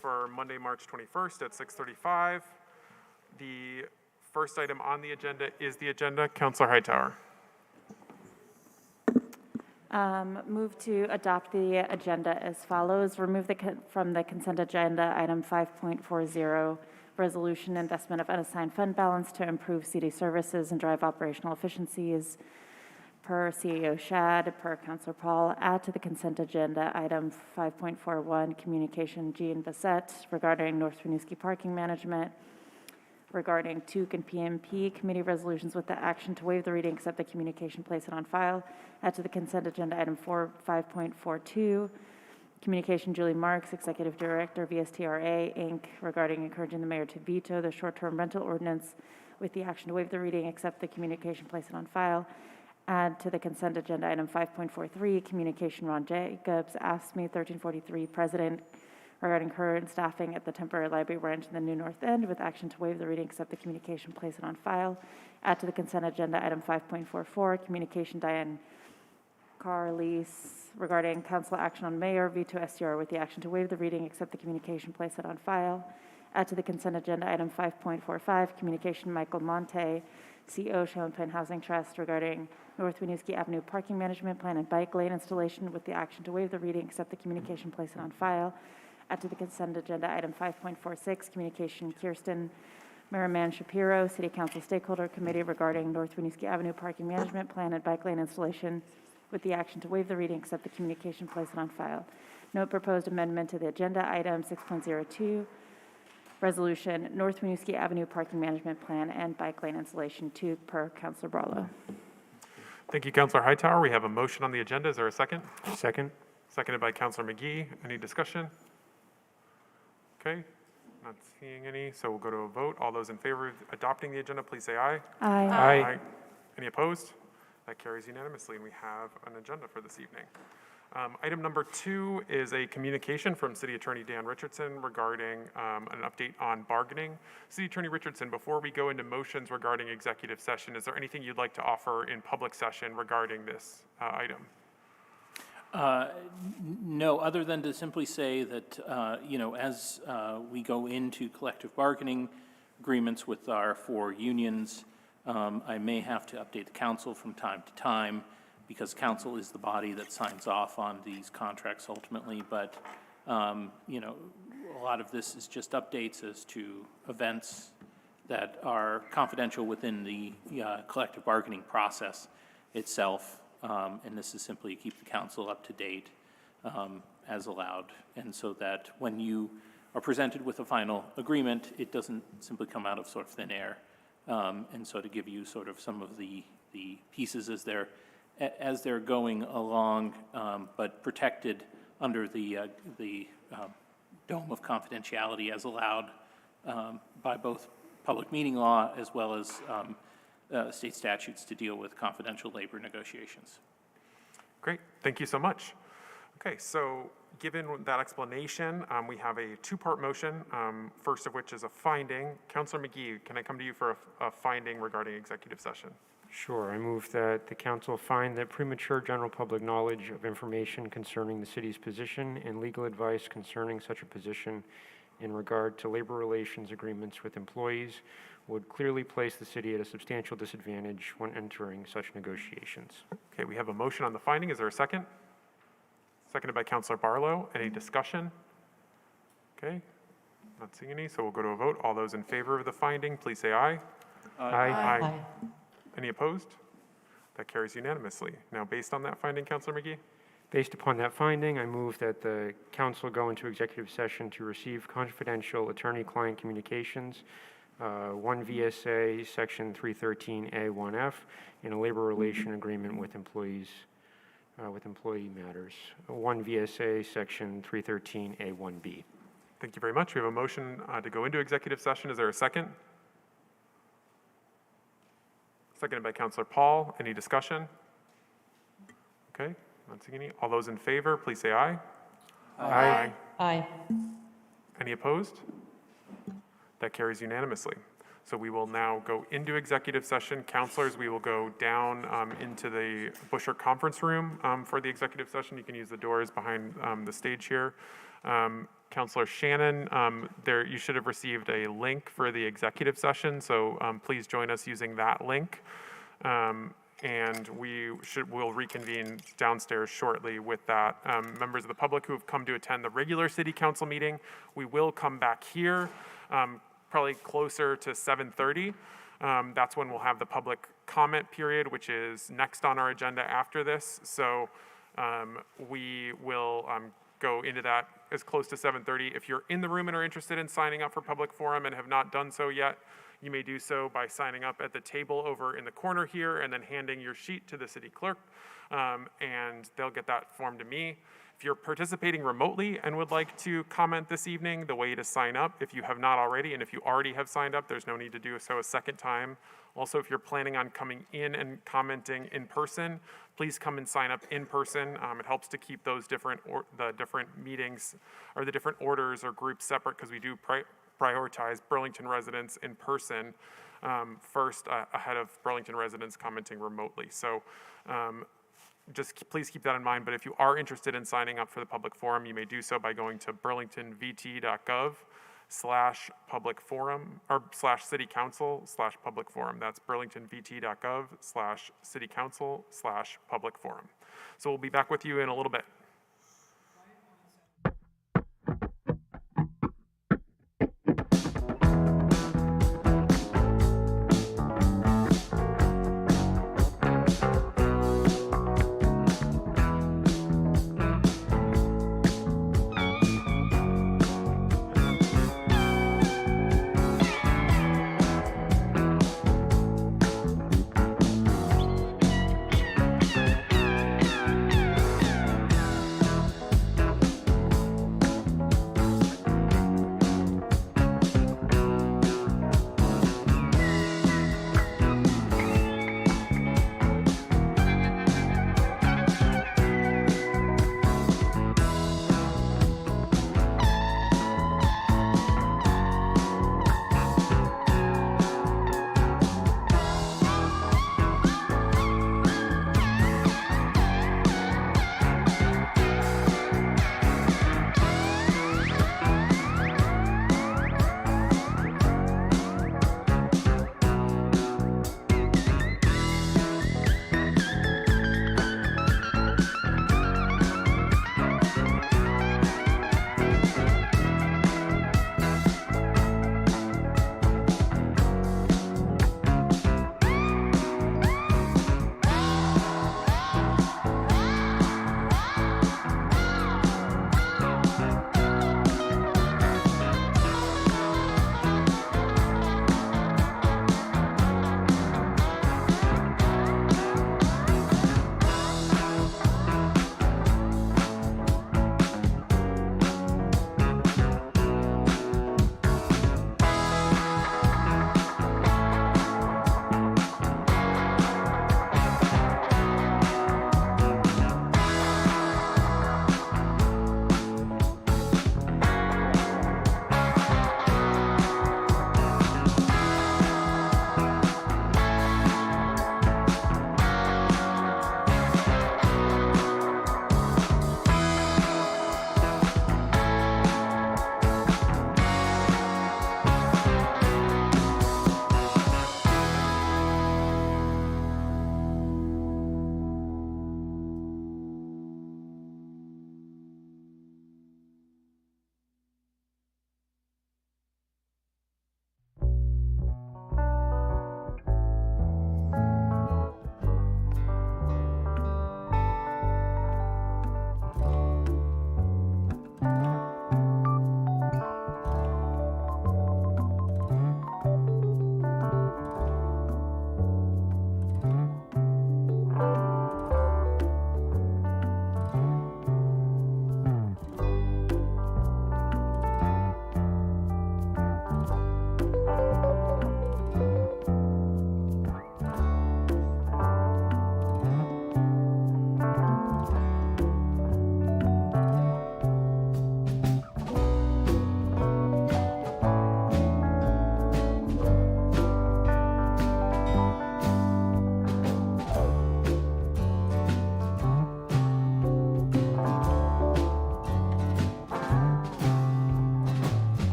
For Monday, March 21st at 6:35. The first item on the agenda is the agenda. Councilor Hightower. Move to adopt the agenda as follows. Remove from the consent agenda item 5.40, resolution investment of unassigned fund balance to improve city services and drive operational efficiencies per CEO Shad, per Councilor Paul. Add to the consent agenda item 5.41, communication G and Bassett regarding North Winooski parking management, regarding TUC and PMP committee resolutions with the action to waive the reading, accept the communication, place it on file. Add to the consent agenda item 5.42, communication Julie Marks, Executive Director, VSTRA, Inc., regarding encouraging the mayor to veto the short-term rental ordinance with the action to waive the reading, accept the communication, place it on file. Add to the consent agenda item 5.43, communication Ron Jacobs, AFSCME 1343, President, regarding current staffing at the temporary library branch in the New North End with action to waive the reading, accept the communication, place it on file. Add to the consent agenda item 5.44, communication Diane Carlease regarding council action on mayor, veto SDR with the action to waive the reading, accept the communication, place it on file. Add to the consent agenda item 5.45, communication Michael Monte, CO Champlain Housing Trust regarding North Winooski Avenue parking management plan and bike lane installation with the action to waive the reading, accept the communication, place it on file. Add to the consent agenda item 5.46, communication Kirsten Merriman Shapiro, City Council Stakeholder Committee regarding North Winooski Avenue parking management plan and bike lane installation with the action to waive the reading, accept the communication, place it on file. Note proposed amendment to the agenda item 6.02, resolution North Winooski Avenue parking management plan and bike lane installation 2 per Councilor Barlow. Thank you, Councilor Hightower. We have a motion on the agenda. Is there a second? Second. Seconded by Councilor McGee. Any discussion? Okay, not seeing any, so we'll go to a vote. All those in favor of adopting the agenda, please say aye. Aye. Aye. Any opposed? That carries unanimously, and we have an agenda for this evening. Item number 2 is a communication from City Attorney Dan Richardson regarding an update on bargaining. City Attorney Richardson, before we go into motions regarding executive session, is there anything you'd like to offer in public session regarding this item? No, other than to simply say that, as we go into collective bargaining agreements with our 4 unions, I may have to update the council from time to time because council is the body that signs off on these contracts ultimately. But, a lot of this is just updates as to events that are confidential within the collective bargaining process itself. And this is simply to keep the council up to date as allowed. And so that when you are presented with a final agreement, it doesn't simply come out of sort of thin air. And so to give you sort of some of the pieces as they're going along, but protected under the dome of confidentiality as allowed by both public meeting law as well as state statutes to deal with confidential labor negotiations. Great, thank you so much. Okay, so given that explanation, we have a 2-part motion, first of which is a finding. Councilor McGee, can I come to you for a finding regarding executive session? Sure. I move that the council find that premature general public knowledge of information concerning the city's position and legal advice concerning such a position in regard to labor relations agreements with employees would clearly place the city at a substantial disadvantage when entering such negotiations. Okay, we have a motion on the finding. Is there a second? Seconded by Councilor Barlow. Any discussion? Okay, not seeing any, so we'll go to a vote. All those in favor of the finding, please say aye. Aye. Aye. Any opposed? That carries unanimously. Now, based on that finding, Councilor McGee? Based upon that finding, I move that the council go into executive session to receive confidential attorney-client communications, 1 VSA Section 313A1F, and a labor relation agreement with employees, with employee matters, 1 VSA Section 313A1B. Thank you very much. We have a motion to go into executive session. Is there a second? Seconded by Councilor Paul. Any discussion? Okay, not seeing any. All those in favor, please say aye. Aye. Aye. Any opposed? That carries unanimously. So we will now go into executive session. Counselors, we will go down into the Busher Conference Room for the executive session. You can use the doors behind the stage here. Counselor Shannon, you should have received a link for the executive session, so please join us using that link. And we'll reconvene downstairs shortly with that. Members of the public who have come to attend the regular city council meeting, we will come back here, probably closer to 7:30. That's when we'll have the public comment period, which is next on our agenda after this. So we will go into that as close to 7:30. If you're in the room and are interested in signing up for public forum and have not done so yet, you may do so by signing up at the table over in the corner here and then handing your sheet to the city clerk, and they'll get that form to me. If you're participating remotely and would like to comment this evening, the way to sign up, if you have not already, and if you already have signed up, there's no need to do so a second time. Also, if you're planning on coming in and commenting in person, please come and sign up in person. It helps to keep those different meetings or the different orders or groups separate, because we do prioritize Burlington residents in person first ahead of Burlington residents commenting remotely. So just please keep that in mind. But if you are interested in signing up for the public forum, you may do so by going to burlingtonvt.gov/public forum or /city council/public forum. That's burlingtonvt.gov/city council/public forum. So we'll be back with you in a little bit.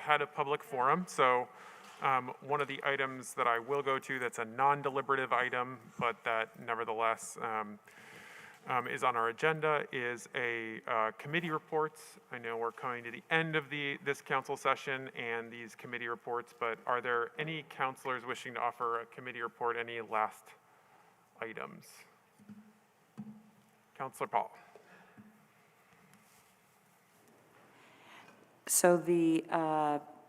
had a public forum, so one of the items that I will go to that's a non-deliberative item, but that nevertheless is on our agenda is a committee reports. I know we're coming to the end of this council session and these committee reports, but are there any councilors wishing to offer a committee report, any last items? Councilor Paul. So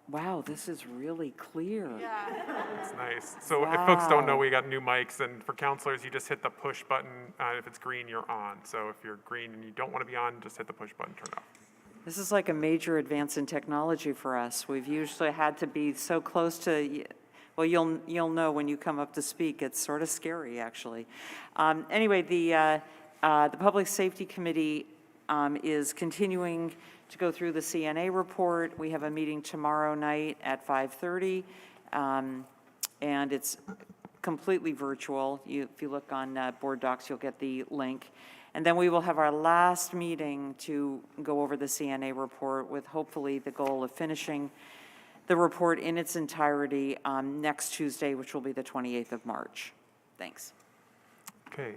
wow, this is really clear. It's nice. So if folks don't know, we got new mics, and for counselors, you just hit the push button. If it's green, you're on. So if you're green and you don't want to be on, just hit the push button, turn it off. This is like a major advance in technology for us. We've usually had to be so close to, well, you'll know when you come up to speak. It's sort of scary, actually. Anyway, the Public Safety Committee is continuing to go through the CNA report. We have a meeting tomorrow night at 5:30, and it's completely virtual. If you look on board docs, you'll get the link. And then we will have our last meeting to go over the CNA report with hopefully the goal of finishing the report in its entirety next Tuesday, which will be the 28th of March. Thanks. Okay.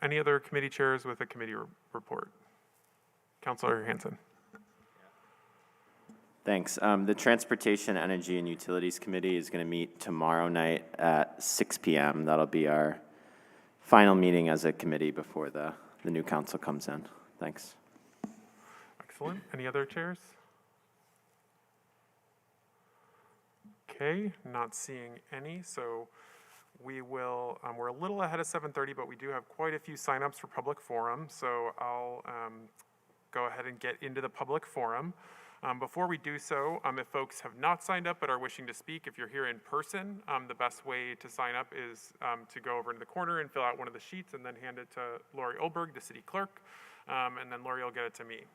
Any other committee chairs with a committee report? Councilor Hanson. Thanks. The Transportation, Energy, and Utilities Committee is going to meet tomorrow night at 6 p.m. That'll be our final meeting as a committee before the new council comes in. Thanks. Excellent. Any other chairs? Okay, not seeing any, so we will, we're a little ahead of 7:30, but we do have quite a few signups for public forum, so I'll go ahead and get into the public forum. Before we do so, if folks have not signed up but are wishing to speak, if you're here in person, the best way to sign up is to go over into the corner and fill out one of the sheets and then hand it to Lori Olberg, the city clerk, and then Lori will get it to me.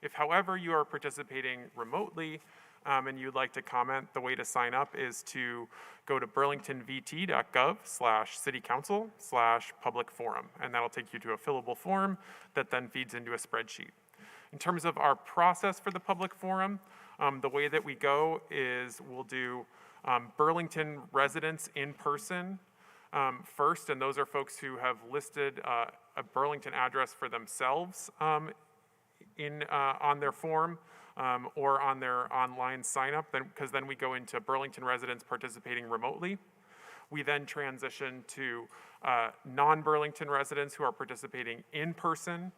If, however, you are participating remotely and you'd like to comment, the way to sign up is to go to burlingtonvt.gov/citycouncil/public-forum, and that'll take you to a fillable form that then feeds into a spreadsheet. In terms of our process for the public forum, the way that we go is we'll do Burlington residents in person first, and those are folks who have listed a Burlington address for themselves on their form or on their online sign-up, because then we go into Burlington residents participating remotely. We then transition to non-Burlington residents who are participating in person,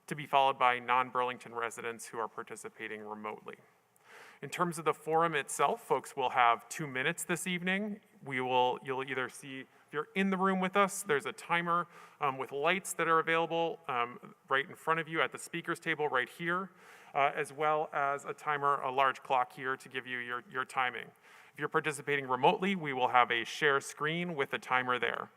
to be followed by non-Burlington residents who are participating remotely. In terms of the forum itself, folks will have 2 minutes this evening. You'll either see, if you're in the room with us, there's a timer with lights that are available right in front of you at the speaker's table right here, as well as a timer, a large clock here to give you your timing. If you're participating remotely, we will have a share screen with a timer there.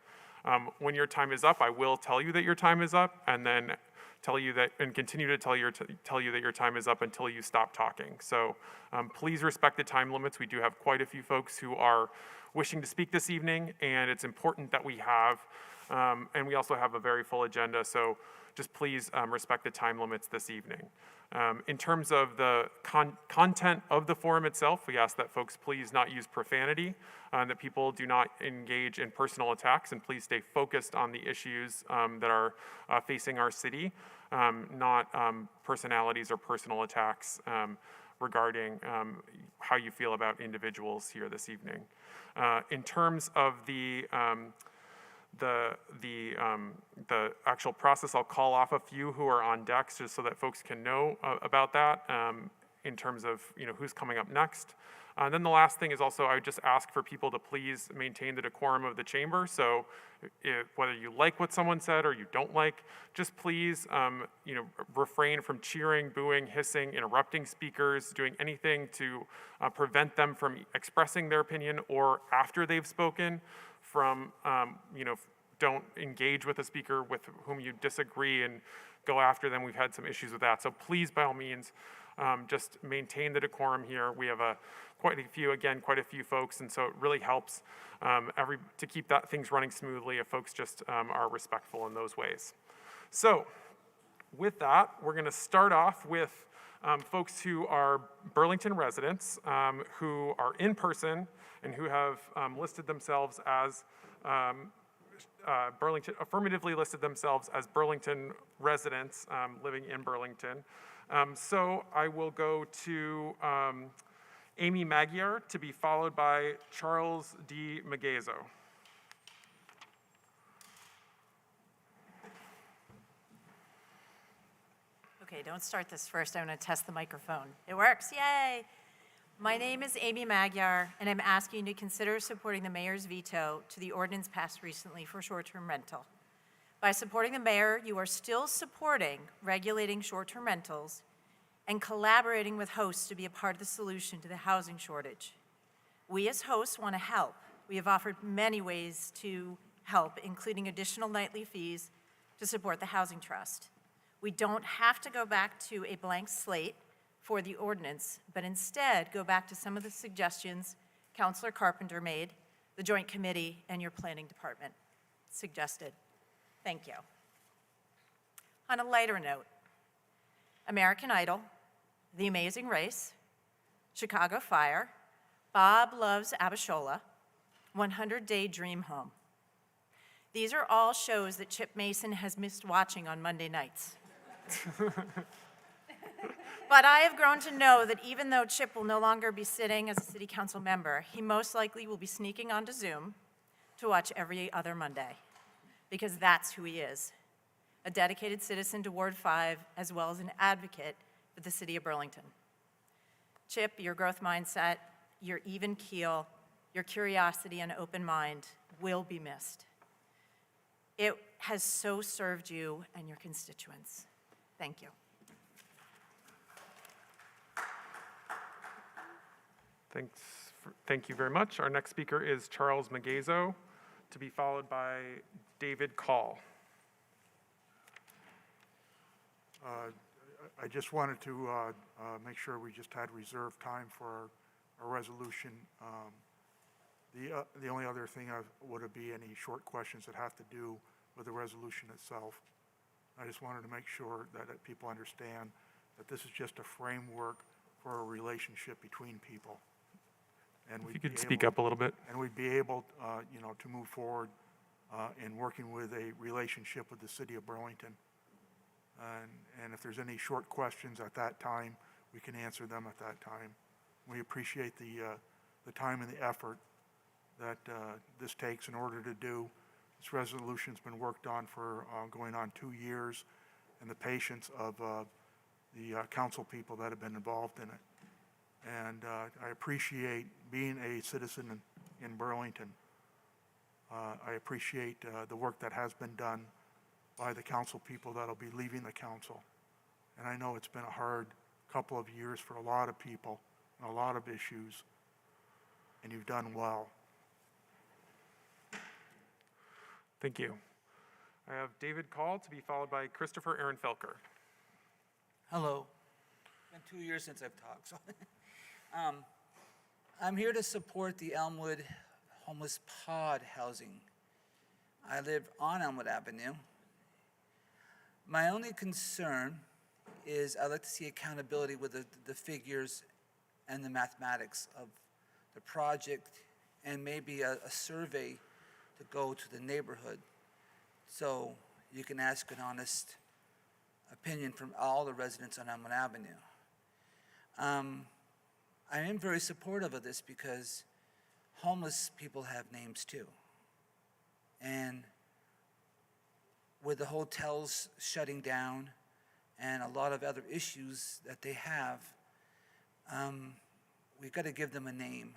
When your time is up, I will tell you that your time is up, and then tell you that, and continue to tell you that your time is up until you stop talking. So please respect the time limits. We do have quite a few folks who are wishing to speak this evening, and it's important that we have, and we also have a very full agenda, so just please respect the time limits this evening. In terms of the content of the forum itself, we ask that folks please not use profanity, that people do not engage in personal attacks, and please stay focused on the issues that are facing our city, not personalities or personal attacks regarding how you feel about individuals here this evening. In terms of the actual process, I'll call off a few who are on decks just so that folks can know about that in terms of who's coming up next. And then the last thing is also, I would just ask for people to please maintain the decorum of the chamber. So whether you like what someone said or you don't like, just please refrain from cheering, booing, hissing, interrupting speakers, doing anything to prevent them from expressing their opinion, or after they've spoken, from don't engage with a speaker with whom you disagree and go after them. We've had some issues with that. So please, by all means, just maintain the decorum here. We have quite a few folks, and so it really helps to keep things running smoothly if folks just are respectful in those ways. So with that, we're going to start off with folks who are Burlington residents, who are in person and who have listed themselves as affirmatively listed themselves as Burlington residents living in Burlington. So I will go to Amy Magyar to be followed by Charles D. Magazo. Okay, don't start this first. I'm going to test the microphone. It works. Yay! My name is Amy Magyar, and I'm asking you to consider supporting the mayor's veto to the ordinance passed recently for short-term rental. By supporting the mayor, you are still supporting regulating short-term rentals and collaborating with hosts to be a part of the solution to the housing shortage. We as hosts want to help. We have offered many ways to help, including additional nightly fees to support the housing trust. We don't have to go back to a blank slate for the ordinance, but instead go back to some of the suggestions Councilor Carpenter made, the Joint Committee, and your planning department suggested. Thank you. On a lighter note, American Idol, The Amazing Race, Chicago Fire, Bob Loves Abishola, 100-Day Dream Home. These are all shows that Chip Mason has missed watching on Monday nights. But I have grown to know that even though Chip will no longer be sitting as a city council member, he most likely will be sneaking onto Zoom to watch every other Monday, because that's who he is, a dedicated citizen to Ward 5, as well as an advocate for the city of Burlington. Chip, your growth mindset, your even keel, your curiosity and open mind will be missed. It has so served you and your constituents. Thank you. Thank you very much. Our next speaker is Charles Magazo, to be followed by David Call. I just wanted to make sure we just had reserved time for our resolution. The only other thing would be any short questions that have to do with the resolution itself. I just wanted to make sure that people understand that this is just a framework for a relationship between people. And If you could speak up a little bit. And we'd be able, to move forward in working with a relationship with the city of Burlington. And if there's any short questions at that time, we can answer them at that time. We appreciate the time and the effort that this takes in order to do. This resolution's been worked on for going on 2 years, and the patience of the council people that have been involved in it. And I appreciate being a citizen in Burlington. I appreciate the work that has been done by the council people that'll be leaving the council. And I know it's been a hard couple of years for a lot of people and a lot of issues, and you've done well. Thank you. I have David Call to be followed by Christopher Aaron Felker. Hello. It's been 2 years since I've talked. So I'm here to support the Elmwood homeless pod housing. I live on Elmwood Avenue. My only concern is I'd like to see accountability with the figures and the mathematics of the project, and maybe a survey to go to the neighborhood so you can ask an honest opinion from all the residents on Elmwood Avenue. I am very supportive of this because homeless people have names too. And with the hotels shutting down and a lot of other issues that they have, we've got to give them a name.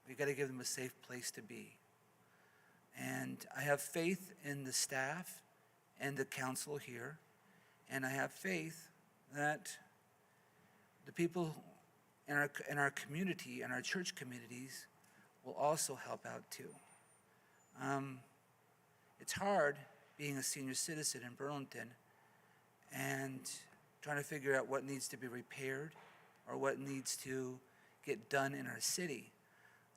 We've got to give them a safe place to be. And I have faith in the staff and the council here, and I have faith that the people in our community and our church communities will also help out too. It's hard being a senior citizen in Burlington and trying to figure out what needs to be repaired or what needs to get done in our city.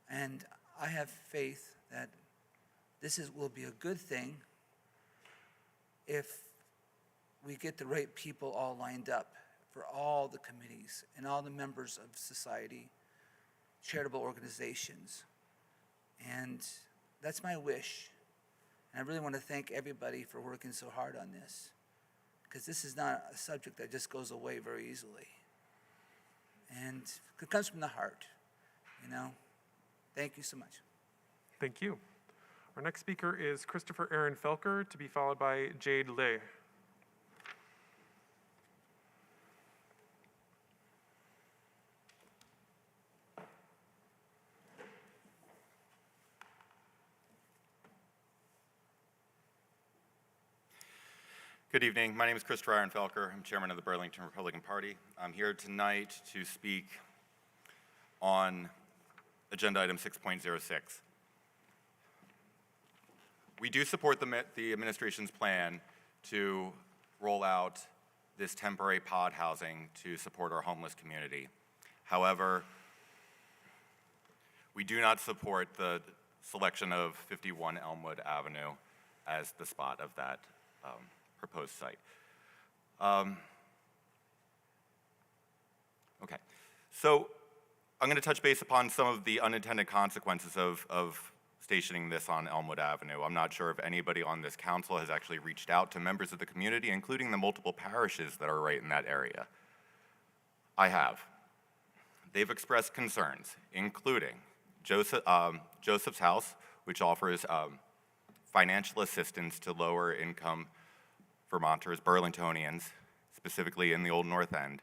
And I have faith that this will be a good thing if we get the right people all lined up for all the committees and all the members of society, charitable organizations. And that's my wish. And I really want to thank everybody for working so hard on this, because this is not a subject that just goes away very easily. And it comes from the heart, you know. Thank you so much. Thank you. Our next speaker is Christopher Aaron Felker, to be followed by Jade Lay. Good evening. My name is Christopher Aaron Felker. I'm chairman of the Burlington Republican Party. I'm here tonight to speak on agenda item 6.06. We do support the administration's plan to roll out this temporary pod housing to support our homeless community. However, we do not support the selection of 51 Elmwood Avenue as the spot of that proposed site. Okay, so I'm going to touch base upon some of the unintended consequences of stationing this on Elmwood Avenue. I'm not sure if anybody on this council has actually reached out to members of the community, including the multiple parishes that are right in that area. I have. They've expressed concerns, including Joseph's House, which offers financial assistance to lower income Vermonters, Burlingtonians, specifically in the Old North End.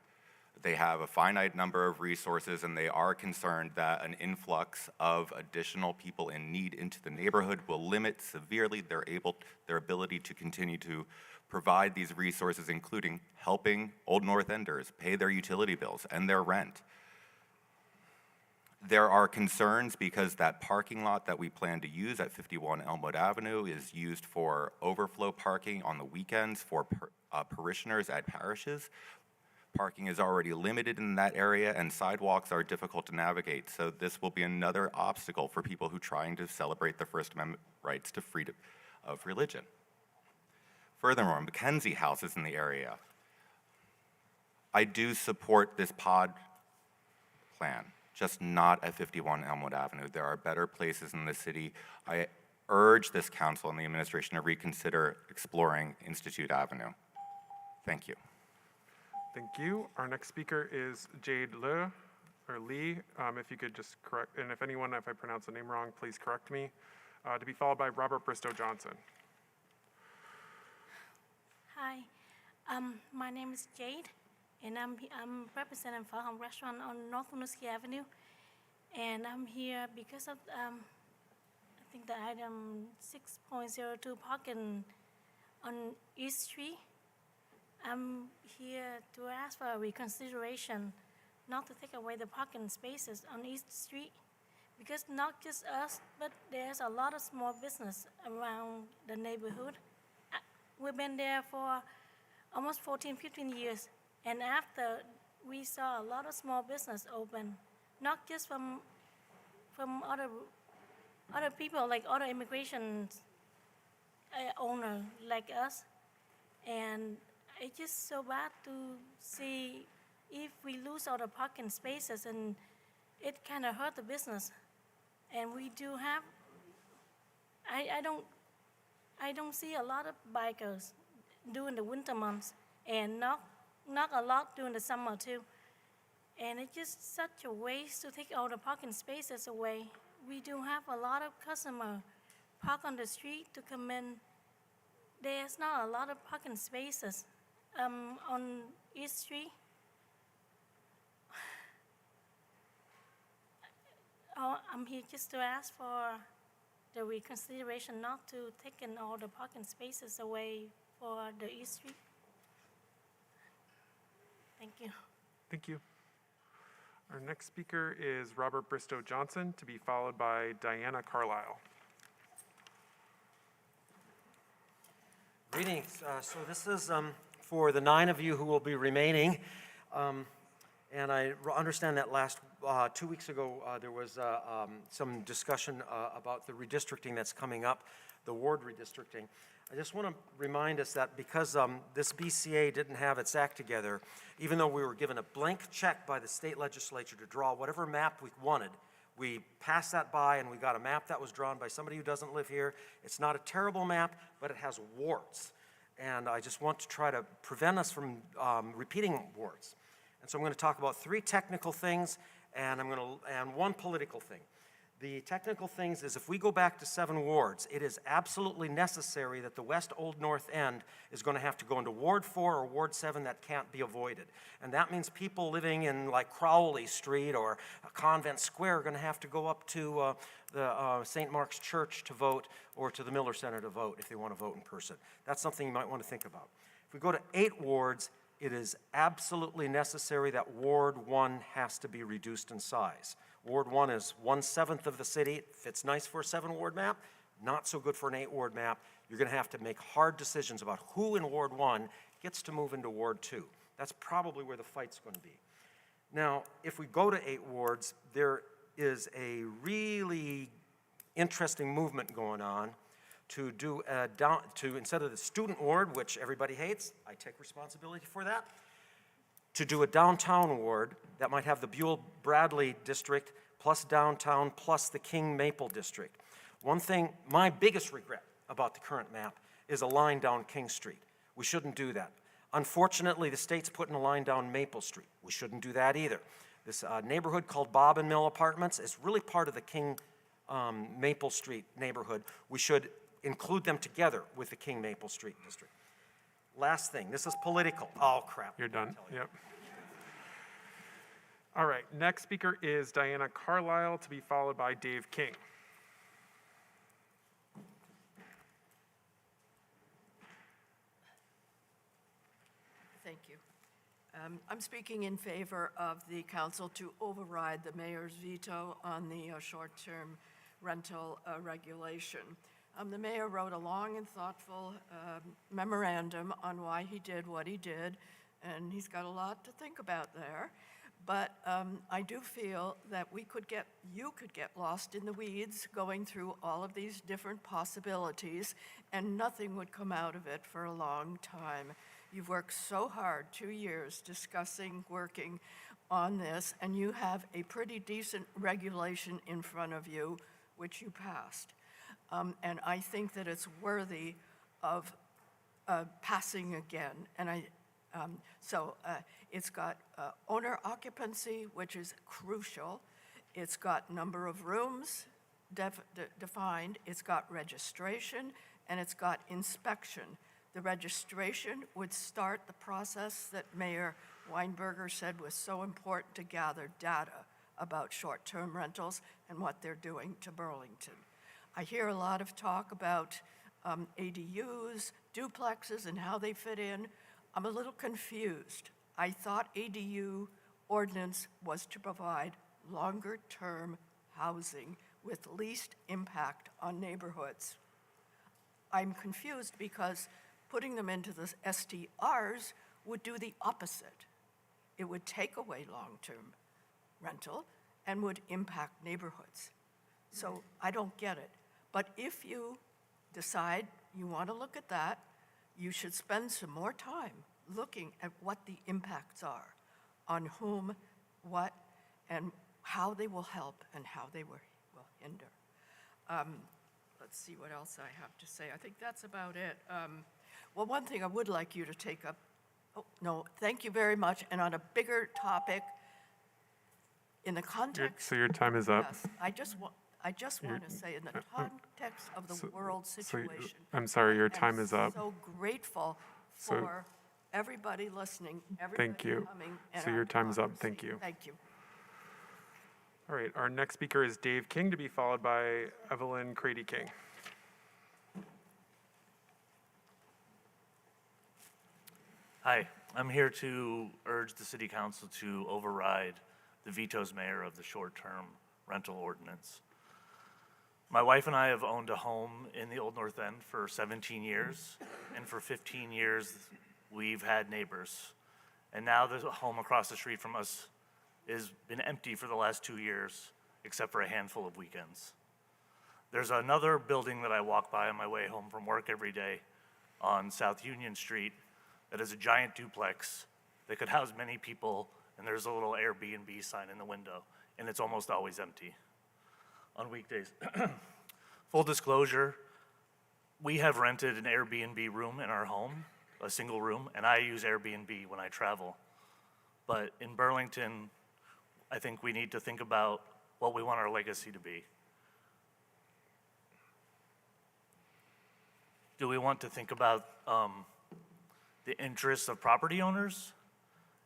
They have a finite number of resources, and they are concerned that an influx of additional people in need into the neighborhood will limit severely their ability to continue to provide these resources, including helping Old North Enders pay their utility bills and their rent. There are concerns because that parking lot that we plan to use at 51 Elmwood Avenue is used for overflow parking on the weekends for parishioners at parishes. Parking is already limited in that area, and sidewalks are difficult to navigate, so this will be another obstacle for people who are trying to celebrate the First Amendment rights to freedom of religion. Furthermore, Mackenzie House is in the area. I do support this pod plan, just not at 51 Elmwood Avenue. There are better places in the city. I urge this council and the administration to reconsider exploring Institute Avenue. Thank you. Thank you. Our next speaker is Jade Lee. If you could just correct, and if anyone, if I pronounce the name wrong, please correct me. To be followed by Robert Bristow Johnson. Hi, my name is Jade, and I'm representing for Home Restaurant on North Winooski Avenue, and I'm here because of I think the item 6.02 parking on East Street. I'm here to ask for a reconsideration, not to take away the parking spaces on East Street, because not just us, but there's a lot of small business around the neighborhood. We've been there for almost 14, 15 years, and after we saw a lot of small business open, not just from other people, like other immigration owner like us, and it's just so bad to see if we lose all the parking spaces, and it kind of hurt the business. And we do have, I don't see a lot of bikers during the winter months, and not a lot during the summer too. And it's just such a waste to take all the parking spaces away. We do have a lot of customers park on the street to come in. There's not a lot of parking spaces on East Street. I'm here just to ask for the reconsideration not to take in all the parking spaces away for the East Street. Thank you. Thank you. Our next speaker is Robert Bristow Johnson, to be followed by Diana Carlisle. Greetings. So this is for the 9 of you who will be remaining. And I understand that 2 weeks ago, there was some discussion about the redistricting that's coming up, the ward redistricting. I just want to remind us that because this BCA didn't have its act together, even though we were given a blank check by the state legislature to draw whatever map we wanted, we passed that by and we got a map that was drawn by somebody who doesn't live here. It's not a terrible map, but it has warts. And I just want to try to prevent us from repeating warts. And so I'm going to talk about 3 technical things and one political thing. The technical things is if we go back to 7 wards, it is absolutely necessary that the West Old North End is going to have to go into Ward 4 or Ward 7. That can't be avoided. And that means people living in like Crowley Street or Convent Square are going to have to go up to the St. Mark's Church to vote or to the Miller Center to vote if they want to vote in person. That's something you might want to think about. If we go to 8 wards, it is absolutely necessary that Ward 1 has to be reduced in size. Ward 1 is 1/7 of the city. It fits nice for a 7-ward map, not so good for an 8-ward map. You're going to have to make hard decisions about who in Ward 1 gets to move into Ward 2. That's probably where the fight's going to be. Now, if we go to 8 wards, there is a really interesting movement going on to do instead of the student ward, which everybody hates, I take responsibility for that, to do a downtown ward that might have the Buell-Bradley district plus downtown plus the King Maple district. One thing, my biggest regret about the current map is a line down King Street. We shouldn't do that. Unfortunately, the state's putting a line down Maple Street. We shouldn't do that either. This neighborhood called Bob and Mill Apartments is really part of the King Maple Street neighborhood. We should include them together with the King Maple Street district. Last thing, this is political. Oh, crap. You're done, yep. All right, next speaker is Diana Carlisle, to be followed by Dave King. Thank you. I'm speaking in favor of the council to override the mayor's veto on the short-term rental regulation. The mayor wrote a long and thoughtful memorandum on why he did what he did, and he's got a lot to think about there. But I do feel that you could get lost in the weeds going through all of these different possibilities, and nothing would come out of it for a long time. You've worked so hard, 2 years, working on this, and you have a pretty decent regulation in front of you, which you passed. And I think that it's worthy of passing again. And it's got owner occupancy, which is crucial. It's got number of rooms defined. It's got registration, and it's got inspection. The registration would start the process that Mayor Weinberger said was so important to gather data about short-term rentals and what they're doing to Burlington. I hear a lot of talk about ADUs, duplexes, and how they fit in. I'm a little confused. I thought ADU ordinance was to provide longer-term housing with least impact on neighborhoods. I'm confused because putting them into the STRs would do the opposite. It would take away long-term rental and would impact neighborhoods. So I don't get it. But if you decide you want to look at that, you should spend some more time looking at what the impacts are on whom, what, and how they will help and how they will hinder. Let's see what else I have to say. I think that's about it. Well, one thing I would like you to take up, thank you very much. And on a bigger topic, in the context. So your time is up. Yes, I just want to say, in the context of the world situation. I'm sorry, your time is up. I'm so grateful for everybody listening, everybody coming. And so your time is up. Thank you. Thank you. All right, our next speaker is Dave King, to be followed by Evelyn Crady-King. Hi, I'm here to urge the City Council to override the veto's mayor of the short-term rental ordinance. My wife and I have owned a home in the Old North End for 17 years, and for 15 years we've had neighbors. And now the home across the street from us has been empty for the last 2 years, except for a handful of weekends. There's another building that I walk by on my way home from work every day on South Union Street that is a giant duplex that could house many people, and there's a little Airbnb sign in the window, and it's almost always empty on weekdays. Full disclosure, we have rented an Airbnb room in our home, a single room, and I use Airbnb when I travel. But in Burlington, I think we need to think about what we want our legacy to be. Do we want to think about the interests of property owners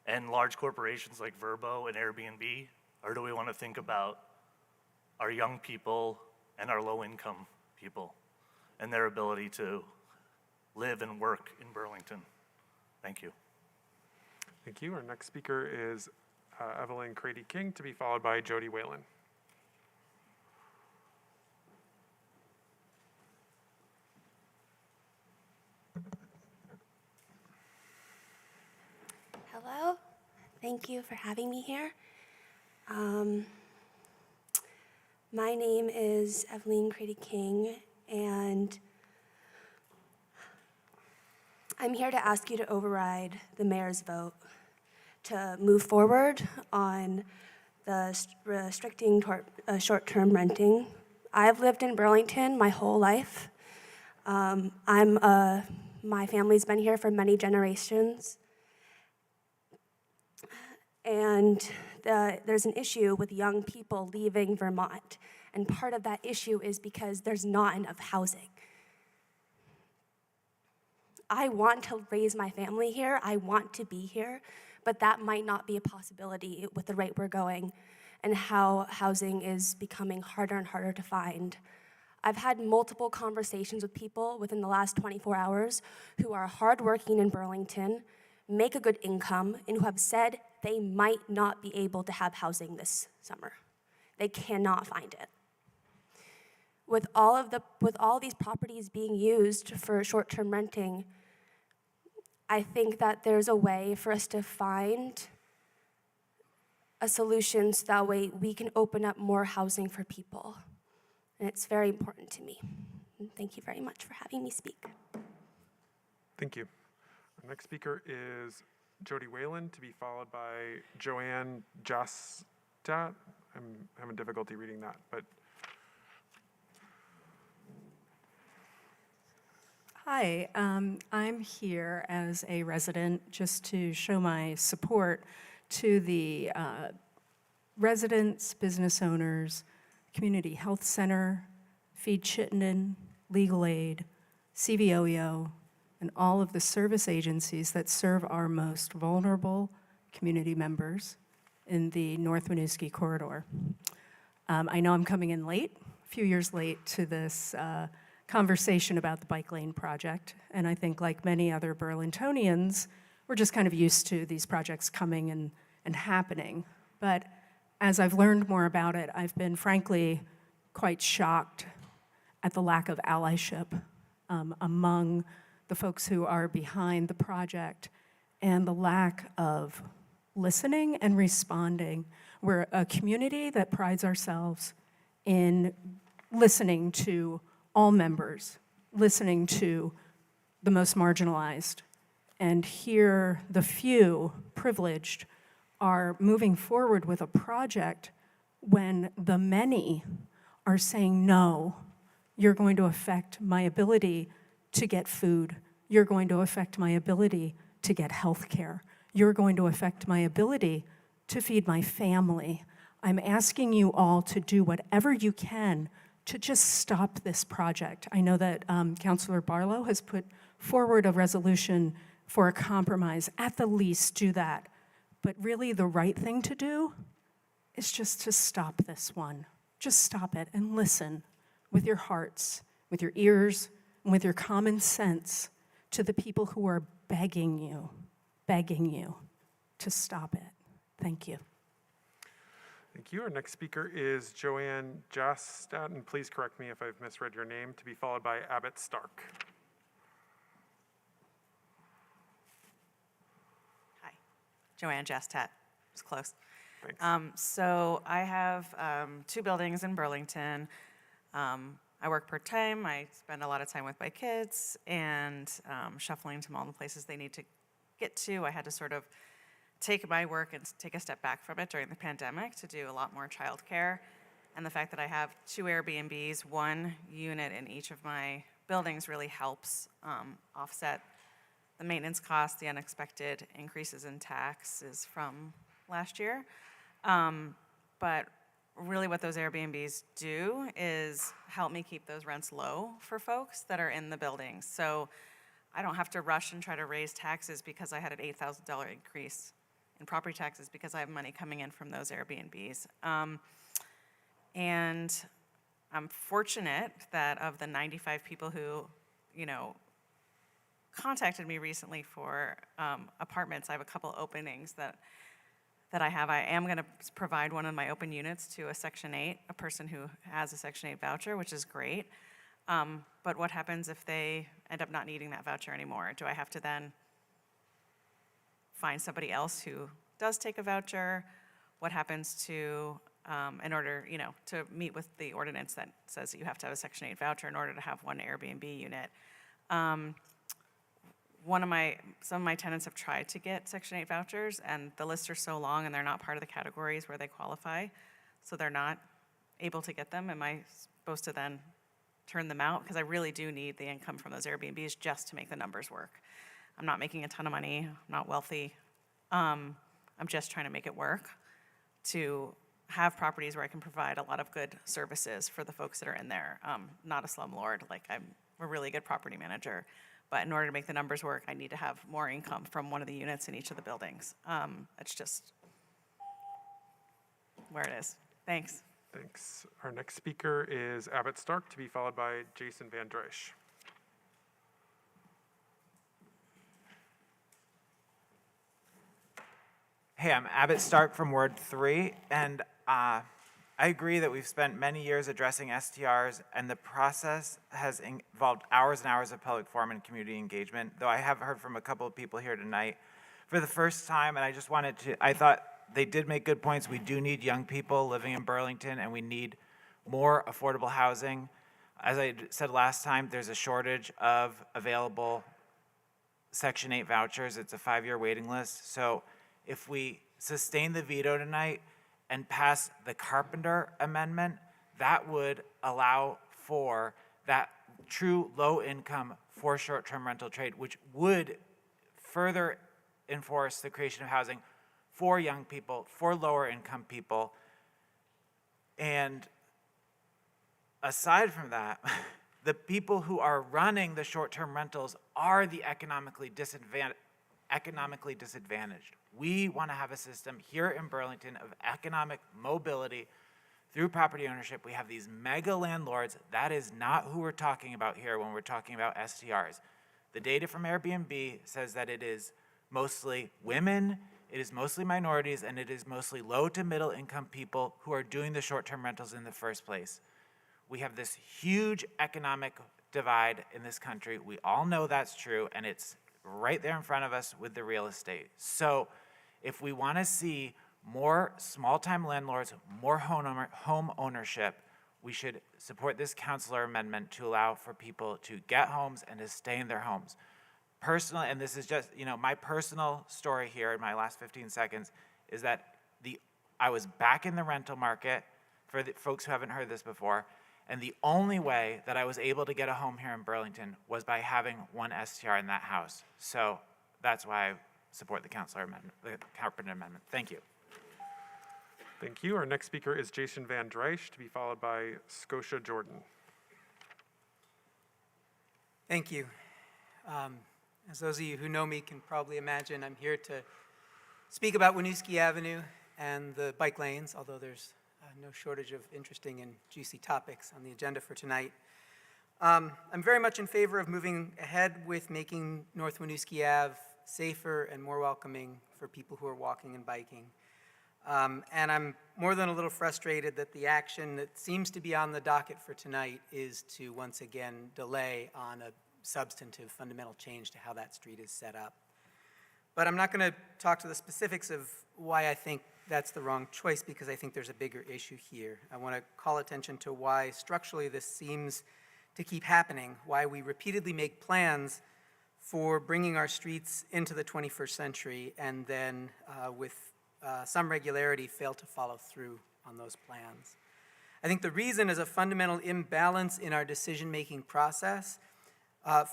and large corporations like Vrbo and Airbnb? Or do we want to think about our young people and our low-income people and their ability to live and work in Burlington? Thank you. Thank you. Our next speaker is Evelyn Crady-King, to be followed by Jody Whalen. Hello, thank you for having me here. My name is Evelyn Crady-King, and I'm here to ask you to override the mayor's vote to move forward on the restricting short-term renting. I've lived in Burlington my whole life. My family's been here for many generations. And there's an issue with young people leaving Vermont. And part of that issue is because there's not enough housing. I want to raise my family here. I want to be here. But that might not be a possibility with the rate we're going and how housing is becoming harder and harder to find. I've had multiple conversations with people within the last 24 hours who are hardworking in Burlington, make a good income, and who have said they might not be able to have housing this summer. They cannot find it. With all these properties being used for short-term renting, I think that there's a way for us to find a solution so that way we can open up more housing for people. And it's very important to me. And thank you very much for having me speak. Thank you. Our next speaker is Jody Whalen, to be followed by Joanne Jastat. I'm having difficulty reading that, but. Hi, I'm here as a resident just to show my support to the residents, business owners, Community Health Center, Feed Chittenden, Legal Aid, CVOEO, and all of the service agencies that serve our most vulnerable community members in the North Winooski corridor. I know I'm coming in late, a few years late to this conversation about the bike lane project, and I think like many other Burlingtonians, we're just kind of used to these projects coming and happening. But as I've learned more about it, I've been frankly quite shocked at the lack of allyship among the folks who are behind the project and the lack of listening and responding. We're a community that prides ourselves in listening to all members, listening to the most marginalized. And here, the few privileged are moving forward with a project when the many are saying, no, you're going to affect my ability to get food. You're going to affect my ability to get health care. You're going to affect my ability to feed my family. I'm asking you all to do whatever you can to just stop this project. I know that Councilor Barlow has put forward a resolution for a compromise. At the least, do that. But really, the right thing to do is just to stop this one. Just stop it and listen with your hearts, with your ears, and with your common sense to the people who are begging you to stop it. Thank you. Thank you. Our next speaker is Joanne Jastat, and please correct me if I've misread your name, to be followed by Abbott Stark. Hi, Joanne Jastat. It was close. Thanks. So I have 2 buildings in Burlington. I work part-time. I spend a lot of time with my kids and shuffling to all the places they need to get to. I had to sort of take my work and take a step back from it during the pandemic to do a lot more childcare. And the fact that I have 2 Airbnbs, 1 unit in each of my buildings really helps offset the maintenance costs, the unexpected increases in taxes from last year. But really what those Airbnbs do is help me keep those rents low for folks that are in the buildings. So I don't have to rush and try to raise taxes because I had an $8,000 increase in property taxes because I have money coming in from those Airbnbs. And I'm fortunate that of the 95 people who, contacted me recently for apartments, I have a couple openings that I have. I am going to provide one of my open units to a Section 8, a person who has a Section 8 voucher, which is great. But what happens if they end up not needing that voucher anymore? Do I have to then find somebody else who does take a voucher? What happens to, in order, to meet with the ordinance that says that you have to have a Section 8 voucher in order to have 1 Airbnb unit? Some of my tenants have tried to get Section 8 vouchers, and the lists are so long and they're not part of the categories where they qualify, so they're not able to get them. Am I supposed to then turn them out? Because I really do need the income from those Airbnbs just to make the numbers work. I'm not making a ton of money, I'm not wealthy. I'm just trying to make it work to have properties where I can provide a lot of good services for the folks that are in there. Not a slumlord, like I'm a really good property manager. But in order to make the numbers work, I need to have more income from one of the units in each of the buildings. That's just where it is. Thanks. Thanks. Our next speaker is Abbott Stark, to be followed by Jason Van Dreisch. Hey, I'm Abbott Stark from Ward 3, and I agree that we've spent many years addressing STRs, and the process has involved hours and hours of public forum and community engagement, though I have heard from a couple of people here tonight for the first time, and I thought they did make good points. We do need young people living in Burlington, and we need more affordable housing. As I said last time, there's a shortage of available Section 8 vouchers. It's a 5-year waiting list. So if we sustain the veto tonight and pass the Carpenter Amendment, that would allow for that true low income for short-term rental trade, which would further enforce the creation of housing for young people, for lower income people. And aside from that, the people who are running the short-term rentals are the economically disadvantaged. We want to have a system here in Burlington of economic mobility through property ownership. We have these mega landlords. That is not who we're talking about here when we're talking about STRs. The data from Airbnb says that it is mostly women, it is mostly minorities, and it is mostly low to middle income people who are doing the short-term rentals in the first place. We have this huge economic divide in this country. We all know that's true, and it's right there in front of us with the real estate. So if we want to see more small-time landlords, more home ownership, we should support this councilor amendment to allow for people to get homes and to stay in their homes. Personally, and this is just, my personal story here in my last 15 seconds, is that I was back in the rental market, for the folks who haven't heard this before, and the only way that I was able to get a home here in Burlington was by having 1 STR in that house. So that's why I support the councilor amendment, the Carpenter Amendment. Thank you. Thank you. Our next speaker is Jason Van Dreisch, to be followed by Scotia Jordan. Thank you. As those of you who know me can probably imagine, I'm here to speak about Winooski Avenue and the bike lanes, although there's no shortage of interesting and juicy topics on the agenda for tonight. I'm very much in favor of moving ahead with making North Winooski Ave safer and more welcoming for people who are walking and biking. And I'm more than a little frustrated that the action that seems to be on the docket for tonight is to once again delay on a substantive fundamental change to how that street is set up. But I'm not going to talk to the specifics of why I think that's the wrong choice because I think there's a bigger issue here. I want to call attention to why structurally this seems to keep happening, why we repeatedly make plans for bringing our streets into the 21st century and then with some regularity fail to follow through on those plans. I think the reason is a fundamental imbalance in our decision-making process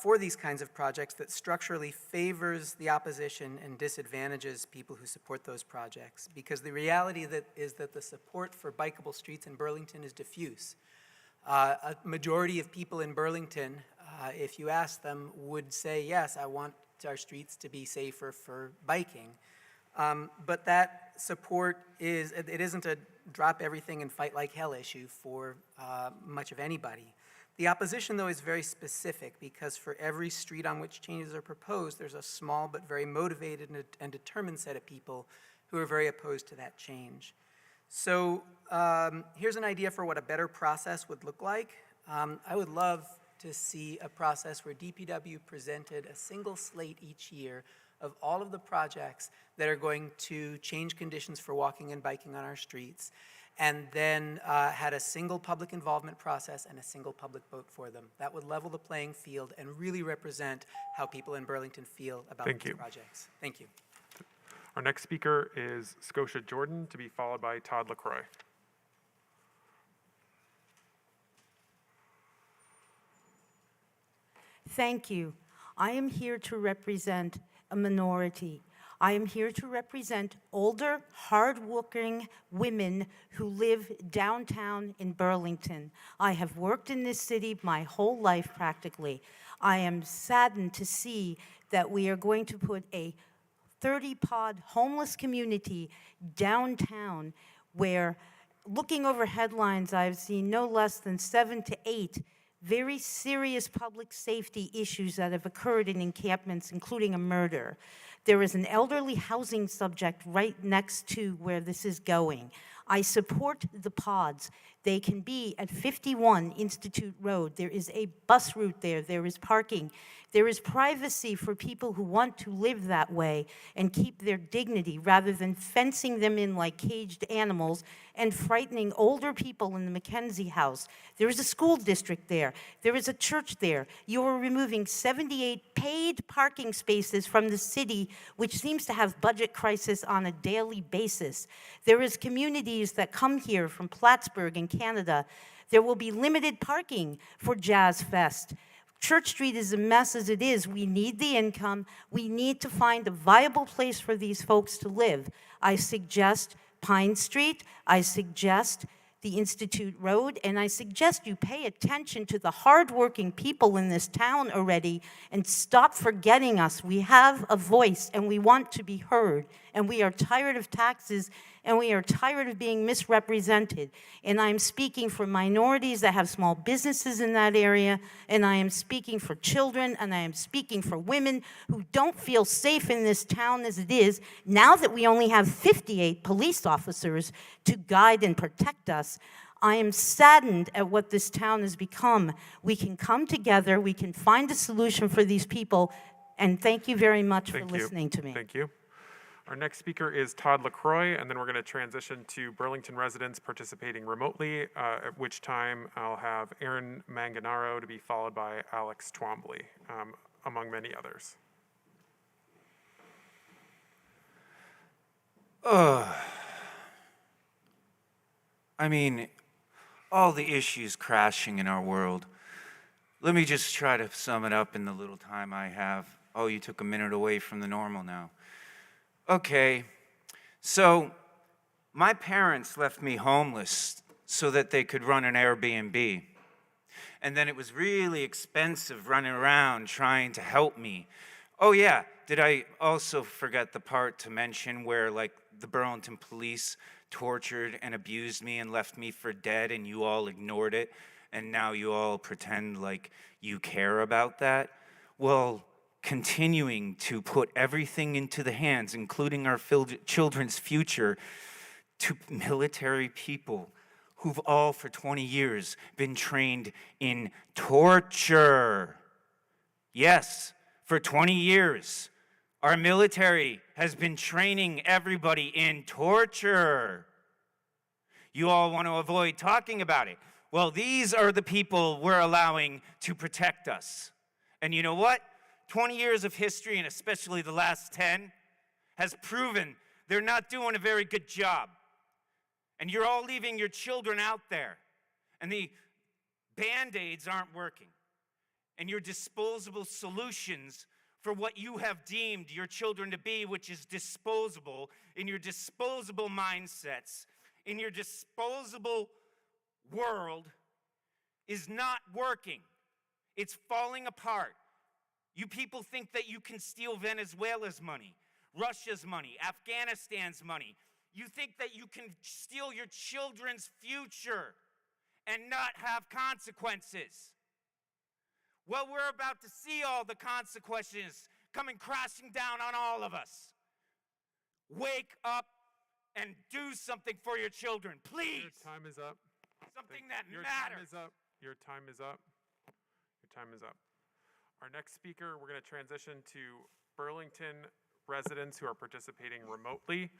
for these kinds of projects that structurally favors the opposition and disadvantages people who support those projects. Because the reality is that the support for bikeable streets in Burlington is diffuse. A majority of people in Burlington, if you ask them, would say, yes, I want our streets to be safer for biking. But that support it isn't a drop everything and fight like hell issue for much of anybody. The opposition, though, is very specific because for every street on which changes are proposed, there's a small but very motivated and determined set of people who are very opposed to that change. So here's an idea for what a better process would look like. I would love to see a process where DPW presented a single slate each year of all of the projects that are going to change conditions for walking and biking on our streets, and then had a single public involvement process and a single public vote for them. That would level the playing field and really represent how people in Burlington feel about these projects. Thank you. Our next speaker is Scotia Jordan, to be followed by Todd LaCroix. Thank you. I am here to represent a minority. I am here to represent older, hardworking women who live downtown in Burlington. I have worked in this city my whole life practically. I am saddened to see that we are going to put a 30-pod homeless community downtown where, looking over headlines, I've seen no less than 7 to 8 very serious public safety issues that have occurred in encampments, including a murder. There is an elderly housing subject right next to where this is going. I support the pods. They can be at 51 Institute Road. There is a bus route there. There is parking. There is privacy for people who want to live that way and keep their dignity rather than fencing them in like caged animals and frightening older people in the Mackenzie House. There is a school district there. There is a church there. You are removing 78 paid parking spaces from the city, which seems to have budget crisis on a daily basis. There is communities that come here from Plattsburgh in Canada. There will be limited parking for Jazz Fest. Church Street is a mess as it is. We need the income. We need to find a viable place for these folks to live. I suggest Pine Street. I suggest the Institute Road, and I suggest you pay attention to the hardworking people in this town already and stop forgetting us. We have a voice, and we want to be heard, and we are tired of taxes, and we are tired of being misrepresented. And I'm speaking for minorities that have small businesses in that area, and I am speaking for children, and I am speaking for women who don't feel safe in this town as it is, now that we only have 58 police officers to guide and protect us. I am saddened at what this town has become. We can come together, we can find a solution for these people, and thank you very much for listening to me. Thank you. Our next speaker is Todd LaCroix, and then we're going to transition to Burlington residents participating remotely, at which time I'll have Aaron Manganaro to be followed by Alex Twombly, among many others. I mean, all the issues crashing in our world. Let me just try to sum it up in the little time I have. Oh, you took a minute away from the normal now. Okay, so my parents left me homeless so that they could run an Airbnb. And then it was really expensive running around trying to help me. Oh yeah, did I also forget the part to mention where like the Burlington police tortured and abused me and left me for dead and you all ignored it and now you all pretend like you care about that? Well, continuing to put everything into the hands, including our children's future, to military people who've all for 20 years been trained in torture. Yes, for 20 years. Our military has been training everybody in torture. You all want to avoid talking about it. Well, these are the people we're allowing to protect us. And you know what? 20 years of history, and especially the last 10, has proven they're not doing a very good job. And you're all leaving your children out there. And the Band-Aids aren't working. And your disposable solutions for what you have deemed your children to be, which is disposable, in your disposable mindsets, in your disposable world, is not working. It's falling apart. You people think that you can steal Venezuela's money, Russia's money, Afghanistan's money. You think that you can steal your children's future and not have consequences. Well, we're about to see all the consequences coming crashing down on all of us. Wake up and do something for your children, please. Your time is up. Something that Your matters. time is up. Your time is up. Your time is up. Our next speaker, we're going to transition to Burlington residents who are participating remotely.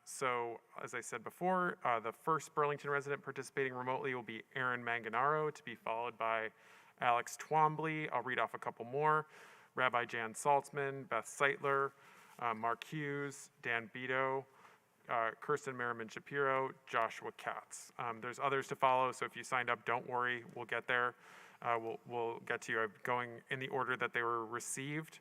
So, as I said before, the first Burlington resident participating remotely will be Aaron Manganaro, to be followed by Alex Twombly. I'll read off a couple more. Rabbi Jan Saltzman, Beth Seitler, Mark Hughes, Dan Beto, Kirsten Merriman Shapiro, Joshua Katz. There's others to follow, so if you signed up, don't worry, we'll get there. We'll get to you going in the order that they were received.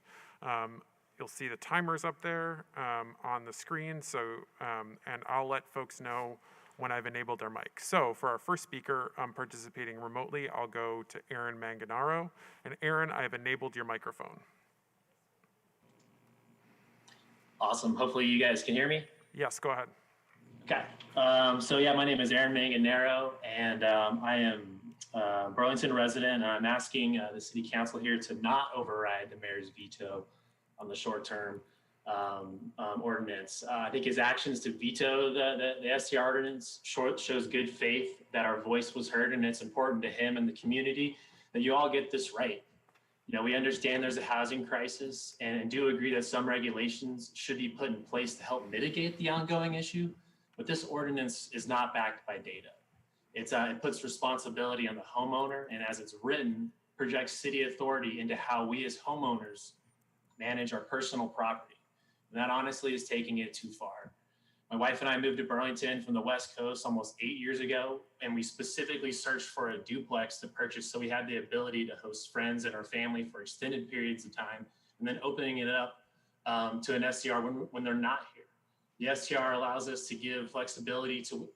You'll see the timers up there on the screen, so and I'll let folks know when I've enabled their mic. So for our first speaker participating remotely, I'll go to Aaron Manganaro. And Aaron, I have enabled your microphone. Awesome. Hopefully you guys can hear me. Yes, go ahead. Okay. So yeah, my name is Aaron Manganaro, and I am a Burlington resident, and I'm asking the city council here to not override the mayor's veto on the short-term ordinance. I think his actions to veto the STR ordinance shows good faith that our voice was heard, and it's important to him and the community that you all get this right. You know, we understand there's a housing crisis and do agree that some regulations should be put in place to help mitigate the ongoing issue, but this ordinance is not backed by data. It puts responsibility on the homeowner, and as it's written, projects city authority into how we as homeowners manage our personal property. And that honestly is taking it too far. My wife and I moved to Burlington from the West Coast almost 8 years ago, and we specifically searched for a duplex to purchase so we had the ability to host friends and our family for extended periods of time, and then opening it up to an STR when they're not here. The STR allows us to give flexibility to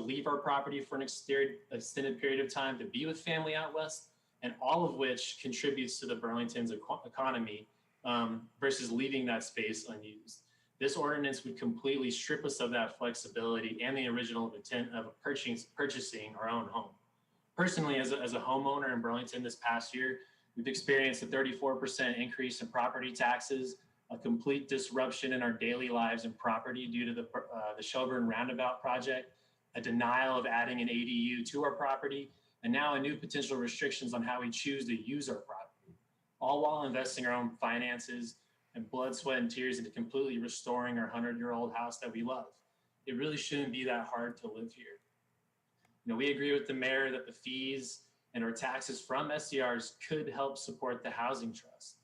leave our property for an extended period of time, to be with family out west, and all of which contributes to the Burlington's economy versus leaving that space unused. This ordinance would completely strip us of that flexibility and the original intent of purchasing our own home. Personally, as a homeowner in Burlington this past year, we've experienced a 34% increase in property taxes, a complete disruption in our daily lives and property due to the Shelburne Roundabout project, a denial of adding an ADU to our property, and now a new potential restrictions on how we choose to use our property, all while investing our own finances and blood, sweat, and tears into completely restoring our 100-year-old house that we love. It really shouldn't be that hard to live here. You know, we agree with the mayor that the fees and our taxes from SCRs could help support the housing trust.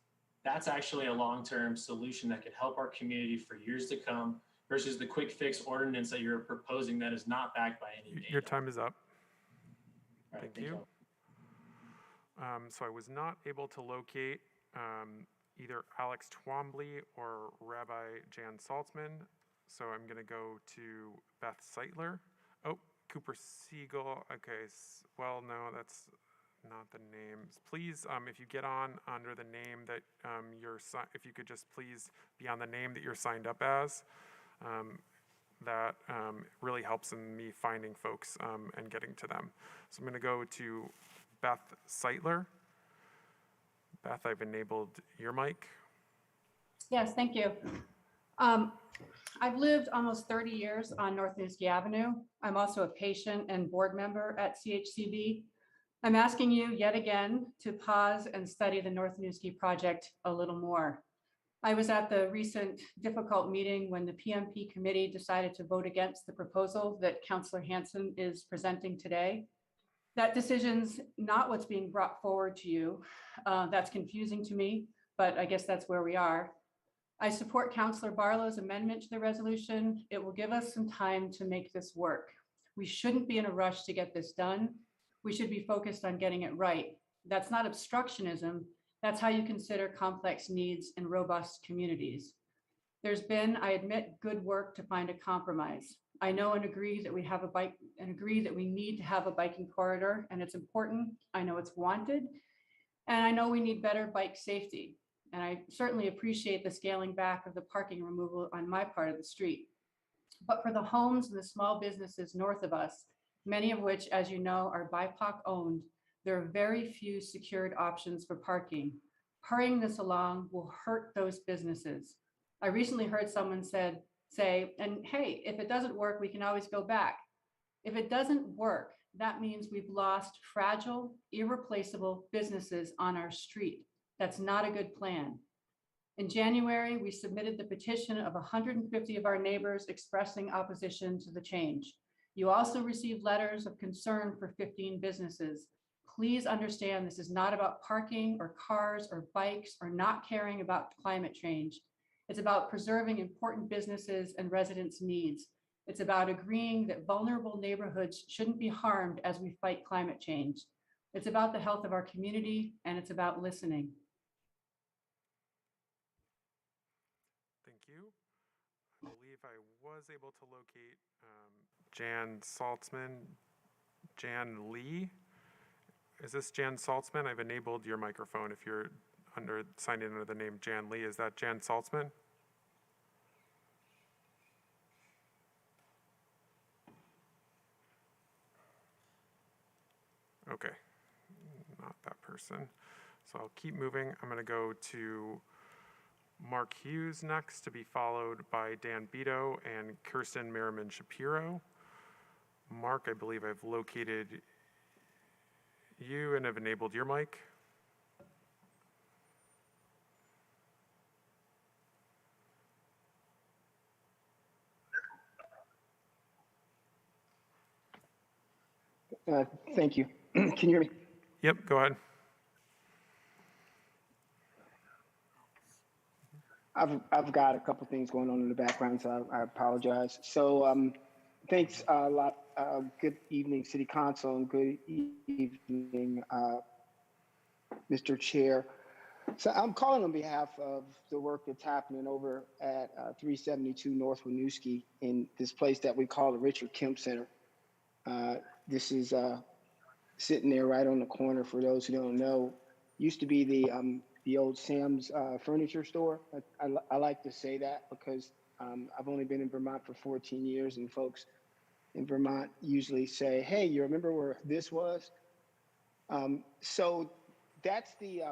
That's actually a long-term solution that could help our community for years to come versus the quick fix ordinance that you're proposing that is not backed by any data. Your time is up. All right, Thank you. So I was not able to locate either Alex Twombly or Rabbi Jan Saltzman. So I'm going to go to Beth Seitler. Oh, Cooper Siegel. Okay, well, no, that's not the names. Please, if you get on under the name that if you could just please be on the name that you're signed up as, that really helps in me finding folks and getting to them. So I'm going to go to Beth Seitler. Beth, I've enabled your mic. Yes, thank you. I've lived almost 30 years on North Winooski Avenue. I'm also a patient and board member at CHCB. I'm asking you yet again to pause and study the North Winooski project a little more. I was at the recent difficult meeting when the PMP committee decided to vote against the proposal that Councillor Hanson is presenting today. That decision's not what's being brought forward to you. That's confusing to me, but I guess that's where we are. I support Councillor Barlow's amendment to the resolution. It will give us some time to make this work. We shouldn't be in a rush to get this done. We should be focused on getting it right. That's not obstructionism. That's how you consider complex needs in robust communities. There's been, I admit, good work to find a compromise. I know and agree that we need to have a biking corridor, and it's important. I know it's wanted, and I know we need better bike safety. And I certainly appreciate the scaling back of the parking removal on my part of the street. But for the homes and the small businesses north of us, many of which, as you know, are BIPOC owned, there are very few secured options for parking. Hurrying this along will hurt those businesses. I recently heard someone say, and hey, if it doesn't work, we can always go back. If it doesn't work, that means we've lost fragile, irreplaceable businesses on our street. That's not a good plan. In January, we submitted the petition of 150 of our neighbors expressing opposition to the change. You also received letters of concern for 15 businesses. Please understand this is not about parking or cars or bikes or not caring about climate change. It's about preserving important businesses and residents' needs. It's about agreeing that vulnerable neighborhoods shouldn't be harmed as we fight climate change. It's about the health of our community, and it's about listening. Thank you. I believe I was able to locate Jan Saltzman, Jan Lee. Is this Jan Saltzman? I've enabled your microphone if you're signed in under the name Jan Lee. Is that Jan Saltzman? Okay, not that person. So I'll keep moving. I'm going to go to Mark Hughes next, to be followed by Dan Beto and Kirsten Merriman Shapiro. Mark, I believe I've located you and have enabled your mic. Thank you. Can you hear me? Yep, go ahead. I've got a couple things going on in the background, so I apologize. So thanks a lot. Good evening, City Council, and good evening, Mr. Chair. So I'm calling on behalf of the work that's happening over at 372 North Winooski in this place that we call the Richard Kemp Center. This is sitting there right on the corner, for those who don't know. Used to be the old Sam's furniture store. I like to say that because I've only been in Vermont for 14 years, and folks in Vermont usually say, hey, you remember where this was? So that's the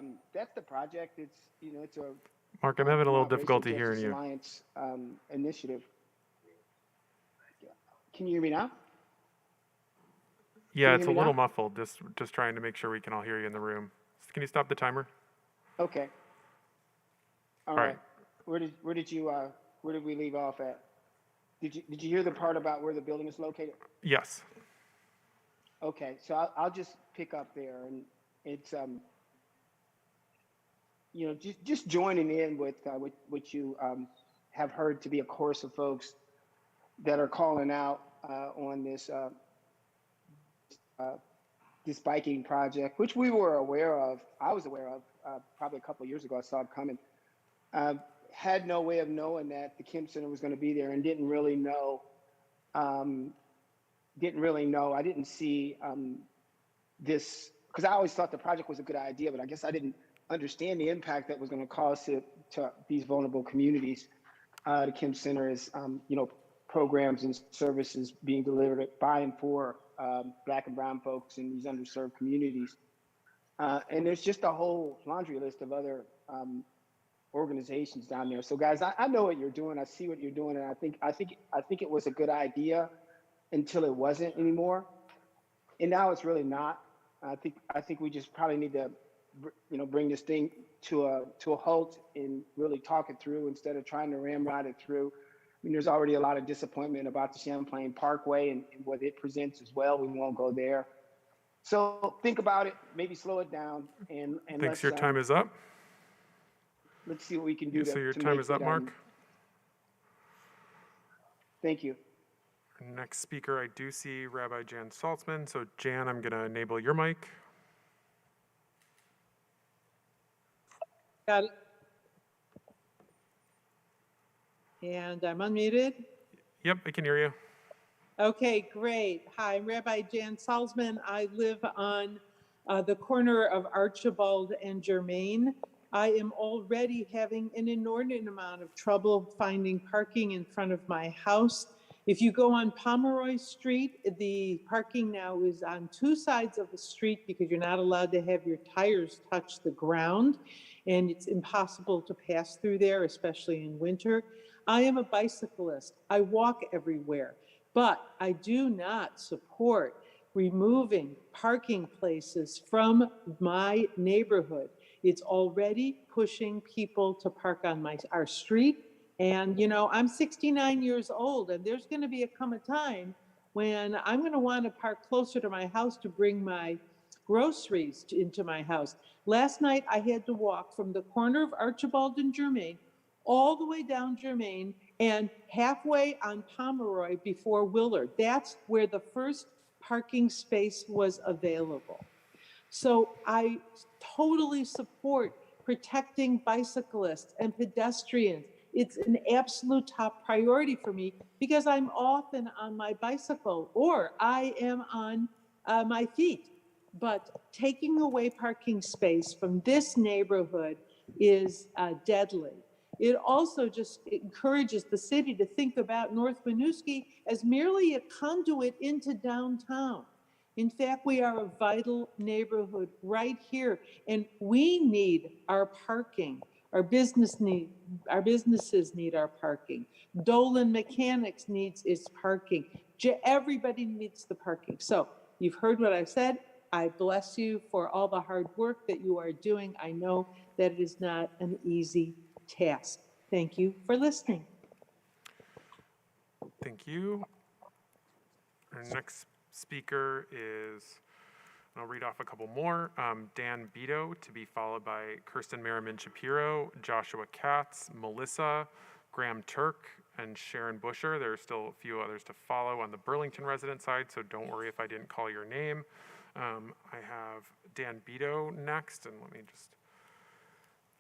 project. It's a Mark, I'm having a little Vermont Race difficulty and hearing Justice you. Alliance initiative. Can you hear me now? Yeah, Can you it's a hear me little now? muffled. Just trying to make sure we can all hear you in the room. Can you stop the timer? Okay. All All right. right. Where did we leave off at? Did you hear the part about where the building is located? Yes. Okay, so I'll just pick up there, and it's just joining in with what you have heard to be a chorus of folks that are calling out on this this biking project, which we were aware of. I was aware of probably a couple of years ago. I saw it coming. Had no way of knowing that the Kemp Center was going to be there, and didn't really know. I didn't see this, because I always thought the project was a good idea, but I guess I didn't understand the impact that was going to cause to these vulnerable communities. The Kemp Center is, programs and services being delivered by and for Black and brown folks in these underserved communities. And there's just a whole laundry list of other organizations down there. So guys, I know what you're doing. I see what you're doing, and I think it was a good idea until it wasn't anymore. And now it's really not. I think we just probably need to bring this thing to a halt and really talk it through instead of trying to ramrod it through. I mean, there's already a lot of disappointment about the Champlain Parkway and what it presents as well. We won't go there. So think about it, maybe slow it down, and Thanks, your time is up. Let's see what we can do So your to time make is up, it, Mark. Thank you. Next speaker, I do see Rabbi Jan Saltzman. So Jan, I'm going to enable your mic. Got it. And I'm unmuted. Yep, I can hear you. Okay, great. Hi, I'm Rabbi Jan Salzman. I live on the corner of Archibald and Germain. I am already having an inordinate amount of trouble finding parking in front of my house. If you go on Pomeroy Street, the parking now is on two sides of the street because you're not allowed to have your tires touch the ground, and it's impossible to pass through there, especially in winter. I am a bicyclist. I walk everywhere, but I do not support removing parking places from my neighborhood. It's already pushing people to park on our street. And, I'm 69 years old, and there's going to come a time when I'm going to want to park closer to my house to bring my groceries into my house. Last night, I had to walk from the corner of Archibald and Germain all the way down Germain and halfway on Pomeroy before Willard. That's where the first parking space was available. So I totally support protecting bicyclists and pedestrians. It's an absolute top priority for me because I'm often on my bicycle or I am on my feet. But taking away parking space from this neighborhood is deadly. It also just encourages the city to think about North Winooski as merely a conduit into downtown. In fact, we are a vital neighborhood right here, and we need our parking. Our businesses need our parking. Dolan Mechanics needs its parking. Everybody needs the parking. So you've heard what I've said. I bless you for all the hard work that you are doing. I know that it is not an easy task. Thank you for listening. Thank you. Our next speaker is, I'll read off a couple more. Dan Veto, to be followed by Kirsten Merriman Shapiro, Joshua Katz, Melissa, Graham Turk, and Sharon Busher. There are still a few others to follow on the Burlington resident side, so don't worry if I didn't call your name. I have Dan Veto next, and let me just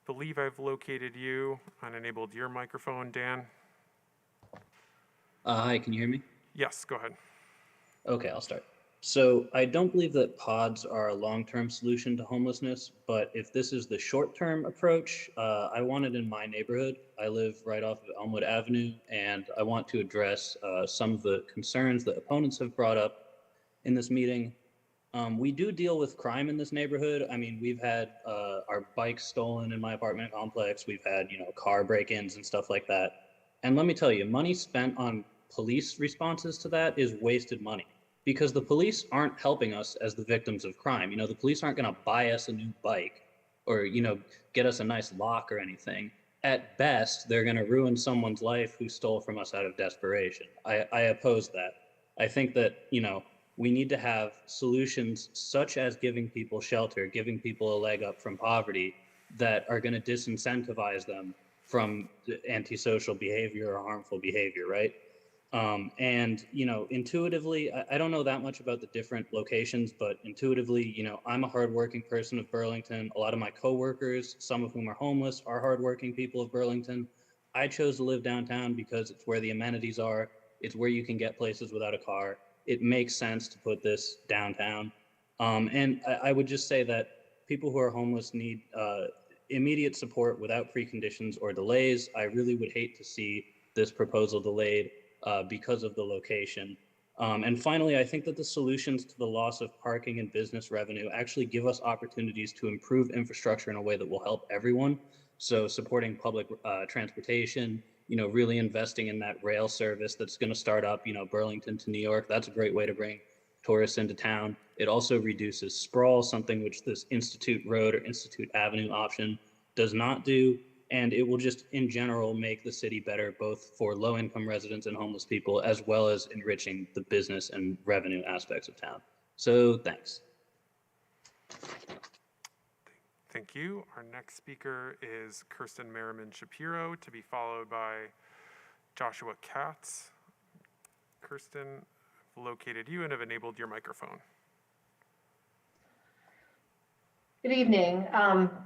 believe I've located you and enabled your microphone, Dan. Hi, can you hear me? Yes, go ahead. Okay, I'll start. So I don't believe that pods are a long-term solution to homelessness, but if this is the short-term approach, I want it in my neighborhood. I live right off of Elmwood Avenue, and I want to address some of the concerns that opponents have brought up in this meeting. We do deal with crime in this neighborhood. I mean, we've had our bikes stolen in my apartment complex. We've had, car break-ins and stuff like that. And let me tell you, money spent on police responses to that is wasted money because the police aren't helping us as the victims of crime. The police aren't going to buy us a new bike or, get us a nice lock or anything. At best, they're going to ruin someone's life who stole from us out of desperation. I oppose that. I think that, we need to have solutions such as giving people shelter, giving people a leg up from poverty that are going to disincentivize them from antisocial behavior or harmful behavior, right? And, intuitively, I don't know that much about the different locations, but intuitively, I'm a hardworking person of Burlington. A lot of my coworkers, some of whom are homeless, are hardworking people of Burlington. I chose to live downtown because it's where the amenities are. It's where you can get places without a car. It makes sense to put this downtown. And I would just say that people who are homeless need immediate support without preconditions or delays. I really would hate to see this proposal delayed because of the location. And finally, I think that the solutions to the loss of parking and business revenue actually give us opportunities to improve infrastructure in a way that will help everyone. So supporting public transportation, really investing in that rail service that's going to start up, Burlington to New York. That's a great way to bring tourists into town. It also reduces sprawl, something which this Institute Road or Institute Avenue option does not do. And it will just, in general, make the city better, both for low-income residents and homeless people, as well as enriching the business and revenue aspects of town. So thanks. Thank you. Our next speaker is Kirsten Merriman Shapiro, to be followed by Joshua Katz. Kirsten, I've located you and have enabled your microphone. Good evening.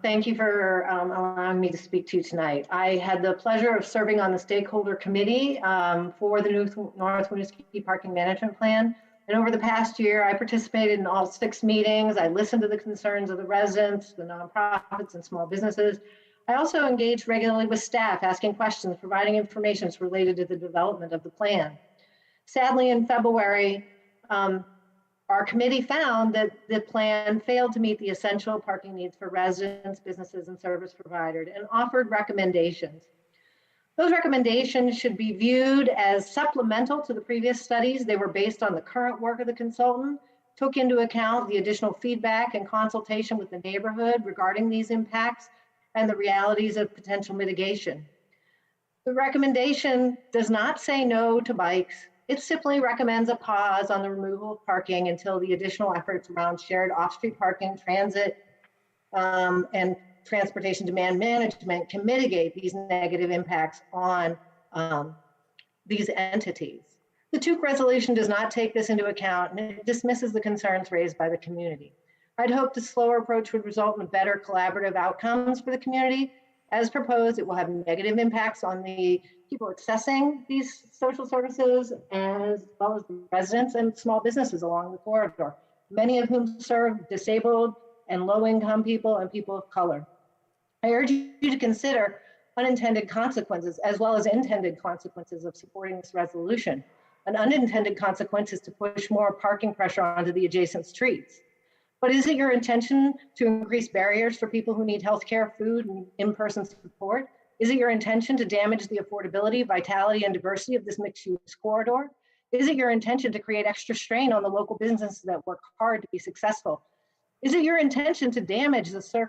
Thank you for allowing me to speak to you tonight. I had the pleasure of serving on the stakeholder committee for the North Winooski Parking Management Plan. And over the past year, I participated in all 6 meetings. I listened to the concerns of the residents, the nonprofits, and small businesses. I also engaged regularly with staff, asking questions, providing information related to the development of the plan. Sadly, in February, our committee found that the plan failed to meet the essential parking needs for residents, businesses, and service providers, and offered recommendations. Those recommendations should be viewed as supplemental to the previous studies. They were based on the current work of the consultant, took into account the additional feedback and consultation with the neighborhood regarding these impacts and the realities of potential mitigation. The recommendation does not say no to bikes. It simply recommends a pause on the removal of parking until the additional efforts around shared off-street parking, transit, and transportation demand management can mitigate these negative impacts on these entities. The TUC resolution does not take this into account, and it dismisses the concerns raised by the community. I'd hoped a slower approach would result in better collaborative outcomes for the community. As proposed, it will have negative impacts on the people accessing these social services, as well as the residents and small businesses along the corridor, many of whom serve disabled and low-income people and people of color. I urge you to consider unintended consequences as well as intended consequences of supporting this resolution. An unintended consequence is to push more parking pressure onto the adjacent streets. But is it your intention to increase barriers for people who need healthcare, food, and in-person support? Is it your intention to damage the affordability, vitality, and diversity of this mixed-use corridor? Is it your intention to create extra strain on the local businesses that work hard to be successful? Is it your intention to damage the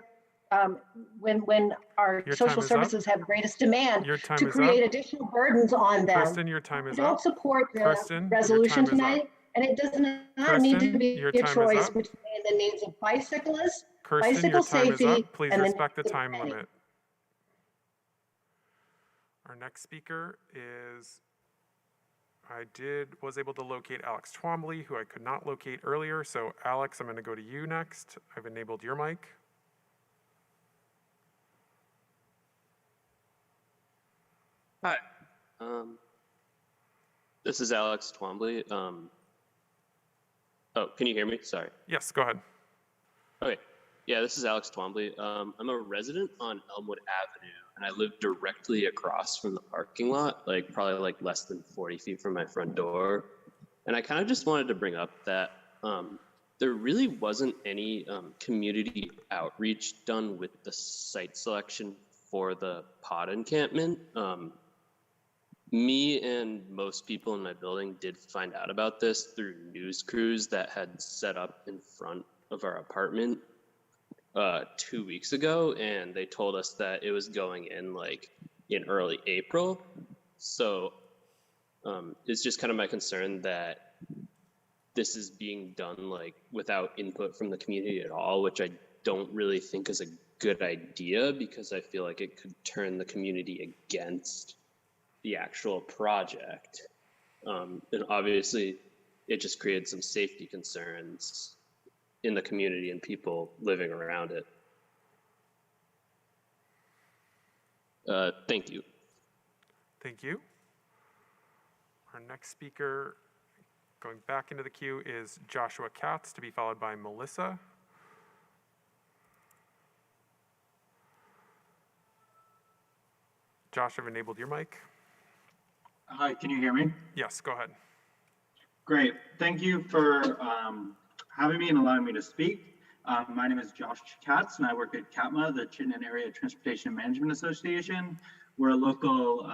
when our social services have greatest demand to create additional burdens on them? Kristen, your time is I don't up. support the Kristen, resolution your time is tonight, up. and it does not Kristen, need to be your a time is choice up. between the needs of bicyclists, Kirsten, your bicycle time is safety, up. Please and the respect the needs of time many. limit. Our next speaker is, was able to locate Alex Twombly, who I could not locate earlier. So Alex, I'm going to go to you next. I've enabled your mic. Hi, this is Alex Twombly. Oh, can you hear me? Sorry. Yes, go ahead. Okay. Yeah, this is Alex Twombly. I'm a resident on Elmwood Avenue, and I live directly across from the parking lot, probably less than 40 feet from my front door. And I kind of just wanted to bring up that there really wasn't any community outreach done with the site selection for the pod encampment. Me and most people in my building did find out about this through news crews that had set up in front of our apartment 2 weeks ago, and they told us that it was going in in early April. So it's just kind of my concern that this is being done without input from the community at all, which I don't really think is a good idea, because I feel like it could turn the community against the actual project. And obviously it just created some safety concerns in the community and people living around it. Thank you. Thank you. Our next speaker, going back into the queue, is Joshua Katz, to be followed by Melissa. Josh, I've enabled your mic. Hi, can you hear me? Yes, go ahead. Great. Thank you for having me and allowing me to speak. My name is Josh Katz, and I work at CATMA, the Chittenden Area Transportation Management Association. We're the local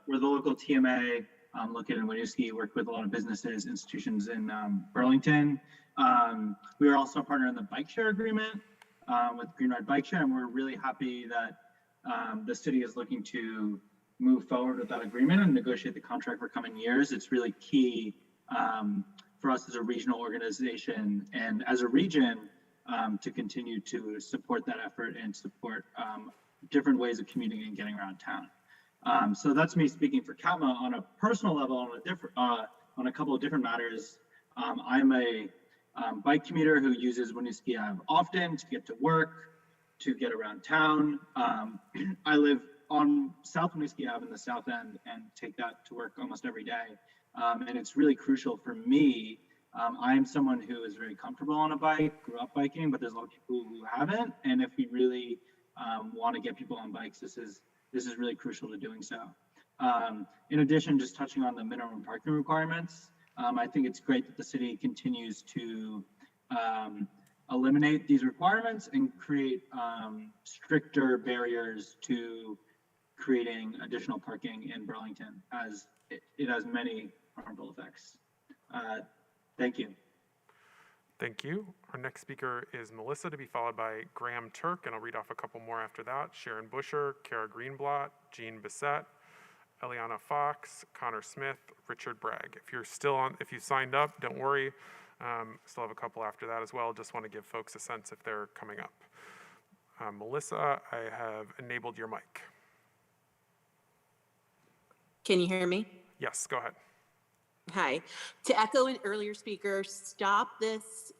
TMA located in Winooski, work with a lot of businesses, institutions in Burlington. We are also a partner in the bike share agreement with Green Ride Bike Share, and we're really happy that the city is looking to move forward with that agreement and negotiate the contract for coming years. It's really key for us as a regional organization and as a region to continue to support that effort and support different ways of commuting and getting around town. So that's me speaking for CATMA. On a personal level, on a couple of different matters. I'm a bike commuter who uses Winooski Ave often to get to work, to get around town. I live on South Winooski Ave in the South End and take that to work almost every day. And it's really crucial for me. I am someone who is very comfortable on a bike, grew up biking, but there's a lot of people who haven't. And if we really want to get people on bikes, this is really crucial to doing so. In addition, just touching on the minimum parking requirements, I think it's great that the city continues to eliminate these requirements and create stricter barriers to creating additional parking in Burlington, as it has many harmful effects. Thank you. Thank you. Our next speaker is Melissa, to be followed by Graham Turk, and I'll read off a couple more after that. Sharon Busher, Kara Greenblatt, Jean Bissett, Eliana Fox, Connor Smith, Richard Bragg. If you're still on, if you signed up, don't worry. Still have a couple after that as well. Just want to give folks a sense if they're coming up. Melissa, I have enabled your mic. Can you hear me? Yes, go ahead. Hi. To echo an earlier speaker, stop this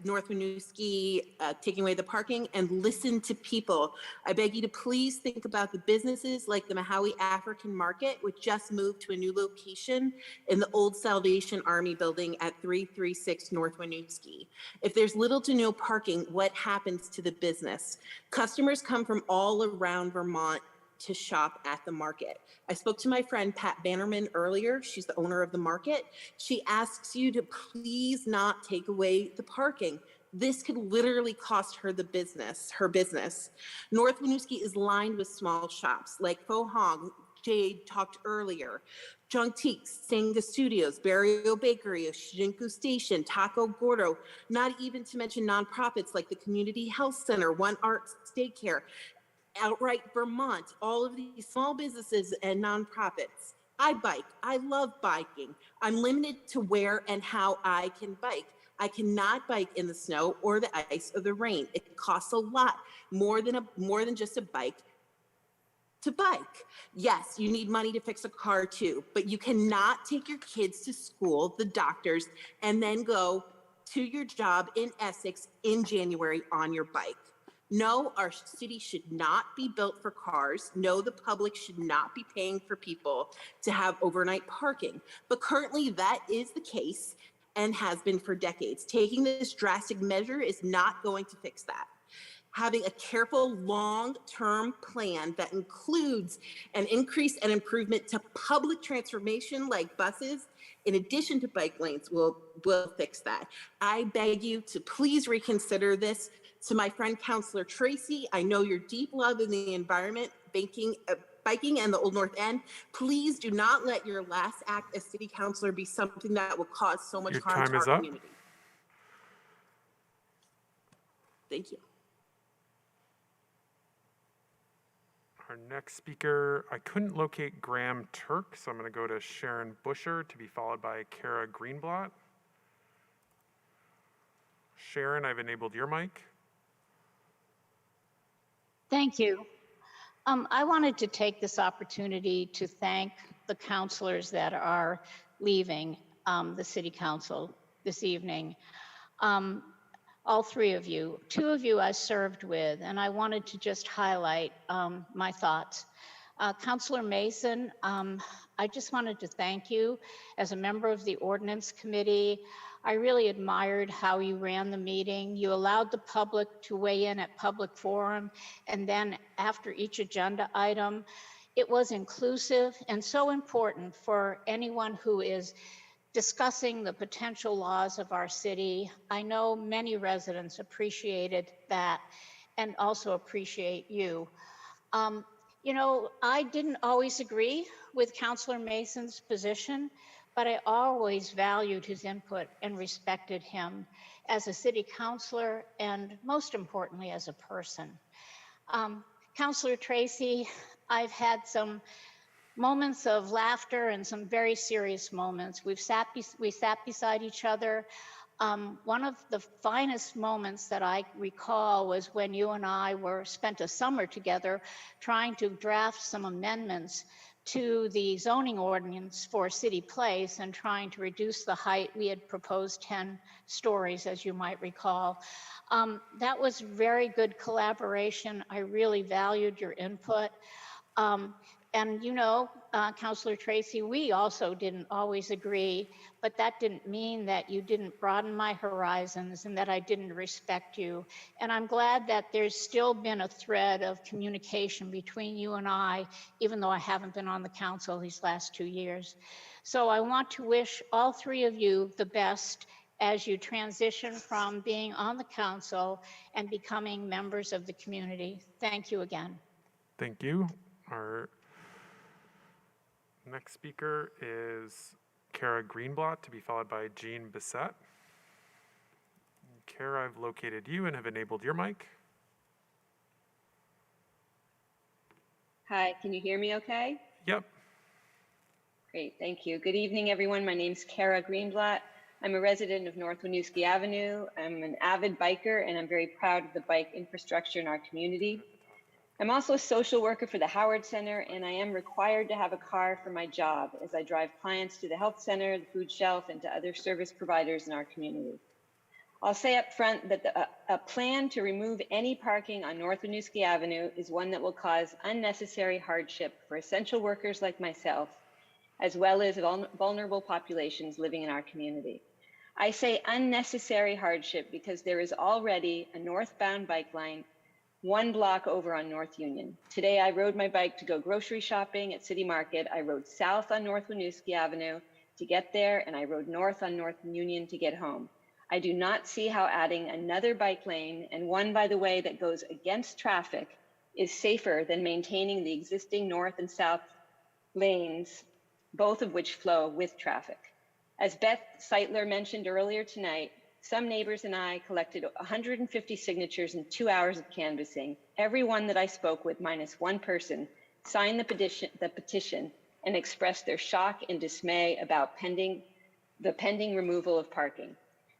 North Winooski taking away the parking and listen to people. I beg you to please think about the businesses like the Mahawi African Market, which just moved to a new location in the old Salvation Army building at 336 North Winooski. If there's little to no parking, what happens to the business? Customers come from all around Vermont to shop at the market. I spoke to my friend Pat Bannerman earlier. She's the owner of the market. She asks you to please not take away the parking. This could literally cost her her business. North Winooski is lined with small shops like Faux Hong, Jade talked earlier, Juntiques, Senga Studios, Barrio Bakery, Shinku Station, Taco Gordo, not even to mention nonprofits like the Community Health Center, One Arts Daycare, Outright Vermont, all of these small businesses and nonprofits. I bike. I love biking. I'm limited to where and how I can bike. I cannot bike in the snow or the ice or the rain. It costs a lot more than just a bike to bike. Yes, you need money to fix a car too, but you cannot take your kids to school, the doctors, and then go to your job in Essex in January on your bike. No, our city should not be built for cars. No, the public should not be paying for people to have overnight parking. But currently that is the case and has been for decades. Taking this drastic measure is not going to fix that. Having a careful long-term plan that includes an increase and improvement to public transformation like buses, in addition to bike lanes, will fix that. I beg you to please reconsider this. To my friend, Councilor Tracy, I know your deep love in the environment, biking and the Old North End. Please do not let your last act as city councilor be something that will cause so much harm to our community. Thank you. Our next speaker, I couldn't locate Graham Turk, so I'm going to go to Sharon Busher, to be followed by Kara Greenblatt. Sharon, I've enabled your mic. Thank you. I wanted to take this opportunity to thank the counselors that are leaving the city council this evening. All three of you. Two of you I served with, and I wanted to just highlight my thoughts. Councilor Mason, I just wanted to thank you as a member of the Ordinance Committee. I really admired how you ran the meeting. You allowed the public to weigh in at public forum, and then after each agenda item, it was inclusive and so important for anyone who is discussing the potential laws of our city. I know many residents appreciated that and also appreciate you. You know, I didn't always agree with Councillor Mason's position, but I always valued his input and respected him as a city councillor and most importantly, as a person. Councillor Tracy, I've had some moments of laughter and some very serious moments. We sat beside each other. One of the finest moments that I recall was when you and I spent a summer together trying to draft some amendments to the zoning ordinance for City Place and trying to reduce the height. We had proposed 10 stories, as you might recall. That was very good collaboration. I really valued your input. And you know, Councillor Tracy, we also didn't always agree, but that didn't mean that you didn't broaden my horizons and that I didn't respect you. And I'm glad that there's still been a thread of communication between you and I, even though I haven't been on the council these last 2 years. So I want to wish all three of you the best as you transition from being on the council and becoming members of the community. Thank you again. Thank you. Our next speaker is Kara Greenblatt, to be followed by Jean Bissett. Kara, I've located you and have enabled your mic. Hi, can you hear me okay? Yep. Great, thank you. Good evening, everyone. My name's Kara Greenblatt. I'm a resident of North Winooski Avenue. I'm an avid biker, and I'm very proud of the bike infrastructure in our community. I'm also a social worker for the Howard Center, and I am required to have a car for my job as I drive clients to the health center, the food shelf, and to other service providers in our community. I'll say up front that a plan to remove any parking on North Winooski Avenue is one that will cause unnecessary hardship for essential workers like myself, as well as vulnerable populations living in our community. I say unnecessary hardship because there is already a northbound bike line 1 block over on North Union. Today, I rode my bike to go grocery shopping at City Market. I rode south on North Winooski Avenue to get there, and I rode north on North Union to get home. I do not see how adding another bike lane, and one, by the way, that goes against traffic, is safer than maintaining the existing north and south lanes, both of which flow with traffic. As Beth Seitler mentioned earlier tonight, some neighbors and I collected 150 signatures in 2 hours of canvassing. Everyone that I spoke with, minus one person, signed the petition and expressed their shock and dismay about the pending removal of parking.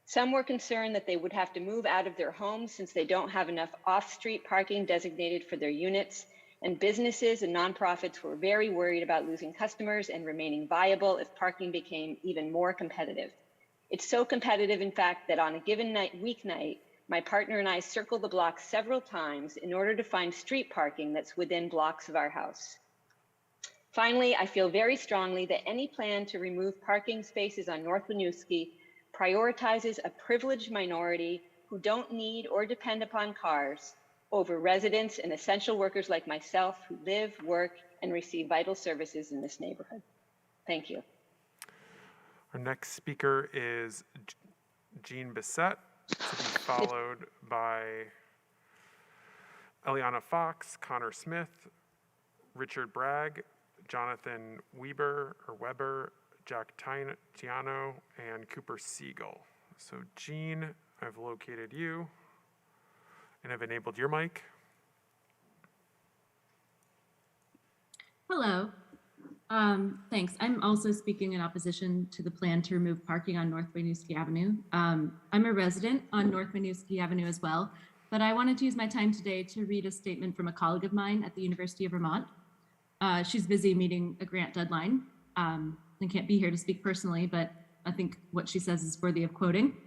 Some were concerned that they would have to move out of their homes since they don't have enough off-street parking designated for their units, and businesses and nonprofits were very worried about losing customers and remaining viable if parking became even more competitive. It's so competitive, in fact, that on a given weeknight, my partner and I circled the block several times in order to find street parking that's within blocks of our house. Finally, I feel very strongly that any plan to remove parking spaces on North Winooski prioritizes a privileged minority who don't need or depend upon cars over residents and essential workers like myself who live, work, and receive vital services in this neighborhood. Thank you. Our next speaker is Jean Bissett, to be followed by Eliana Fox, Connor Smith, Richard Bragg, Jonathan Weber, Jack Tiano, and Cooper Siegel. So Jean, I've located you and have enabled your mic. Hello. Thanks. I'm also speaking in opposition to the plan to remove parking on North Winooski Avenue. I'm a resident on North Winooski Avenue as well, but I wanted to use my time today to read a statement from a colleague of mine at the University of Vermont. She's busy meeting a grant deadline and can't be here to speak personally, but I think what she says is worthy of quoting.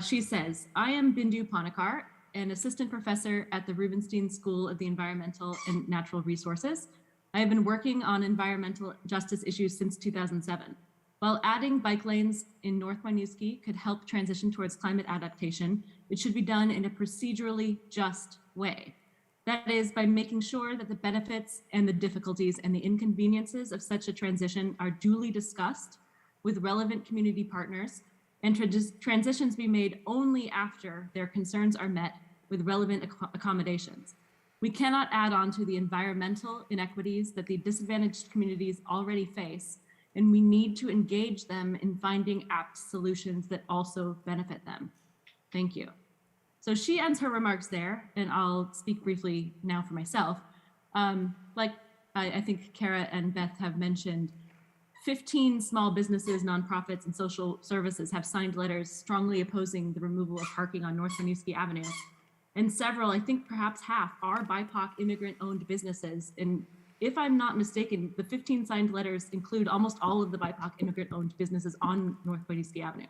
She says, "I am Bindu Panakar, an assistant professor at the Rubenstein School of the Environmental and Natural Resources. I have been working on environmental justice issues since 2007. While adding bike lanes in North Winooski could help transition towards climate adaptation, it should be done in a procedurally just way. That is, by making sure that the benefits and the difficulties and the inconveniences of such a transition are duly discussed with relevant community partners, and transitions be made only after their concerns are met with relevant accommodations. We cannot add on to the environmental inequities that the disadvantaged communities already face, and we need to engage them in finding apt solutions that also benefit them. Thank you. So she ends her remarks there, and I'll speak briefly now for myself. Like I think Kara and Beth have mentioned, 15 small businesses, nonprofits, and social services have signed letters strongly opposing the removal of parking on North Winooski Avenue. And several, I think perhaps half, are BIPOC immigrant-owned businesses. And if I'm not mistaken, the 15 signed letters include almost all of the BIPOC immigrant-owned businesses on North Winooski Avenue.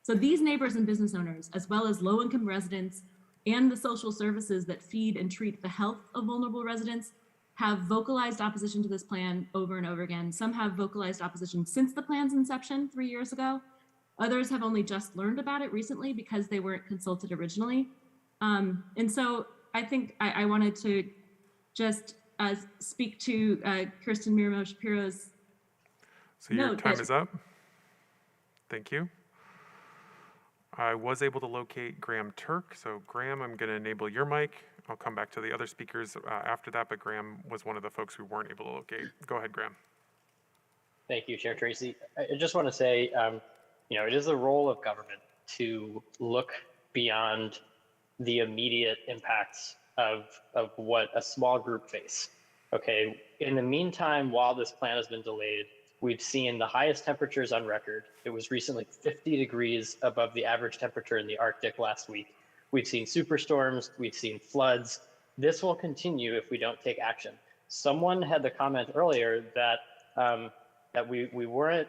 So these neighbors and business owners, as well as low-income residents and the social services that feed and treat the health of vulnerable residents, have vocalized opposition to this plan over and over again. Some have vocalized opposition since the plan's inception 3 years ago. Others have only just learned about it recently because they weren't consulted originally. And so I think I wanted to just speak to Kirsten Miramo-Shapiro's So your time is up. Thank you. I was able to locate Graham Turk. So Graham, I'm going to enable your mic. I'll come back to the other speakers after that, but Graham was one of the folks we weren't able to locate. Go ahead, Graham. Thank you, Chair Tracy. I just want to say, it is the role of government to look beyond the immediate impacts of what a small group face. Okay, in the meantime, while this plan has been delayed, we've seen the highest temperatures on record. It was recently 50 degrees above the average temperature in the Arctic last week. We've seen superstorms, we've seen floods. This will continue if we don't take action. Someone had the comment earlier that that we weren't,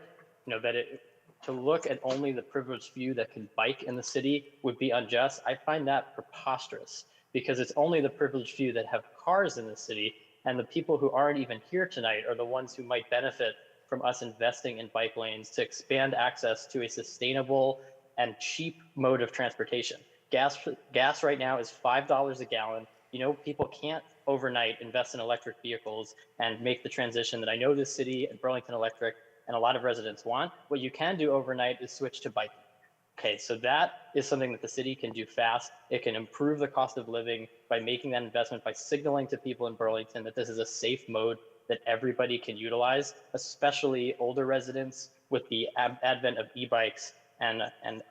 to look at only the privileged few that can bike in the city would be unjust. I find that preposterous because it's only the privileged few that have cars in the city, and the people who aren't even here tonight are the ones who might benefit from us investing in bike lanes to expand access to a sustainable and cheap mode of transportation. Gas right now is $5 a gallon. People can't overnight invest in electric vehicles and make the transition that I know this city and Burlington Electric and a lot of residents want. What you can do overnight is switch to biking. Okay, so that is something that the city can do fast. It can improve the cost of living by making that investment, by signaling to people in Burlington that this is a safe mode that everybody can utilize, especially older residents with the advent of e-bikes and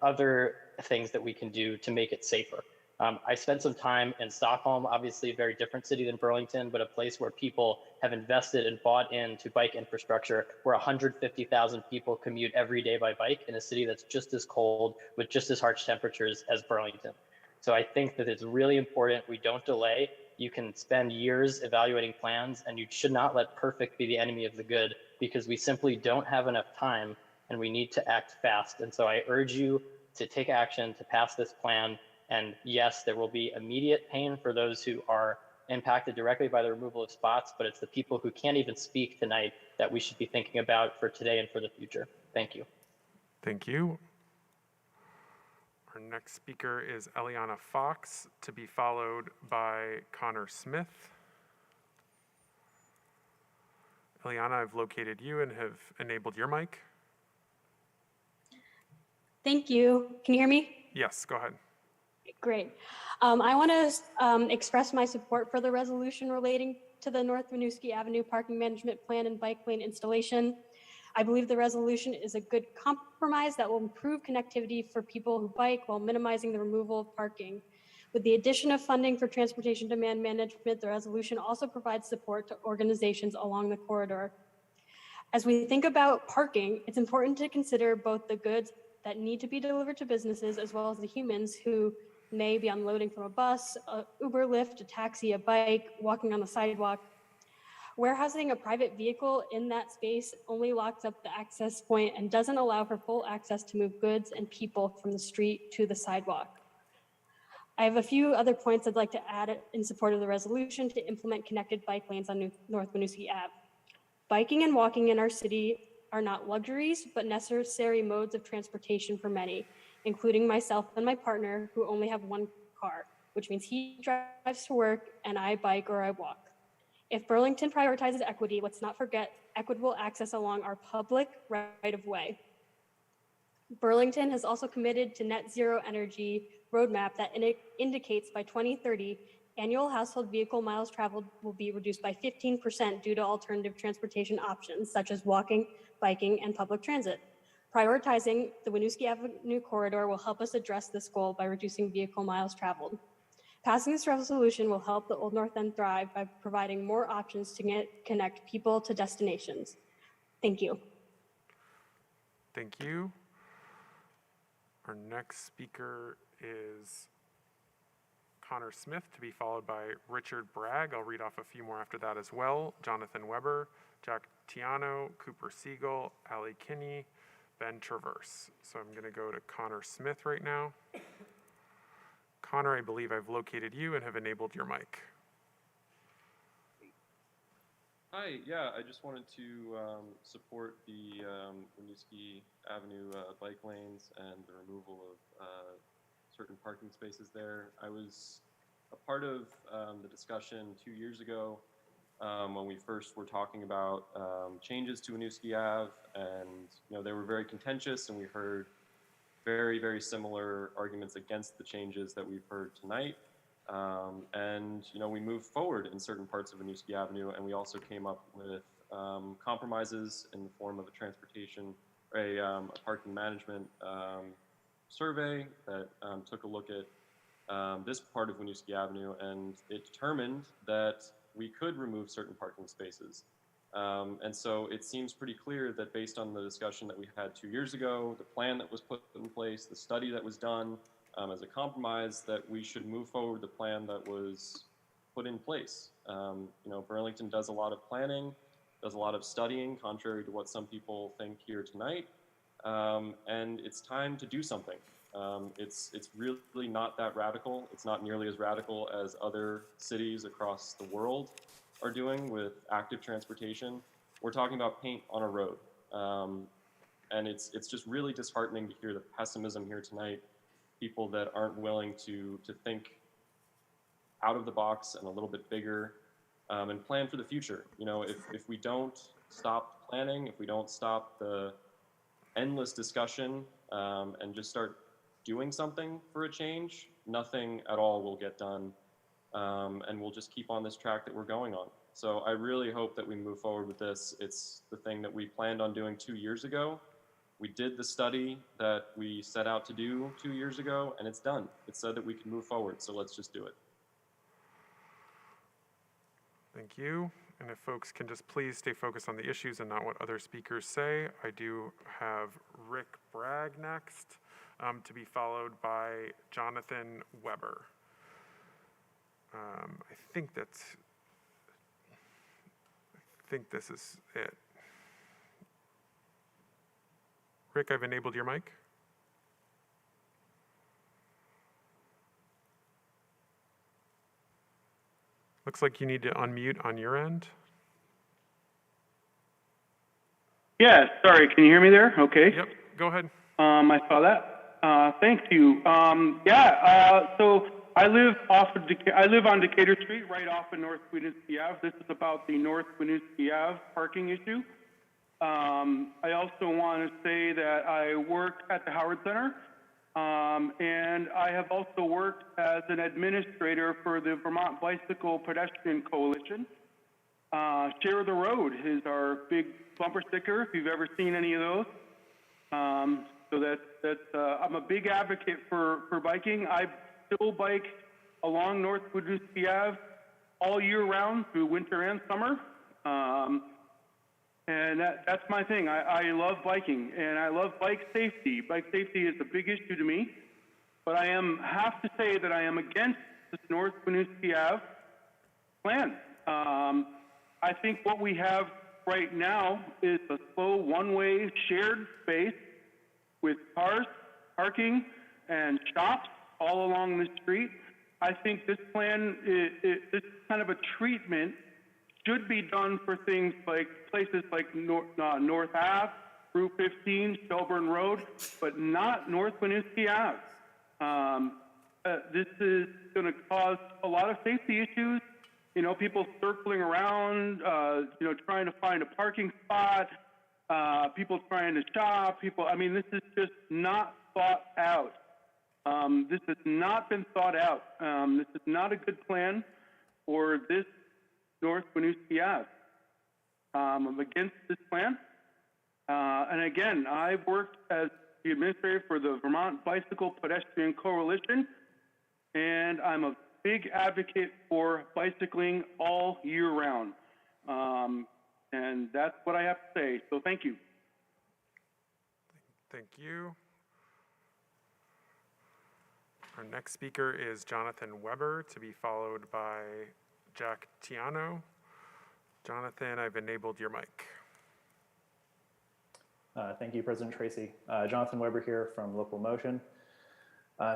other things that we can do to make it safer. I spent some time in Stockholm, obviously a very different city than Burlington, but a place where people have invested and bought into bike infrastructure, where 150,000 people commute every day by bike in a city that's just as cold with just as harsh temperatures as Burlington. So I think that it's really important we don't delay. You can spend years evaluating plans, and you should not let perfect be the enemy of the good, because we simply don't have enough time and we need to act fast. And so I urge you to take action to pass this plan. And yes, there will be immediate pain for those who are impacted directly by the removal of spots, but it's the people who can't even speak tonight that we should be thinking about for today and for the future. Thank you. Thank you. Our next speaker is Eliana Fox, to be followed by Connor Smith. Eliana, I've located you and have enabled your mic. Thank you. Can you hear me? Yes, go ahead. Great. I want to express my support for the resolution relating to the North Winooski Avenue Parking Management Plan and bike lane installation. I believe the resolution is a good compromise that will improve connectivity for people who bike while minimizing the removal of parking. With the addition of funding for transportation demand management, the resolution also provides support to organizations along the corridor. As we think about parking, it's important to consider both the goods that need to be delivered to businesses as well as the humans who may be unloading from a bus, a Uber, Lyft, a taxi, a bike, walking on the sidewalk. Warehousing a private vehicle in that space only locks up the access point and doesn't allow for full access to move goods and people from the street to the sidewalk. I have a few other points I'd like to add in support of the resolution to implement connected bike lanes on North Winooski Ave. Biking and walking in our city are not luxuries, but necessary modes of transportation for many, including myself and my partner, who only have one car, which means he drives to work and I bike or I walk. If Burlington prioritizes equity, let's not forget equitable access along our public right-of-way. Burlington has also committed to net zero energy roadmap that indicates by 2030, Annual household vehicle miles traveled will be reduced by 15% due to alternative transportation options such as walking, biking, and public transit. Prioritizing the Winooski Avenue corridor will help us address this goal by reducing vehicle miles traveled. Passing this resolution will help the Old North End thrive by providing more options to connect people to destinations. Thank you. Thank you. Our next speaker is Connor Smith, to be followed by Richard Bragg. I'll read off a few more after that as well. Jonathan Weber, Jack Tiano, Cooper Siegel, Ali Kinney, Ben Traverse. So I'm going to go to Connor Smith right now. Connor, I believe I've located you and have enabled your mic. Hi, yeah, I just wanted to support the Winooski Avenue bike lanes and the removal of certain parking spaces there. I was a part of the discussion 2 years ago when we first were talking about changes to Winooski Ave, and they were very contentious, and we heard very, very similar arguments against the changes that we've heard tonight. And we moved forward in certain parts of Winooski Avenue, and we also came up with compromises in the form of a transportation, a parking management survey that took a look at this part of Winooski Avenue, and it determined that we could remove certain parking spaces. And so it seems pretty clear that based on the discussion that we had 2 years ago, the plan that was put in place, the study that was done as a compromise, that we should move forward the plan that was put in place. Burlington does a lot of planning, does a lot of studying, contrary to what some people think here tonight. And it's time to do something. It's really not that radical. It's not nearly as radical as other cities across the world are doing with active transportation. We're talking about paint on a road. And it's just really disheartening to hear the pessimism here tonight, people that aren't willing to think out of the box and a little bit bigger and plan for the future. If we don't stop planning, if we don't stop the endless discussion and just start doing something for a change, nothing at all will get done. And we'll just keep on this track that we're going on. So I really hope that we move forward with this. It's the thing that we planned on doing 2 years ago. We did the study that we set out to do 2 years ago, and it's done. It said that we can move forward, so let's just do it. Thank you. And if folks can just please stay focused on the issues and not what other speakers say. I do have Rick Bragg next, to be followed by Jonathan Weber. I think this is it. Rick, I've enabled your mic. Looks like you need to unmute on your end. Yeah, sorry, can you hear me there? Okay. Yep, go ahead. I saw that. Thank you. So I live on Decatur Street, right off of North Winooski Ave. This is about the North Winooski Ave parking issue. I also want to say that I work at the Howard Center, and I have also worked as an administrator for the Vermont Bicycle Pedestrian Coalition. Share the Road is our big bumper sticker, if you've ever seen any of those. So I'm a big advocate for biking. I still bike along North Winooski Ave all year round through winter and summer. And that's my thing. I love biking, and I love bike safety. Bike safety is a big issue to me, but I have to say that I am against this North Winooski Ave plan. I think what we have right now is a slow one-way shared space with cars, parking, and shops all along the street. I think this plan, this kind of a treatment should be done for things like places like North Ave, Route 15, Shelburne Road, but not North Winooski Ave. This is going to cause a lot of safety issues. People circling around, trying to find a parking spot, people trying to shop, this is just not thought out. This has not been thought out. This is not a good plan for this North Winooski Ave. I'm against this plan. And again, I've worked as the administrator for the Vermont Bicycle Pedestrian Coalition, and I'm a big advocate for bicycling all year round. And that's what I have to say. So thank you. Thank you. Our next speaker is Jonathan Weber, to be followed by Jack Tiano. Jonathan, I've enabled your mic. Thank you, President Tracy. Jonathan Weber here from Local Motion.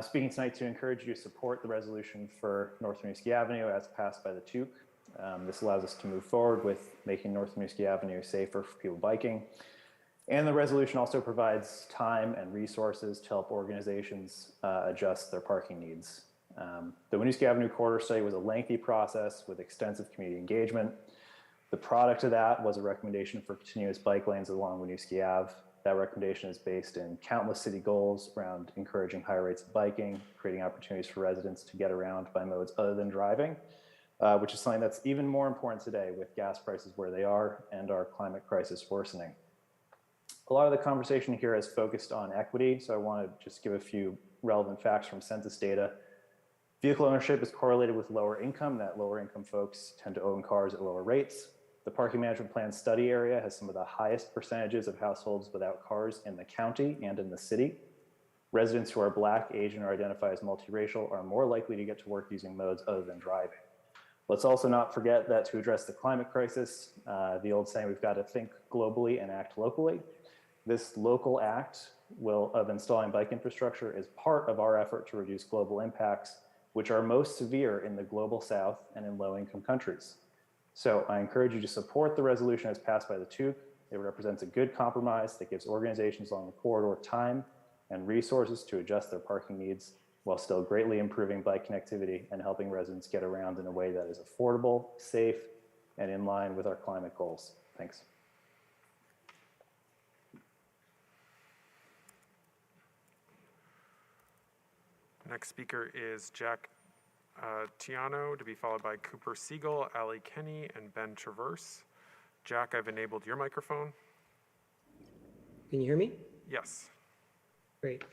Speaking tonight to encourage you to support the resolution for North Winooski Avenue as passed by the TUC. This allows us to move forward with making North Winooski Avenue safer for people biking. And the resolution also provides time and resources to help organizations adjust their parking needs. The Winooski Avenue corridor study was a lengthy process with extensive community engagement. The product of that was a recommendation for continuous bike lanes along Winooski Ave. That recommendation is based in countless city goals around encouraging higher rates of biking, creating opportunities for residents to get around by modes other than driving, which is something that's even more important today with gas prices where they are and our climate crisis worsening. A lot of the conversation here is focused on equity, so I want to just give a few relevant facts from census data. Vehicle ownership is correlated with lower income, that lower income folks tend to own cars at lower rates. The parking management plan study area has some of the highest percentages of households without cars in the county and in the city. Residents who are Black, Asian, or identify as multiracial are more likely to get to work using modes other than driving. Let's also not forget that to address the climate crisis, the old saying, we've got to think globally and act locally. This local act of installing bike infrastructure is part of our effort to reduce global impacts, which are most severe in the global south and in low-income countries. So I encourage you to support the resolution as passed by the TUC. It represents a good compromise that gives organizations along the corridor time and resources to adjust their parking needs while still greatly improving bike connectivity and helping residents get around in a way that is affordable, safe, and in line with our climate goals. Thanks. Next speaker is Jack Tiano, to be followed by Cooper Siegel, Ali Kenny, and Ben Traverse. Jack, I've enabled your microphone. Can you hear me? Yes. Great.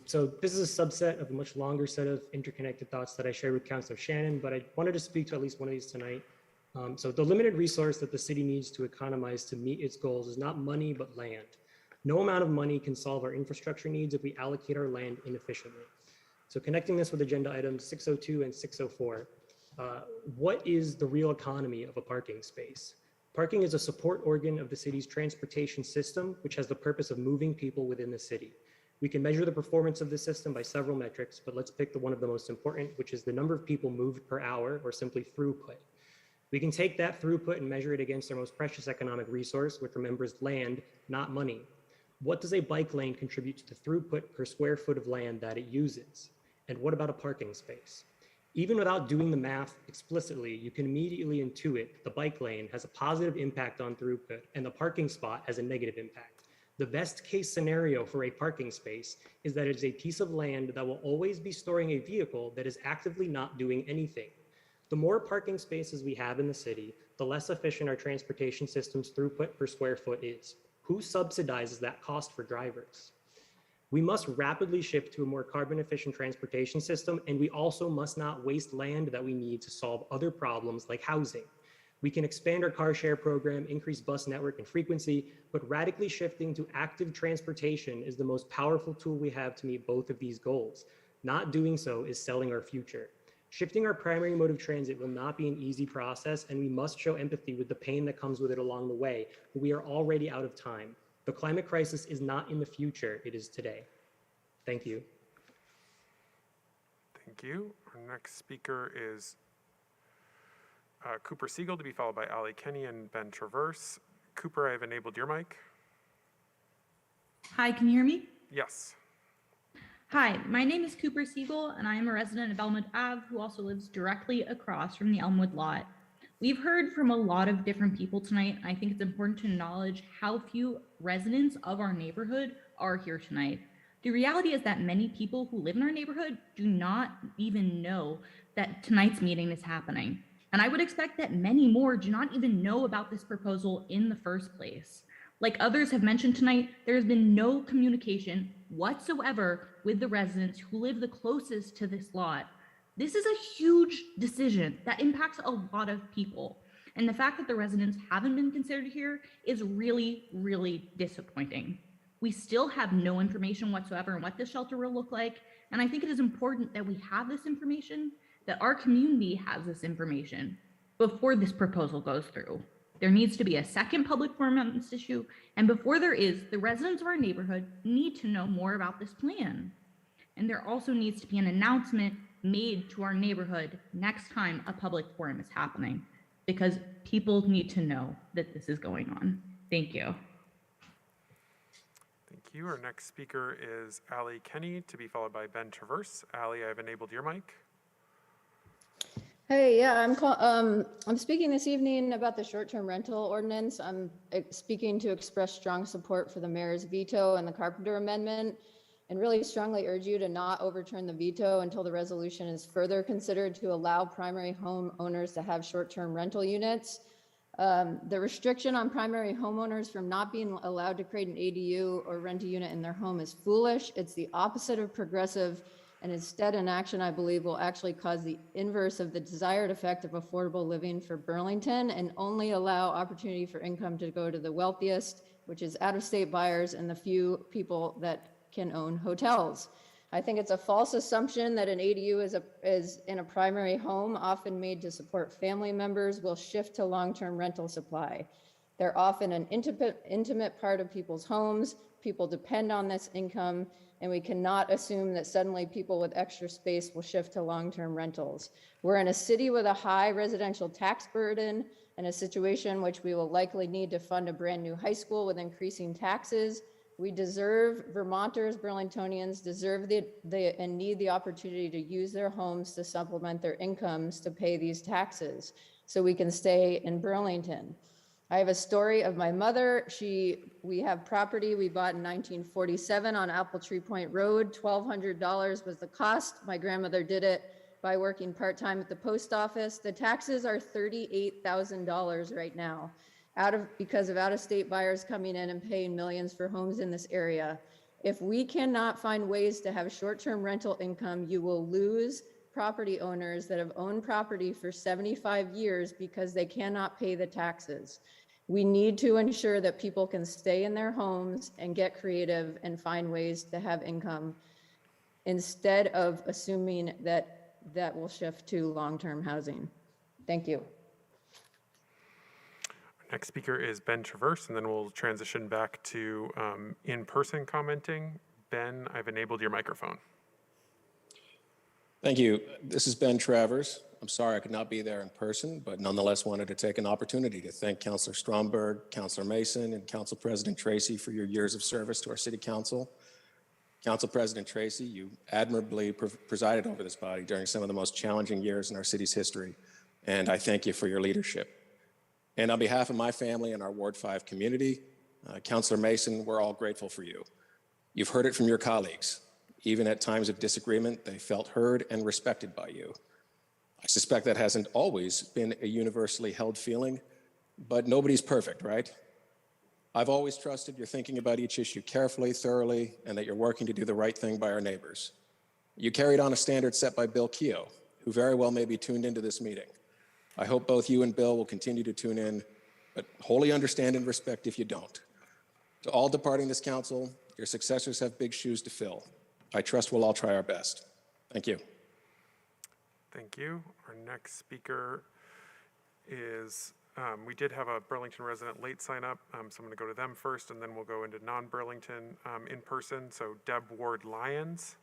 So this is a subset of a much longer set of interconnected thoughts that I shared with Councilor Shannon, but I wanted to speak to at least one of these tonight. So the limited resource that the city needs to economize to meet its goals is not money, but land. No amount of money can solve our infrastructure needs if we allocate our land inefficiently. So connecting this with agenda items 602 and 604, what is the real economy of a parking space? Parking is a support organ of the city's transportation system, which has the purpose of moving people within the city. We can measure the performance of the system by several metrics, but let's pick the one of the most important, which is the number of people moved per hour, or simply throughput. We can take that throughput and measure it against our most precious economic resource, which remembers land, not money. What does a bike lane contribute to the throughput per square foot of land that it uses? And what about a parking space? Even without doing the math explicitly, you can immediately intuit the bike lane has a positive impact on throughput and the parking spot has a negative impact. The best case scenario for a parking space is that it is a piece of land that will always be storing a vehicle that is actively not doing anything. The more parking spaces we have in the city, the less efficient our transportation system's throughput per square foot is. Who subsidizes that cost for drivers? We must rapidly shift to a more carbon efficient transportation system, and we also must not waste land that we need to solve other problems like housing. We can expand our car share program, increase bus network and frequency, but radically shifting to active transportation is the most powerful tool we have to meet both of these goals. Not doing so is selling our future. Shifting our primary mode of transit will not be an easy process, and we must show empathy with the pain that comes with it along the way. We are already out of time. The climate crisis is not in the future, it is today. Thank you. Thank you. Our next speaker is Cooper Siegel, to be followed by Ali Kenny and Ben Traverse. Cooper, I have enabled your mic. Hi, can you hear me? Yes. Hi, my name is Cooper Siegel, and I am a resident of Elmwood Ave who also lives directly across from the Elmwood lot. We've heard from a lot of different people tonight. I think it's important to acknowledge how few residents of our neighborhood are here tonight. The reality is that many people who live in our neighborhood do not even know that tonight's meeting is happening. And I would expect that many more do not even know about this proposal in the first place. Like others have mentioned tonight, there has been no communication whatsoever with the residents who live the closest to this lot. This is a huge decision that impacts a lot of people. And the fact that the residents haven't been considered here is really, really disappointing. We still have no information whatsoever on what this shelter will look like. And I think it is important that we have this information, that our community has this information before this proposal goes through. There needs to be a second public forum on this issue. And before there is, the residents of our neighborhood need to know more about this plan. And there also needs to be an announcement made to our neighborhood next time a public forum is happening, because people need to know that this is going on. Thank you. Thank you. Our next speaker is Allie Kenny, to be followed by Ben Traverse. Allie, I've enabled your mic. Hey, yeah, I'm speaking this evening about the short-term rental ordinance. I'm speaking to express strong support for the mayor's veto and the Carpenter amendment, and really strongly urge you to not overturn the veto until the resolution is further considered to allow primary home owners to have short-term rental units. The restriction on primary homeowners from not being allowed to create an ADU or rent a unit in their home is foolish. It's the opposite of progressive, and instead an action I believe will actually cause the inverse of the desired effect of affordable living for Burlington, and only allow opportunity for income to go to the wealthiest, which is out-of-state buyers and the few people that can own hotels. I think it's a false assumption that an ADU is in a primary home, often made to support family members, will shift to long-term rental supply. They're often an intimate part of people's homes. People depend on this income, and we cannot assume that suddenly people with extra space will shift to long-term rentals. We're in a city with a high residential tax burden and a situation which we will likely need to fund a brand new high school with increasing taxes. We deserve, Vermonters, Burlingtonians deserve and need the opportunity to use their homes to supplement their incomes to pay these taxes so we can stay in Burlington. I have a story of my mother. We have property we bought in 1947 on Apple Tree Point Road. $1,200 was the cost. My grandmother did it by working part-time at the post office. The taxes are $38,000 right now, because of out-of-state buyers coming in and paying millions for homes in this area. If we cannot find ways to have short-term rental income, you will lose property owners that have owned property for 75 years because they cannot pay the taxes. We need to ensure that people can stay in their homes and get creative and find ways to have income, instead of assuming that that will shift to long-term housing. Thank you. Next speaker is Ben Traverse, and then we'll transition back to in-person commenting. Ben, I've enabled your microphone. Thank you. This is Ben Travers. I'm sorry I could not be there in person, but nonetheless wanted to take an opportunity to thank Councilor Stromberg, Councilor Mason, and Council President Tracy for your years of service to our City Council. Council President Tracy, you admirably presided over this body during some of the most challenging years in our city's history, and I thank you for your leadership. And on behalf of my family and our Ward 5 community, Councilor Mason, we're all grateful for you. You've heard it from your colleagues. Even at times of disagreement, they felt heard and respected by you. I suspect that hasn't always been a universally held feeling, but nobody's perfect, right? I've always trusted you're thinking about each issue carefully, thoroughly, and that you're working to do the right thing by our neighbors. You carried on a standard set by Bill Keogh, who very well may be tuned into this meeting. I hope both you and Bill will continue to tune in, but wholly understand and respect if you don't. To all departing this council, your successors have big shoes to fill. I trust we'll all try our best. Thank you. Thank you. Our next speaker is, we did have a Burlington resident late sign up, so I'm going to go to them first, and then we'll go into non-Burlington in person. So Deb Ward Lyons.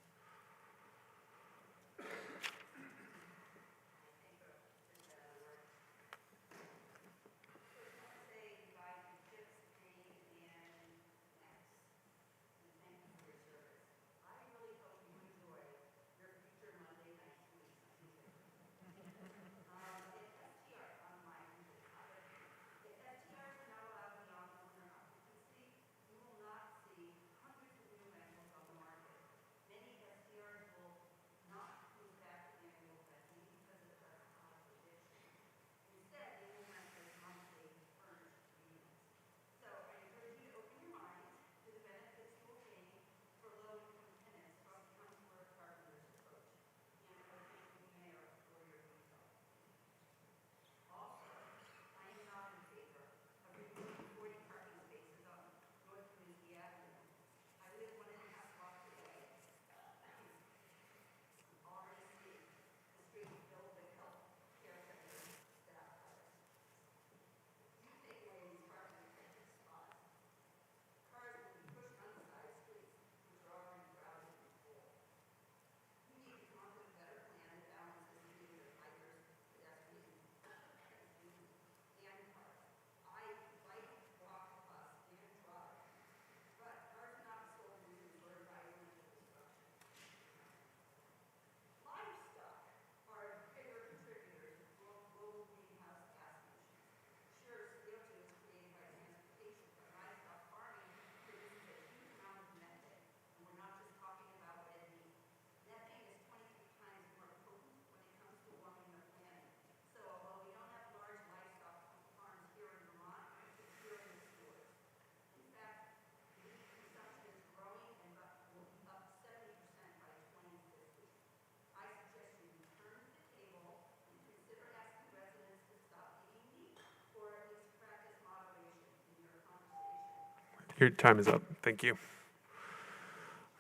Your time is up. Thank you.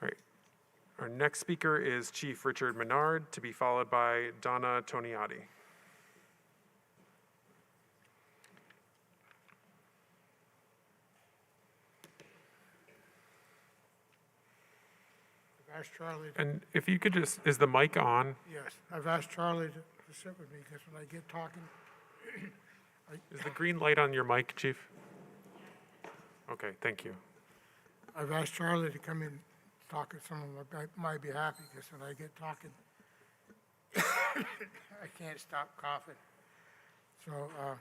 All right. Our next speaker is Chief Richard Menard, to be followed by Donna Toniati. I've asked Charlie. And if you could just, is the mic on? Yes, I've asked Charlie to sit with me because when I get talking, Is the green light on your mic, Chief? Okay, thank you. I've asked Charlie to come in, talk at some of my behalf because when I get talking, I can't stop coughing. So, go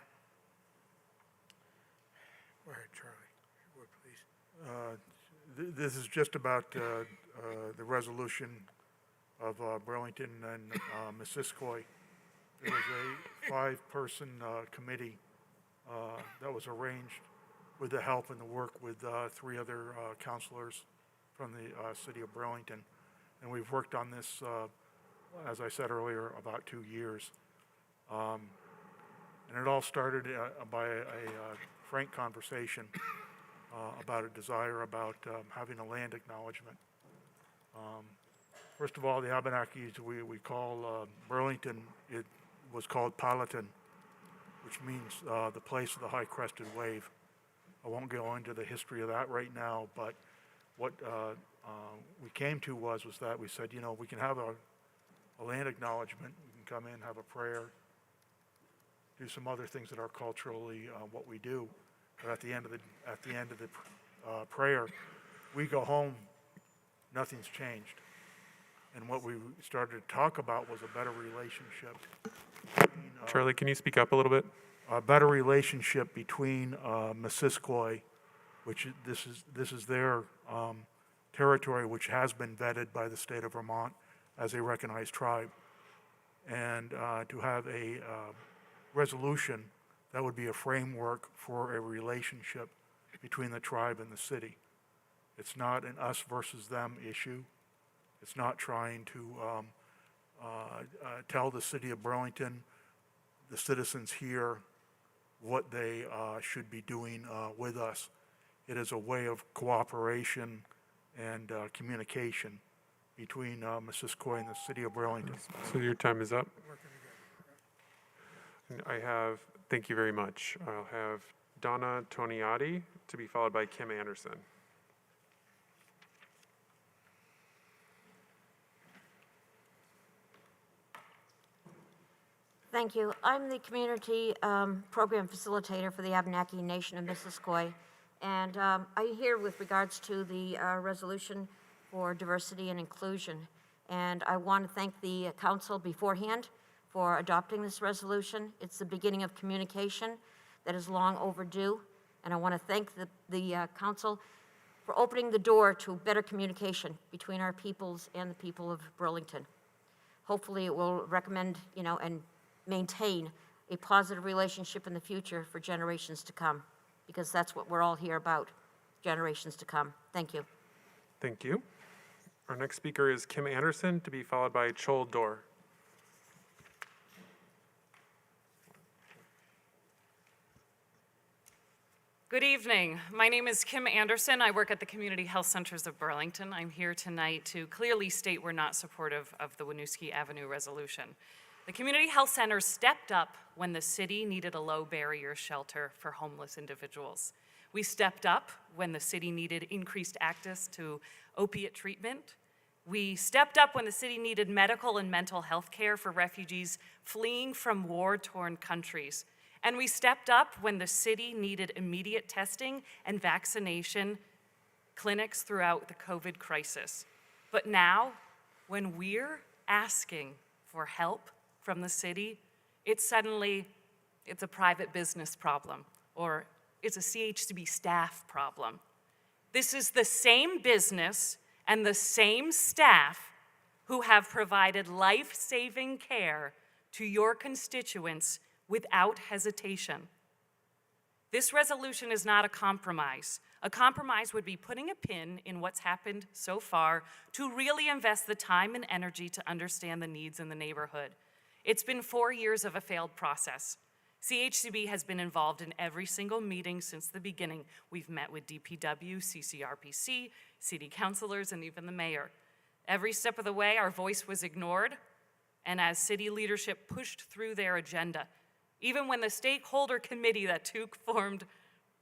ahead, Charlie, if you would, please. This is just about the resolution of Burlington and Missisquoi. There was a 5-person committee that was arranged with the help and the work with 3 other counselors from the city of Burlington. And we've worked on this, as I said earlier, about 2 years. And it all started by a frank conversation about a desire about having a land acknowledgement. First of all, the Abenakis, we call Burlington, it was called Palatine, which means the place of the high-crested wave. I won't go into the history of that right now, but what we came to was that we said, you know, we can have a land acknowledgement, we can come in, have a prayer, do some other things that are culturally what we do, but at the end of the prayer, we go home, nothing's changed. And what we started to talk about was a better relationship. Charlie, can you speak up a little bit? A better relationship between Missisquoi, which this is their territory, which has been vetted by the state of Vermont as a recognized tribe, and to have a resolution that would be a framework for a relationship between the tribe and the city. It's not an us versus them issue. It's not trying to tell the city of Burlington, the citizens here, what they should be doing with us. It is a way of cooperation and communication between Missisquoi and the city of Burlington. So your time is up. And thank you very much. I'll have Donna Toniati to be followed by Kim Anderson. Thank you. I'm the community program facilitator for the Abenaki Nation of Missisquoi. And I'm here with regards to the resolution for diversity and inclusion. And I want to thank the council beforehand for adopting this resolution. It's the beginning of communication that is long overdue. And I want to thank the council for opening the door to better communication between our peoples and the people of Burlington. Hopefully it will recommend, and maintain a positive relationship in the future for generations to come, because that's what we're all here about, generations to come. Thank you. Thank you. Our next speaker is Kim Anderson, to be followed by Chol Dor. Good evening. My name is Kim Anderson. I work at the Community Health Centers of Burlington. I'm here tonight to clearly state we're not supportive of the Winooski Avenue resolution. The Community Health Centers stepped up when the city needed a low-barrier shelter for homeless individuals. We stepped up when the city needed increased access to opiate treatment. We stepped up when the city needed medical and mental health care for refugees fleeing from war-torn countries. And we stepped up when the city needed immediate testing and vaccination clinics throughout the COVID crisis. But now, when we're asking for help from the city, it's a private business problem, or it's a CHCB staff problem. This is the same business and the same staff who have provided life-saving care to your constituents without hesitation. This resolution is not a compromise. A compromise would be putting a pin in what's happened so far to really invest the time and energy to understand the needs in the neighborhood. It's been 4 years of a failed process. CHCB has been involved in every single meeting since the beginning. We've met with DPW, CCRPC, city councilors, and even the mayor. Every step of the way, our voice was ignored, and as city leadership pushed through their agenda, even when the stakeholder committee that Tuke formed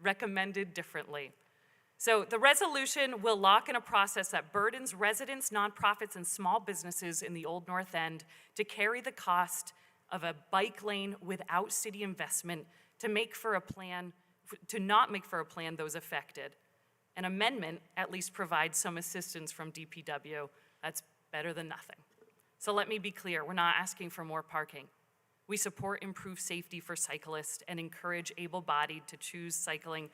recommended differently. So the resolution will lock in a process that burdens residents, nonprofits, and small businesses in the Old North End to carry the cost of a bike lane without city investment to not make for a plan those affected. An amendment at least provides some assistance from DPW. That's better than nothing. So let me be clear, we're not asking for more parking. We support improved safety for cyclists and encourage able-bodied to choose cycling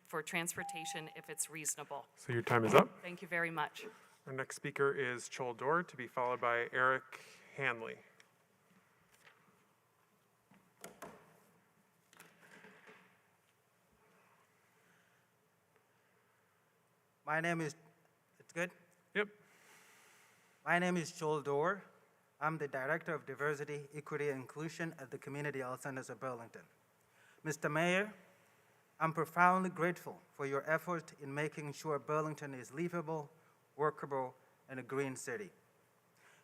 for transportation if it's reasonable. So your time is up. Thank you very much. Our next speaker is Chol Dor, to be followed by Eric Hanley. My name is, it's good? Yep. My name is Joel Dorr. I'm the Director of Diversity, Equity, and Inclusion at the Community Health Centers of Burlington. Mr. Mayor, I'm profoundly grateful for your effort in making sure Burlington is livable, workable, and a green city.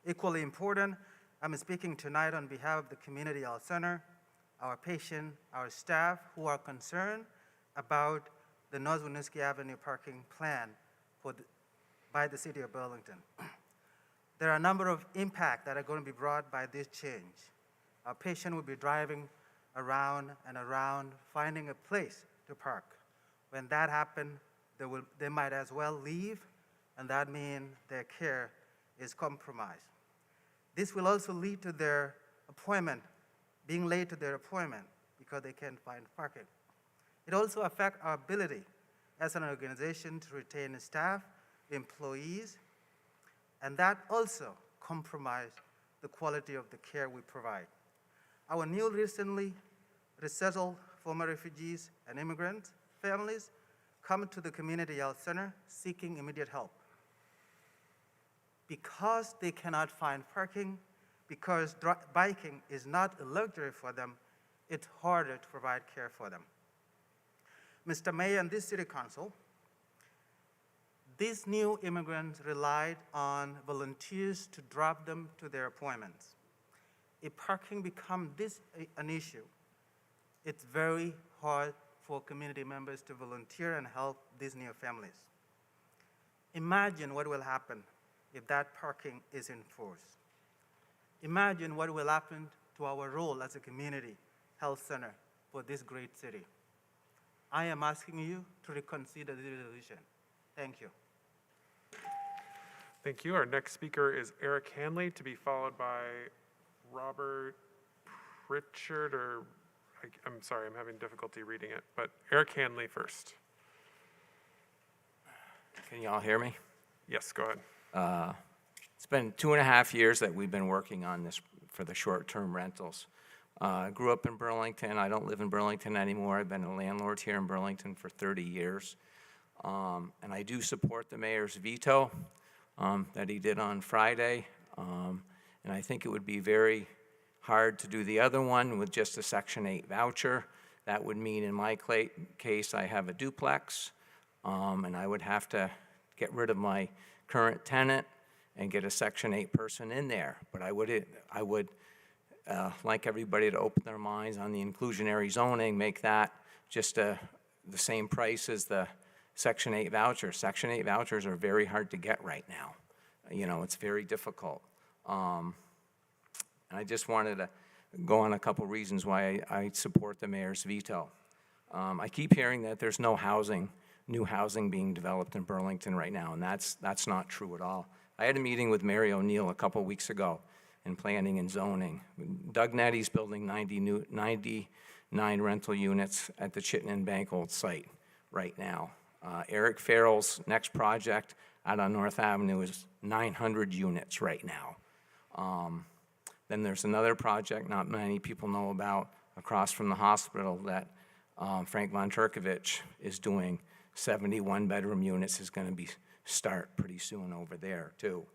Equally important, I'm speaking tonight on behalf of the Community Health Center, our patients, our staff who are concerned about the North Winooski Avenue parking plan by the city of Burlington. There are a number of impacts that are going to be brought by this change. Our patient will be driving around and around, finding a place to park. When that happens, they might as well leave, and that means their care is compromised. This will also lead to their appointment, being late to their appointment because they can't find parking. It also affects our ability as an organization to retain staff, employees, and that also compromises the quality of the care we provide. Our new recently resettled former refugees and immigrant families come to the Community Health Center seeking immediate help. Because they cannot find parking, because biking is not a luxury for them, it's harder to provide care for them. Mr. Mayor and this City Council, these new immigrants relied on volunteers to drop them to their appointments. If parking becomes an issue, it's very hard for community members to volunteer and help these new families. Imagine what will happen if that parking is enforced. Imagine what will happen to our role as a community health center for this great city. I am asking you to reconsider this resolution. Thank you. Thank you. Our next speaker is Eric Hanley, to be followed by Robert Pritchard, or I'm sorry, I'm having difficulty reading it, but Eric Hanley first. Can you all hear me? Yes, go ahead. It's been 2.5 years that we've been working on this for the short-term rentals. I grew up in Burlington. I don't live in Burlington anymore. I've been a landlord here in Burlington for 30 years. And I do support the mayor's veto that he did on Friday. And I think it would be very hard to do the other one with just a Section 8 voucher. That would mean in my case, I have a duplex, and I would have to get rid of my current tenant and get a Section 8 person in there. But I would like everybody to open their minds on the inclusionary zoning, make that just the same price as the Section 8 vouchers. Section 8 vouchers are very hard to get right now. You know, it's very difficult. And I just wanted to go on a couple reasons why I support the mayor's veto. I keep hearing that there's no new housing being developed in Burlington right now, and that's not true at all. I had a meeting with Mary O'Neill a couple weeks ago in planning and zoning. Doug Netty's building 99 rental units at the Chittenden Bank Old site right now. Eric Farrell's next project out on North Avenue is 900 units right now. Then there's another project not many people know about across from the hospital that Frank Von Turkovich is doing. 71 bedroom units is going to start pretty soon over there too.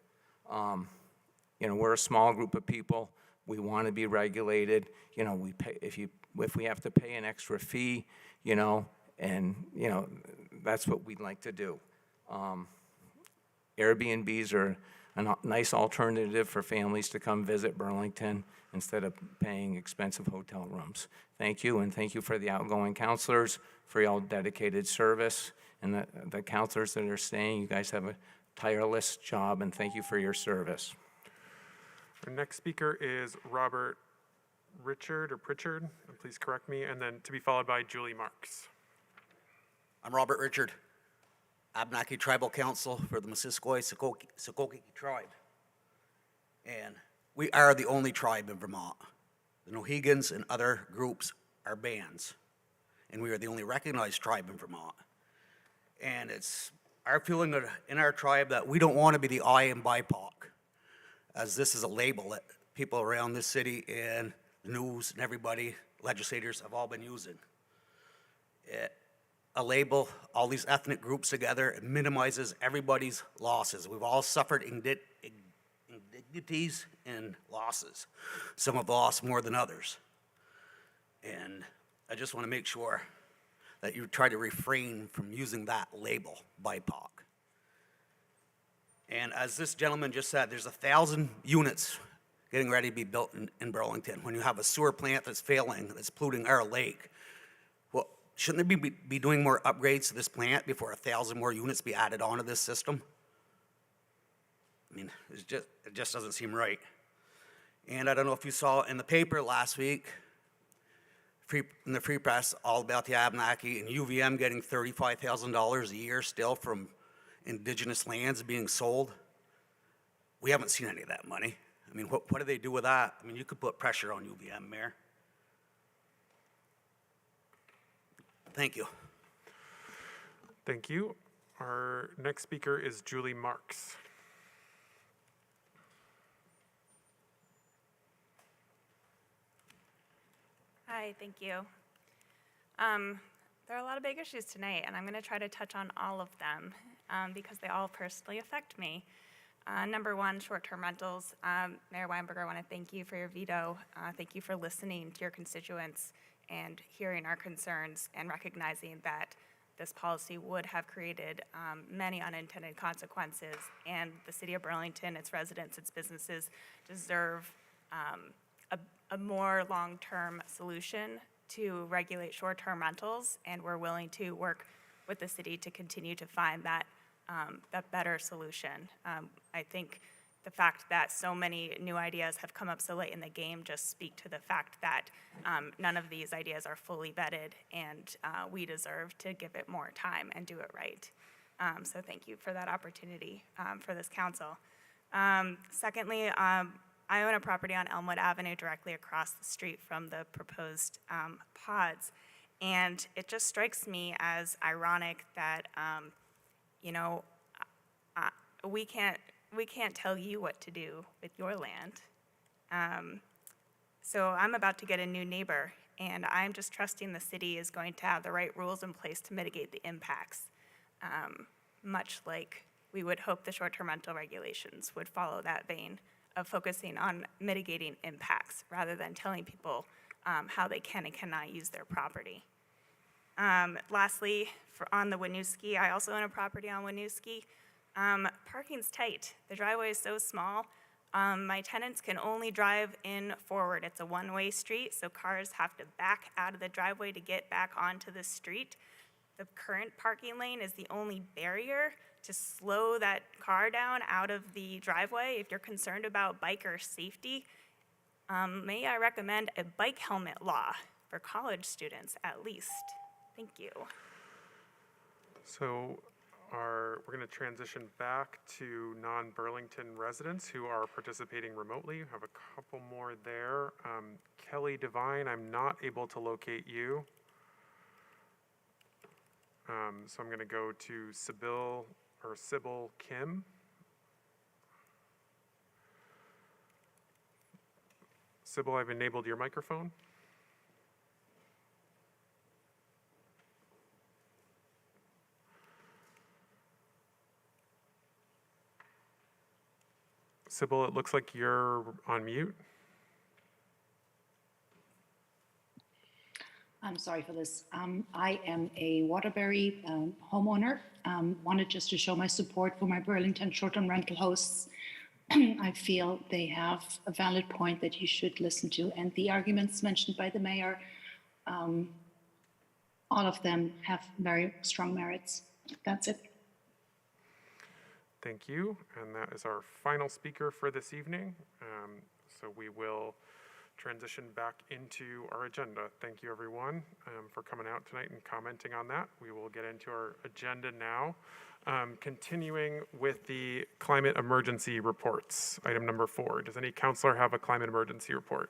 You know, we're a small group of people. We want to be regulated. You know, we pay, if you if we have to pay an extra fee, you know, and, you know, that's what we'd like to do. Airbnbs are a nice alternative for families to come visit Burlington instead of paying expensive hotel rooms. Thank you, and thank you for the outgoing counselors, for your dedicated service, and the counselors that are staying. You guys have a tireless job, and thank you for your service. Our next speaker is Robert Pritchard, please correct me, and then to be followed by Julie Marks. I'm Robert Richard, Abenaki Tribal Council for the Missisquoi-Sakokiki tribe. And we are the only tribe in Vermont. The Mohegans and other groups are bands. And we are the only recognized tribe in Vermont. And it's our feeling in our tribe that we don't want to be the I and BIPOC, as this is a label that people around this city and the news and everybody, legislators, have all been using. A label, all these ethnic groups together, it minimizes everybody's losses. We've all suffered indignities and losses. Some have lost more than others. And I just want to make sure that you try to refrain from using that label, BIPOC. And as this gentleman just said, there's 1,000 units getting ready to be built in Burlington. When you have a sewer plant that's failing, that's polluting our lake, well, shouldn't they be doing more upgrades to this plant before 1,000 more units be added onto this system? I mean, it just doesn't seem right. And I don't know if you saw in the paper last week, in the Free Press, all about the Abenaki and UVM getting $35,000 a year still from indigenous lands being sold. We haven't seen any of that money. I mean, what do they do with that? I mean, you could put pressure on UVM, Mayor. Thank you. Thank you. Our next speaker is Julie Marks. Hi, thank you. There are a lot of big issues tonight, and I'm going to try to touch on all of them because they all personally affect me. Number one, short-term rentals. Mayor Weinberger, I want to thank you for your veto. Thank you for listening to your constituents and hearing our concerns and recognizing that this policy would have created many unintended consequences, and the city of Burlington, its residents, its businesses deserve a more long-term solution to regulate short-term rentals, and we're willing to work with the city to continue to find that better solution. I think the fact that so many new ideas have come up so late in the game just speak to the fact that none of these ideas are fully vetted, and we deserve to give it more time and do it right. So thank you for that opportunity for this council. Secondly, I own a property on Elmwood Avenue directly across the street from the proposed pods, and it just strikes me as ironic that you know, we can't tell you what to do with your land. So I'm about to get a new neighbor, and I'm just trusting the city is going to have the right rules in place to mitigate the impacts, much like we would hope the short-term rental regulations would follow that vein of focusing on mitigating impacts rather than telling people how they can and cannot use their property. Lastly, on the Winooski, I also own a property on Winooski. Parking's tight. The driveway is so small. My tenants can only drive in forward. It's a one-way street, so cars have to back out of the driveway to get back onto the street. The current parking lane is the only barrier to slow that car down out of the driveway. If you're concerned about biker safety, may I recommend a bike helmet law for college students at least. Thank you. So we're going to transition back to non-Burlington residents who are participating remotely. We have a couple more there. Kelly Devine, I'm not able to locate you. So I'm going to go to Sybil Kim. Sybil, I've enabled your microphone. Sybil, it looks like you're on mute. I'm sorry for this. I am a Waterbury homeowner. Wanted just to show my support for my Burlington short-term rental hosts. I feel they have a valid point that you should listen to, and the arguments mentioned by the mayor, all of them have very strong merits. That's it. Thank you. And that is our final speaker for this evening. So we will transition back into our agenda. Thank you, everyone, for coming out tonight and commenting on that. We will get into our agenda now. Continuing with the climate emergency reports, item number 4. Does any counselor have a climate emergency report?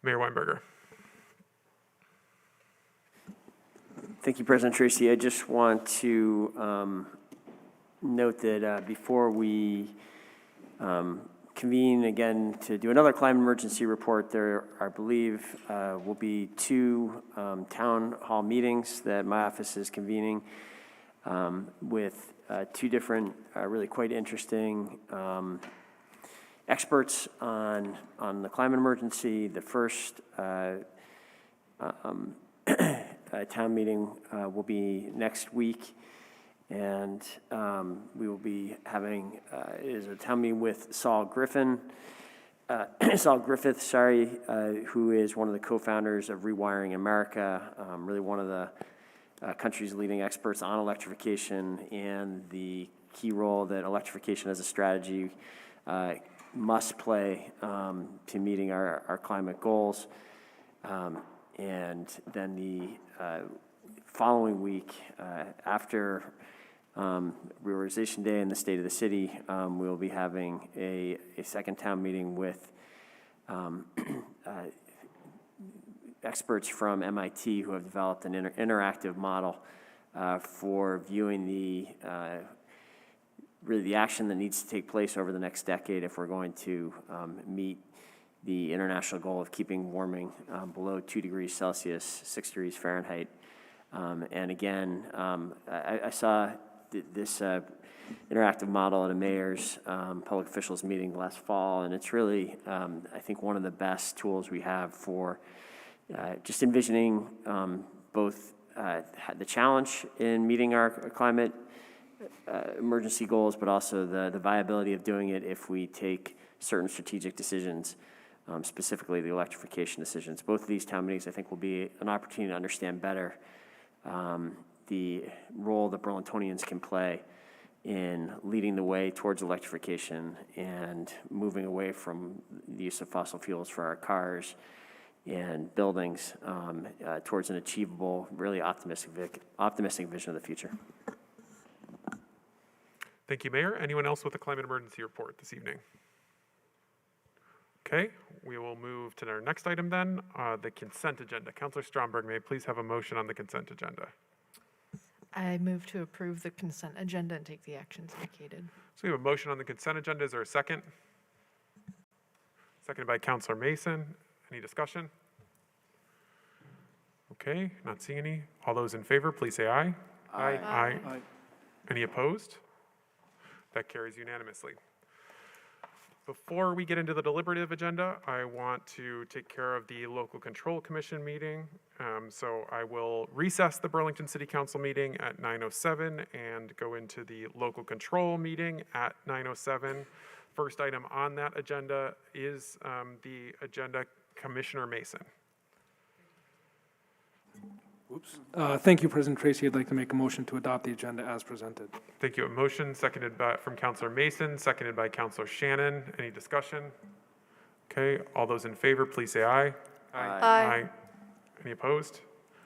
Mayor Weinberger. Thank you, President Tracy. I just want to note that before we convene again to do another climate emergency report, there, I believe, will be 2 town hall meetings that my office is convening with 2 different, really quite interesting experts on the climate emergency. The first town meeting will be next week, and we will be having is a town meeting with Saul Griffith, who is one of the co-founders of Rewiring America, really one of the country's leading experts on electrification and the key role that electrification as a strategy must play to meeting our climate goals. And then the following week, after Realization Day and the State of the City, we will be having a second town meeting with experts from MIT who have developed an interactive model for viewing really the action that needs to take place over the next decade if we're going to meet the international goal of keeping warming below 2 degrees Celsius, 6 degrees Fahrenheit. And again, I saw this interactive model at a mayor's public officials meeting last fall, and it's really, I think, one of the best tools we have for just envisioning both the challenge in meeting our climate emergency goals, but also the viability of doing it if we take certain strategic decisions, specifically the electrification decisions. Both of these town meetings, I think, will be an opportunity to understand better the role that Burlingtonians can play in leading the way towards electrification and moving away from the use of fossil fuels for our cars and buildings towards an achievable, really optimistic vision of the future. Thank you, Mayor. Anyone else with a climate emergency report this evening? Okay, we will move to our next item then, the consent agenda. Councilor Stromberg, may I please have a motion on the consent agenda? I move to approve the consent agenda and take the actions indicated. So we have a motion on the consent agenda. Is there a second? Seconded by Councilor Mason. Any discussion? Okay, not seeing any. All those in favor, please say aye. Aye. Aye. Aye. Any opposed? That carries unanimously. Before we get into the deliberative agenda, I want to take care of the Local Control Commission meeting. So I will recess the Burlington City Council meeting at 9:07 and go into the Local Control meeting at 9:07. First item on that agenda is the agenda, Commissioner Mason. Thank you, President Tracy. I'd like to make a motion to adopt the agenda as presented. Thank you. A motion seconded from Councilor Mason, seconded by Councilor Shannon. Any discussion? Okay, all those in favor, please say aye. Aye. Aye. Any opposed?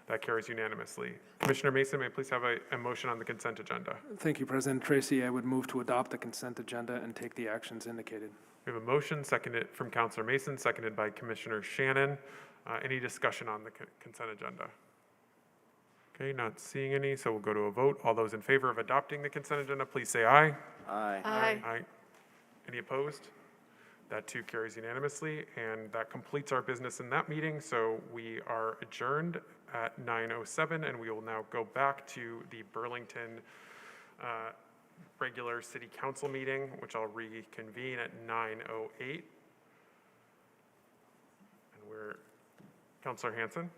That carries unanimously. Commissioner Mason, may I please have a motion on the consent agenda? Thank you, President Tracy. I would move to adopt the consent agenda and take the actions indicated. We have a motion seconded from Councilor Mason, seconded by Commissioner Shannon. Any discussion on the consent agenda? Okay, not seeing any, so we'll go to a vote. All those in favor of adopting the consent agenda, please say aye. Aye. Aye. Aye. Any opposed? That too carries unanimously, and that completes our business in that meeting. So we are adjourned at 9:07, and we will now go back to the Burlington regular city council meeting, which I'll reconvene at 9:08. Counselor Hanson?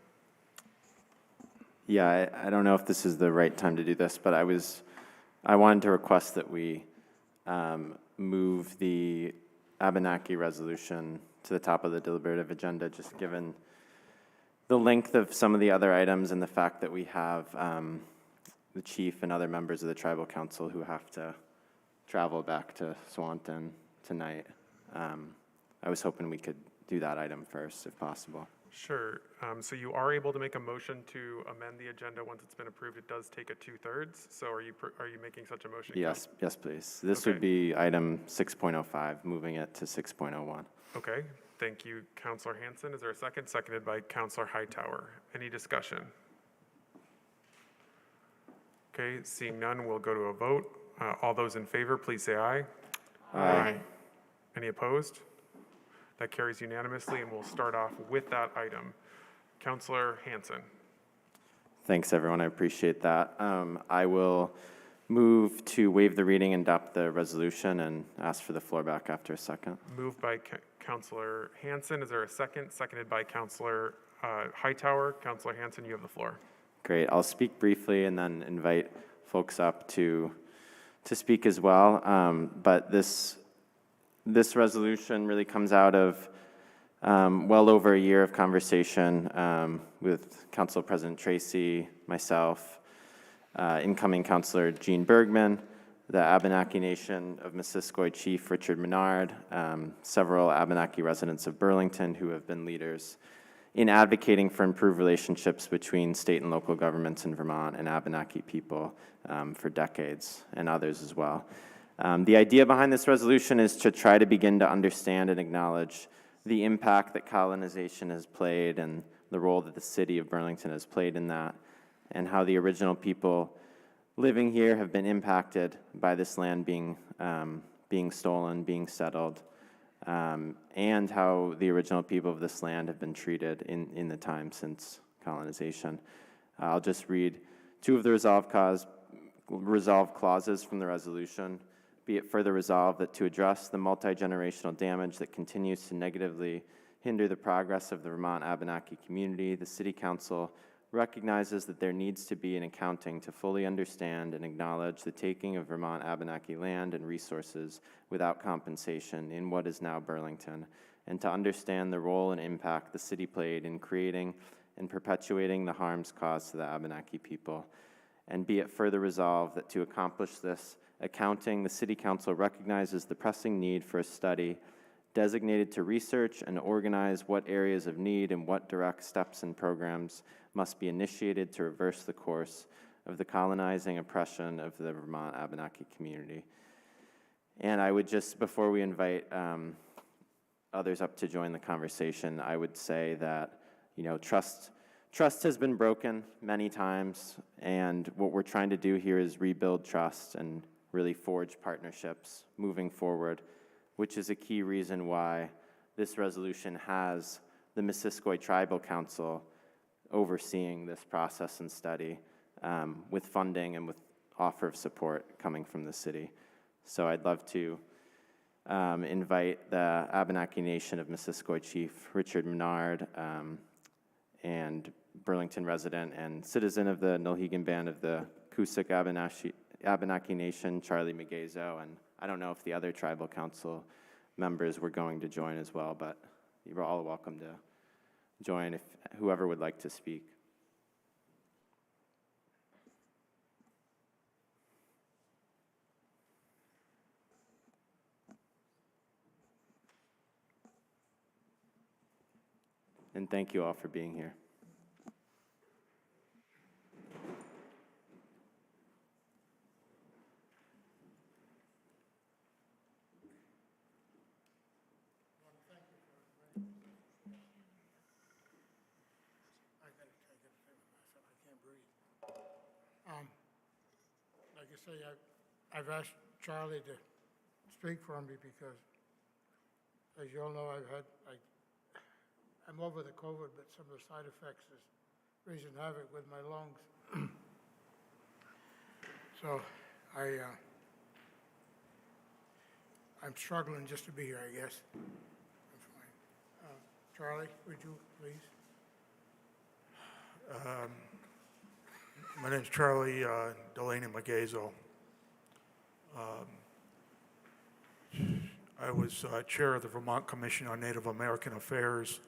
Yeah, I don't know if this is the right time to do this, but I wanted to request that we move the Abenaki resolution to the top of the deliberative agenda, just given the length of some of the other items and the fact that we have the chief and other members of the tribal council who have to travel back to Swanton tonight. I was hoping we could do that item first, if possible. Sure. So you are able to make a motion to amend the agenda once it's been approved. It does take a 2/3. So are you making such a motion? Yes, yes, please. This Okay. would be item 6.05, moving it to 6.01. Okay. Thank you, Counselor Hanson. Is there a second? Seconded by Counselor Hightower. Any discussion? Okay, seeing none, we'll go to a vote. All those in favor, please say aye. Aye. Any opposed? That carries unanimously, and we'll start off with that item. Counselor Hanson. Thanks, everyone. I appreciate that. I will move to waive the reading and adopt the resolution and ask for the floor back after a second. Moved by Counselor Hanson. Is there a second? Seconded by Counselor Hightower. Counselor Hanson, you have the floor. Great. I'll speak briefly and then invite folks up to speak as well. But this resolution really comes out of well over a year of conversation with Council President Tracy, myself, incoming Councilor Jean Bergman, the Abenaki Nation of Missisquoi Chief Richard Menard, several Abenaki residents of Burlington who have been leaders in advocating for improved relationships between state and local governments in Vermont and Abenaki people for decades, and others as well. The idea behind this resolution is to try to begin to understand and acknowledge the impact that colonization has played and the role that the city of Burlington has played in that, and how the original people living here have been impacted by this land being stolen, being settled, and how the original people of this land have been treated in the time since colonization. I'll just read two of the resolve clauses from the resolution. Be it further resolved that to address the multi-generational damage that continues to negatively hinder the progress of the Vermont Abenaki community, the City Council recognizes that there needs to be an accounting to fully understand and acknowledge the taking of Vermont Abenaki land and resources without compensation in what is now Burlington, and to understand the role and impact the city played in creating and perpetuating the harms caused to the Abenaki people. And be it further resolved that to accomplish this accounting, the City Council recognizes the pressing need for a study designated to research and organize what areas of need and what direct steps and programs must be initiated to reverse the course of the colonizing oppression of the Vermont Abenaki community. And I would just, before we invite others up to join the conversation, I would say that, trust has been broken many times, and what we're trying to do here is rebuild trust and really forge partnerships moving forward, which is a key reason why this resolution has the Missisquoi Tribal Council overseeing this process and study with funding and with offer of support coming from the city. So I'd love to invite the Abenaki Nation of Missisquoi Chief Richard Menard and Burlington resident and citizen of the Nulhegan Band of the Kusuk Abenaki Nation, Charlie Magazo, and I don't know if the other tribal council members were going to join as well, but you're all welcome to join if whoever would like to speak. And thank you all for being here. Like I say, I've asked Charlie to speak for me because, as you all know, I'm over the COVID, but some of the side effects is raising havoc with my lungs. So I'm struggling just to be here, I guess. I'm fine. Charlie, would you please? My name's Charlie Delaney Magazo. I was chair of the Vermont Commission on Native American Affairs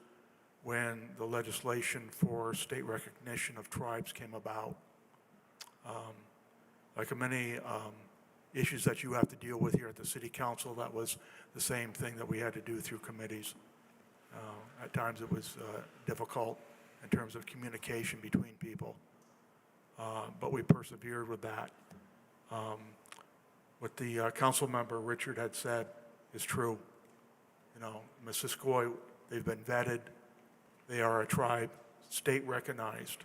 when the legislation for state recognition of tribes came about. Like many issues that you have to deal with here at the City Council, that was the same thing that we had to do through committees. At times it was difficult in terms of communication between people, but we persevered with that. What the council member Richard had said is true. You know, Missisquoi, they've been vetted. They are a tribe, state recognized.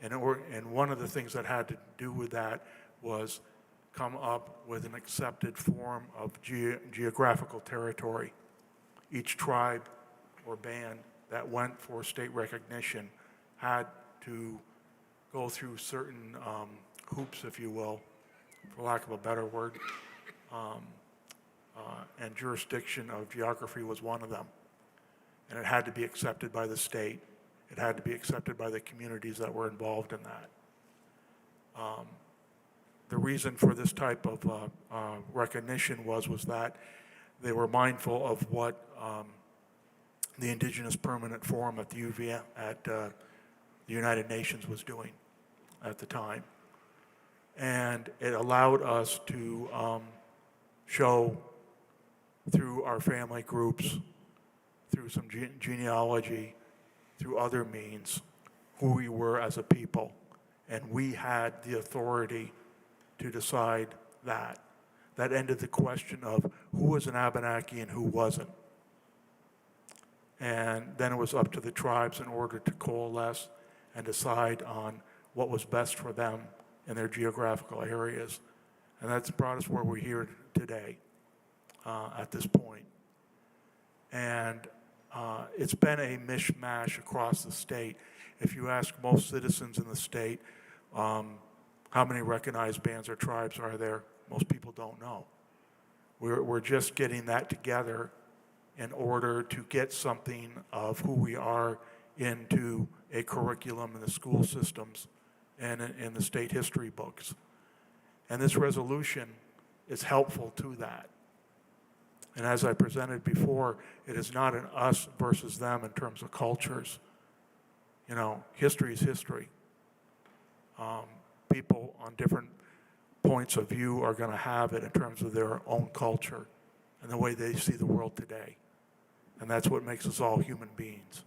And one of the things that had to do with that was come up with an accepted form of geographical territory. Each tribe or band that went for state recognition had to go through certain hoops, if you will, for lack of a better word, and jurisdiction of geography was one of them. And it had to be accepted by the state. It had to be accepted by the communities that were involved in that. The reason for this type of recognition was that they were mindful of what the Indigenous Permanent Forum at the United Nations was doing at the time. And it allowed us to show through our family groups, through some genealogy, through other means, who we were as a people. And we had the authority to decide that. That ended the question of who was an Abenaki and who wasn't. And then it was up to the tribes in order to coalesce and decide on what was best for them in their geographical areas. And that's brought us where we're here today at this point. And it's been a mishmash across the state. If you ask most citizens in the state, how many recognized bands or tribes are there? Most people don't know. We're just getting that together in order to get something of who we are into a curriculum in the school systems and in the state history books. And this resolution is helpful to that. And as I presented before, it is not an us versus them in terms of cultures. You know, history is history. People on different points of view are going to have it in terms of their own culture and the way they see the world today. And that's what makes us all human beings.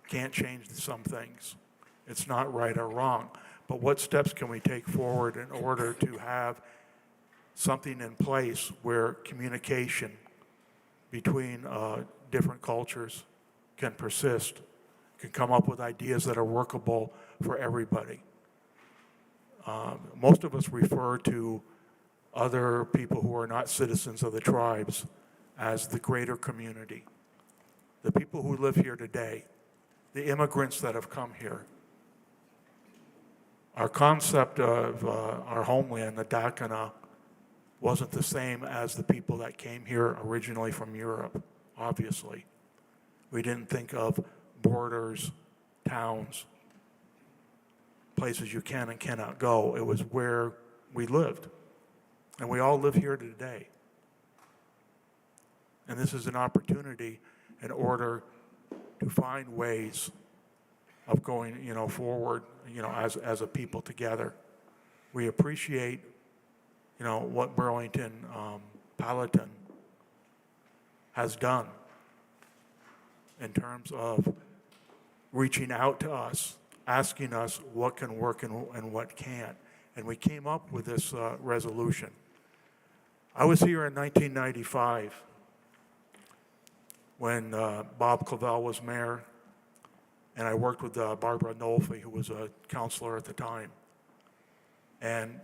Can't change some things. It's not right or wrong. But what steps can we take forward in order to have something in place where communication between different cultures can persist, can come up with ideas that are workable for everybody? Most of us refer to other people who are not citizens of the tribes as the greater community. The people who live here today, the immigrants that have come here. Our concept of our homeland, the Dakana, wasn't the same as the people that came here originally from Europe, obviously. We didn't think of borders, towns, places you can and cannot go. It was where we lived. And we all live here today. And this is an opportunity in order to find ways of going, forward, as a people together. We appreciate, what Burlington Palatine has done in terms of reaching out to us, asking us what can work and what can't. And we came up with this resolution. I was here in 1995 when Bob Clavell was mayor, and I worked with Barbara Nolfi, who was a counselor at the time. And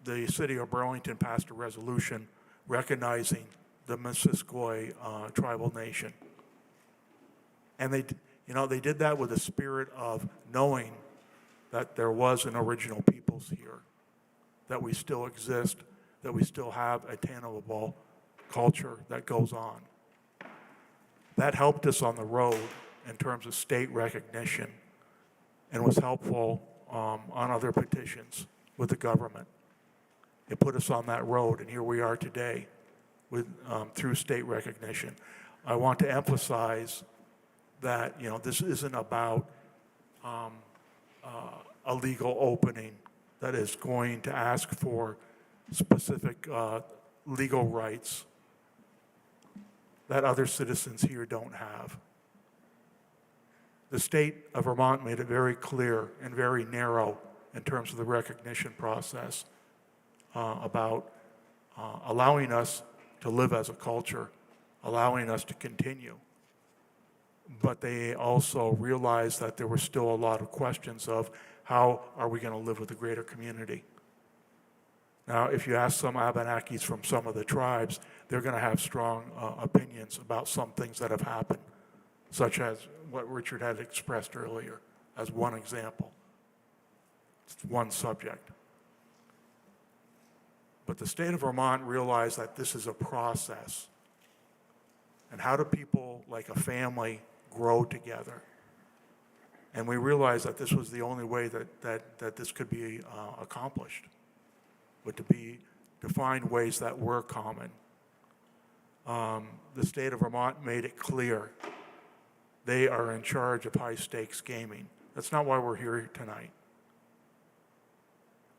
the city of Burlington passed a resolution recognizing the Missisquoi tribal nation. And they did that with a spirit of knowing that there was an original peoples here, that we still exist, that we still have a tangible culture that goes on. That helped us on the road in terms of state recognition and was helpful on other petitions with the government. It put us on that road, and here we are today with, through state recognition. I want to emphasize that, you know, this isn't about a legal opening that is going to ask for specific legal rights that other citizens here don't have. The state of Vermont made it very clear and very narrow in terms of the recognition process about allowing us to live as a culture, allowing us to continue. But they also realized that there were still a lot of questions of how are we going to live with the greater community. Now, if you ask some Abenakis from some of the tribes, they're going to have strong opinions about some things that have happened, such as what Richard had expressed earlier as one example. It's one subject. But the state of Vermont realized that this is a process. And how do people, like a family, grow together? And we realized that this was the only way that this could be accomplished, but to find ways that were common. The state of Vermont made it clear they are in charge of high-stakes gaming. That's not why we're here tonight.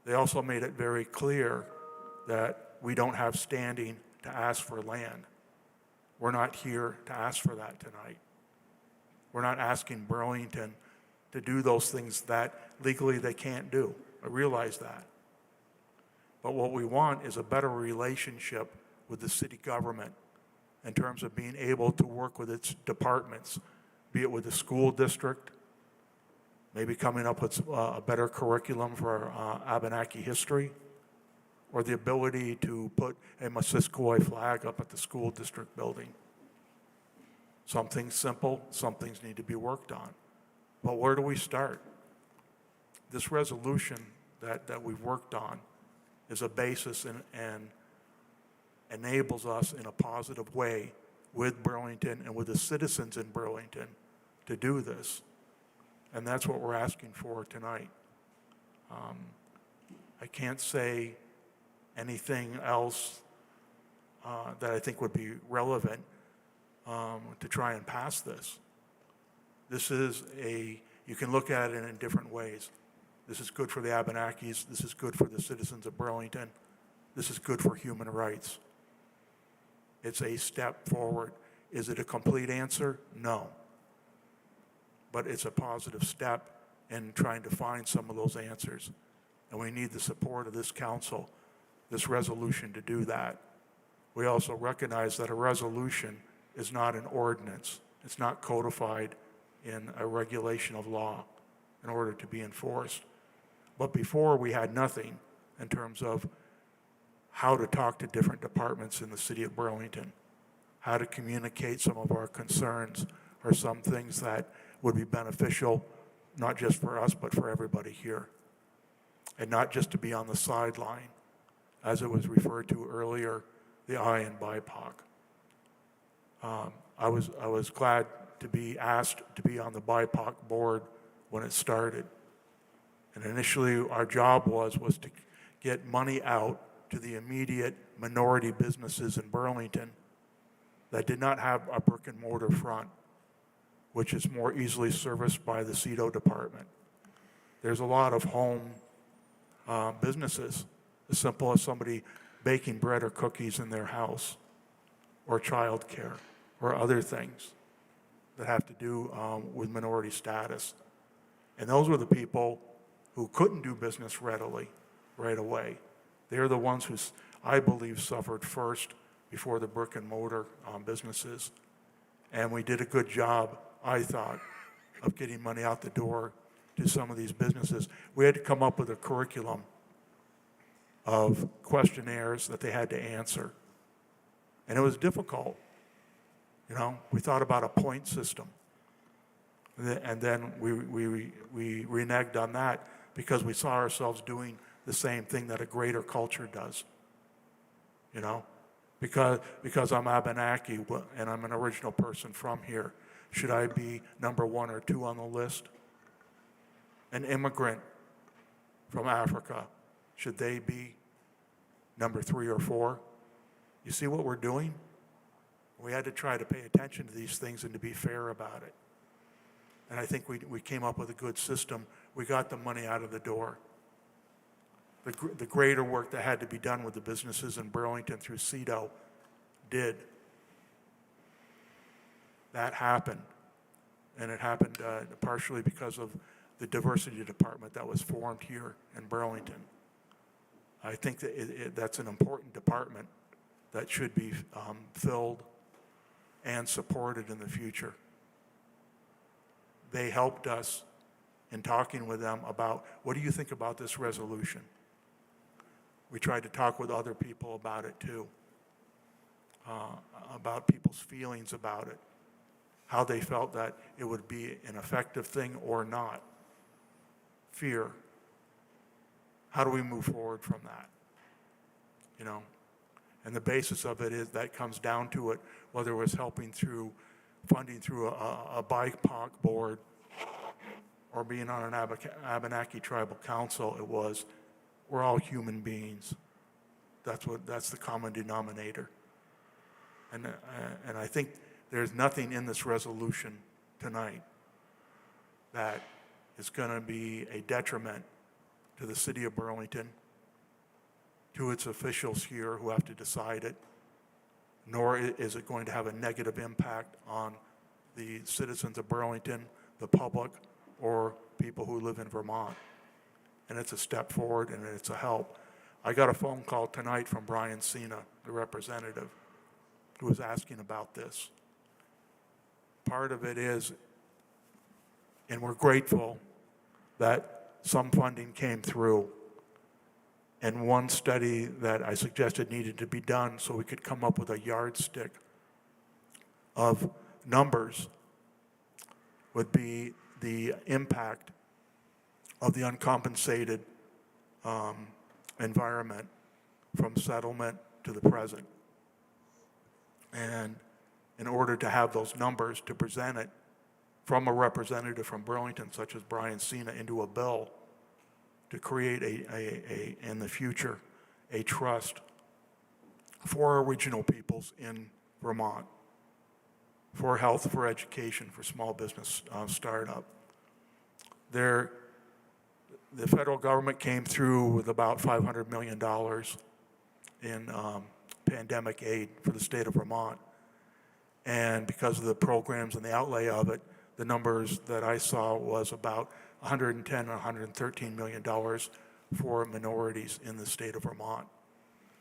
They also made it very clear that we don't have standing to ask for land. We're not here to ask for that tonight. We're not asking Burlington to do those things that legally they can't do. I realize that. But what we want is a better relationship with the city government in terms of being able to work with its departments, be it with the school district, maybe coming up with a better curriculum for Abenaki history, or the ability to put a Missisquoi flag up at the school district building. Some things simple, some things need to be worked on. But where do we start? This resolution that we've worked on is a basis and enables us in a positive way with Burlington and with the citizens in Burlington to do this. And that's what we're asking for tonight. I can't say anything else that I think would be relevant to try and pass this. This is you can look at it in different ways. This is good for the Abenakis. This is good for the citizens of Burlington. This is good for human rights. It's a step forward. Is it a complete answer? No. But it's a positive step in trying to find some of those answers. And we need the support of this council, this resolution to do that. We also recognize that a resolution is not an ordinance. It's not codified in a regulation of law in order to be enforced. But before, we had nothing in terms of how to talk to different departments in the city of Burlington, how to communicate some of our concerns or some things that would be beneficial, not just for us, but for everybody here. And not just to be on the sideline, as it was referred to earlier, the I and BIPOC. I was glad to be asked to be on the BIPOC board when it started. And initially, our job was to get money out to the immediate minority businesses in Burlington that did not have a brick and mortar front, which is more easily serviced by the CEDO department. There's a lot of home businesses, as simple as somebody baking bread or cookies in their house, or childcare, or other things that have to do with minority status. And those were the people who couldn't do business readily, right away. They're the ones who, I believe, suffered first before the brick and mortar businesses. And we did a good job, I thought, of getting money out the door to some of these businesses. We had to come up with a curriculum of questionnaires that they had to answer. And it was difficult. You know, we thought about a point system. And then we reneged on that because we saw ourselves doing the same thing that a greater culture does. You know, because I'm Abenaki and I'm an original person from here, Should I be number 1 or 2 on the list? An immigrant from Africa, should they be number 3 or 4? You see what we're doing? We had to try to pay attention to these things and to be fair about it. And I think we came up with a good system. We got the money out of the door. The greater work that had to be done with the businesses in Burlington through Veto did. That happened. And it happened partially because of the diversity department that was formed here in Burlington. I think that that's an important department that should be filled and supported in the future. They helped us in talking with them about, what do you think about this resolution? We tried to talk with other people about it too, about people's feelings about it, how they felt that it would be an effective thing or not. Fear. How do we move forward from that? You know, and the basis of it is that comes down to it, whether it was helping through funding through a BIPOC board or being on an Abenaki tribal council, it was, we're all human beings. That's the common denominator. And I think there's nothing in this resolution tonight that is going to be a detriment to the city of Burlington, to its officials here who have to decide it, nor is it going to have a negative impact on the citizens of Burlington, the public, or people who live in Vermont. And it's a step forward and it's a help. I got a phone call tonight from Brian Cena, the representative, who was asking about this. Part of it is, and we're grateful that some funding came through, and one study that I suggested needed to be done so we could come up with a yardstick of numbers would be the impact of the uncompensated environment from settlement to the present. And in order to have those numbers, to present it from a representative from Burlington, such as Brian Cena, into a bill to create in the future, a trust for our regional peoples in Vermont, for health, for education, for small business startup. The federal government came through with about $500 million in pandemic aid for the state of Vermont. And because of the programs and the outlay of it, the numbers that I saw was about $110 or $113 million for minorities in the state of Vermont.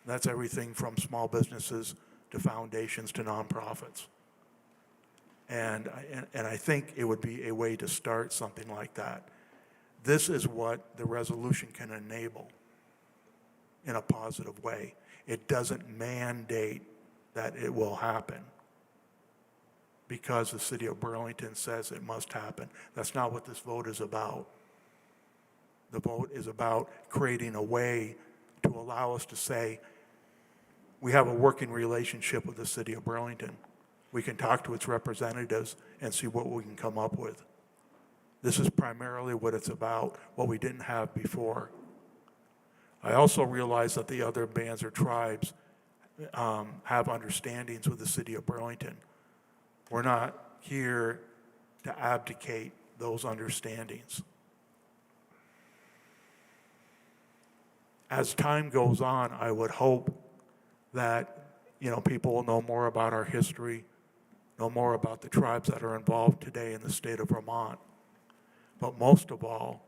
That's everything from small businesses to foundations to nonprofits. And I think it would be a way to start something like that. This is what the resolution can enable in a positive way. It doesn't mandate that it will happen because the city of Burlington says it must happen. That's not what this vote is about. The vote is about creating a way to allow us to say, we have a working relationship with the city of Burlington. We can talk to its representatives and see what we can come up with. This is primarily what it's about, what we didn't have before. I also realize that the other bands or tribes have understandings with the city of Burlington. We're not here to abdicate those understandings. As time goes on, I would hope that, people will know more about our history, know more about the tribes that are involved today in the state of Vermont. But most of all,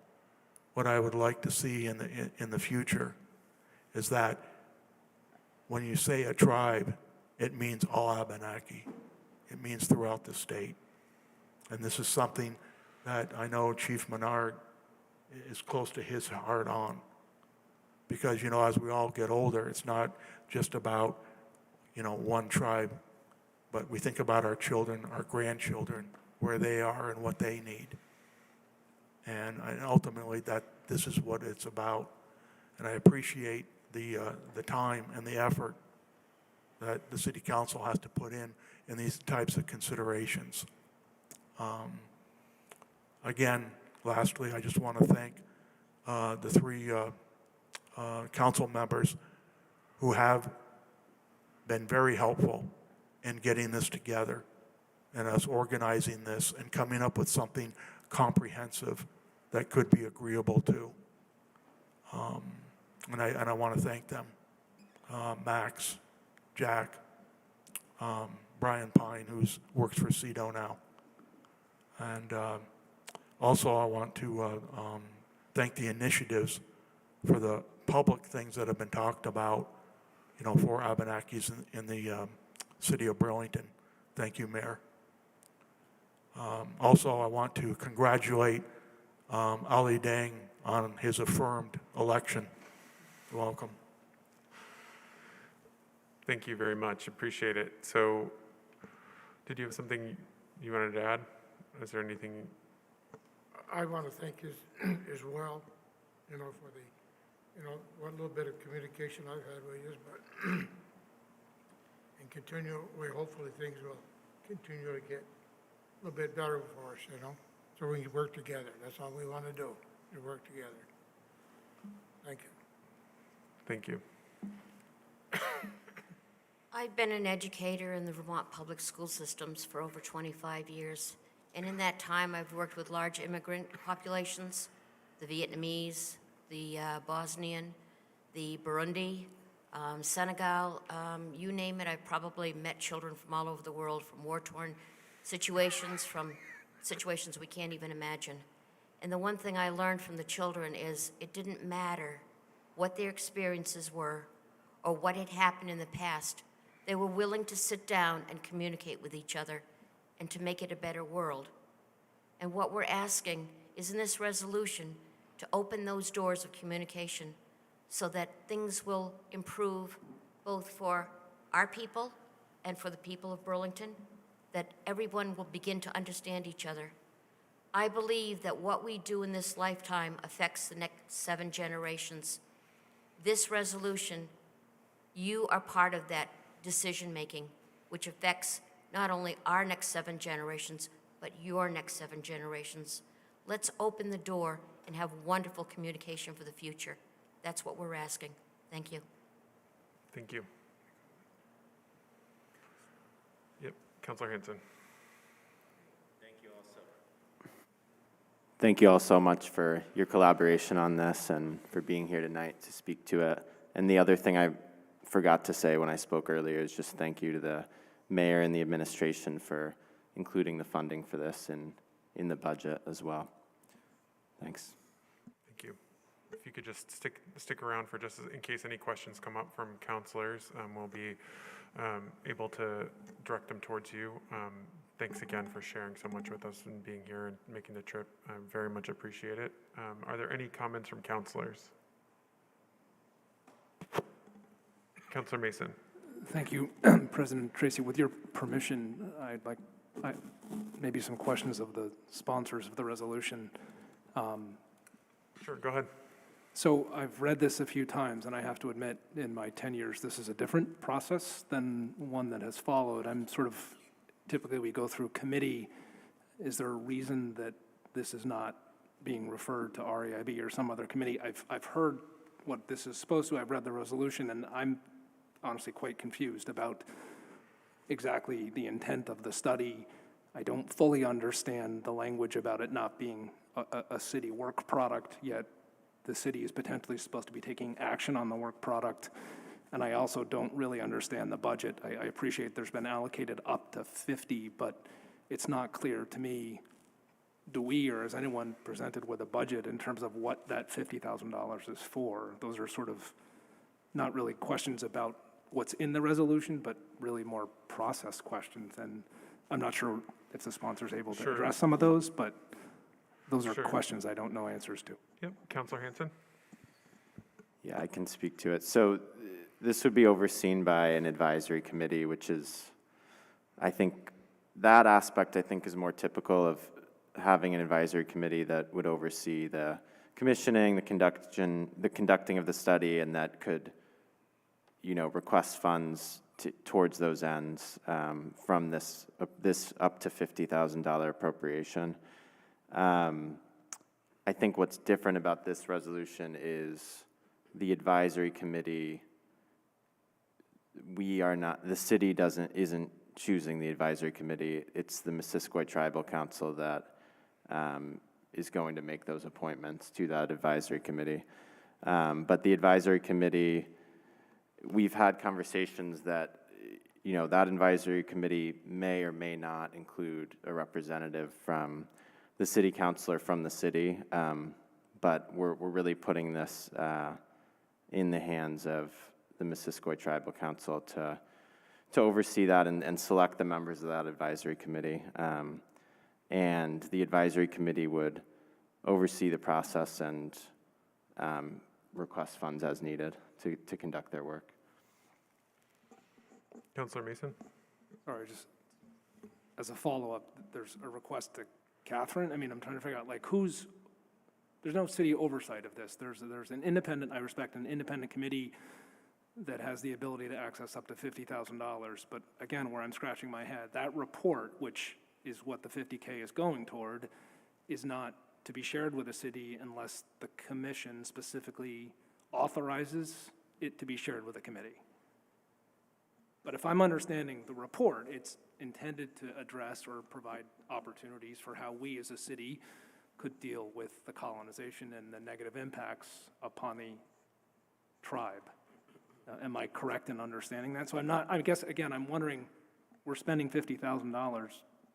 what I would like to see in the future is that when you say a tribe, it means all Abenaki. It means throughout the state. And this is something that I know Chief Menard is close to his heart on. Because, as we all get older, it's not just about, one tribe, but we think about our children, our grandchildren, where they are and what they need. And ultimately, this is what it's about. And I appreciate the time and the effort that the city council has to put in these types of considerations. Again, lastly, I just want to thank the three council members who have been very helpful in getting this together and us organizing this and coming up with something comprehensive that could be agreeable to. And I want to thank them, Max, Jack, Brian Pine, who works for CEDO now. And also I want to thank the initiatives for the public things that have been talked about, you know, for Abenakis in the city of Burlington. Thank you, Mayor. Also, I want to congratulate Ali Dang on his affirmed election. You're welcome. Thank you very much. Appreciate it. So, did you have something you wanted to add? Is there anything? I want to thank you as well, you know, for the, you know, what little bit of communication I've had with you, but and hopefully things will continue to get a little bit better for us, you know, so we can work together. That's all we want to do, is work together. Thank you. Thank you. I've been an educator in the Vermont public school systems for over 25 years. And in that time, I've worked with large immigrant populations, the Vietnamese, the Bosnian, the Burundi, Senegal, you name it. I've probably met children from all over the world, from war-torn situations, from situations we can't even imagine. And the one thing I learned from the children is it didn't matter what their experiences were or what had happened in the past. They were willing to sit down and communicate with each other and to make it a better world. And what we're asking is in this resolution to open those doors of communication so that things will improve both for our people and for the people of Burlington, that everyone will begin to understand each other. I believe that what we do in this lifetime affects the next 7 generations. This resolution, you are part of that decision-making, which affects not only our next 7 generations, but your next 7 generations. Let's open the door and have wonderful communication for the future. That's what we're asking. Thank you. Thank you. Yep, Councilor Hanson. Thank you all so much for your collaboration on this and for being here tonight to speak to it. And the other thing I forgot to say when I spoke earlier is just thank you to the mayor and the administration for including the funding for this in the budget as well. Thanks. Thank you. If you could just stick around for just in case any questions come up from councilors, we'll be able to direct them towards you. Thanks again for sharing so much with us and being here and making the trip. I very much appreciate it. Are there any comments from councilors? Councilor Mason. Thank you, President Tracy. With your permission, I'd like maybe some questions of the sponsors of the resolution. Sure, go ahead. So I've read this a few times, and I have to admit, in my 10 years, this is a different process than one that has followed. I'm sort of, typically we go through committee. Is there a reason that this is not being referred to REIB or some other committee? I've heard what this is supposed to. I've read the resolution, and I'm honestly quite confused about exactly the intent of the study. I don't fully understand the language about it not being a city work product, yet the city is potentially supposed to be taking action on the work product. And I also don't really understand the budget. I appreciate there's been allocated up to 50, but it's not clear to me, do we or is anyone presented with a budget in terms of what that $50,000 is for? Those are sort of not really questions about what's in the resolution, but really more process questions. And I'm not sure if the sponsor's able to address some of those, but those are questions I don't know answers to. Yep, Councilor Hanson. Yeah, I can speak to it. So this would be overseen by an advisory committee, which is, I think, that aspect I think is more typical of having an advisory committee that would oversee the commissioning, the conducting of the study, and that could, you know, request funds towards those ends from this this up to $50,000 appropriation. I think what's different about this resolution is the advisory committee, the city isn't choosing the advisory committee. It's the Missisquoi Tribal Council that is going to make those appointments to that advisory committee. But the advisory committee, we've had conversations that, that advisory committee may or may not include a representative from the city councilor from the city, but we're really putting this in the hands of the Missisquoi Tribal Council to oversee that and select the members of that advisory committee. And the advisory committee would oversee the process and request funds as needed to conduct their work. Councillor Mason? Sorry, just as a follow-up, there's a request to Catherine. I mean, I'm trying to figure out, like, there's no city oversight of this. There's an independent, I respect an independent committee that has the ability to access up to $50,000. But again, where I'm scratching my head, that report, which is what the 50K is going toward, is not to be shared with the city unless the commission specifically authorizes it to be shared with the committee. But if I'm understanding the report, it's intended to address or provide opportunities for how we as a city could deal with the colonization and the negative impacts upon the tribe. Am I correct in understanding that? So I guess, again, I'm wondering, we're spending $50,000,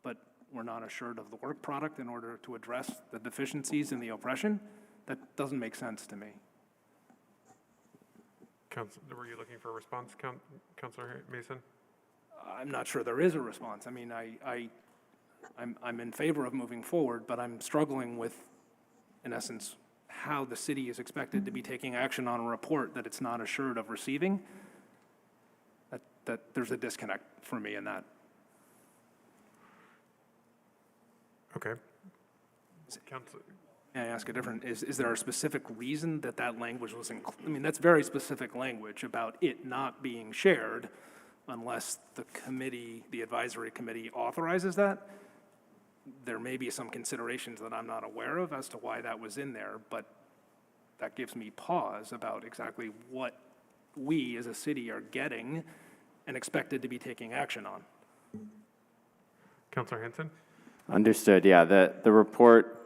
but we're not assured of the work product in order to address the deficiencies in the oppression? That doesn't make sense to me. Were you looking for a response, Councillor Mason? I'm not sure there is a response. I mean, I'm in favor of moving forward, but I'm struggling with, in essence, how the city is expected to be taking action on a report that it's not assured of receiving. That there's a disconnect for me in that. Okay. Councillor. May I ask a different, is there a specific reason that language was included? I mean, that's very specific language about it not being shared unless the committee, the advisory committee authorizes that. There may be some considerations that I'm not aware of as to why that was in there, but that gives me pause about exactly what we as a city are getting and expected to be taking action on. Councillor Hanson? Understood, yeah. The report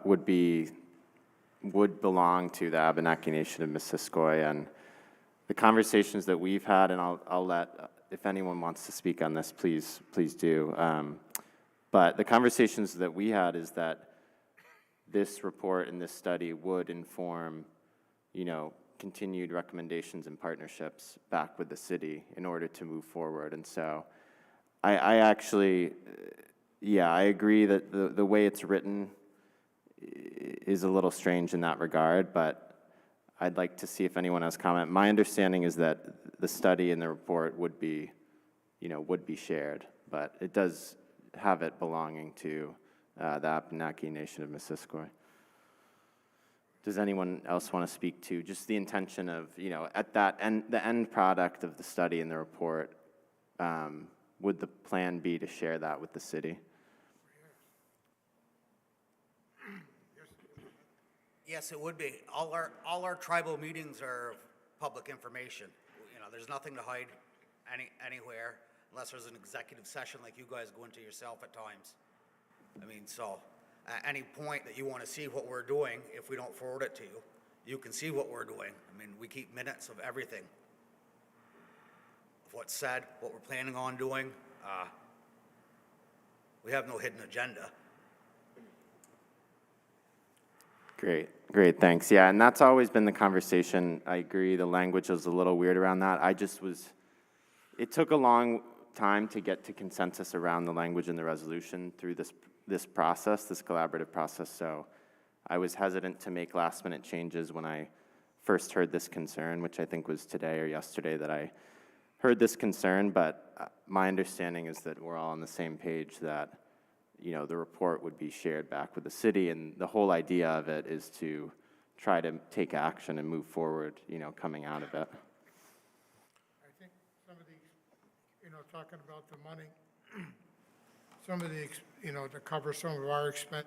would belong to the Abenaki Nation of Missisquoi, and the conversations that we've had, and I'll let, if anyone wants to speak on this, please do. But the conversations that we had is that this report and this study would inform, continued recommendations and partnerships back with the city in order to move forward. And so I actually, I agree that the way it's written is a little strange in that regard, but I'd like to see if anyone has comment. My understanding is that the study and the report would be shared, but it does have it belonging to the Abenaki Nation of Missisquoi. Does anyone else want to speak to just the intention of, at that end, the end product of the study and the report, would the plan be to share that with the city? Yes, it would be. All our tribal meetings are public information. There's nothing to hide anywhere unless there's an executive session like you guys go into yourself at times. I mean, so at any point that you want to see what we're doing, if we don't forward it to you, you can see what we're doing. I mean, we keep minutes of everything. Of what's said, what we're planning on doing. We have no hidden agenda. Great, thanks. Yeah, and that's always been the conversation. I agree, the language was a little weird around that. It took a long time to get to consensus around the language in the resolution through this process, this collaborative process. So I was hesitant to make last minute changes when I first heard this concern, which I think was today or yesterday that I heard this concern, but my understanding is that we're all on the same page that the report would be shared back with the city, and the whole idea of it is to try to take action and move forward, coming out of it. I think some of these, talking about the money, some of the, to cover some of our expense.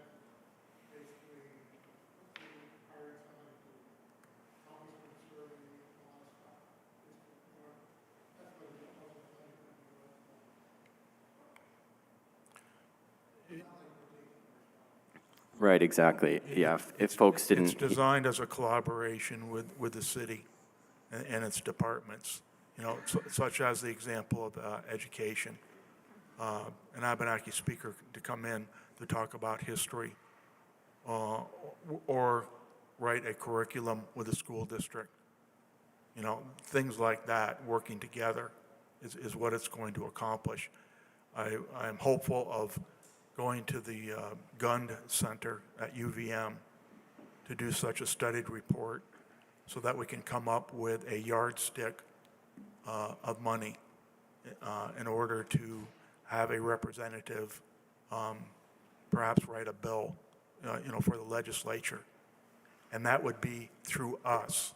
Right, exactly. Yeah, if folks didn't. It's designed as a collaboration with the city and its departments, such as the example of education. An Abenaki speaker to come in to talk about history, or write a curriculum with a school district. Things like that, working together is what it's going to accomplish. I am hopeful of going to the Gund Center at UVM to do such a studied report so that we can come up with a yardstick of money in order to have a representative perhaps write a bill, for the legislature. And that would be through us.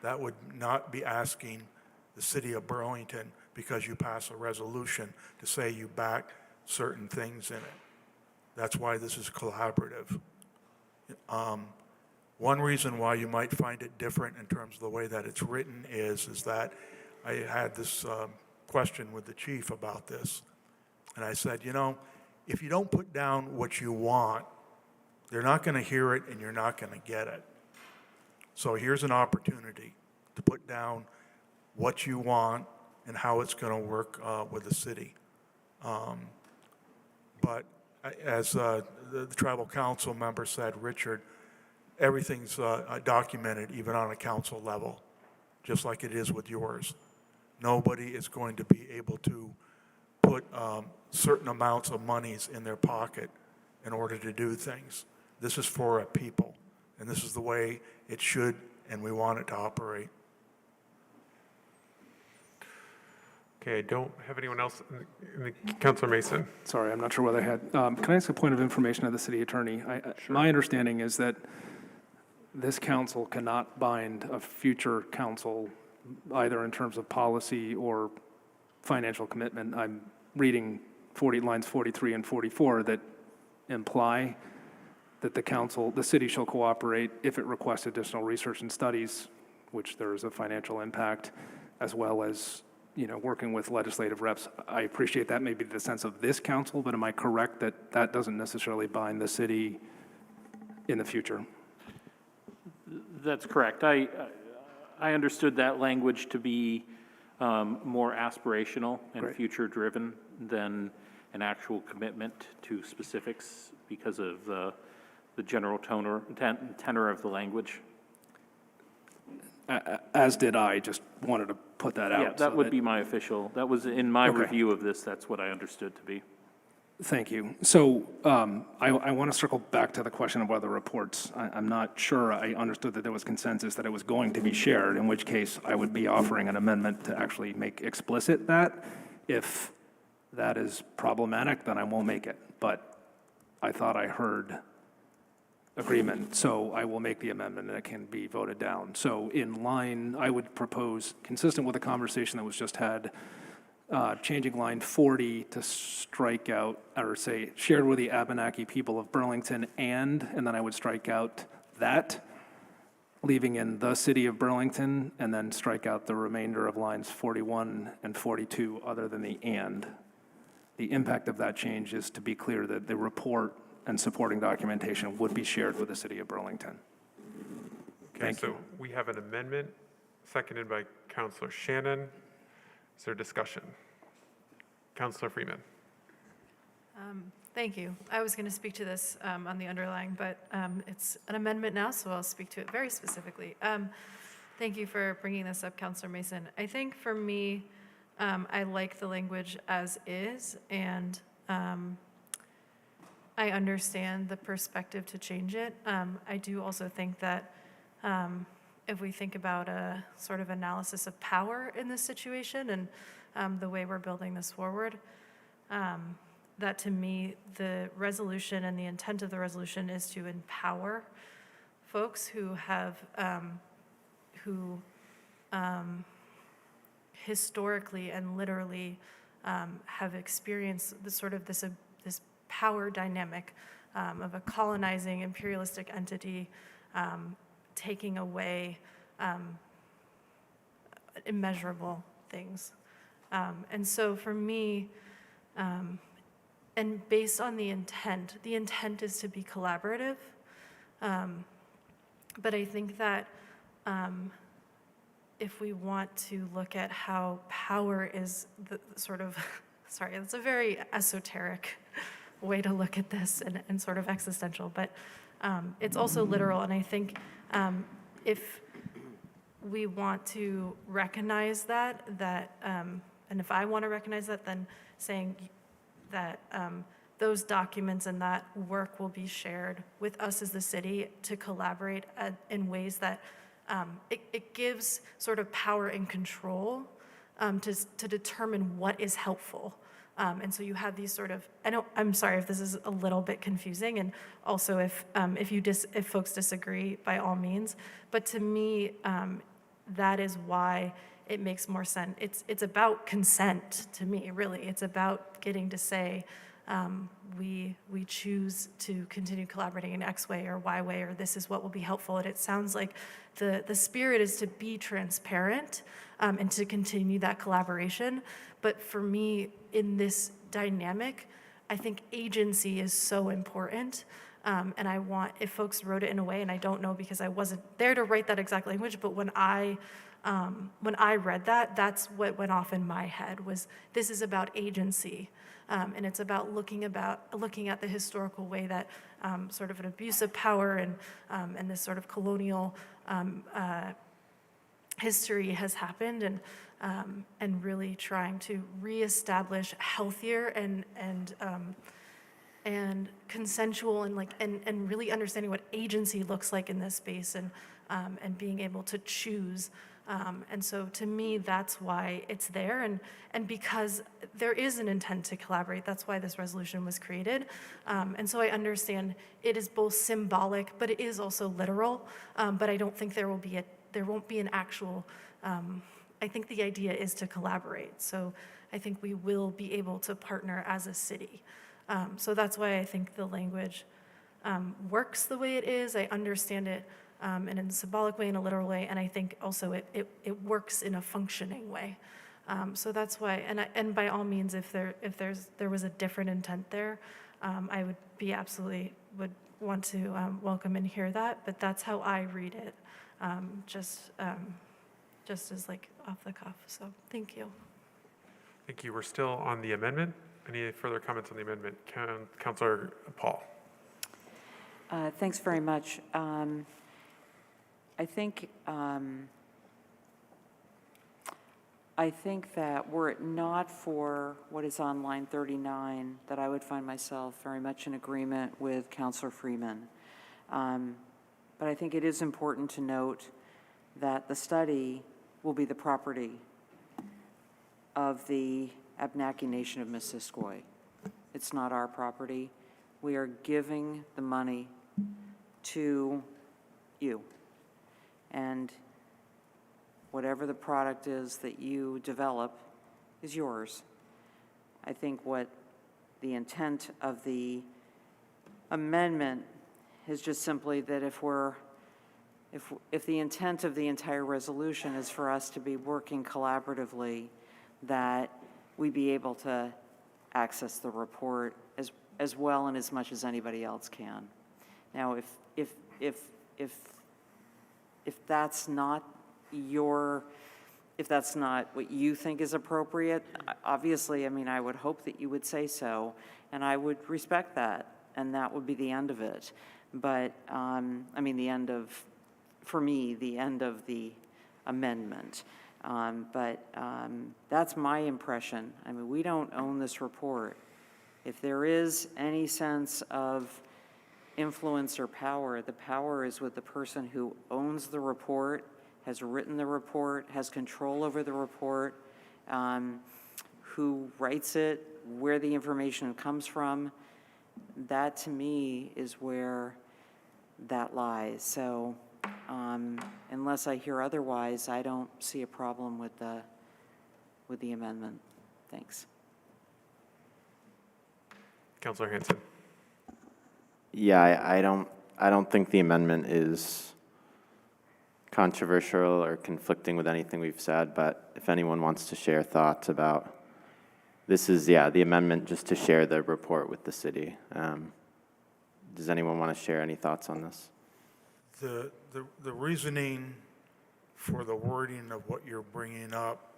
That would not be asking the city of Burlington because you pass a resolution to say you back certain things in it. That's why this is collaborative. One reason why you might find it different in terms of the way that it's written is that I had this question with the chief about this. And I said, if you don't put down what you want, they're not going to hear it and you're not going to get it. So here's an opportunity to put down what you want and how it's going to work with the city. But as the tribal council member said, Richard, everything's documented even on a council level, just like it is with yours. Nobody is going to be able to put certain amounts of monies in their pocket in order to do things. This is for a people, and this is the way it should and we want it to operate. Okay, I don't have anyone else. Councilor Mason. Sorry, I'm not sure whether I had. Can I ask a point of information of the city attorney? My understanding is that this council cannot bind a future council either in terms of policy or financial commitment. I'm reading lines 43 and 44 that imply that the city shall cooperate if it requests additional research and studies, which there is a financial impact, as well as working with legislative reps. I appreciate that may be the sense of this council, but am I correct that that doesn't necessarily bind the city in the future? That's correct. I understood that language to be more aspirational and future-driven than an actual commitment to specifics because of the general tenor of the language. As did I, just wanted to put that out. Yeah, that would be my official, that was in my Okay. review of this, that's what I understood to be. Thank you. So I want to circle back to the question of whether reports. I'm not sure I understood that there was consensus that it was going to be shared, in which case I would be offering an amendment to actually make explicit that. If that is problematic, then I won't make it. But I thought I heard agreement, so I will make the amendment and it can be voted down. So in line, I would propose, consistent with the conversation that was just had, changing line 40 to strike out, or say, shared with the Abenaki people of Burlington and then I would strike out that, leaving in the city of Burlington, and then strike out the remainder of lines 41 and 42 other than the and. The impact of that change is to be clear that the report and supporting documentation would be shared with the city of Burlington. Okay, Thank so you. we have an amendment seconded by Councilor Shannon. Is there discussion? Councilor Freeman. Thank you. I was going to speak to this on the underlying, but it's an amendment now, so I'll speak to it very specifically. Thank you for bringing this up, Councilor Mason. I think for me, I like the language as is, and I understand the perspective to change it. I do also think that if we think about a sort of analysis of power in this situation and the way we're building this forward, that to me, the resolution and the intent of the resolution is to empower folks who have, historically and literally have experienced this sort of this power dynamic of a colonizing imperialistic entity taking away immeasurable things. And so for me, and based on the intent is to be collaborative. But I think that if we want to look at how power is the sort of, sorry, it's a very esoteric way to look at this and sort of existential, but it's also literal. And I think if we want to recognize that, and if I want to recognize that, then saying that those documents and that work will be shared with us as the city to collaborate in ways that it gives sort of power and control to determine what is helpful. And so you have these sort of, I'm sorry if this is a little bit confusing, and also if folks disagree, by all means. But to me, that is why it makes more sense. It's about consent to me, really. It's about getting to say, we choose to continue collaborating in X way or Y way, or this is what will be helpful. And it sounds like the spirit is to be transparent and to continue that collaboration. But for me, in this dynamic, I think agency is so important. And I want, if folks wrote it in a way, and I don't know because I wasn't there to write that exact language, but when I read that, that's what went off in my head, was this is about agency. And it's about looking at the historical way that sort of an abuse of power and this sort of colonial history has happened, and really trying to reestablish healthier and consensual and really understanding what agency looks like in this space, and being able to choose. And so to me, that's why it's there, and because there is an intent to collaborate, that's why this resolution was created. And so I understand it is both symbolic, but it is also literal. But I don't think there won't be an actual, I think the idea is to collaborate. So I think we will be able to partner as a city. So that's why I think the language works the way it is. I understand it in a symbolic way, in a literal way, and I think also it works in a functioning way. So that's why, and by all means, if there was a different intent there, I would want to welcome and hear that. But that's how I read it, just as like off the cuff. So thank you. Thank you. We're still on the amendment. Any further comments on the amendment? Councilor Paul. Thanks very much. I think that were it not for what is on line 39, that I would find myself very much in agreement with Councilor Freeman. But I think it is important to note that the study will be the property of the Abenaki Nation of Missisquoi. It's not our property. We are giving the money to you. And whatever the product is that you develop is yours. I think what the intent of the amendment is just simply that if the intent of the entire resolution is for us to be working collaboratively, that we be able to access the report as well and as much as anybody else can. Now, if that's not what you think is appropriate, obviously, I mean, I would hope that you would say so, and I would respect that, and that would be the end of it. But, I mean, for me, the end of the amendment. But that's my impression. I mean, we don't own this report. If there is any sense of influence or power, the power is with the person who owns the report, has written the report, has control over the report, who writes it, where the information comes from. That, to me, is where that lies. So unless I hear otherwise, I don't see a problem with the amendment. Thanks. Counselor Hanson. Yeah, I don't think the amendment is controversial or conflicting with anything we've said, but if anyone wants to share thoughts about, this is, yeah, the amendment just to share the report with the city. Does anyone want to share any thoughts on this? The reasoning for the wording of what you're bringing up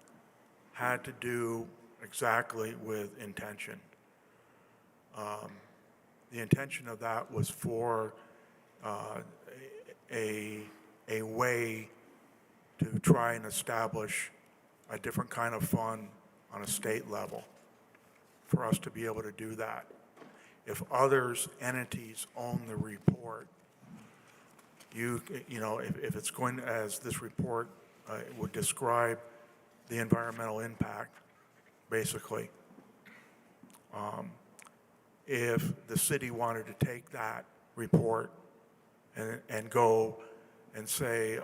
had to do exactly with intention. The intention of that was for a way to try and establish a different kind of fund on a state level for us to be able to do that. If others, entities own the report, you know, if it's going, as this report would describe the environmental impact, basically, if the city wanted to take that report and go and say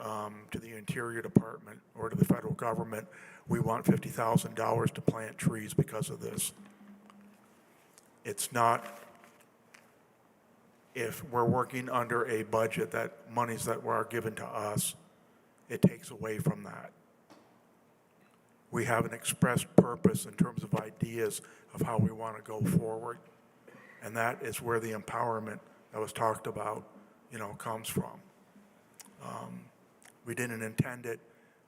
to the Interior Department or to the federal government, we want $50,000 to plant trees because of this. It's not, if we're working under a budget that monies that are given to us, it takes away from that. We have an expressed purpose in terms of ideas of how we want to go forward. And that is where the empowerment that was talked about, you know, comes from. We didn't intend it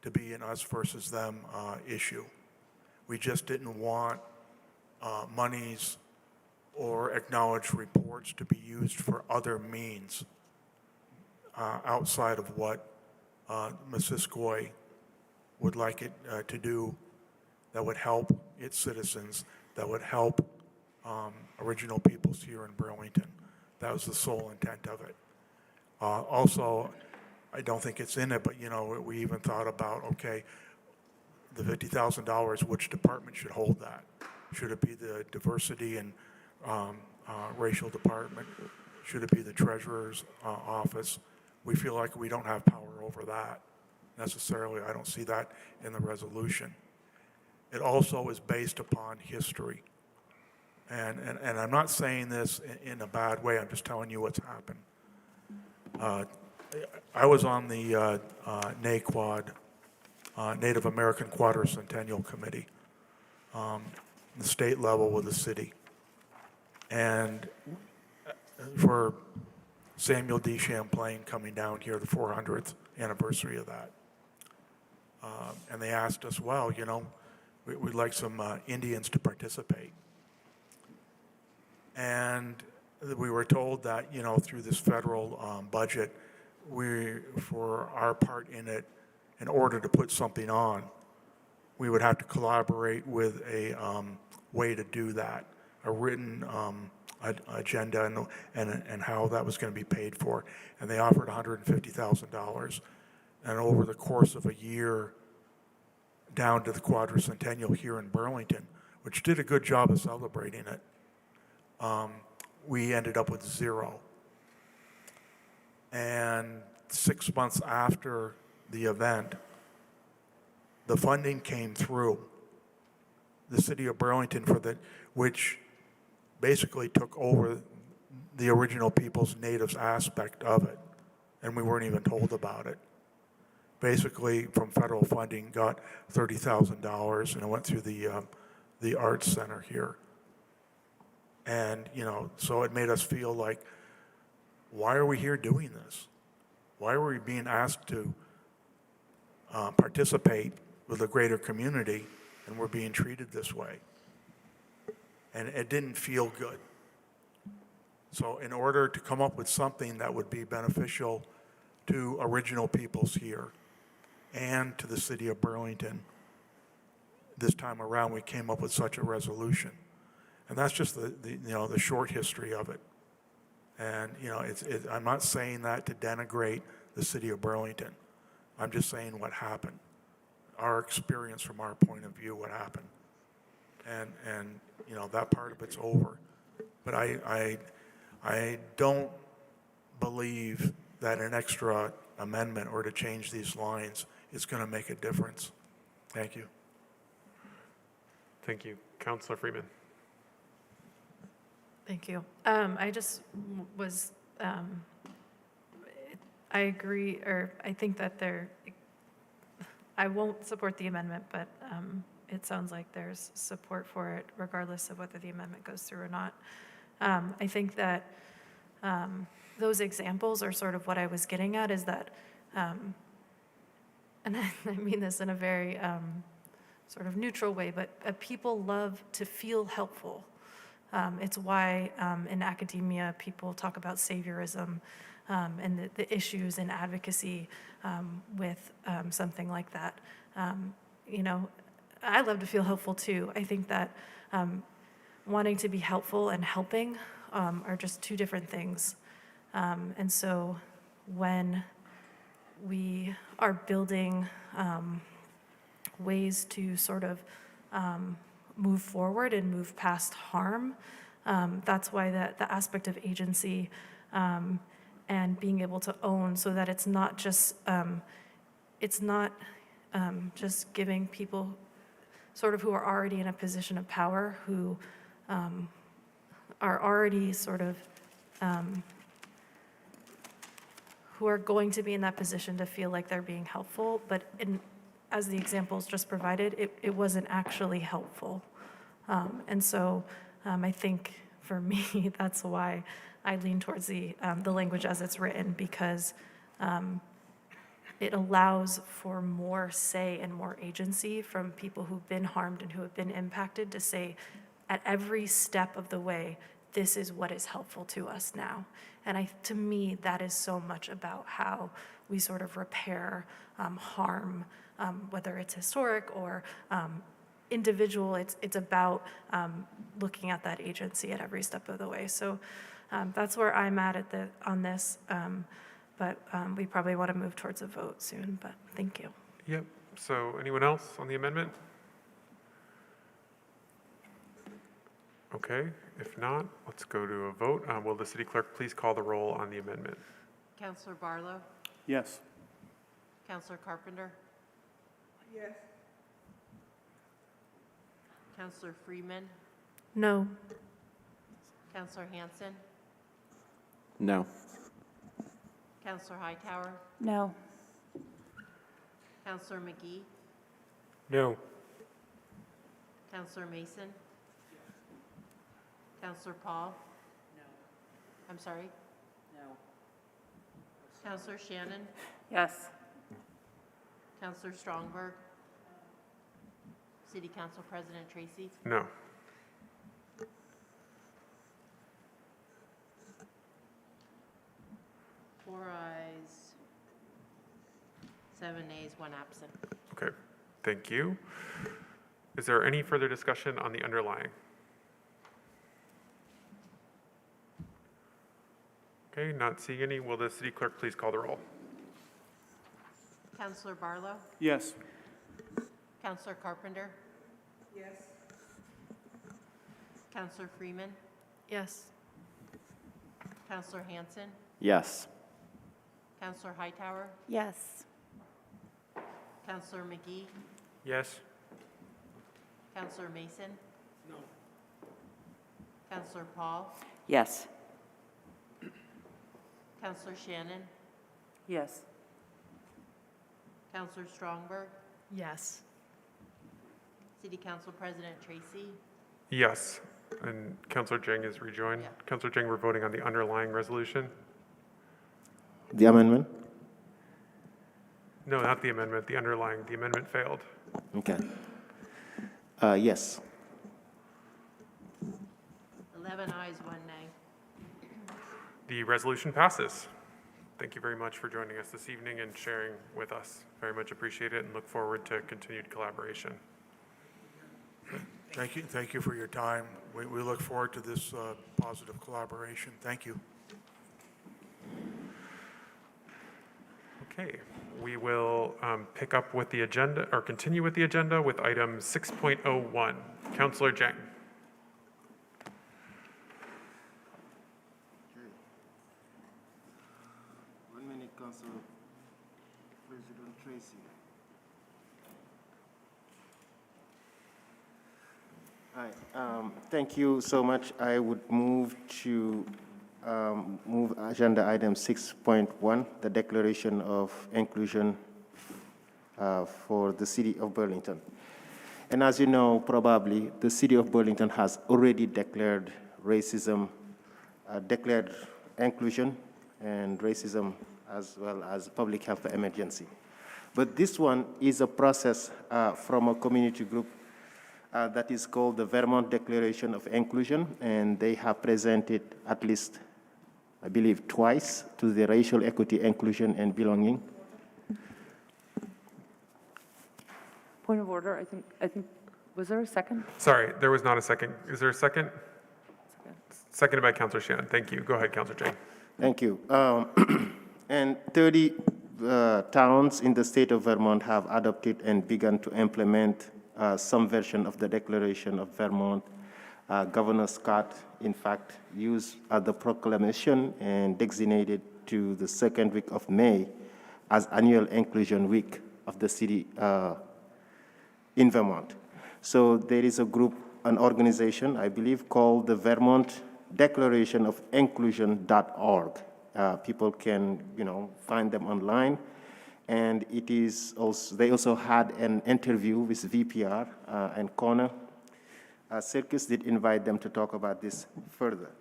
to be an us versus them issue. We just didn't want monies or acknowledged reports to be used for other means outside of what Missisquoi would like it to do, that would help its citizens, that would help original peoples here in Burlington. That was the sole intent of it. Also, I don't think it's in it, but you know, we even thought about, okay, the $50,000, which department should hold that? Should it be the diversity and racial department? Should it be the treasurer's office? We feel like we don't have power over that necessarily. I don't see that in the resolution. It also is based upon history. And I'm not saying this in a bad way, I'm just telling you what's happened. I was on the NAQUAD, Native American Quadricentennial Committee, the state level with the city. And for Samuel D. Champlain coming down here, the 400th anniversary of that. And they asked us, well, you know, we'd like some Indians to participate. And we were told that, you know, through this federal budget, for our part in it, in order to put something on, we would have to collaborate with a way to do that, a written agenda and how that was going to be paid for. And they offered $150,000. And over the course of a year, down to the Quadricentennial here in Burlington, which did a good job of celebrating it, we ended up with zero. And 6 months after the event, the funding came through. The city of Burlington, which basically took over the original people's natives aspect of it, and we weren't even told about it. Basically, from federal funding, got $30,000, and it went through the Arts Center here. And, you know, so it made us feel like, why are we here doing this? Why are we being asked to participate with a greater community, and we're being treated this way? And it didn't feel good. So in order to come up with something that would be beneficial to original peoples here and to the city of Burlington, this time around we came up with such a resolution. And that's just the short history of it. And you know, I'm not saying that to denigrate the city of Burlington. I'm just saying what happened, our experience from our point of view, what happened. And you know, that part of it's over. But I don't believe that an extra amendment or to change these lines is going to make a difference. Thank you. Thank you. Councilor Freeman. Thank you. I just was, I agree, or I think that I won't support the amendment, but it sounds like there's support for it regardless of whether the amendment goes through or not. I think that those examples are sort of what I was getting at, is that, and I mean this in a very sort of neutral way, but people love to feel helpful. It's why in academia people talk about saviorism and the issues in advocacy with something like that. You know, I love to feel helpful too. I think that wanting to be helpful and helping are just two different things. And so when we are building ways to sort of move forward and move past harm, that's why the aspect of agency and being able to own, so that it's not just just giving people sort of who are already in a position of power, who are already sort of who are going to be in that position to feel like they're being helpful, but as the examples just provided, it wasn't actually helpful. And so I think for me, that's why I lean towards the language as it's written, because it allows for more say and more agency from people who've been harmed and who have been impacted to say, at every step of the way, this is what is helpful to us now. And to me, that is so much about how we sort of repair harm, whether it's historic or individual. It's about looking at that agency at every step of the way. So that's where I'm at on this. But we probably want to move towards a vote soon, but thank you. Yep. So anyone else on the amendment? Okay, if not, let's go to a vote. Will the city clerk please call the roll on the amendment? Counselor Barlow? Yes. Counselor Carpenter? Yes. Counselor Freeman? No. Counselor Hanson? No. Counselor Hightower? No. Counselor McGee? No. Counselor Mason? Counselor Paul? No. I'm sorry? No. Counselor Shannon? Yes. Counselor Strongberg? City Council President Tracy? No. Four ayes, 7 nays, 1 absent. Okay, thank you. Is there any further discussion on the underlying? Okay, not seeing any. Will the city clerk please call the roll? Counselor Barlow? Yes. Counselor Carpenter? Yes. Counselor Freeman? Yes. Counselor Hanson? Yes. Counselor Hightower? Yes. Counselor McGee? Yes. Counselor Mason? No. Counselor Paul? Yes. Counselor Shannon? Yes. Counselor Strongberg? Yes. City Council President Tracy? Yes. And Councilor Jeng is rejoined. Yeah. Councilor Jeng, we're voting on the underlying resolution. The amendment? No, not the amendment, the underlying. The amendment failed. Okay. Yes. 11 ayes, 1 nay. The resolution passes. Thank you very much for joining us this evening and sharing with us. Very much appreciate it and look forward to continued collaboration. Thank you for your time. We look forward to this positive collaboration. Thank you. Okay, we will pick up with the agenda, or continue with the agenda with item 6.01. Councilor Jeng. One minute, Council President Tracy. Hi, thank you so much. I would move to move agenda item 6.1, the declaration of inclusion for the city of Burlington. And as you know, probably the city of Burlington has already declared racism, declared inclusion and racism as well as public health emergency. But this one is a process from a community group that is called the Vermont Declaration of Inclusion, and they have presented at least, I believe, twice to the Racial Equity, Inclusion, and Belonging. Point of order, I think, was there a second? Sorry, there was not a second. Is there a second? Seconded by Councilor Shannon. Thank you. Go ahead, Councilor Chang. Thank you. And 30 towns in the state of Vermont have adopted and begun to implement some version of the Declaration of Vermont. Governor Scott, in fact, used the proclamation and designated to the second week of May as annual inclusion week of the city in Vermont. So there is a group, an organization, I believe, called the Vermont Declaration of Inclusion.org. People can, find them online. And it is also, they also had an interview with VPR and Connor. Circus did invite them to talk about this further.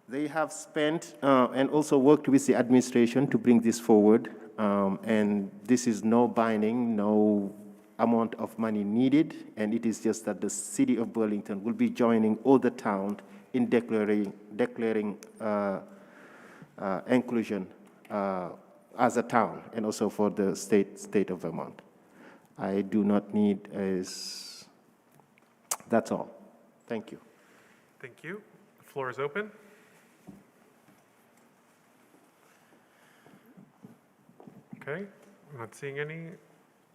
They have spent and also worked with the administration to bring this forward. And this is no binding, no amount of money needed, and it is just that the city of Burlington will be joining all the towns in declaring inclusion as a town, and also for the state of Vermont. I do not need that's all. Thank you. Thank you. The floor is open. Okay, I'm not seeing any,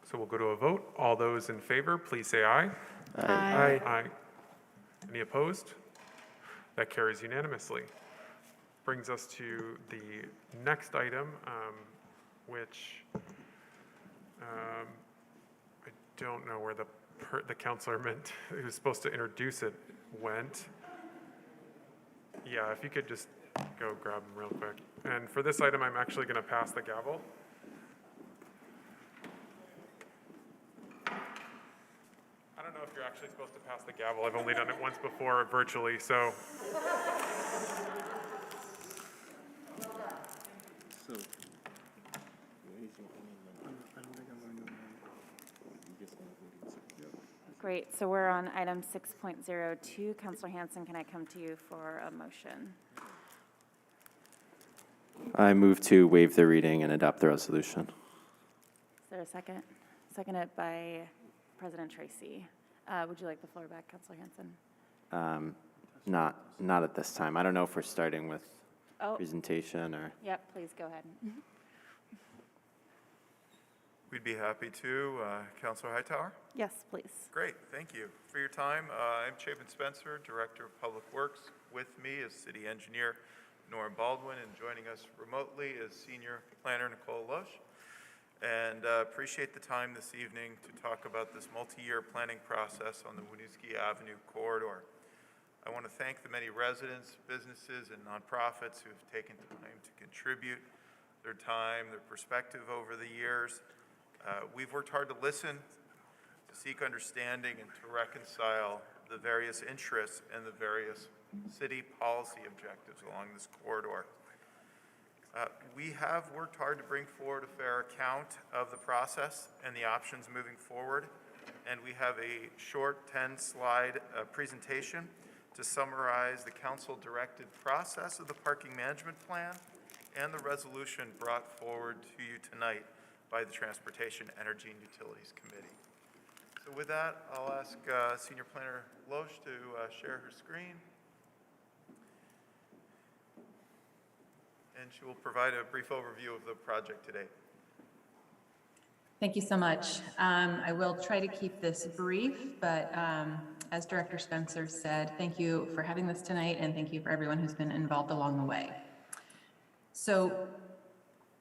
so we'll go to a vote. All those in favor, please say aye. Aye. Aye. Any opposed? That carries unanimously. Brings us to the next item, which I don't know where the counselor who was supposed to introduce it went. Yeah, if you could just go grab him real quick. And for this item, I'm actually going to pass the gavel. I don't know if you're actually supposed to pass the gavel. I've only done it once before virtually, so. Great, so we're on item 6.02. Councilor Hanson, can I come to you for a motion? I move to waive the reading and adopt the resolution. Is there a second? Seconded by President Tracy. Would you like the floor back, Councilor Hanson? Not at this time. I don't know if we're starting with Oh. presentation or. Yep, please go ahead. We'd be happy to. Councilor Hightower? Yes, please. Great, thank you for your time. I'm Chapin Spencer, Director of Public Works. With me is City Engineer Nora Baldwin, and joining us remotely is Senior Planner Nicole Lush. And appreciate the time this evening to talk about this multi-year planning process on the Winooski Avenue corridor. I want to thank the many residents, businesses, and nonprofits who have taken time to contribute their time, their perspective over the years. We've worked hard to listen, to seek understanding, and to reconcile the various interests and the various city policy objectives along this corridor. We have worked hard to bring forward a fair account of the process and the options moving forward, and we have a short 10-slide presentation to summarize the council-directed process of the parking management plan and the resolution brought forward to you tonight by the Transportation, Energy, and Utilities Committee. So with that, I'll ask Senior Planner Loesch to share her screen. And she will provide a brief overview of the project today. Thank you so much. I will try to keep this brief, but as Director Spencer said, thank you for having this tonight, and thank you for everyone who's been involved along the way. So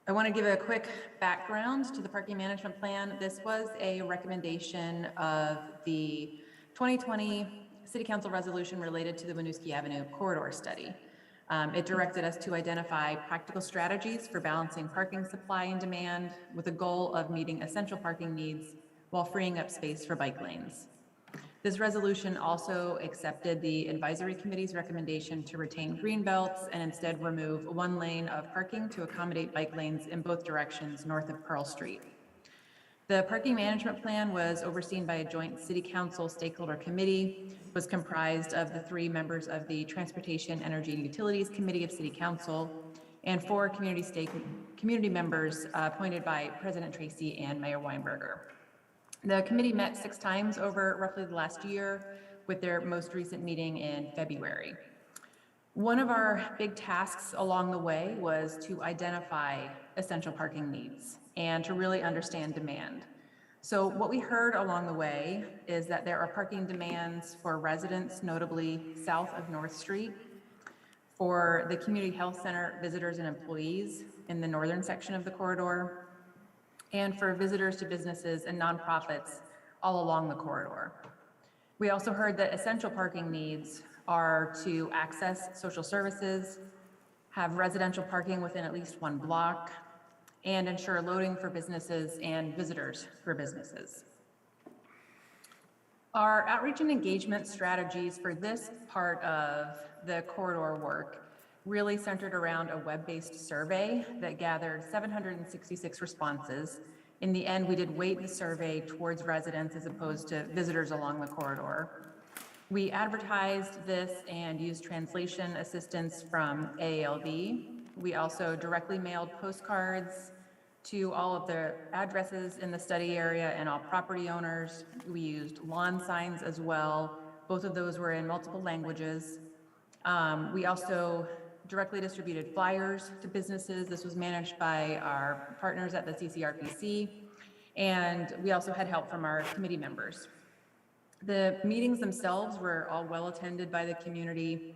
I want to give a quick background to the parking management plan. This was a recommendation of the 2020 City Council resolution related to the Winooski Avenue corridor study. It directed us to identify practical strategies for balancing parking supply and demand with the goal of meeting essential parking needs while freeing up space for bike lanes. This resolution also accepted the advisory committee's recommendation to retain green belts and instead remove one lane of parking to accommodate bike lanes in both directions north of Pearl Street. The parking management plan was overseen by a joint city council stakeholder committee, was comprised of the 3 members of the Transportation, Energy, and Utilities Committee of City Council, and 4 community members appointed by President Tracy and Mayor Weinberger. The committee met 6 times over roughly the last year, with their most recent meeting in February. One of our big tasks along the way was to identify essential parking needs and to really understand demand. So what we heard along the way is that there are parking demands for residents, notably south of North Street, for the community health center visitors and employees in the northern section of the corridor, and for visitors to businesses and nonprofits all along the corridor. We also heard that essential parking needs are to access social services, have residential parking within at least 1 block, and ensure loading for businesses and visitors for businesses. Our outreach and engagement strategies for this part of the corridor work really centered around a web-based survey that gathered 766 responses. In the end, we did weight the survey towards residents as opposed to visitors along the corridor. We advertised this and used translation assistance from AALV. We also directly mailed postcards to all of the addresses in the study area and all property owners. We used lawn signs as well. Both of those were in multiple languages. We also directly distributed flyers to businesses. This was managed by our partners at the CCRPC. And we also had help from our committee members. The meetings themselves were all well attended by the community.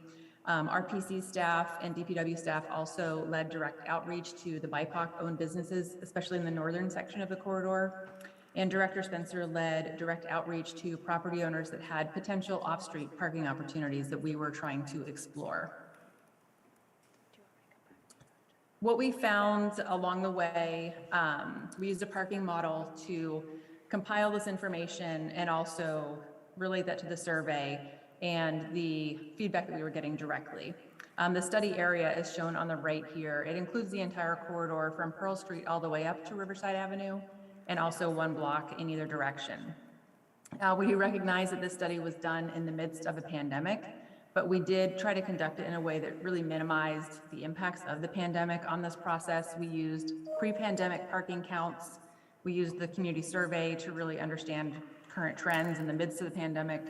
RPC staff and DPW staff also led direct outreach to the BIPOC-owned businesses, especially in the northern section of the corridor. And Director Spencer led direct outreach to property owners that had potential off-street parking opportunities that we were trying to explore. What we found along the way, we used a parking model to compile this information and also relate that to the survey and the feedback that we were getting directly. The study area is shown on the right here. It includes the entire corridor from Pearl Street all the way up to Riverside Avenue, and also 1 block in either direction. We recognize that this study was done in the midst of a pandemic, but we did try to conduct it in a way that really minimized the impacts of the pandemic on this process. We used pre-pandemic parking counts. We used the community survey to really understand current trends in the midst of the pandemic.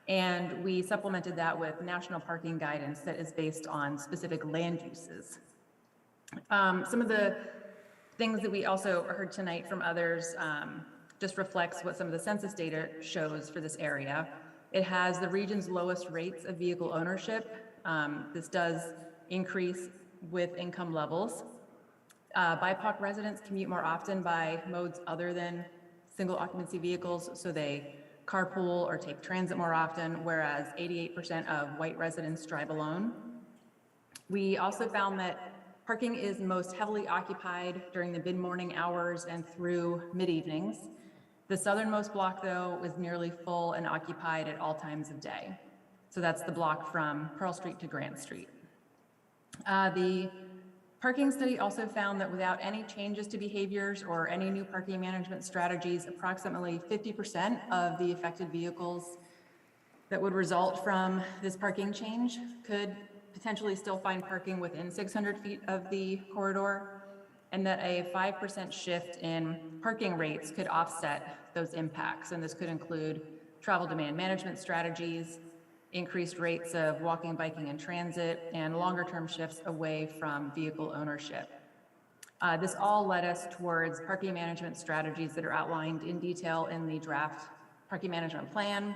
And we supplemented that with national parking guidance that is based on specific land uses. Some of the things that we also heard tonight from others just reflects what some of the census data shows for this area. It has the region's lowest rates of vehicle ownership. This does increase with income levels. BIPOC residents commute more often by modes other than single occupancy vehicles, so they carpool or take transit more often, whereas 88% of white residents drive alone. We also found that parking is most heavily occupied during the mid-morning hours and through mid-evenings. The southernmost block, though, was nearly full and occupied at all times of day. So that's the block from Pearl Street to Grant Street. The parking study also found that without any changes to behaviors or any new parking management strategies, approximately 50% of the affected vehicles that would result from this parking change could potentially still find parking within 600 feet of the corridor, and that a 5% shift in parking rates could offset those impacts. And this could include travel demand management strategies, increased rates of walking, biking, and transit, and longer-term shifts away from vehicle ownership. This all led us towards parking management strategies that are outlined in detail in the draft parking management plan,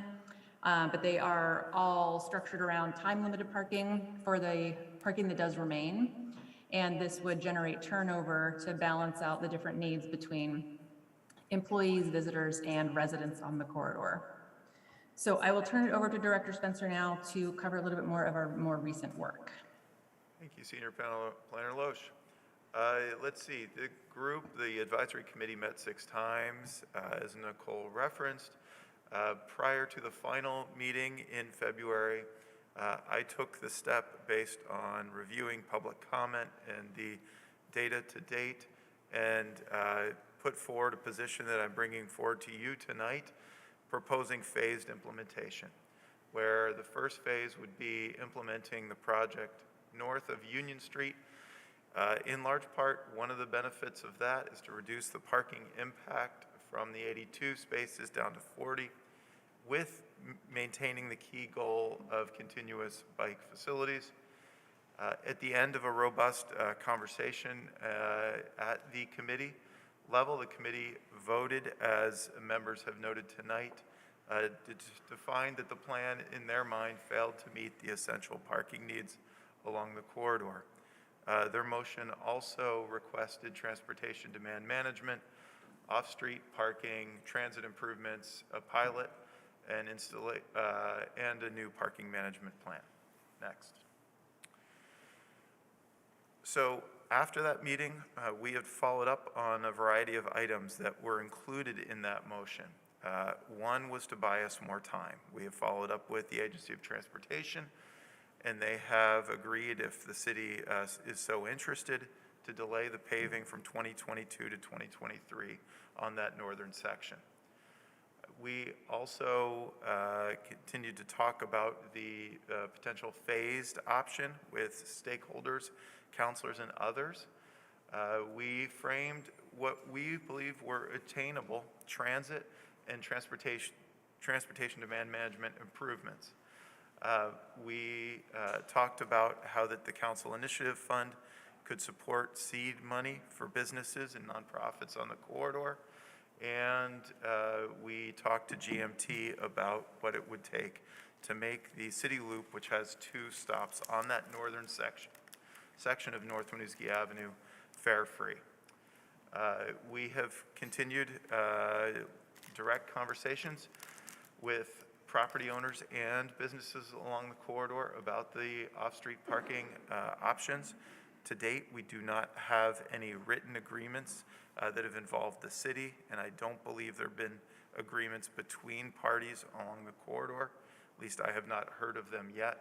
but they are all structured around time-limited parking for the parking that does remain, and this would generate turnover to balance out the different needs between employees, visitors, and residents on the corridor. So I will turn it over to Director Spencer now to cover a little bit more of our more recent work. Thank you, Senior Planner Loesch. Let's see, the advisory committee met 6 times, as Nicole referenced. Prior to the final meeting in February, I took the step based on reviewing public comment and the data to date and put forward a position that I'm bringing forward to you tonight, proposing phased implementation, where the first phase would be implementing the project north of Union Street. In large part, one of the benefits of that is to reduce the parking impact from the 82 spaces down to 40, with maintaining the key goal of continuous bike facilities. At the end of a robust conversation at the committee level, the committee voted, as members have noted tonight, to find that the plan in their mind failed to meet the essential parking needs along the corridor. Their motion also requested transportation demand management, off-street parking, transit improvements, a pilot, and a new parking management plan. Next. So after that meeting, we have followed up on a variety of items that were included in that motion. One was to buy us more time. We have followed up with the Agency of Transportation, and they have agreed, if the city is so interested, to delay the paving from 2022 to 2023 on that northern section. We also continued to talk about the potential phased option with stakeholders, counselors, and others. We framed what we believe were attainable transit and transportation demand management improvements. We talked about how that the Council Initiative Fund could support seed money for businesses and nonprofits on the corridor. And we talked to GMT about what it would take to make the city loop, which has 2 stops on that northern section of North Winooski Avenue, fare-free. We have continued direct conversations with property owners and businesses along the corridor about the off-street parking options. To date, we do not have any written agreements that have involved the city, and I don't believe there have been agreements between parties along the corridor. At least I have not heard of them yet,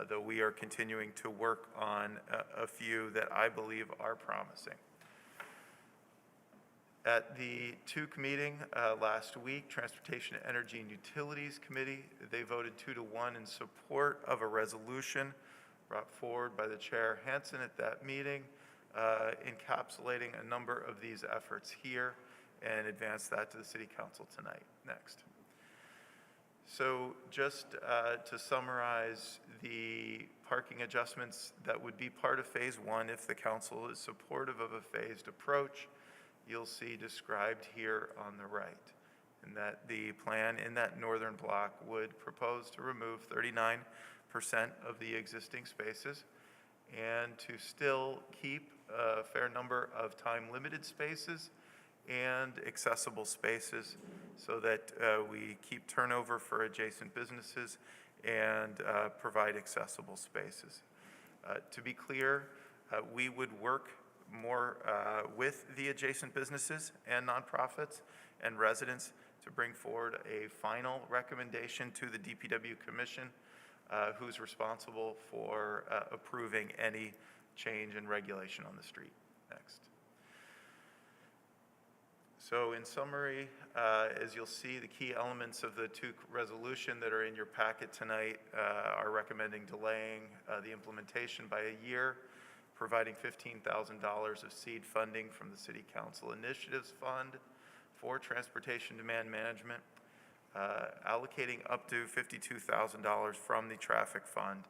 though we are continuing to work on a few that I believe are promising. At the TUC meeting last week, Transportation, Energy, and Utilities Committee, they voted 2-1 in support of a resolution brought forward by the Chair Hansen at that meeting, encapsulating a number of these efforts here, and advance that to the City Council tonight. Next. So just to summarize the parking adjustments that would be part of Phase 1 if the Council is supportive of a phased approach, you'll see described here on the right, and that the plan in that northern block would propose to remove 39% of the existing spaces and to still keep a fair number of time-limited spaces and accessible spaces so that we keep turnover for adjacent businesses and provide accessible spaces. To be clear, we would work more with the adjacent businesses and nonprofits and residents to bring forward a final recommendation to the DPW Commission, who's responsible for approving any change in regulation on the street. Next. So in summary, as you'll see, the key elements of the TUC resolution that are in your packet tonight are recommending delaying the implementation by a year, providing $15,000 of seed funding from the City Council Initiatives Fund for transportation demand management, allocating up to $52,000 from the traffic fund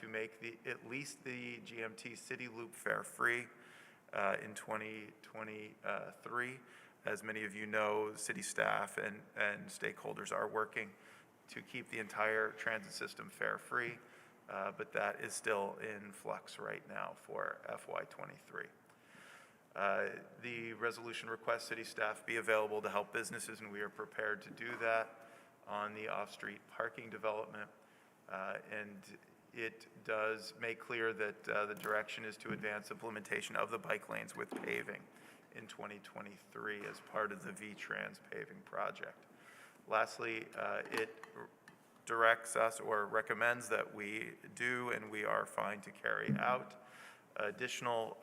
to make at least the GMT City Loop fare free in 2023. As many of you know, city staff and stakeholders are working to keep the entire transit system fare free, but that is still in flux right now for FY23. The resolution requests city staff be available to help businesses, and we are prepared to do that. on the off-street parking development. And it does make clear that the direction is to advance implementation of the bike lanes with paving in 2023 as part of the V-Trans paving project. Lastly, it directs us or recommends that we do, and we are fine to carry out, additional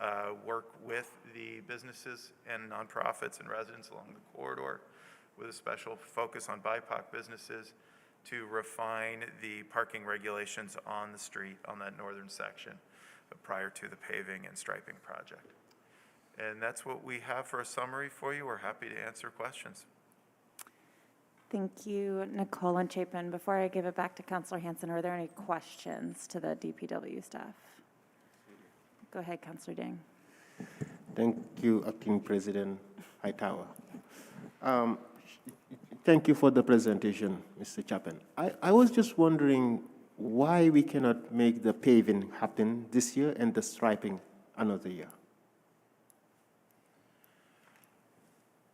work with the businesses and nonprofits and residents along the corridor, with a special focus on BIPOC businesses, to refine the parking regulations on the street on that northern section prior to the paving and striping project. And that's what we have for a summary for you. We're happy to answer questions. Thank you, Nicole and Chapin. Before I give it back to Councilor Hanson, are there any questions to the DPW staff? Go ahead, Councilor Ding. Thank you, Acting President Hightower. Thank you for the presentation, Mr. Chapin. I was just wondering why we cannot make the paving happen this year and the striping another year.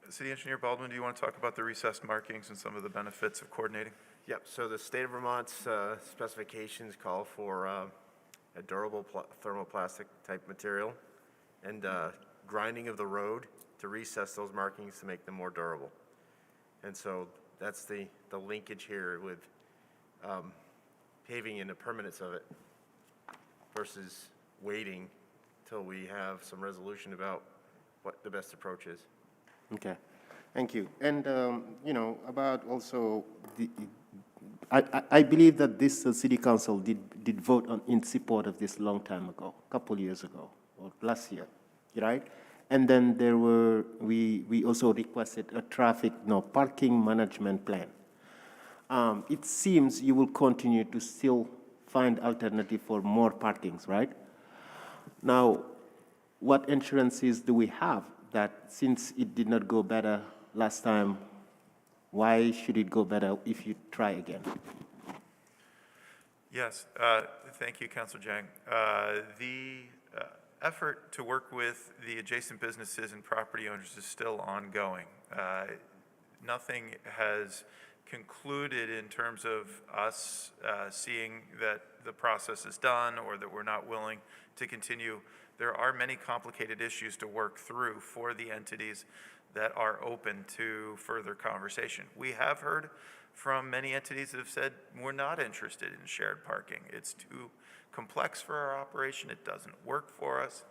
City Engineer Baldwin, do you want to talk about the recessed markings and some of the benefits of coordinating? Yep, so the state of Vermont's specifications call for a durable thermoplastic type material and grinding of the road to recess those markings to make them more durable. And so that's the linkage here with paving and the permanence of it versus waiting till we have some resolution about what the best approach is. Okay, thank you. And, you know, about also, I believe that this city council did vote in support of this long time ago, a couple years ago, or last year, right? And then there were, we also requested a parking management plan. It seems you will continue to still find alternative for more parkings, right? Now, what assurances do we have that since it did not go better last time, why should it go better if you try again? Yes, thank you, Councilor Jang. The effort to work with the adjacent businesses and property owners is still ongoing. Nothing has concluded in terms of us seeing that the process is done or that we're not willing to continue. There are many complicated issues to work through for the entities that are open to further conversation. We have heard from many entities that have said, we're not interested in shared parking. It's too complex for our operation. It doesn't work for us.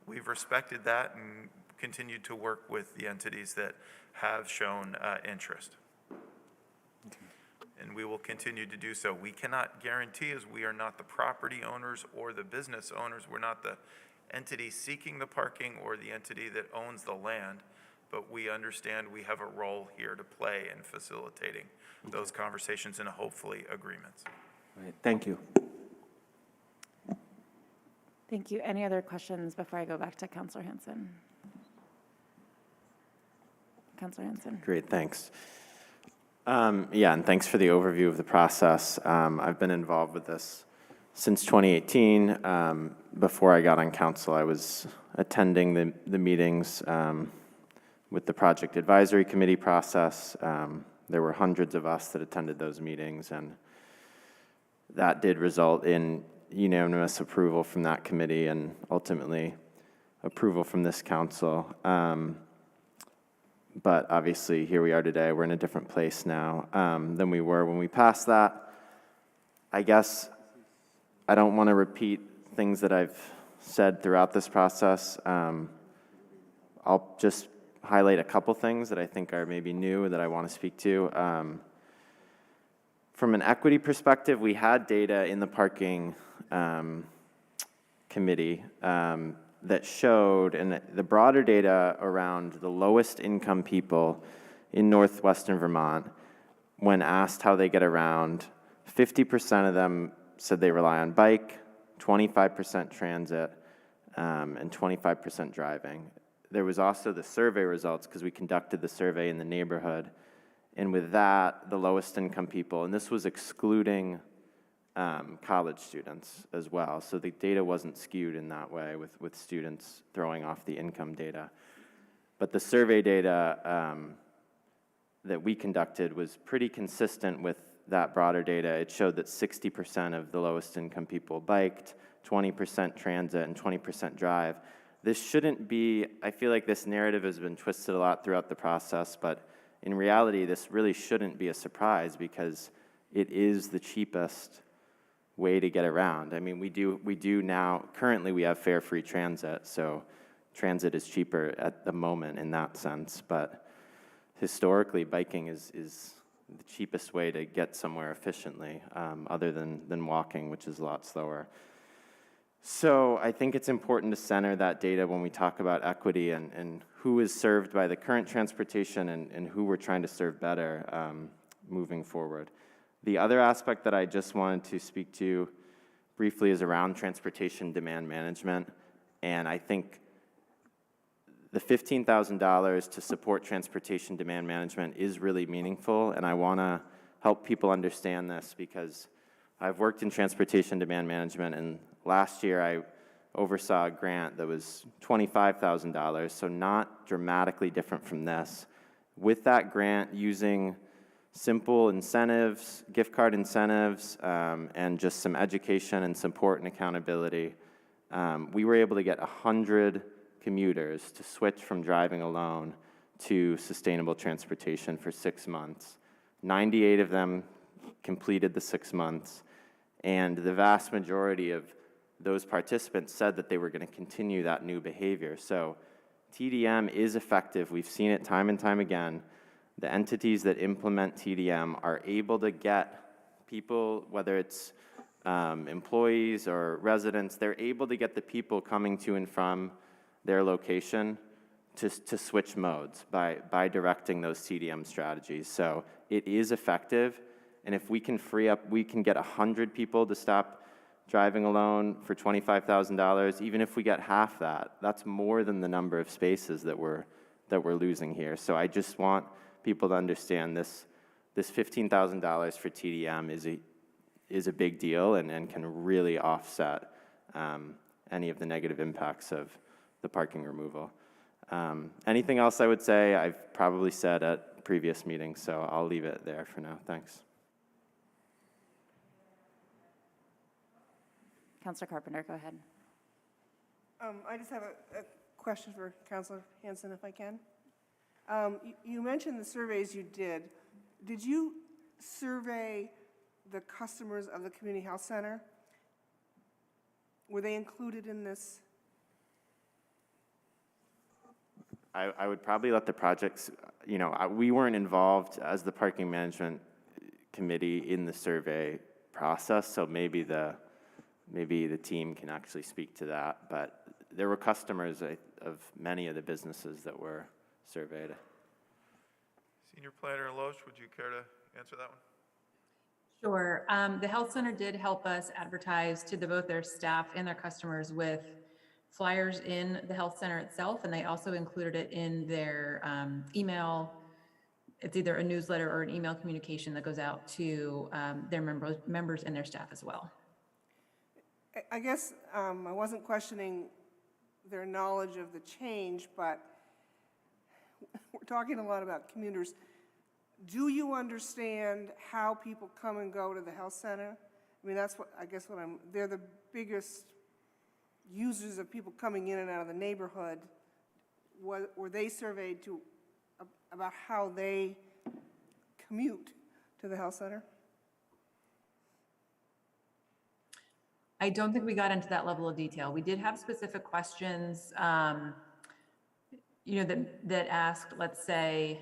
We've respected that and continued to work with the entities that have shown interest. And we will continue to do so. We cannot guarantee, as we are not the property owners or the business owners, we're not the entity seeking the parking or the entity that owns the land, but we understand we have a role here to play in facilitating those conversations and hopefully agreements. Right. Thank you. Thank you. Any other questions before I go back to Councilor Hanson? Councilor Hanson. Great, thanks. Yeah, and thanks for the overview of the process. I've been involved with this since 2018. Before I got on council, I was attending the meetings with the project advisory committee process. There were hundreds of us that attended those meetings, and that did result in unanimous approval from that committee and ultimately approval from this council. But obviously, here we are today. We're in a different place now than we were when we passed that. I guess I don't want to repeat things that I've said throughout this process. I'll just highlight a couple things that I think are maybe new that I want to speak to. From an equity perspective, we had data in the parking committee that showed, and the broader data around the lowest income people in northwestern Vermont, when asked how they get around, 50% of them said they rely on bike, 25% transit, and 25% driving. There was also the survey results, because we conducted the survey in the neighborhood, and with that, the lowest income people, and this was excluding college students as well, so the data wasn't skewed in that way with students throwing off the income data. But the survey data that we conducted was pretty consistent with that broader data. It showed that 60% of the lowest income people biked, 20% transit, and 20% drive. This shouldn't be, I feel like this narrative has been twisted a lot throughout the process, but in reality, this really shouldn't be a surprise because it is the cheapest way to get around. I mean, we do now, currently we have fare-free transit, so transit is cheaper at the moment in that sense, but historically, biking is the cheapest way to get somewhere efficiently, other than walking, which is a lot slower. So I think it's important to center that data when we talk about equity and who is served by the current transportation and who we're trying to serve better moving forward. The other aspect that I just wanted to speak to briefly is around transportation demand management, and I think the $15,000 to support transportation demand management is really meaningful, and I want to help people understand this because I've worked in transportation demand management, and last year I oversaw a grant that was $25,000, so not dramatically different from this. With that grant, using simple incentives, gift card incentives, and just some education and support and accountability, we were able to get 100 commuters to switch from driving alone to sustainable transportation for 6 months. 98 of them completed the 6 months, and the vast majority of those participants said that they were going to continue that new behavior. So TDM is effective. We've seen it time and time again. The entities that implement TDM are able to get people, whether it's employees or residents, they're able to get the people coming to and from their location to switch modes by directing those TDM strategies. So it is effective, and if we can free up, we can get 100 people to stop driving alone for $25,000, even if we get half that, that's more than the number of spaces that we're losing here. So I just want people to understand this $15,000 for TDM is a big deal and can really offset any of the negative impacts of the parking removal. Anything else I would say, I've probably said at previous meetings, so I'll leave it there for now. Thanks. Councilor Carpenter, go ahead. I just have a question for Councilor Hanson, if I can. You mentioned the surveys you did. Did you survey the customers of the community health center? Were they included in this? I would probably let the projects, we weren't involved as the parking management committee in the survey process, so maybe the team can actually speak to that, but there were customers of many of the businesses that were surveyed. Senior Planner Loesch, would you care to answer that one? Sure. The health center did help us advertise to both their staff and their customers with flyers in the health center itself, and they also included it in their email. It's either a newsletter or an email communication that goes out to their members and their staff as well. I guess I wasn't questioning their knowledge of the change, but we're talking a lot about commuters. Do you understand how people come and go to the health center? I mean, that's what they're the biggest users of people coming in and out of the neighborhood. Were they surveyed about how they commute to the health center? I don't think we got into that level of detail. We did have specific questions, that asked, let's say,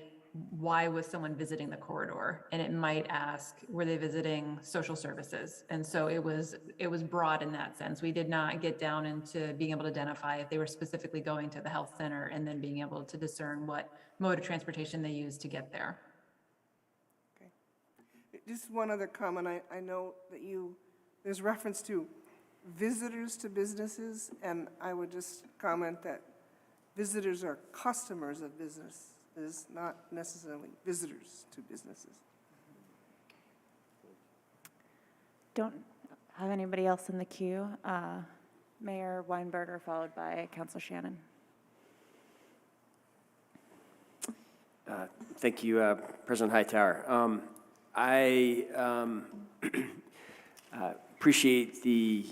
why was someone visiting the corridor? And it might ask, were they visiting social services? And so it was broad in that sense. We did not get down into being able to identify if they were specifically going to the health center and then being able to discern what mode of transportation they used to get there. Okay. Just one other comment. I know that there's reference to visitors to businesses, and I would just comment that visitors are customers of business. Is not necessarily visitors to businesses. Don't have anybody else in the queue. Mayor Weinberger, followed by Councilor Shannon. Thank you, President Hightower. I appreciate the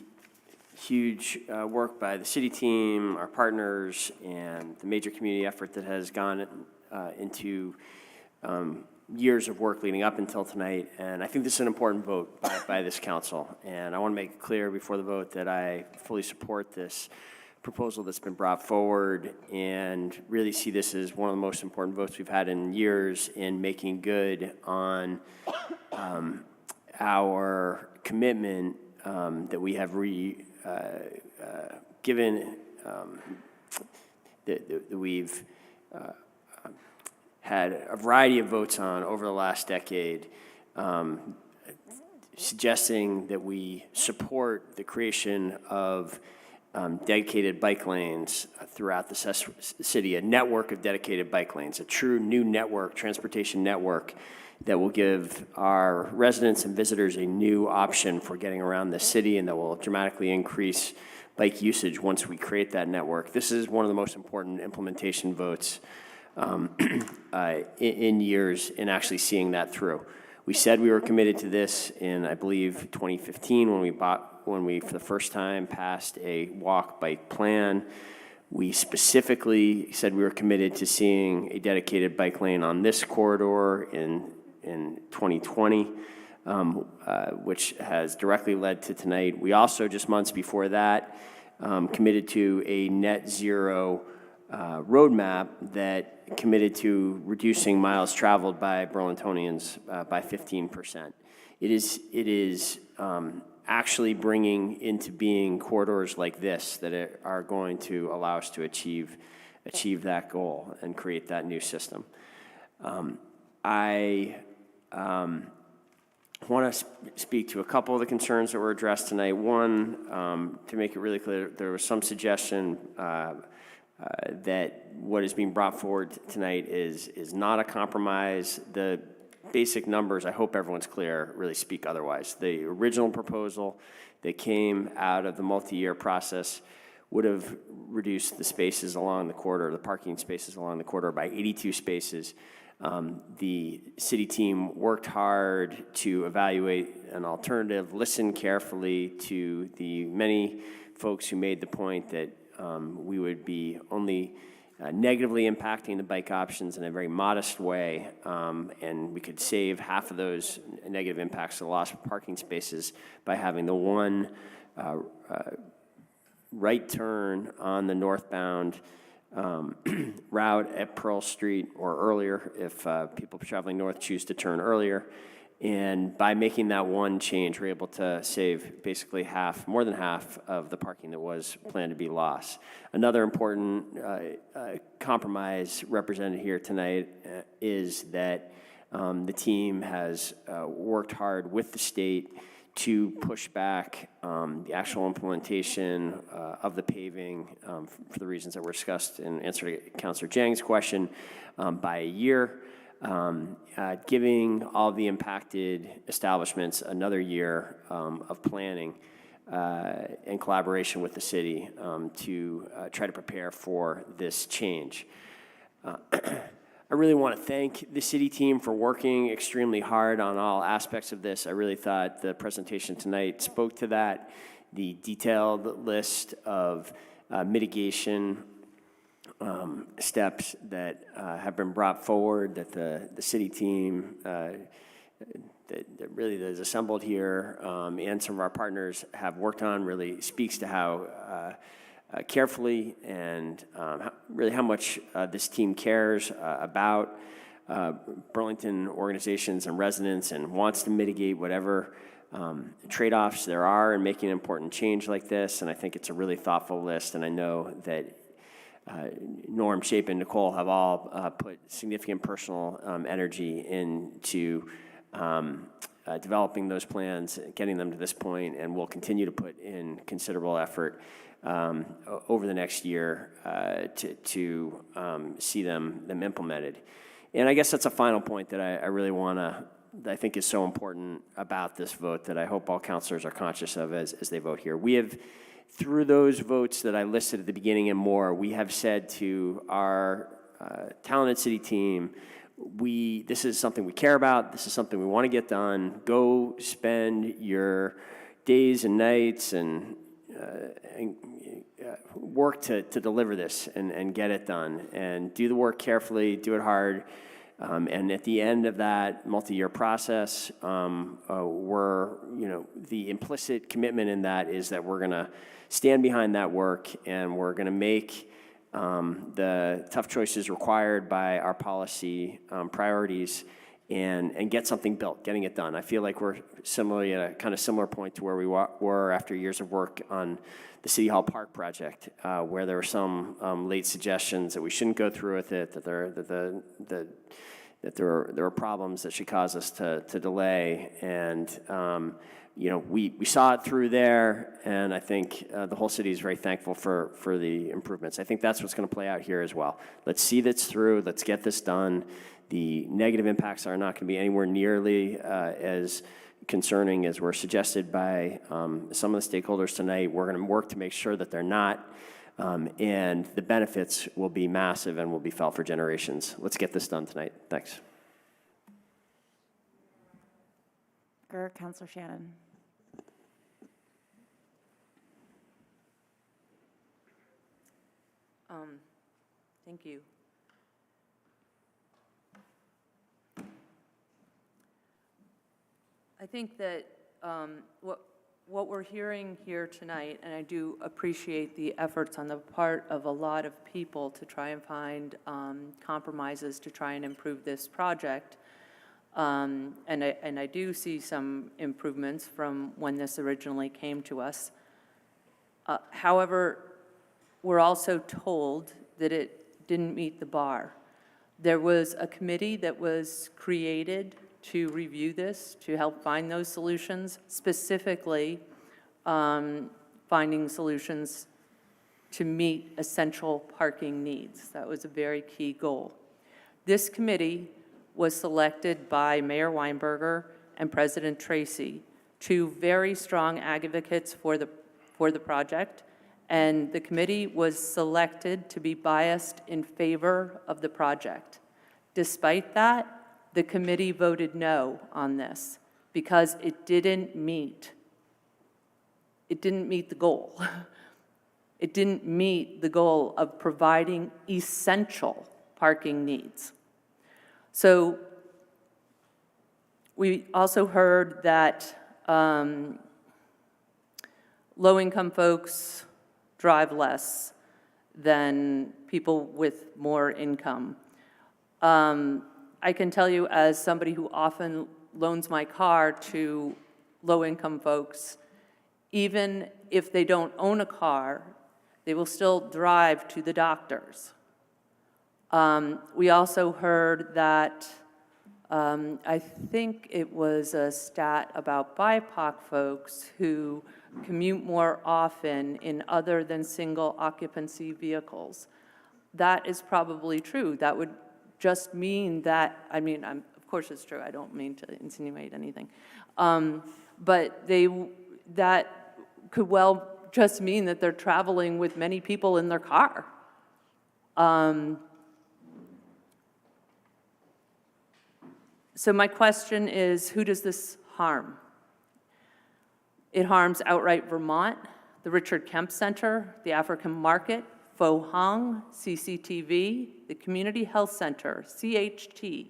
huge work by the city team, our partners, and the major community effort that has gone into years of work leading up until tonight. And I think this is an important vote by this council. And I want to make it clear before the vote that I fully support this proposal that's been brought forward and really see this as one of the most important votes we've had in years in making good on our commitment that we have given, that we've had a variety of votes on over the last decade, suggesting that we support the creation of dedicated bike lanes throughout the city, a network of dedicated bike lanes, a true new network, transportation network that will give our residents and visitors a new option for getting around the city and that will dramatically increase bike usage once we create that network. This is one of the most important implementation votes in years in actually seeing that through. We said we were committed to this in, I believe, 2015 when we for the first time passed a walk bike plan. We specifically said we were committed to seeing a dedicated bike lane on this corridor in 2020, which has directly led to tonight. We also, just months before that, committed to a net zero roadmap that committed to reducing miles traveled by Burlingtonians by 15%. It is actually bringing into being corridors like this that are going to allow us to achieve that goal and create that new system. I want to speak to a couple of the concerns that were addressed tonight. One, to make it really clear, there was some suggestion that what is being brought forward tonight is not a compromise. The basic numbers, I hope everyone's clear, really speak otherwise. The original proposal that came out of the multi-year process would have reduced the spaces along the corridor, the parking spaces along the corridor by 82 spaces. The city team worked hard to evaluate an alternative, listen carefully to the many folks who made the point that we would be only negatively impacting the bike options in a very modest way, and we could save half of those negative impacts to the loss of parking spaces by having the one right turn on the northbound route at Pearl Street or earlier if people traveling north choose to turn earlier. And by making that one change, we're able to save basically more than half of the parking that was planned to be lost. Another important compromise represented here tonight is that the team has worked hard with the state to push back the actual implementation of the paving for the reasons that were discussed in answer to Councilor Jang's question by a year. Giving all the impacted establishments another year of planning in collaboration with the city to try to prepare for this change. I really want to thank the city team for working extremely hard on all aspects of this. I really thought the presentation tonight spoke to that. The detailed list of mitigation steps that have been brought forward that the city team that really is assembled here and some of our partners have worked on really speaks to how carefully and really how much this team cares about Burlington organizations and residents and wants to mitigate whatever trade-offs there are in making an important change like this. And I think it's a really thoughtful list, and I know that Norm, Shape, and Nicole have all put significant personal energy into developing those plans, getting them to this point, and will continue to put in considerable effort over the next year to see them implemented. And I guess that's a final point that I really want to, that I think is so important about this vote that I hope all councilors are conscious of as they vote here. We have, through those votes that I listed at the beginning and more, we have said to our talented city team, this is something we care about. This is something we want to get done. Go spend your days and nights and work to deliver this and get it done. And do the work carefully, do it hard. And at the end of that multi-year process, the implicit commitment in that is that we're going to stand behind that work, and we're going to make the tough choices required by our policy priorities and get something built, getting it done. I feel like we're similarly at a kind of similar point to where we were after years of work on the City Hall Park project, where there were some late suggestions that we shouldn't go through with it, that there were problems that should cause us to delay. And we saw it through there, and I think the whole city is very thankful for the improvements. I think that's what's going to play out here as well. Let's see this through. Let's get this done. The negative impacts are not going to be anywhere nearly as concerning as were suggested by some of the stakeholders tonight. We're going to work to make sure that they're not, and the benefits will be massive and will be felt for generations. Let's get this done tonight. Thanks. Councilor Shannon. Thank you. I think that what we're hearing here tonight, and I do appreciate the efforts on the part of a lot of people to try and find compromises to try and improve this project, and I do see some improvements from when this originally came to us. However, we're also told that it didn't meet the bar. There was a committee that was created to review this, to help find those solutions, specifically finding solutions to meet essential parking needs. That was a very key goal. This committee was selected by Mayor Weinberger and President Tracy, two very strong advocates for the project, and the committee was selected to be biased in favor of the project. Despite that, the committee voted no on this because it didn't meet the goal. It didn't meet the goal of providing essential parking needs. So we also heard that low-income folks drive less than people with more income. I can tell you, as somebody who often loans my car to low-income folks, even if they don't own a car, they will still drive to the doctors. We also heard that, I think it was a stat about BIPOC folks who commute more often in other than single occupancy vehicles. That is probably true. That would just mean that, of course it's true, I don't mean to insinuate anything. But that could well just mean that they're traveling with many people in their car. So my question is, who does this harm? It harms outright Vermont, the Richard Kemp Center, the African Market, Pho Hong, CCTV, the Community Health Center, CHT,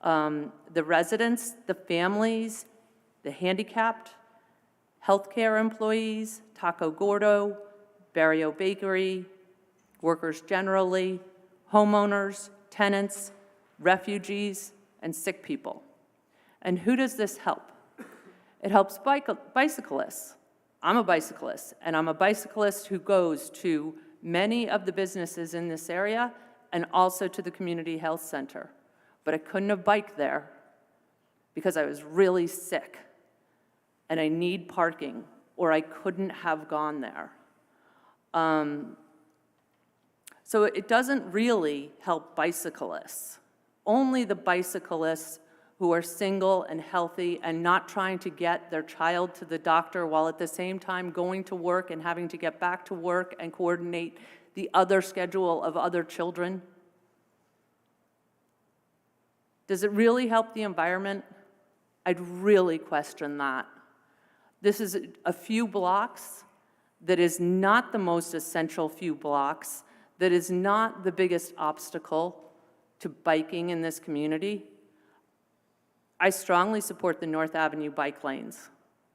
the residents, the families, the handicapped, healthcare employees, Taco Gordo, Barrio Bakery, workers generally, homeowners, tenants, refugees, and sick people. And who does this help? It helps bicyclists. I'm a bicyclist, and I'm a bicyclist who goes to many of the businesses in this area and also to the community health center. But I couldn't have biked there because I was really sick and I need parking, or I couldn't have gone there. So it doesn't really help bicyclists. Only the bicyclists who are single and healthy and not trying to get their child to the doctor while at the same time going to work and having to get back to work and coordinate the other schedule of other children. Does it really help the environment? I'd really question that. This is a few blocks that is not the most essential few blocks, that is not the biggest obstacle to biking in this community. I strongly support the North Avenue bike lanes.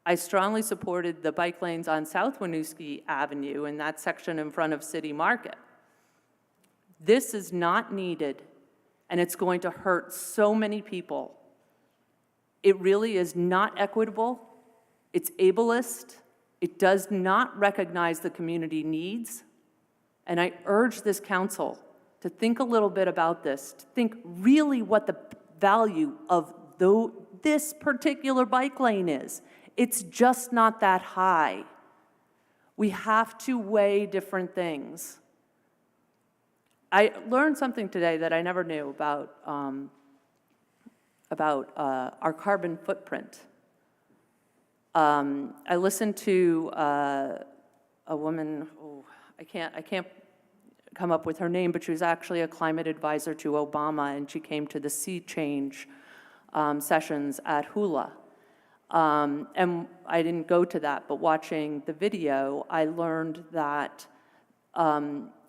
I strongly supported the bike lanes on South Winooski Avenue in that section in front of City Market. This is not needed, and it's going to hurt so many people. It really is not equitable. It's ableist. It does not recognize the community needs. And I urge this council to think a little bit about this, to think really what the value of this particular bike lane is. It's just not that high. We have to weigh different things. I learned something today that I never knew about our carbon footprint. I listened to a woman, I can't come up with her name, but she was actually a climate advisor to Obama, and she came to the sea change sessions at Hula. And I didn't go to that, but watching the video, I learned that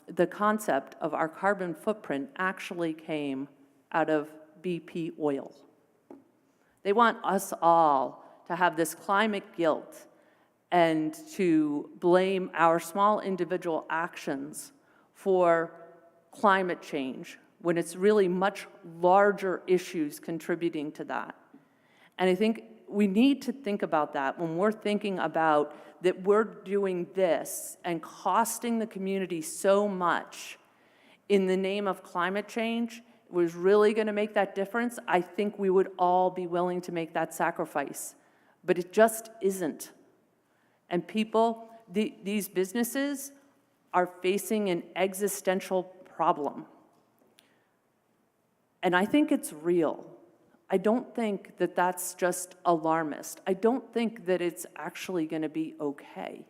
the concept of our carbon footprint actually came out of BP oil. They want us all to have this climate guilt and to blame our small individual actions for climate change when it's really much larger issues contributing to that. And I think we need to think about that when we're thinking about that we're doing this and costing the community so much in the name of climate change. Was really going to make that difference, I think we would all be willing to make that sacrifice. But it just isn't. And people, these businesses are facing an existential problem. And I think it's real. I don't think that that's just alarmist. I don't think that it's actually going to be okay.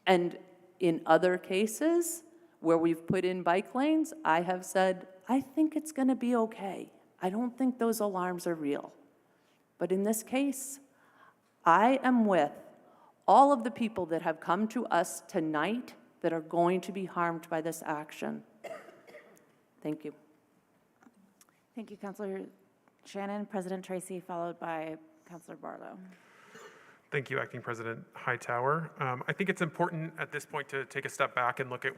And in other cases where we've put in bike lanes, I have said, I think it's going to be okay. I don't think those alarms are real. But in this case, I am with all of the people that have come to us tonight that are going to be harmed by this action. Thank you. Thank you, Councilor Shannon. President Tracy, followed by Councilor Barlow. Thank you, Acting President Hightower. I think it's important at this point to take a step back and look at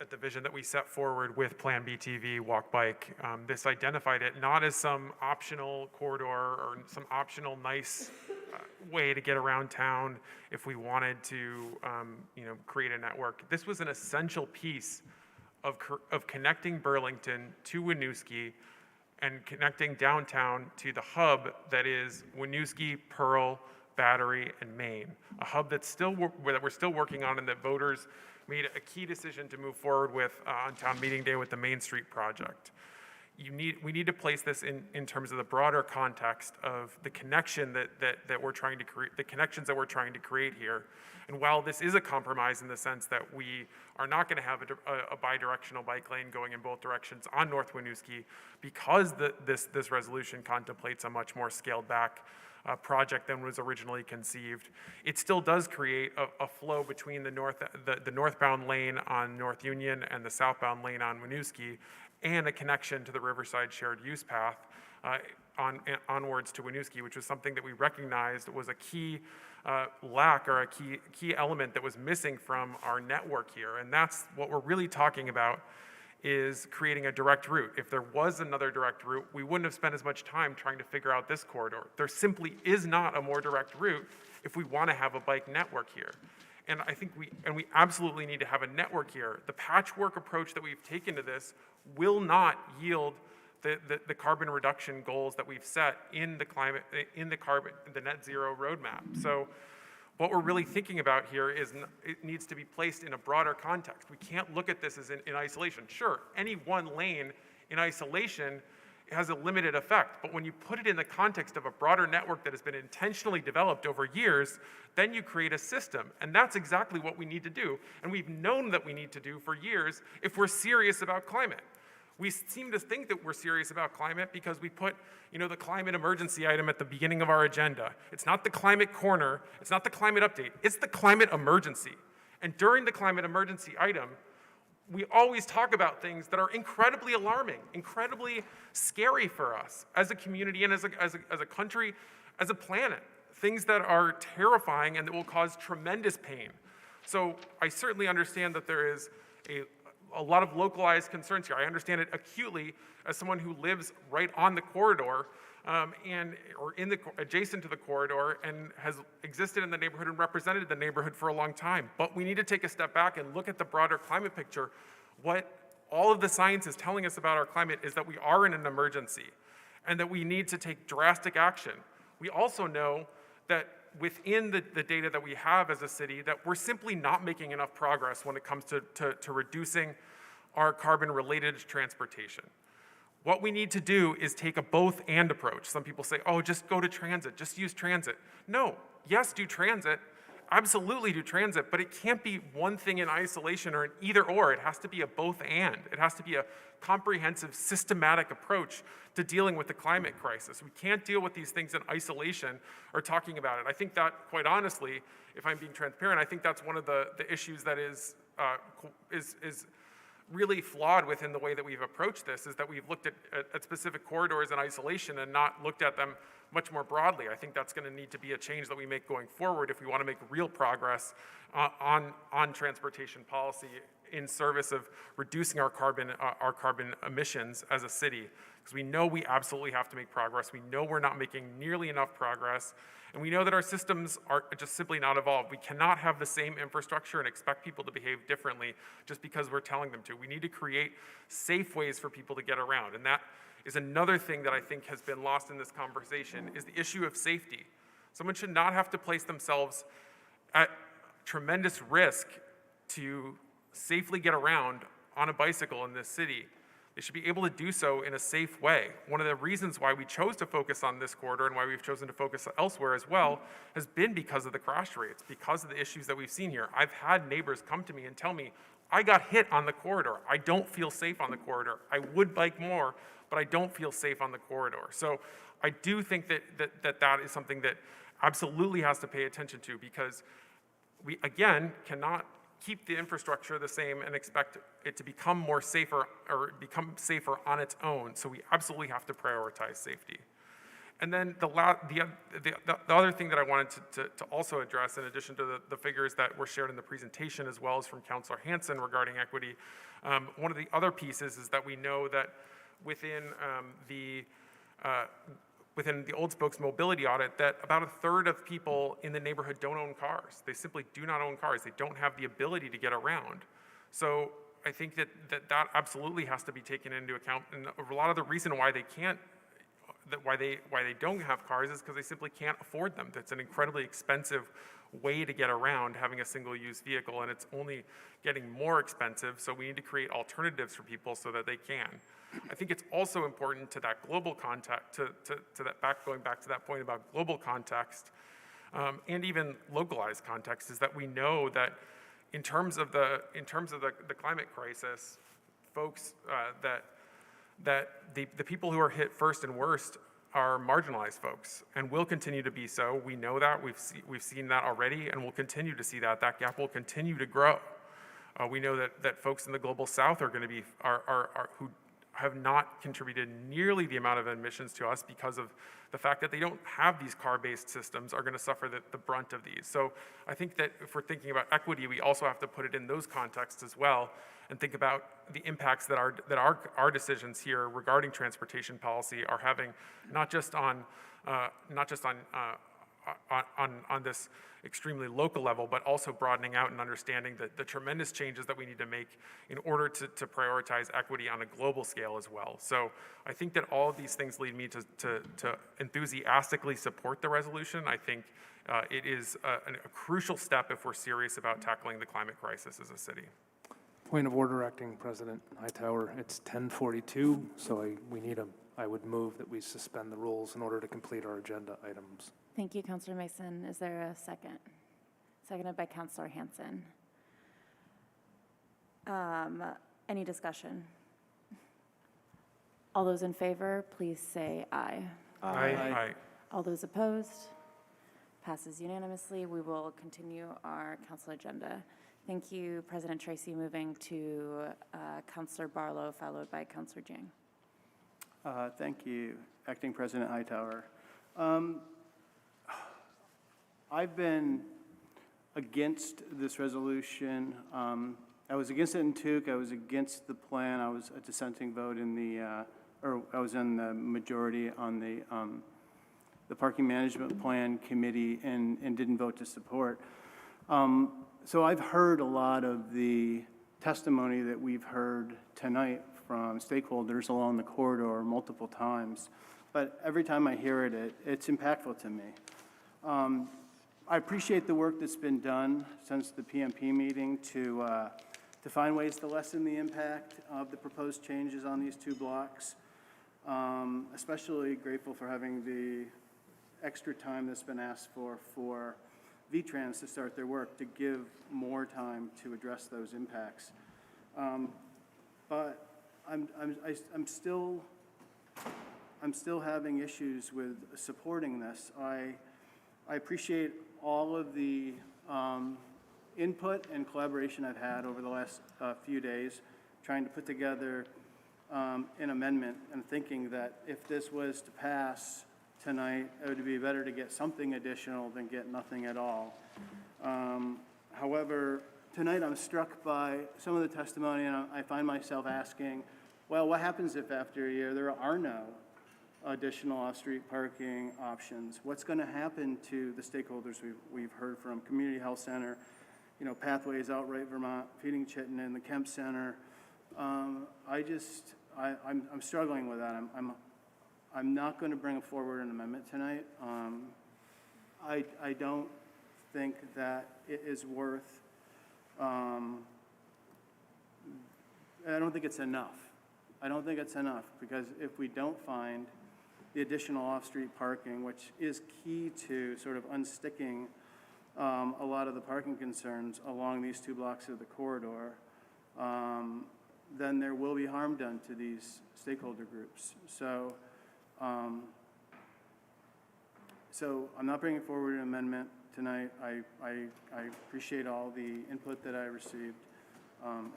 the vision that we set forward with Plan BTV, Walk Bike. This identified it not as some optional corridor or some optional nice way to get around town if we wanted to create a network. This was an essential piece of connecting Burlington to Winooski and connecting downtown to the hub that is Winooski, Pearl, Battery, and Maine, a hub that we're still working on and that voters made a key decision to move forward with on town meeting day with the Main Street project. We need to place this in terms of the broader context of the connection that we're trying to create, the connections that we're trying to create here. And while this is a compromise in the sense that we are not going to have a bi-directional bike lane going in both directions on North Winooski, because this resolution contemplates a much more scaled back project than was originally conceived, it still does create a flow between the northbound lane on North Union and the southbound lane on Winooski, and a connection to the Riverside Shared Use Path onwards to Winooski, which was something that we recognized was a key lack or a key element that was missing from our network here. And that's what we're really talking about, is creating a direct route. If there was another direct route, we wouldn't have spent as much time trying to figure out this corridor. There simply is not a more direct route if we want to have a bike network here. And I think we absolutely need to have a network here. The patchwork approach that we've taken to this will not yield the carbon reduction goals that we've set in the net zero roadmap. So what we're really thinking about here is it needs to be placed in a broader context. We can't look at this as in isolation. Sure, any one lane in isolation has a limited effect, but when you put it in the context of a broader network that has been intentionally developed over years, then you create a system, and that's exactly what we need to do, and we've known that we need to do for years if we're serious about climate. We seem to think that we're serious about climate because we put, the climate emergency item at the beginning of our agenda. It's not the climate corner, it's not the climate update, it's the climate emergency. And during the climate emergency item, we always talk about things that are incredibly alarming, incredibly scary for us as a community and as a country, as a planet. Things that are terrifying and that will cause tremendous pain. So I certainly understand that there is a lot of localized concerns here. I understand it acutely as someone who lives right on the corridor or adjacent to the corridor and has existed in the neighborhood and represented the neighborhood for a long time. But we need to take a step back and look at the broader climate picture. What all of the science is telling us about our climate is that we are in an emergency and that we need to take drastic action. We also know that within the data that we have as a city, that we're simply not making enough progress when it comes to reducing our carbon related to transportation. What we need to do is take a both-and approach. Some people say, oh, just go to transit, just use transit. No, yes, do transit, absolutely do transit, but it can't be one thing in isolation or an either or. It has to be a both-and. It has to be a comprehensive, systematic approach to dealing with the climate crisis. We can't deal with these things in isolation or talking about it. I think that, quite honestly, if I'm being transparent, I think that's one of the issues that is really flawed within the way that we've approached this, is that we've looked at specific corridors in isolation and not looked at them much more broadly. I think that's going to need to be a change that we make going forward if we want to make real progress on transportation policy in service of reducing our carbon emissions as a city. Because we know we absolutely have to make progress. We know we're not making nearly enough progress. And we know that our systems are just simply not evolved. We cannot have the same infrastructure and expect people to behave differently just because we're telling them to. We need to create safe ways for people to get around. And that is another thing that I think has been lost in this conversation, is the issue of safety. Someone should not have to place themselves at tremendous risk to safely get around on a bicycle in this city. They should be able to do so in a safe way. One of the reasons why we chose to focus on this corridor and why we've chosen to focus elsewhere as well has been because of the crash rates, because of the issues that we've seen here. I've had neighbors come to me and tell me, I got hit on the corridor. I don't feel safe on the corridor. I would bike more, but I don't feel safe on the corridor. So I do think that is something that absolutely has to pay attention to, because we, again, cannot keep the infrastructure the same and expect it to become more safer or become safer on its own. So we absolutely have to prioritize safety. And then the other thing that I wanted to also address, in addition to the figures that were shared in the presentation as well as from Councillor Hansen regarding equity, one of the other pieces is that we know that within the Old Spokes mobility audit, that about a third of people in the neighborhood don't own cars. They simply do not own cars. They don't have the ability to get around. So I think that absolutely has to be taken into account. And a lot of the reason why they can't, why they don't have cars is because they simply can't afford them. That's an incredibly expensive way to get around, having a single-use vehicle, and it's only getting more expensive. So we need to create alternatives for people so that they can. I think it's also important to that global context, going back to that point about global context, and even localized context, is that we know that in terms of the climate crisis, folks, that the people who are hit first and worst are marginalized folks, and will continue to be so. We know that. We've seen that already, and we'll continue to see that. That gap will continue to grow. We know that folks in the global south are going to be who have not contributed nearly the amount of emissions to us because of the fact that they don't have these car-based systems, are going to suffer the brunt of these. So I think that if we're thinking about equity, we also have to put it in those contexts as well, and think about the impacts that our decisions here regarding transportation policy are having, not just on this extremely local level, but also broadening out and understanding the tremendous changes that we need to make in order to prioritize equity on a global scale as well. So I think that all of these things lead me to enthusiastically support the resolution. I think it is a crucial step if we're serious about tackling the climate crisis as a city. Point of order, Acting President Hightower. It's 10:42, so I would move that we suspend the rules in order to complete our agenda items. Thank you, Councillor Mason. Is there a second? Seconded by Councillor Hansen. Any discussion? All those in favor, please say aye. Aye. All those opposed? Passes unanimously. We will continue our council agenda. Thank you, President Tracy. Moving to Councilor Barlow, followed by Councilor Jing. Thank you, Acting President Hightower. I've been against this resolution. I was against it in Tuke. I was against the plan. I was a dissenting vote in the, or I was in the majority on the Parking Management Plan Committee and didn't vote to support. So I've heard a lot of the testimony that we've heard tonight from stakeholders along the corridor multiple times, but every time I hear it, it's impactful to me. I appreciate the work that's been done since the PMP meeting to find ways to lessen the impact of the proposed changes on these two blocks. Especially grateful for having the extra time that's been asked for VTrans to start their work to give more time to address those impacts. But I'm still having issues with supporting this. I appreciate all of the input and collaboration I've had over the last few days, trying to put together an amendment and thinking that if this was to pass tonight, it would be better to get something additional than get nothing at all. However, tonight I'm struck by some of the testimony, and I find myself asking, well, what happens if after a year there are no additional off-street parking options? What's going to happen to the stakeholders we've heard from? Community Health Center, Pathways, Outright Vermont, Feeding Chittenden, the Kemp Center. I'm struggling with that. I'm not going to bring forward an amendment tonight. I don't think that it is worth, I don't think it's enough. I don't think it's enough, because if we don't find the additional off-street parking, which is key to sort of unsticking a lot of the parking concerns along these two blocks of the corridor, then there will be harm done to these stakeholder groups. So I'm not bringing forward an amendment tonight. I appreciate all the input that I received,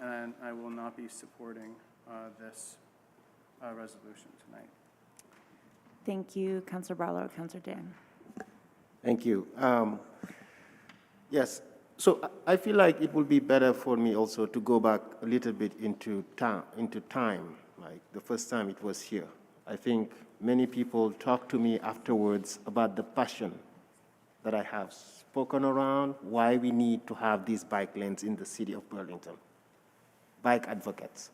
and I will not be supporting this resolution tonight. Thank you, Councilor Barlow. Councilor Dang. Thank you. Yes, so I feel like it will be better for me also to go back a little bit into time, like the first time it was here. I think many people talked to me afterwards about the passion that I have spoken around, why we need to have these bike lanes in the city of Burlington, bike advocates.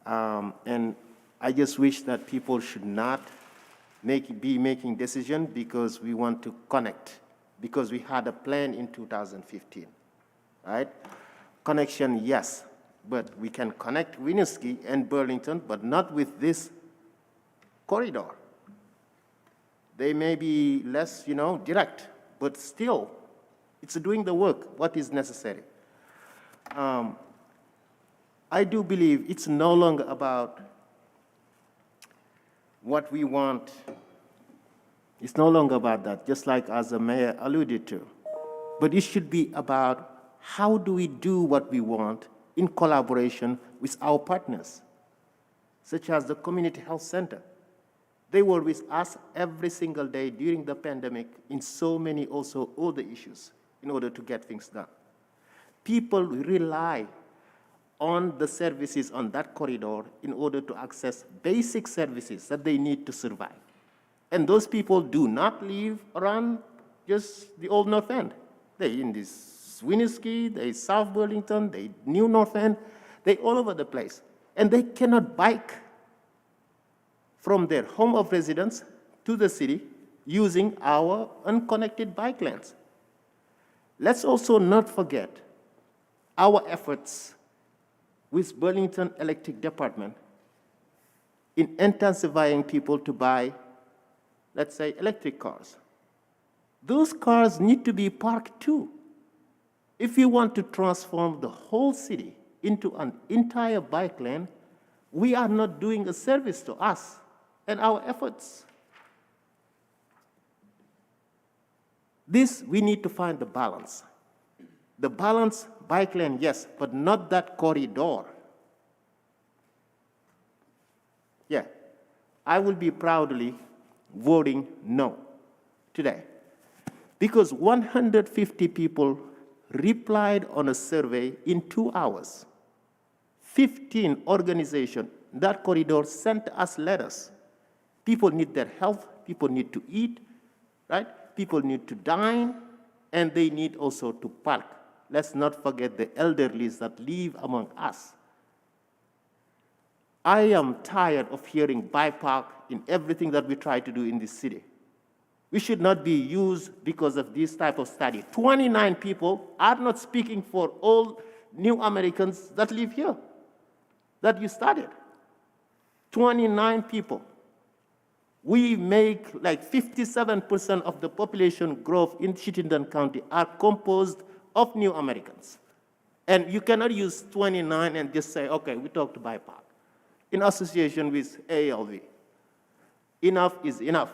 And I just wish that people should not be making decisions because we want to connect, because we had a plan in 2015, right? Connection, yes, but we can connect Winooski and Burlington, but not with this corridor. They may be less, direct, but still, it's doing the work, what is necessary. I do believe it's no longer about what we want. It's no longer about that, just like as the mayor alluded to. But it should be about how do we do what we want in collaboration with our partners, such as the Community Health Center. They were with us every single day during the pandemic in so many also other issues in order to get things done. People rely on the services on that corridor in order to access basic services that they need to survive. And those people do not live around just the old North End. They're in this Winooski, they're South Burlington, they're New North End, they're all over the place. And they cannot bike from their home of residence to the city using our unconnected bike lanes. Let's also not forget our efforts with Burlington Electric Department in intensifying people to buy, let's say, electric cars. Those cars need to be parked too. If you want to transform the whole city into an entire bike lane, we are not doing a service to us and our efforts. This, we need to find the balance. The balance, bike lane, yes, but not that corridor. Yeah, I will be proudly voting no today, because 150 people replied on a survey in 2 hours. 15 organizations, that corridor sent us letters. People need their health, people need to eat, right? People need to dine, and they need also to park. Let's not forget the elderly that live among us. I am tired of hearing BIPOC in everything that we try to do in this city. We should not be used because of this type of study. 29 people are not speaking for all new Americans that live here, that you studied. 29 people. We make like 57% of the population growth in Chittenden County are composed of new Americans. And you cannot use 29 and just say, okay, we talk to BIPOC in association with ALV. Enough is enough.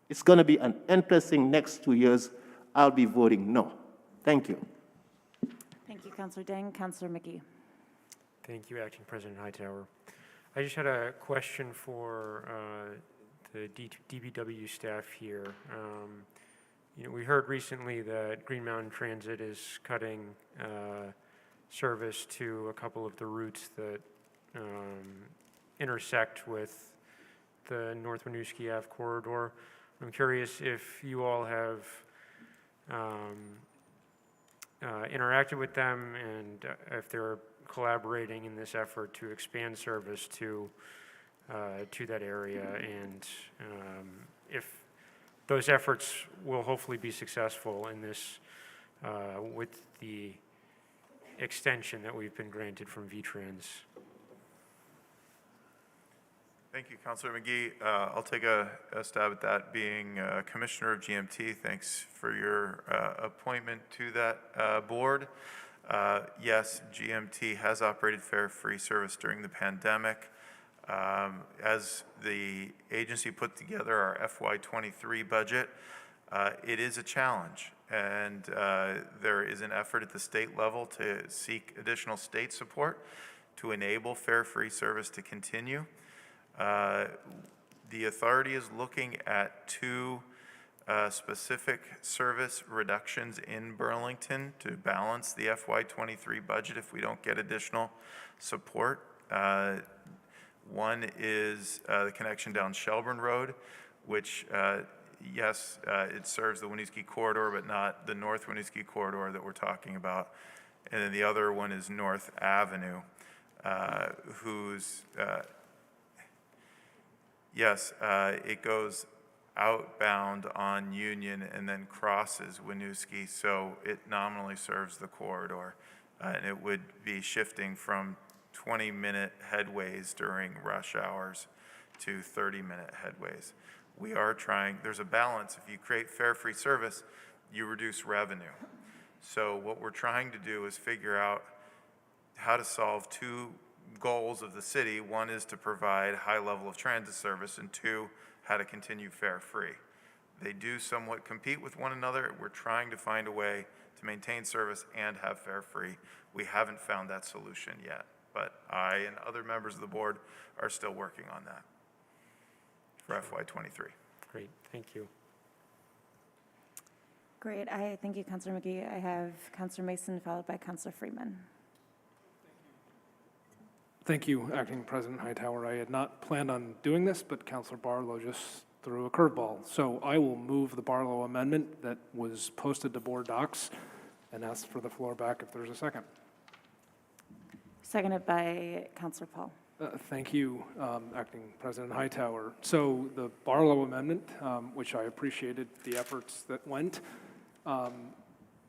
It's going to be an interesting next 2 years. I'll be voting no. Thank you. Thank you, Councilor Deng. Councilor McGee. Thank you, Acting President Hightower. I just had a question for the DPW staff here. We heard recently that Green Mountain Transit is cutting service to a couple of the routes that intersect with the North Winooski Ave corridor. I'm curious if you all have interacted with them and if they're collaborating in this effort to expand service to that area, and if those efforts will hopefully be successful in this with the extension that we've been granted from VTrans. Thank you, Councilor McGee. I'll take a stab at that. Being Commissioner of GMT, thanks for your appointment to that board. Yes, GMT has operated fare-free service during the pandemic. As the agency put together our FY23 budget, it is a challenge, and there is an effort at the state level to seek additional state support to enable fare-free service to continue. The authority is looking at 2 specific service reductions in Burlington to balance the FY23 budget if we don't get additional support. One is the connection down Shelburne Road, which, yes, it serves the Winooski corridor, but not the North Winooski corridor that we're talking about. And then the other one is North Avenue, whose yes, it goes outbound on Union and then crosses Winooski, so it nominally serves the corridor. And it would be shifting from 20-minute headways during rush hours to 30-minute headways. We are trying, there's a balance. If you create fare-free service, you reduce revenue. So what we're trying to do is figure out how to solve 2 goals of the city. One is to provide high level of transit service, and 2, how to continue fare-free. They do somewhat compete with one another. We're trying to find a way to maintain service and have fare-free. We haven't found that solution yet, but I and other members of the board are still working on that for FY23. Great, thank you. Great. I thank you, Councilor McGee. I have Councilor Mason followed by Councilor Freeman. Thank you, Acting President Hightower. I had not planned on doing this, but Councilor Barlow just threw a curveball. So I will move the Barlow amendment that was posted to board docs and ask for the floor back if there's a second. Seconded by Councilor Paul. Thank you, Acting President Hightower. So the Barlow amendment, which I appreciated the efforts that went,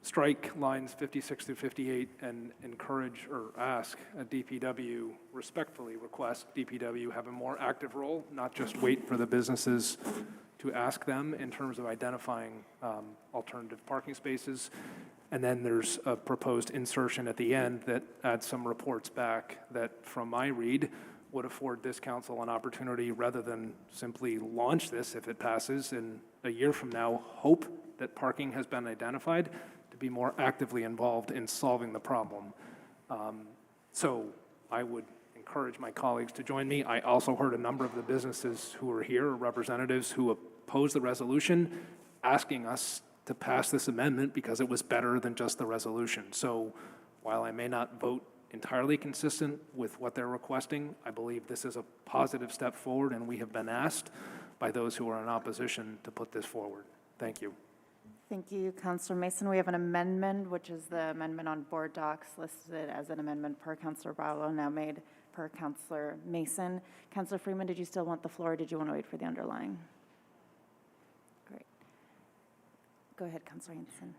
strike lines 56 through 58 and encourage or ask a DPW, respectfully request DPW have a more active role, not just wait for the businesses to ask them in terms of identifying alternative parking spaces. And then there's a proposed insertion at the end that adds some reports back that, from my read, would afford this council an opportunity, rather than simply launch this if it passes, and a year from now, hope that parking has been identified, to be more actively involved in solving the problem. So I would encourage my colleagues to join me. I also heard a number of the businesses who are here, representatives who opposed the resolution, asking us to pass this amendment because it was better than just the resolution. So while I may not vote entirely consistent with what they're requesting, I believe this is a positive step forward, and we have been asked by those who are in opposition to put this forward. Thank you. Thank you, Councilor Mason. We have an amendment, which is the amendment on board docs, listed as an amendment per Councilor Barlow, now made per Councilor Mason. Councilor Freeman, did you still want the floor, or did you want to wait for the underlying? Great. Go ahead, Councilor Hanson.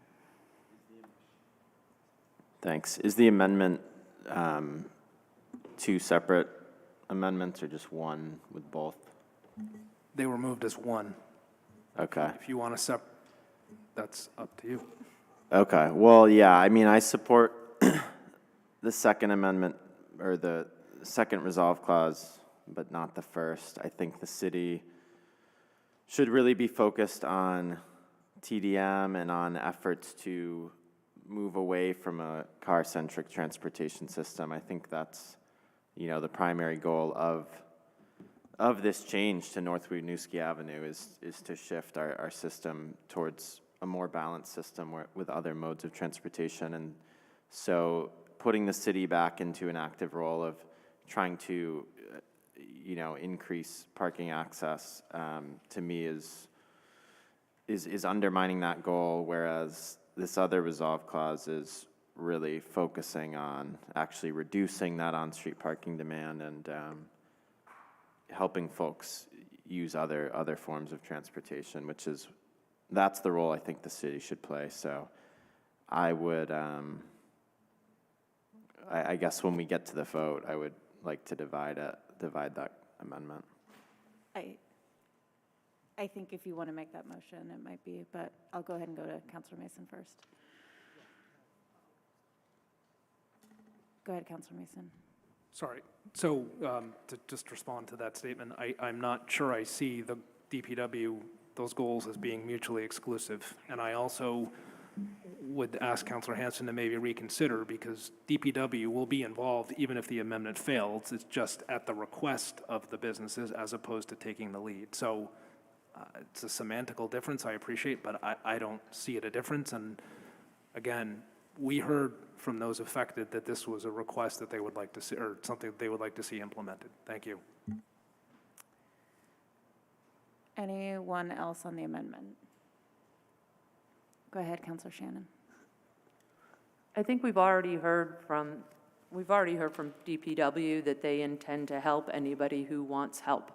Thanks. Is the amendment two separate amendments or just one with both? They were moved as one. Okay. If you want to that's up to you. Okay. Well, yeah, I mean, I support the second amendment, or the second resolve clause, but not the first. I think the city should really be focused on TDM and on efforts to move away from a car-centric transportation system. I think that's, the primary goal of this change to North Winooski Avenue is to shift our system towards a more balanced system with other modes of transportation. And so putting the city back into an active role of trying to, increase parking access, to me is undermining that goal, whereas this other resolve clause is really focusing on actually reducing that on-street parking demand and helping folks use other forms of transportation, that's the role I think the city should play. So I would, I guess when we get to the vote, I would like to divide that amendment. I think if you want to make that motion, it might be, but I'll go ahead and go to Councilor Mason first. Go ahead, Councilor Mason. Sorry. So to just respond to that statement, I'm not sure I see the DPW, those goals as being mutually exclusive. And I also would ask Councilor Hanson to maybe reconsider, because DPW will be involved even if the amendment fails. It's just at the request of the businesses as opposed to taking the lead. So it's a semantical difference, I appreciate, but I don't see it a difference. And again, we heard from those affected that this was a request that they would like to see, or something they would like to see implemented. Thank you. Anyone else on the amendment? Go ahead, Councilor Shannon. I think we've already heard from DPW that they intend to help anybody who wants help.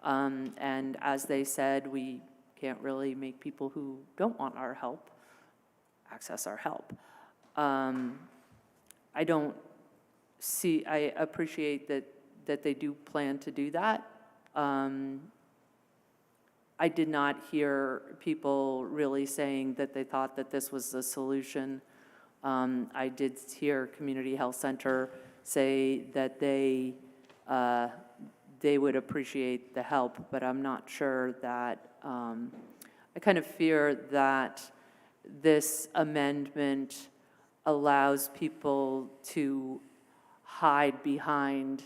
And as they said, we can't really make people who don't want our help access our help. I appreciate that they do plan to do that. I did not hear people really saying that they thought that this was the solution. I did hear Community Health Center say that they would appreciate the help, but I'm not sure that, I kind of fear that this amendment allows people to hide behind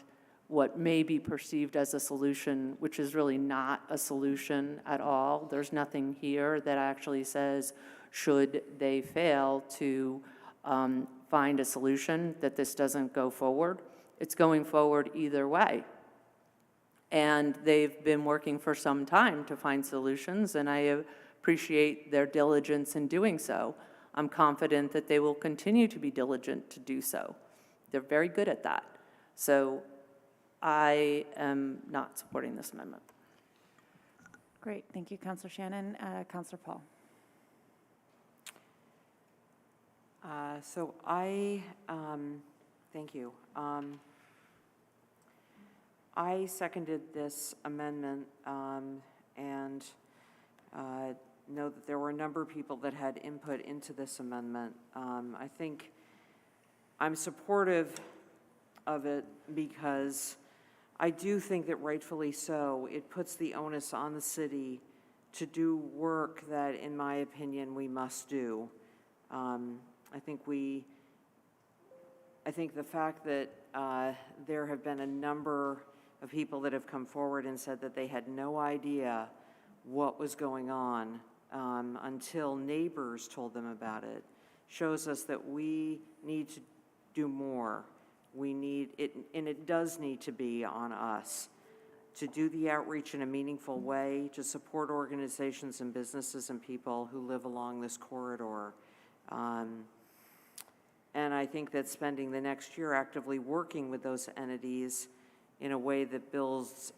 what may be perceived as a solution, which is really not a solution at all. There's nothing here that actually says, should they fail to find a solution, that this doesn't go forward. It's going forward either way. And they've been working for some time to find solutions, and I appreciate their diligence in doing so. I'm confident that they will continue to be diligent to do so. They're very good at that. So I am not supporting this amendment. Great, thank you, Councilor Shannon. Councilor Paul. So thank you. I seconded this amendment and know that there were a number of people that had input into this amendment. I think I'm supportive of it because I do think that rightfully so, it puts the onus on the city to do work that, in my opinion, we must do. I think the fact that there have been a number of people that have come forward and said that they had no idea what was going on until neighbors told them about it shows us that we need to do more. We need it, and it does need to be on us to do the outreach in a meaningful way, to support organizations and businesses and people who live along this corridor. And I think that spending the next year actively working with those entities in a way that builds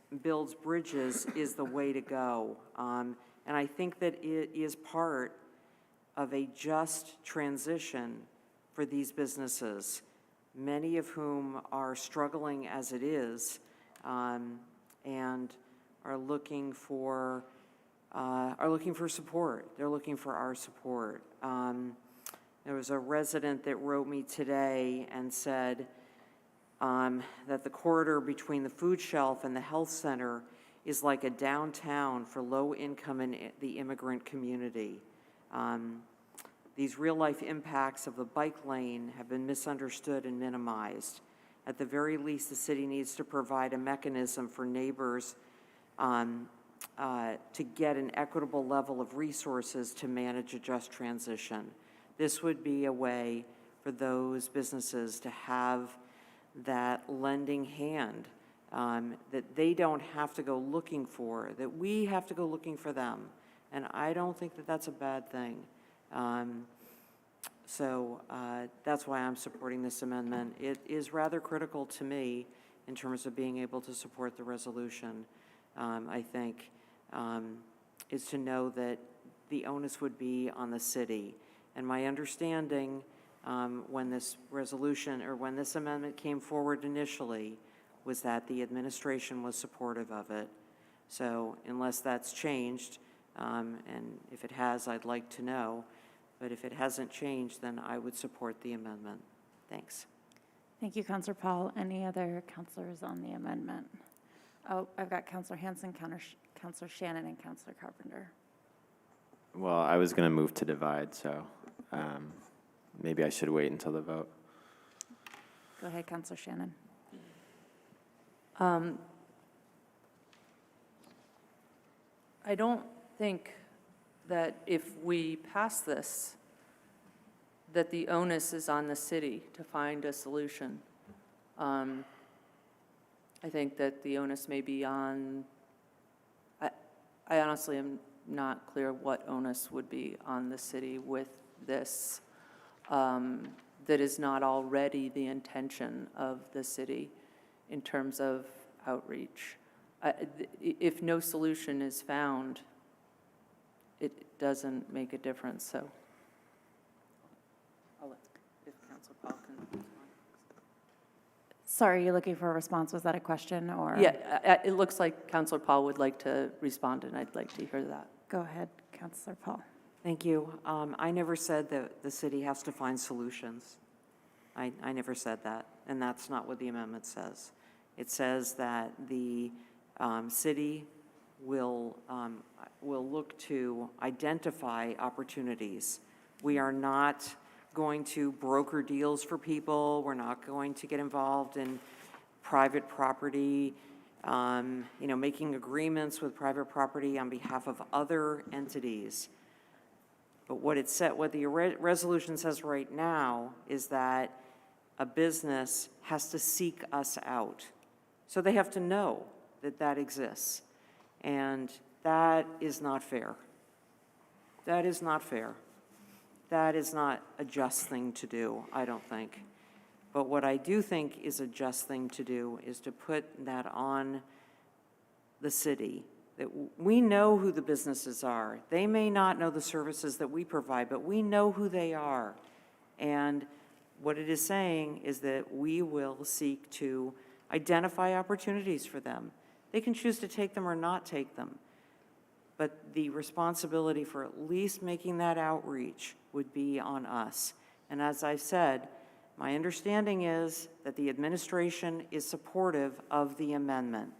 bridges is the way to go. And I think that it is part of a just transition for these businesses, many of whom are struggling as it is, and are looking for support. They're looking for our support. There was a resident that wrote me today and said that the corridor between the food shelf and the health center is like a downtown for low income and the immigrant community. These real-life impacts of the bike lane have been misunderstood and minimized. At the very least, the city needs to provide a mechanism for neighbors to get an equitable level of resources to manage a just transition. This would be a way for those businesses to have that lending hand that they don't have to go looking for, that we have to go looking for them. And I don't think that that's a bad thing. So that's why I'm supporting this amendment. It is rather critical to me in terms of being able to support the resolution, I think, is to know that the onus would be on the city. And my understanding when this resolution or when this amendment came forward initially was that the administration was supportive of it. So unless that's changed, and if it has, I'd like to know. But if it hasn't changed, then I would support the amendment. Thanks. Thank you, Councilor Paul. Any other councilors on the amendment? Oh, I've got Councilor Hanson, Councilor Shannon, and Councilor Carpenter. Well, I was going to move to divide, so maybe I should wait until the vote. Go ahead, Councilor Shannon. I don't think that if we pass this, that the onus is on the city to find a solution. I think that the onus may be on, I honestly am not clear what onus would be on the city with this that is not already the intention of the city in terms of outreach. If no solution is found, it doesn't make a difference, so. I'll let, if Councilor Paul can respond. Sorry, you're looking for a response. Was that a question or? Yeah, it looks like Councilor Paul would like to respond, and I'd like to hear that. Go ahead, Councilor Paul. Thank you. I never said that the city has to find solutions. I never said that, and that's not what the amendment says. It says that the city will look to identify opportunities. We are not going to broker deals for people. We're not going to get involved in private property, making agreements with private property on behalf of other entities. But what the resolution says right now is that a business has to seek us out. So they have to know that that exists. And that is not fair. That is not fair. That is not a just thing to do, I don't think. But what I do think is a just thing to do is to put that on the city, that we know who the businesses are. They may not know the services that we provide, but we know who they are. And what it is saying is that we will seek to identify opportunities for them. They can choose to take them or not take them. But the responsibility for at least making that outreach would be on us. And as I said, My understanding is that the administration is supportive of the amendment.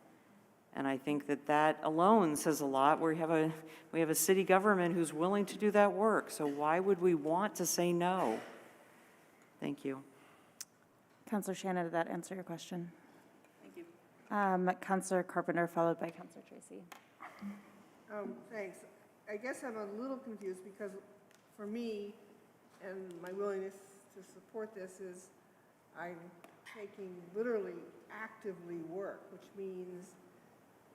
And I think that that alone says a lot. We have a city government who's willing to do that work. So why would we want to say no? Thank you. Councillor Shannon, did that answer your question? Thank you. Councillor Carpenter, followed by Councillor Tracy. Thanks. I guess I'm a little confused because for me, and my willingness to support this is I'm taking literally actively work, which means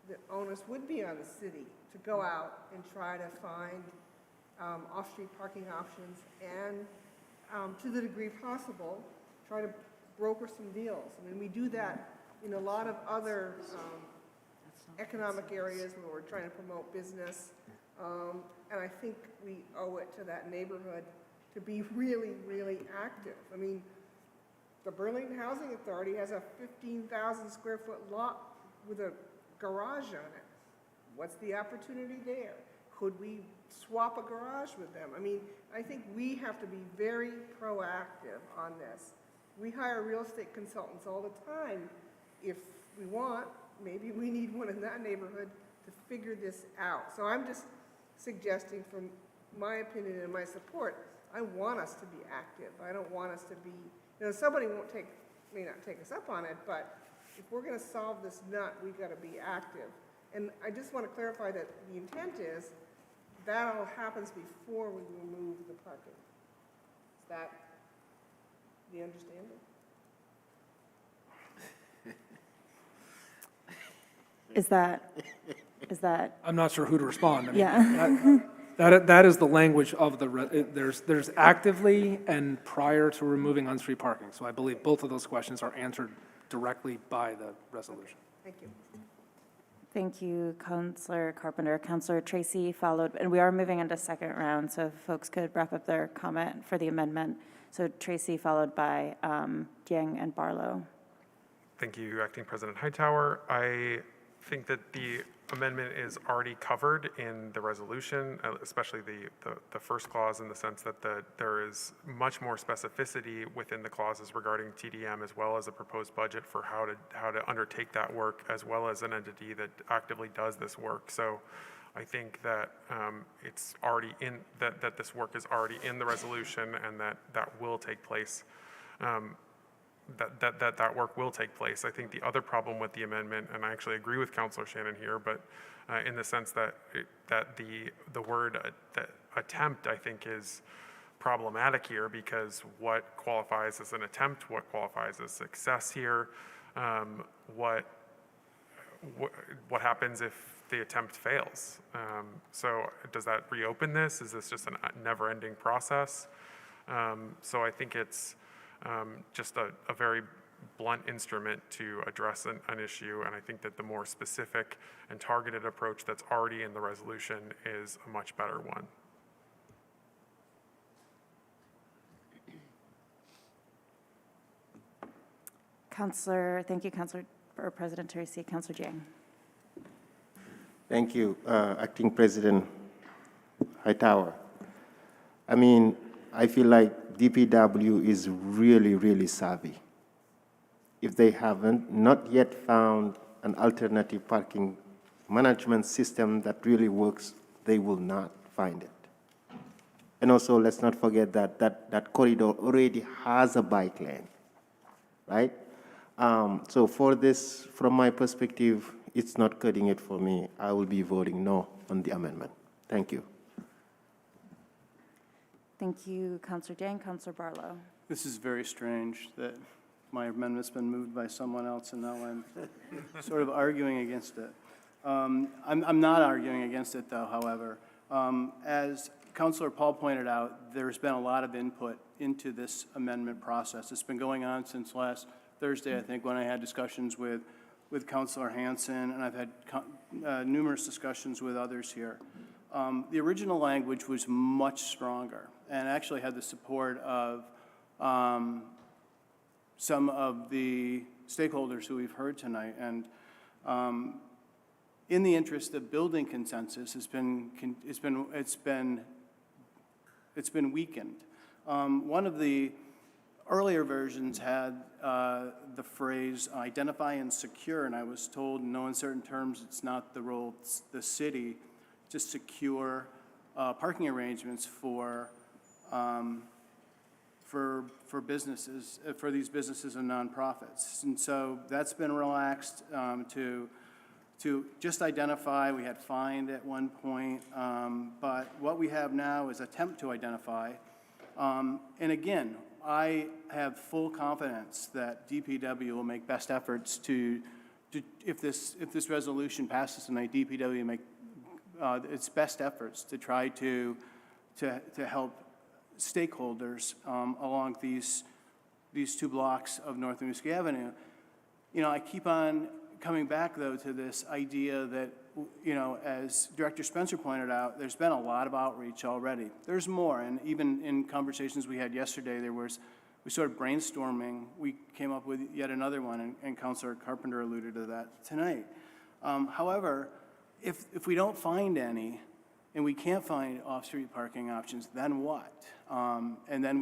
the onus would be on the city to go out and try to find off-street parking options and, to the degree possible, try to broker some deals. I mean, we do that in a lot of other economic areas where we're trying to promote business, and I think we owe it to that neighborhood to be really, really active. I mean, the Burlington Housing Authority has a 15,000 square foot lot with a garage on it. What's the opportunity there? Could we swap a garage with them? I mean, I think we have to be very proactive on this. We hire real estate consultants all the time. If we want, maybe we need one in that neighborhood to figure this out. So I'm just suggesting, from my opinion and my support, I want us to be active. I don't want us to be, somebody may not take us up on it, but if we're going to solve this nut, we got to be active. And I just want to clarify that the intent is that all happens before we remove the parking. Is that the understanding? Is that? I'm not sure who to respond. I mean, Yeah. That is the language of there's actively and prior to removing on-street parking. So I believe both of those questions are answered directly by the resolution. Thank you. Thank you, Councillor Carpenter. Councillor Tracy followed, and we are moving into second round, so if folks could wrap up their comment for the amendment. So Tracy followed by Yang and Barlow. Thank you, Acting President Hightower. I think that the amendment is already covered in the resolution, especially the first clause, in the sense that there is much more specificity within the clauses regarding TDM, as well as a proposed budget for how to undertake that work, as well as an entity that actively does this work. So I think that it's already in that this work is already in the resolution, and that will take place. That work will take place. I think the other problem with the amendment, and I actually agree with Councillor Shannon here, but in the sense that the word attempt, I think, is problematic here, because what qualifies as an attempt, what qualifies as success here, what happens if the attempt fails? So does that reopen this? Is this just a never-ending process? So I think it's just a very blunt instrument to address an issue, and I think that the more specific and targeted approach that's already in the resolution is a much better one. Thank you, Councillor or President Tracy. Councillor Jiang. Thank you, Acting President Hightower. I mean, I feel like DPW is really, really savvy. If they haven't not yet found an alternative parking management system that really works, they will not find it. And also, let's not forget that corridor already has a bike lane, right? So for this, from my perspective, it's not cutting it for me. I will be voting no on the amendment. Thank you. Thank you, Councillor Jiang. Councillor Barlow. This is very strange that my amendment's been moved by someone else, and now I'm sort of arguing against it. I'm not arguing against it, though, however. As Councillor Paul pointed out, there's been a lot of input into this amendment process. It's been going on since last Thursday, I think, when I had discussions with Councillor Hanson, and I've had numerous discussions with others here. The original language was much stronger and actually had the support of some of the stakeholders who we've heard tonight. And in the interest of building consensus, it's been weakened. One of the earlier versions had the phrase identify and secure, and I was told in no uncertain terms it's not the role of the city to secure parking arrangements for businesses, for these businesses and nonprofits. And so that's been relaxed to just identify. We had find at one point, but what we have now is attempt to identify. And again, I have full confidence that DPW will make best efforts to if this resolution passes tonight, DPW will make its best efforts to try to help stakeholders along these two blocks of North Winooski Avenue. You know, I keep on coming back, though, to this idea that, you know, as Director Spencer pointed out, there's been a lot of outreach already. There's more, and even in conversations we had yesterday, we sort of brainstorming, we came up with yet another one, and Councilor Carpenter alluded to that tonight. However, if we don't find any, and we can't find off-street parking options, then what? And then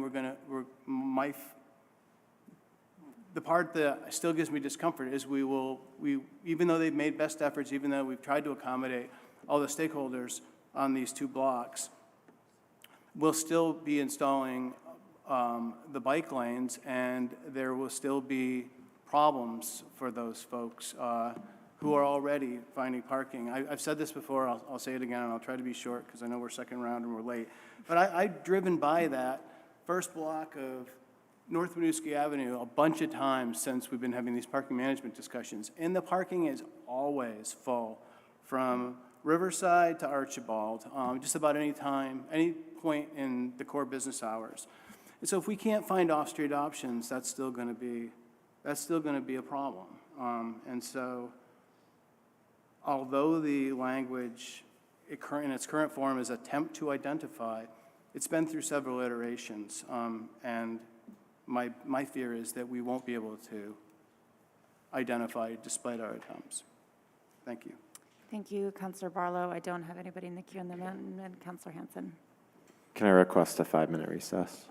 the part that still gives me discomfort is even though they've made best efforts, even though we've tried to accommodate all the stakeholders on these two blocks, we'll still be installing the bike lanes, and there will still be problems for those folks who are already finding parking. I've said this before, I'll say it again, and I'll try to be short because I know we're second round and we're late. But I've driven by that first block of North Winooski Avenue a bunch of times since we've been having these parking management discussions. And the parking is always full from Riverside to Archibald, just about any time, any point in the core business hours. And so if we can't find off-street options, that's still going to be a problem. And so although the language in its current form is attempt to identify, it's been through several iterations, and my fear is that we won't be able to identify despite our attempts. Thank you. Thank you, Councilor Barlow. I don't have anybody in the queue in the moment, and Councilor Hanson. Can I request a 5-minute recess?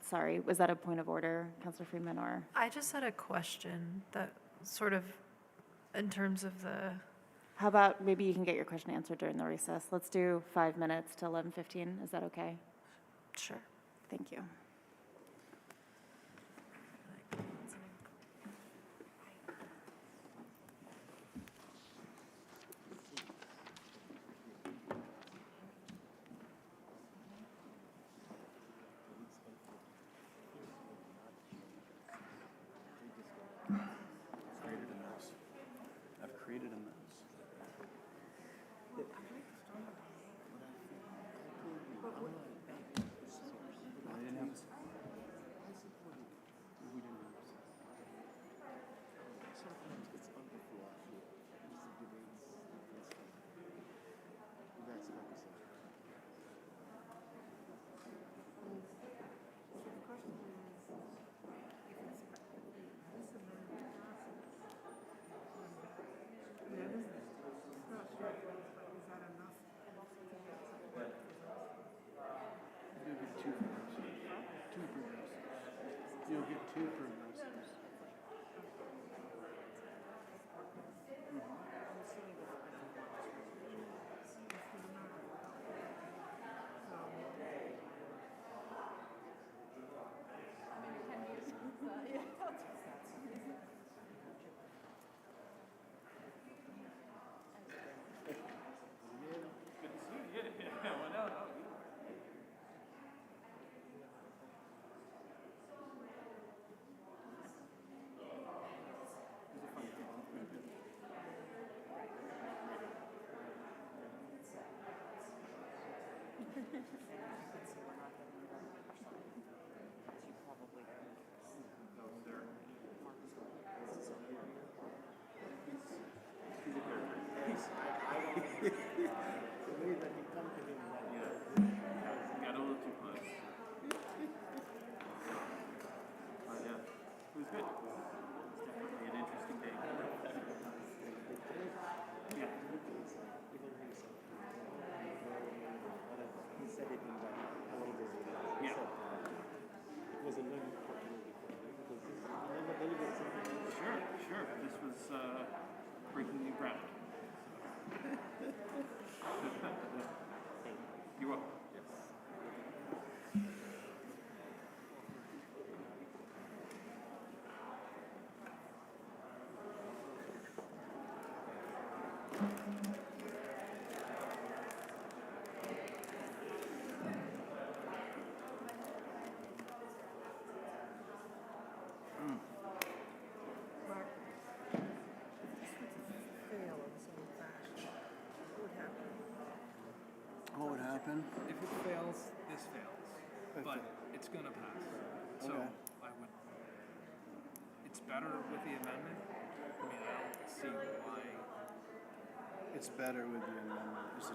Sorry, was that a point of order, Councilor Freeman, or? I just had a question that sort of, in terms of the, How about maybe you can get your question answered during the recess? Let's do 5 minutes to 11:15. Is that okay? Sure. Thank you. I've created a mess. You'll get two progressives. Got a little too close. Yeah, it was good. It's definitely an interesting day. Yeah. What would happen? If it fails, this fails, but it's gonna pass. So Okay. I would, it's better with the amendment. I mean, I don't see why. It's better with the amendment. Is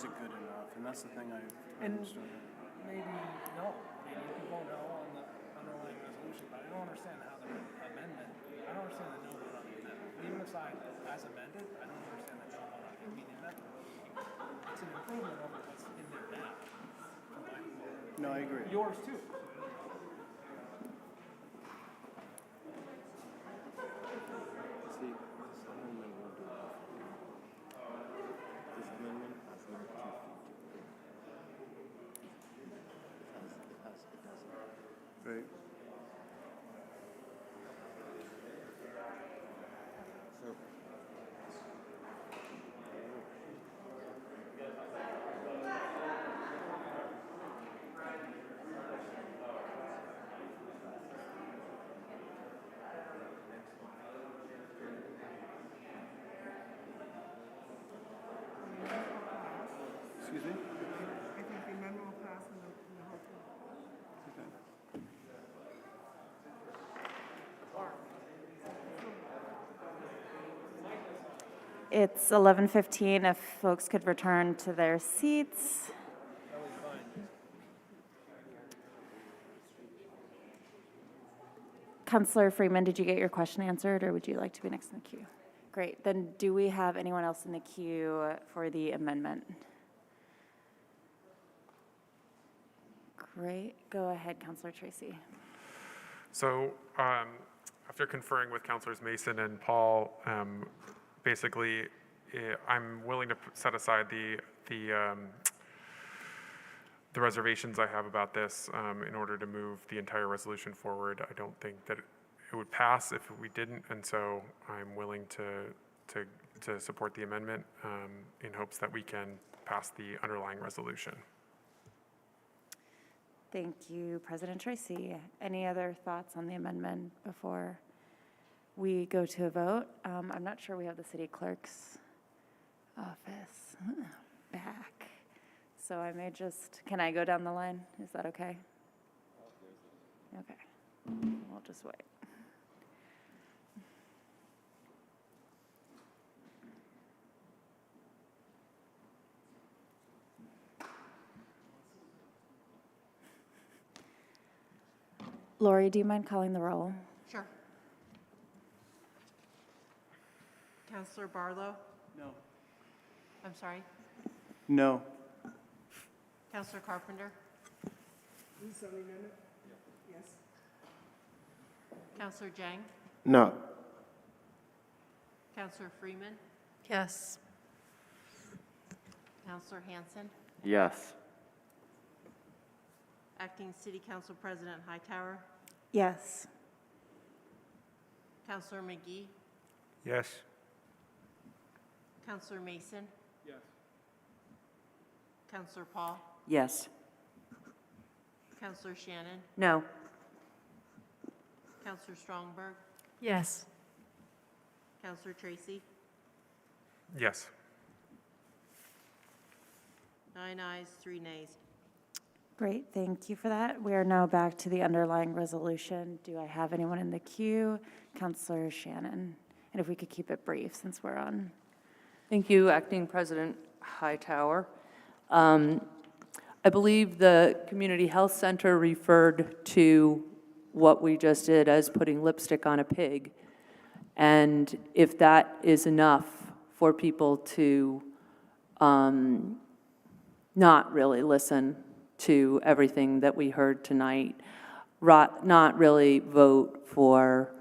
it good enough? And that's the thing I And understand. maybe no. Maybe you can vote no on the underlying resolution, but I don't understand how the amendment, I don't understand the no vote on the amendment. Leaving aside as amended, I don't understand the no vote on it. I mean, the amendment, it's an improvement over what's in there now. No, I agree. Yours too. See, this amendment won't do that. This amendment has no teeth. It doesn't. Right. So, Excuse me? I think the amendment will pass in the whole thing. Okay. It's 11:15, if folks could return to their seats. Counselor Freeman, did you get your question answered, or would you like to be next in the queue? Great, then do we have anyone else in the queue for the amendment? Great, go ahead, Counselor Tracy. So after conferring with Councilors Mason and Paul, basically, I'm willing to set aside the reservations I have about this in order to move the entire resolution forward. I don't think that it would pass if we didn't, and so I'm willing to support the amendment in hopes that we can pass the underlying resolution. Thank you, President Tracy. Any other thoughts on the amendment before we go to a vote? I'm not sure we have the city clerk's office back. So I may just, can I go down the line? Is that okay? Okay, we'll just wait. Lori, do you mind calling the roll? Sure. Counselor Barlow? No. I'm sorry. No. Counselor Carpenter? This is on the amendment? Yes. Counselor Jang? no. Counselor Freeman? Yes. Counselor Hanson? Yes. Acting City Council President Hightower? Yes. Counselor McGee? Yes. Counselor Mason? Yes. Counselor Paul? Yes. Counselor Shannon? No. Counselor Strongberg? Yes. Counselor Tracy? Yes. 9 ayes, 3 nays. Great, thank you for that. We are now back to the underlying resolution. Do I have anyone in the queue? Counselor Shannon. And if we could keep it brief since we're on. Thank you, Acting President Hightower. I believe the Community Health Center referred to what we just did as putting lipstick on a pig. And if that is enough for people to not really listen to everything that we heard tonight, not really vote for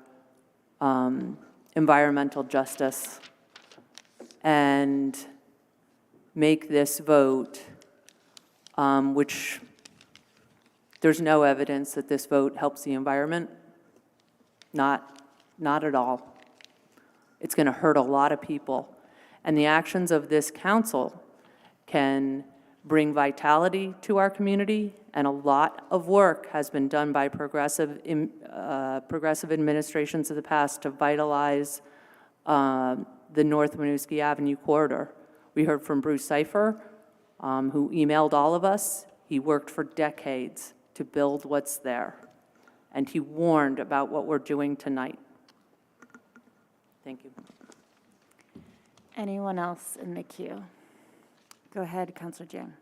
environmental justice, and make this vote, which there's no evidence that this vote helps the environment, not at all. It's going to hurt a lot of people. And the actions of this council can bring vitality to our community, and a lot of work has been done by progressive administrations of the past to vitalize the North Winooski Avenue corridor. We heard from Bruce Cipher, who emailed all of us. He worked for decades to build what's there, and he warned about what we're doing tonight. Thank you. Anyone else in the queue? Go ahead, Councilor Jang.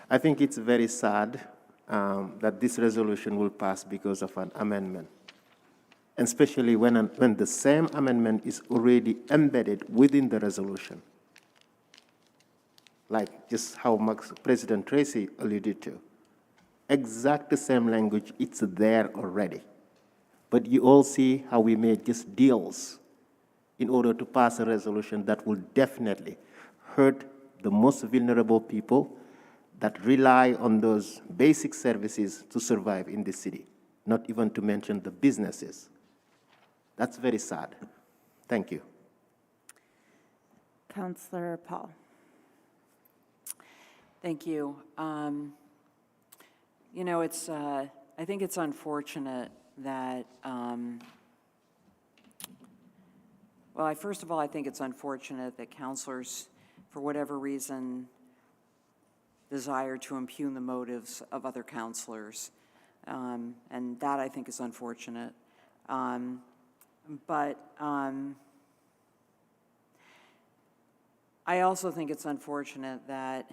I think it's very sad that this resolution will pass because of an amendment, and especially when the same amendment is already embedded within the resolution, like just how President Tracy alluded to. Exact the same language, it's there already. But you all see how we made just deals in order to pass a resolution that will definitely hurt the most vulnerable people that rely on those basic services to survive in the city, not even to mention the businesses. That's very sad. Thank you. Councilor Paul. Thank you. You know, I think it's unfortunate that, well, first of all, I think it's unfortunate that councilors, for whatever reason, desire to impugn the motives of other councilors. And that, I think, is unfortunate. But I also think it's unfortunate that,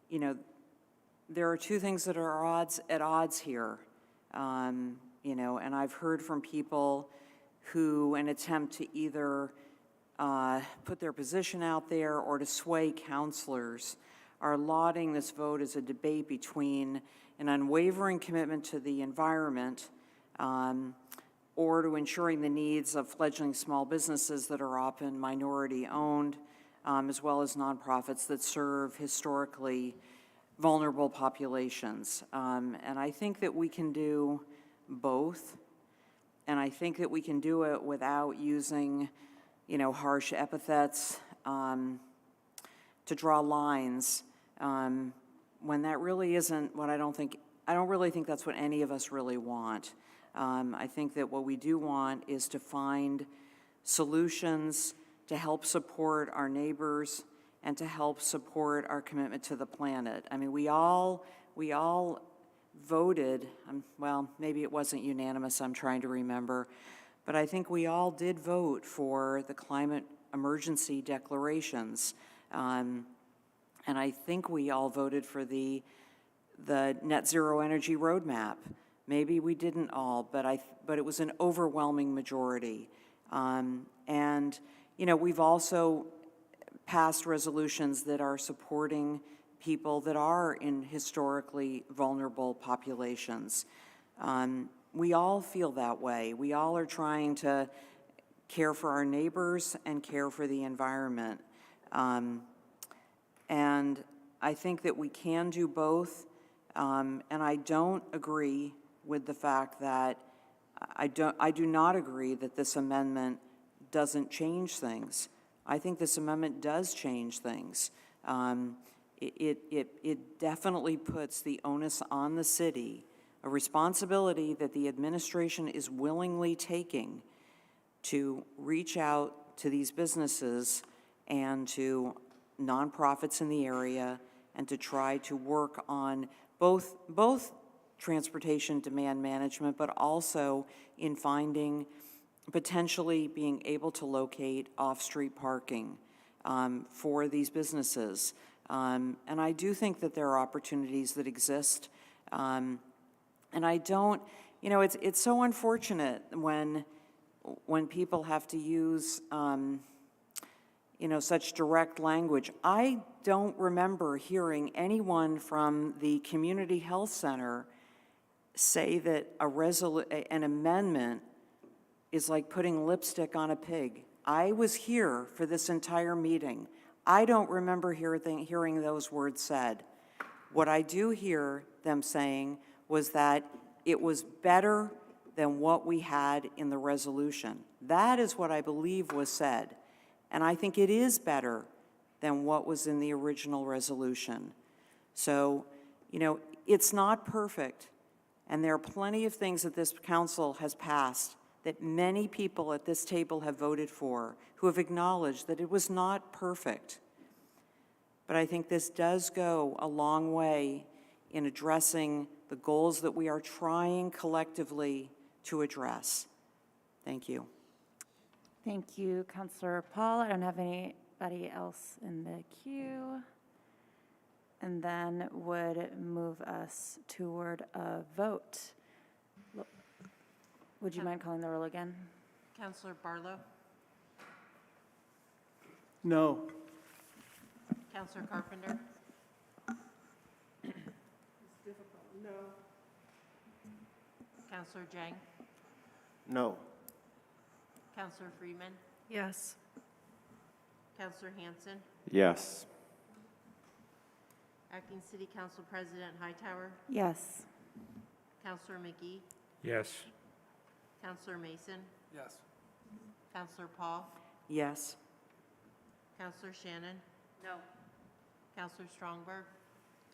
you know, there are two things that are at odds here. You know, and I've heard from people who, in an attempt to either put their position out there or to sway counselors, are lauding this vote as a debate between an unwavering commitment to the environment or to ensuring the needs of fledgling small businesses that are often minority-owned, as well as nonprofits that serve historically vulnerable populations. And I think that we can do both, and I think that we can do it without using, you know, harsh epithets to draw lines when that really isn't what I don't really think that's what any of us really want. I think that what we do want is to find solutions to help support our neighbors and to help support our commitment to the planet. I mean, we all voted, well, maybe it wasn't unanimous, I'm trying to remember, but I think we all did vote for the climate emergency declarations. And I think we all voted for the net zero energy roadmap. Maybe we didn't all, but it was an overwhelming majority. And, you know, we've also passed resolutions that are supporting people that are in historically vulnerable populations. We all feel that way. We all are trying to care for our neighbors and care for the environment. And I think that we can do both. And I don't agree with the fact that, I do not agree that this amendment doesn't change things. I think this amendment does change things. It definitely puts the onus on the city, a responsibility that the administration is willingly taking to reach out to these businesses and to nonprofits in the area and to try to work on both transportation demand management, but also in finding, potentially being able to locate off-street parking for these businesses. And I do think that there are opportunities that exist. And I don't, you know, it's so unfortunate when people have to use, you know, such direct language. I don't remember hearing anyone from the Community Health Center say that an amendment is like putting lipstick on a pig. I was here for this entire meeting. I don't remember hearing those words said. What I do hear them saying was that it was better than what we had in the resolution. That is what I believe was said. And I think it is better than what was in the original resolution. So, you know, it's not perfect. And there are plenty of things that this council has passed that many people at this table have voted for, who have acknowledged that it was not perfect. But I think this does go a long way in addressing the goals that we are trying collectively to address. Thank you. Thank you, Councillor Paul. I don't have anybody else in the queue. And then would move us toward a vote. Would you mind calling the roll again? Counselor Barlow? No. Counselor Carpenter? It's difficult. No. Counselor Jang? No. Counselor Freeman? Yes. Counselor Hanson? Yes. Acting City Council President Hightower? Yes. Counselor McGee? Yes. Counselor Mason? Yes. Counselor Paul? Yes. Counselor Shannon? No. Counselor Strongberg?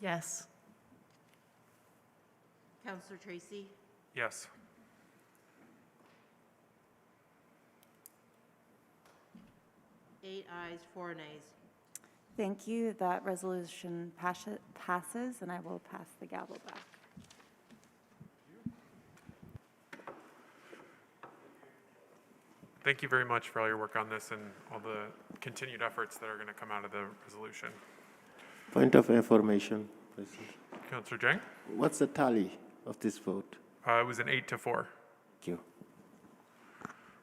Yes. Counselor Tracy? Yes. Eight ayes, 4 nays. Thank you. That resolution passes, and I will pass the gavel back. Thank you very much for all your work on this and all the continued efforts that are going to come out of the resolution. Point of information, President. Councillor Jang? What's the tally of this vote? It was an 8-4 Thank you.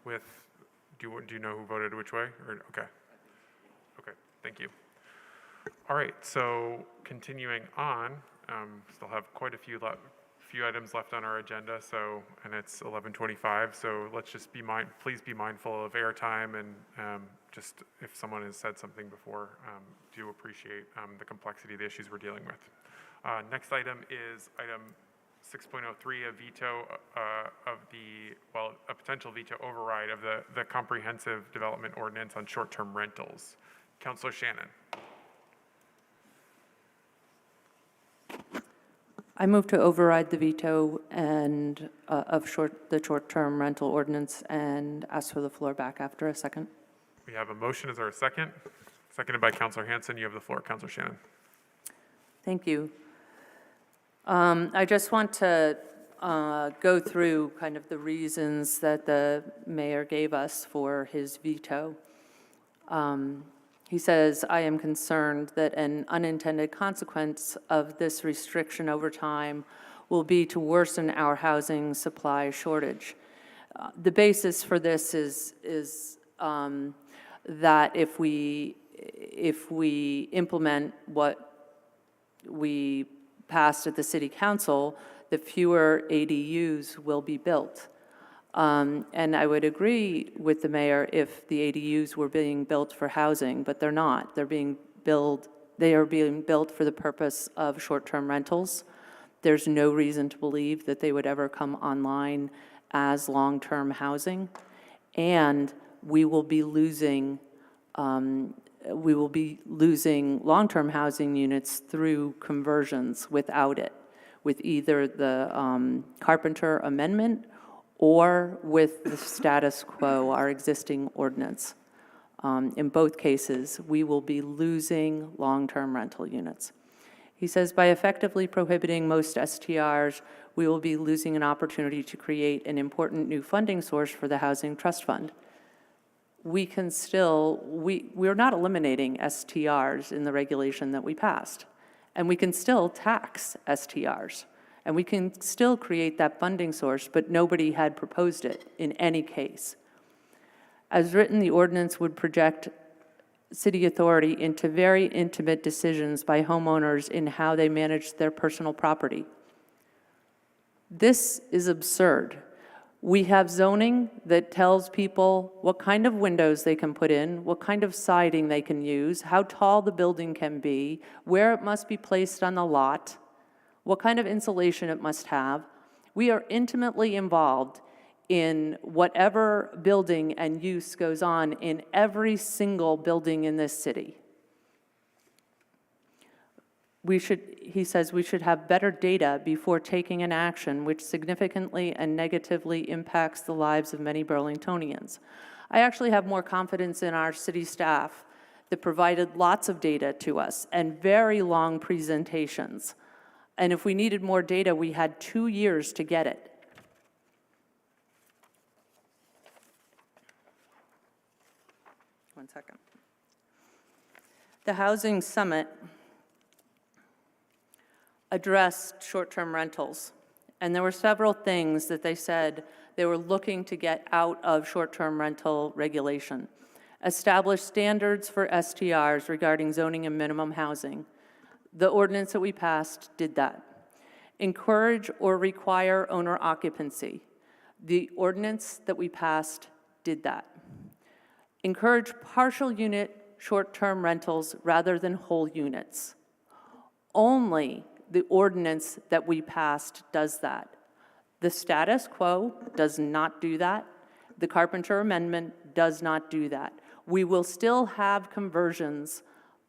with, do you know who voted which way? Or, okay. Okay, thank you. All right, so continuing on, still have quite a few items left on our agenda, so, and it's 11:25, so let's just please be mindful of airtime, and just if someone has said something before, do appreciate the complexity of the issues we're dealing with. Next item is item 6.03, a veto a potential veto override of the comprehensive development ordinance on short-term rentals. Councillor Shannon. I move to override the veto and of the short-term rental ordinance and ask for the floor back after a second. We have a motion. Is there a second? Seconded by Councillor Hanson. You have the floor, Councillor Shannon. Thank you. I just want to go through kind of the reasons that the mayor gave us for his veto. He says, I am concerned that an unintended consequence of this restriction over time will be to worsen our housing supply shortage. The basis for this is that if we implement what we passed at the city council, the fewer ADUs will be built. And I would agree with the mayor if the ADUs were being built for housing, but they're not. They are being built for the purpose of short-term rentals. There's no reason to believe that they would ever come online as long-term housing. And we will be losing long-term housing units through conversions without it, with either the Carpenter Amendment or with the status quo, our existing ordinance. In both cases, we will be losing long-term rental units. He says, by effectively prohibiting most STRs, we will be losing an opportunity to create an important new funding source for the Housing Trust Fund. We're not eliminating STRs in the regulation that we passed, and we can still tax STRs. And we can still create that funding source, but nobody had proposed it in any case. As written, the ordinance would project city authority into very intimate decisions by homeowners in how they manage their personal property. This is absurd. We have zoning that tells people what kind of windows they can put in, what kind of siding they can use, how tall the building can be, where it must be placed on the lot, what kind of insulation it must have. We are intimately involved in whatever building and use goes on in every single building in this city. He says we should have better data before taking an action which significantly and negatively impacts the lives of many Burlingtonians. I actually have more confidence in our city staff that provided lots of data to us and very long presentations. And if we needed more data, we had 2 years to get it. One second. The Housing Summit addressed short-term rentals, and there were several things that they said they were looking to get out of short-term rental regulation. Establish standards for STRs regarding zoning and minimum housing. The ordinance that we passed did that. Encourage or require owner occupancy. The ordinance that we passed did that. Encourage partial unit short-term rentals rather than whole units. Only the ordinance that we passed does that. The status quo does not do that. The Carpenter Amendment does not do that. We will still have conversions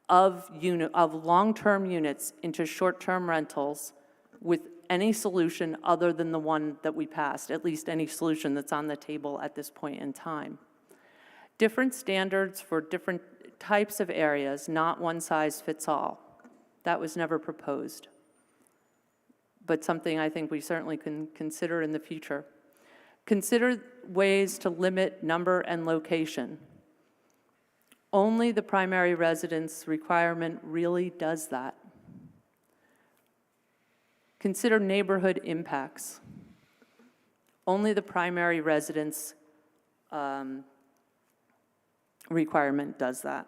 of long-term units into short-term rentals with any solution other than the one that we passed, at least any solution that's on the table at this point in time. Different standards for different types of areas, not one size fits all. That was never proposed, but something I think we certainly can consider in the future. Consider ways to limit number and location. Only the primary residence requirement really does that. Consider neighborhood impacts. Only the primary residence requirement does that.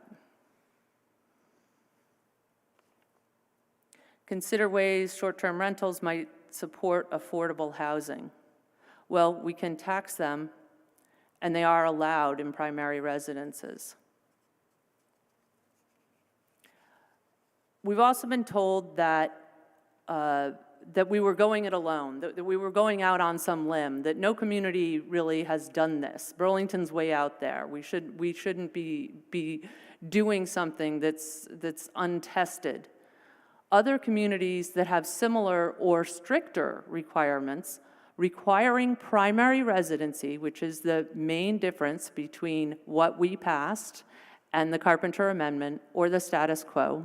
Consider ways short-term rentals might support affordable housing. Well, we can tax them, and they are allowed in primary residences. We've also been told that that we were going it alone, that we were going out on some limb, that no community really has done this. Burlington's way out there. We shouldn't be doing something that's untested. Other communities that have similar or stricter requirements, requiring primary residency, which is the main difference between what we passed and the Carpenter Amendment or the status quo.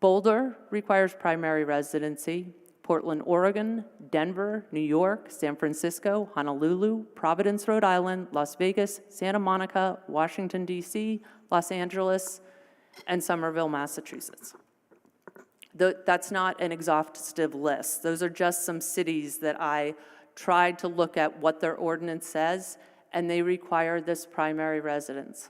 Boulder requires primary residency. Portland, Oregon, Denver, New York, San Francisco, Honolulu, Providence, Rhode Island, Las Vegas, Santa Monica, Washington, D.C., Los Angeles, and Somerville, Massachusetts. That's not an exhaustive list. Those are just some cities that I tried to look at what their ordinance says, and they require this primary residence.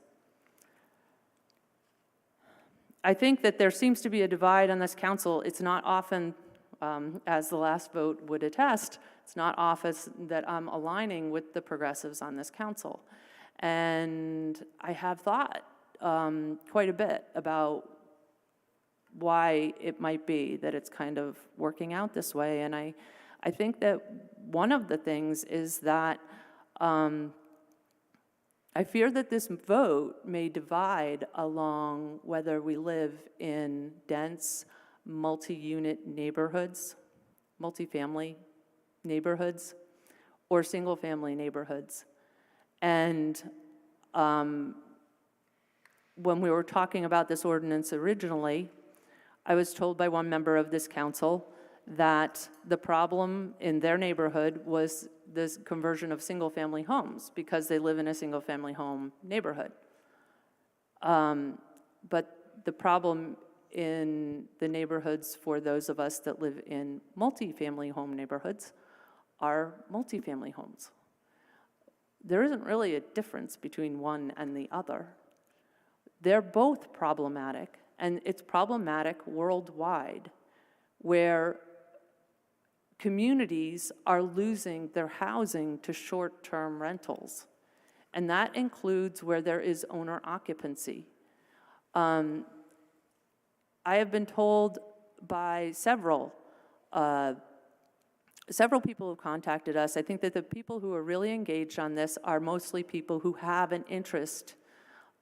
I think that there seems to be a divide on this council. It's not often, as the last vote would attest, it's not often that I'm aligning with the progressives on this council. And I have thought quite a bit about why it might be that it's kind of working out this way. And I think that one of the things is that I fear that this vote may divide along whether we live in dense, multi-unit neighborhoods, multifamily neighborhoods, or single-family neighborhoods. And when we were talking about this ordinance originally, I was told by one member of this council that the problem in their neighborhood was this conversion of single-family homes because they live in a single-family home neighborhood. But the problem in the neighborhoods for those of us that live in multi-family home neighborhoods are multi-family homes. There isn't really a difference between one and the other. They're both problematic, and it's problematic worldwide, where communities are losing their housing to short-term rentals. And that includes where there is owner occupancy. I have been told by several several people have contacted us. I think that the people who are really engaged on this are mostly people who have an interest,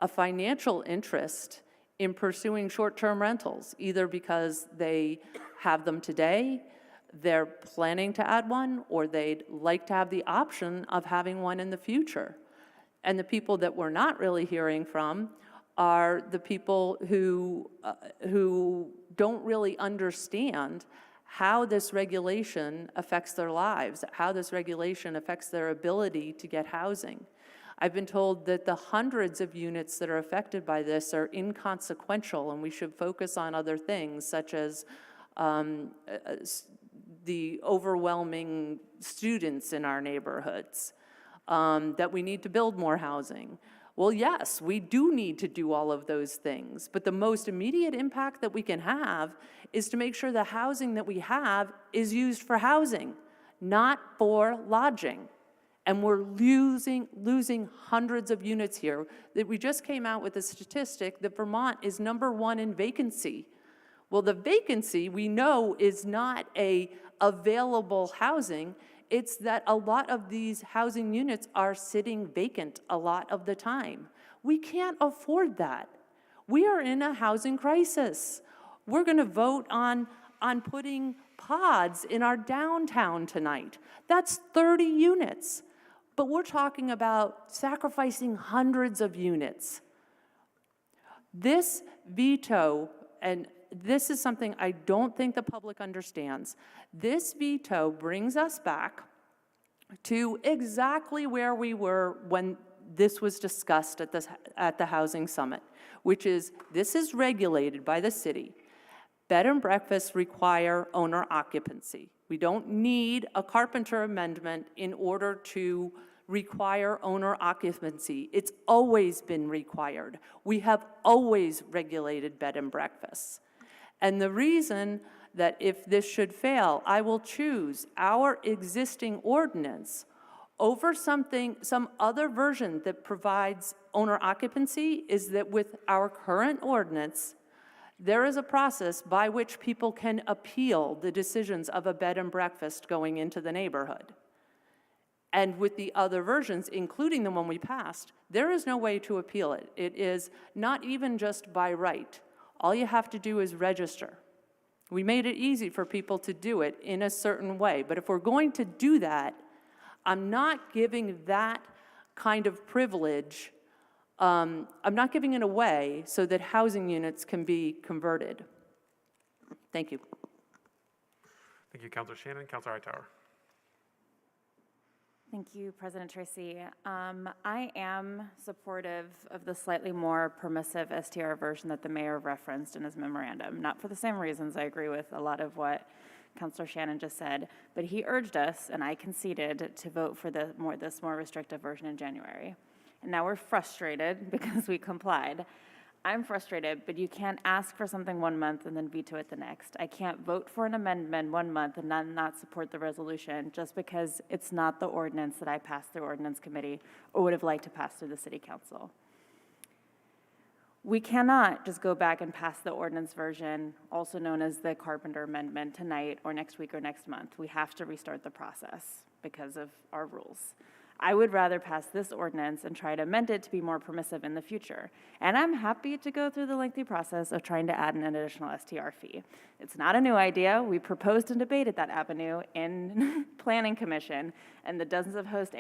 a financial interest in pursuing short-term rentals, either because they have them today, they're planning to add one, or they'd like to have the option of having one in the future. And the people that we're not really hearing from are the people who don't really understand how this regulation affects their lives, how this regulation affects their ability to get housing. I've been told that the hundreds of units that are affected by this are inconsequential, and we should focus on other things, such as the overwhelming students in our neighborhoods, that we need to build more housing. Well, yes, we do need to do all of those things, but the most immediate impact that we can have is to make sure the housing that we have is used for housing, not for lodging. And we're losing hundreds of units here. That we just came out with a statistic that Vermont is #1 in vacancy. Well, the vacancy we know is not a available housing. It's that a lot of these housing units are sitting vacant a lot of the time. We can't afford that. We are in a housing crisis. We're going to vote on putting pods in our downtown tonight. That's 30 units. But we're talking about sacrificing hundreds of units. This veto, and this is something I don't think the public understands, this veto brings us back to exactly where we were when this was discussed at the Housing Summit, which is this is regulated by the city. Bed and breakfasts require owner occupancy. We don't need a Carpenter amendment in order to require owner occupancy. It's always been required. We have always regulated bed and breakfasts. And the reason that if this should fail, I will choose our existing ordinance over some other version that provides owner occupancy is that with our current ordinance, there is a process by which people can appeal the decisions of a bed and breakfast going into the neighborhood. And with the other versions, including the one we passed, there is no way to appeal it. It is not even just by right. All you have to do is register. We made it easy for people to do it in a certain way. But if we're going to do that, I'm not giving that kind of privilege, I'm not giving it away so that housing units can be converted. Thank you. Thank you, Councilor Shannon. Councilor Hightower. Thank you, President Tracy. I am supportive of the slightly more permissive STR version that the mayor referenced in his memorandum, not for the same reasons. I agree with a lot of what Councilor Shannon just said, but he urged us, and I conceded, to vote for this more restrictive version in January. And now we're frustrated because we complied. I'm frustrated, but you can't ask for something 1 month and then veto it the next. I can't vote for an amendment 1 month and not support the resolution just because it's not the ordinance that I passed through Ordinance Committee or would have liked to pass through the City Council. We cannot just go back and pass the ordinance version, also known as the Carpenter Amendment, tonight or next week or next month. We have to restart the process because of our rules. I would rather pass this ordinance and try to amend it to be more permissive in the future. And I'm happy to go through the lengthy process of trying to add an additional STR fee. It's not a new idea. We proposed and debated that avenue in Planning Commission, and the dozens of hosts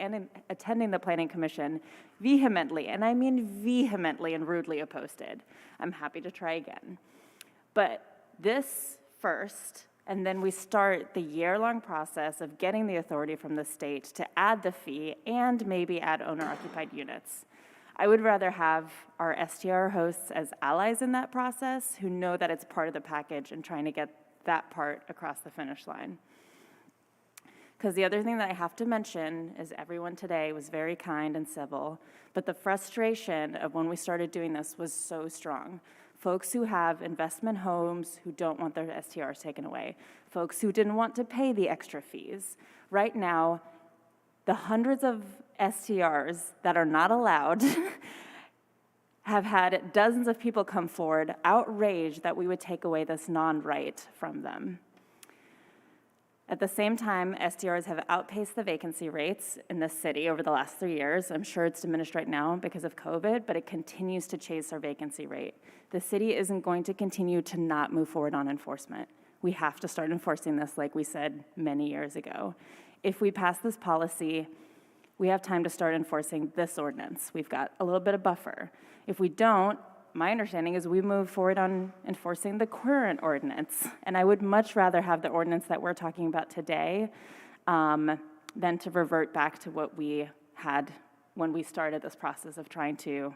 attending the Planning Commission vehemently, and I mean vehemently and rudely opposed it. I'm happy to try again. But this first, and then we start the year-long process of getting the authority from the state to add the fee and maybe add owner-occupied units. I would rather have our STR hosts as allies in that process who know that it's part of the package and trying to get that part across the finish line. Because the other thing that I have to mention is everyone today was very kind and civil, but the frustration of when we started doing this was so strong. Folks who have investment homes who don't want their STRs taken away. Folks who didn't want to pay the extra fees. Right now, the hundreds of STRs that are not allowed have had dozens of people come forward outraged that we would take away this non-right from them. At the same time, STRs have outpaced the vacancy rates in this city over the last 3 years. I'm sure it's diminished right now because of COVID, but it continues to chase our vacancy rate. The city isn't going to continue to not move forward on enforcement. We have to start enforcing this like we said many years ago. If we pass this policy, we have time to start enforcing this ordinance. We've got a little bit of buffer. If we don't, my understanding is we move forward on enforcing the current ordinance. And I would much rather have the ordinance that we're talking about today than to revert back to what we had when we started this process of trying to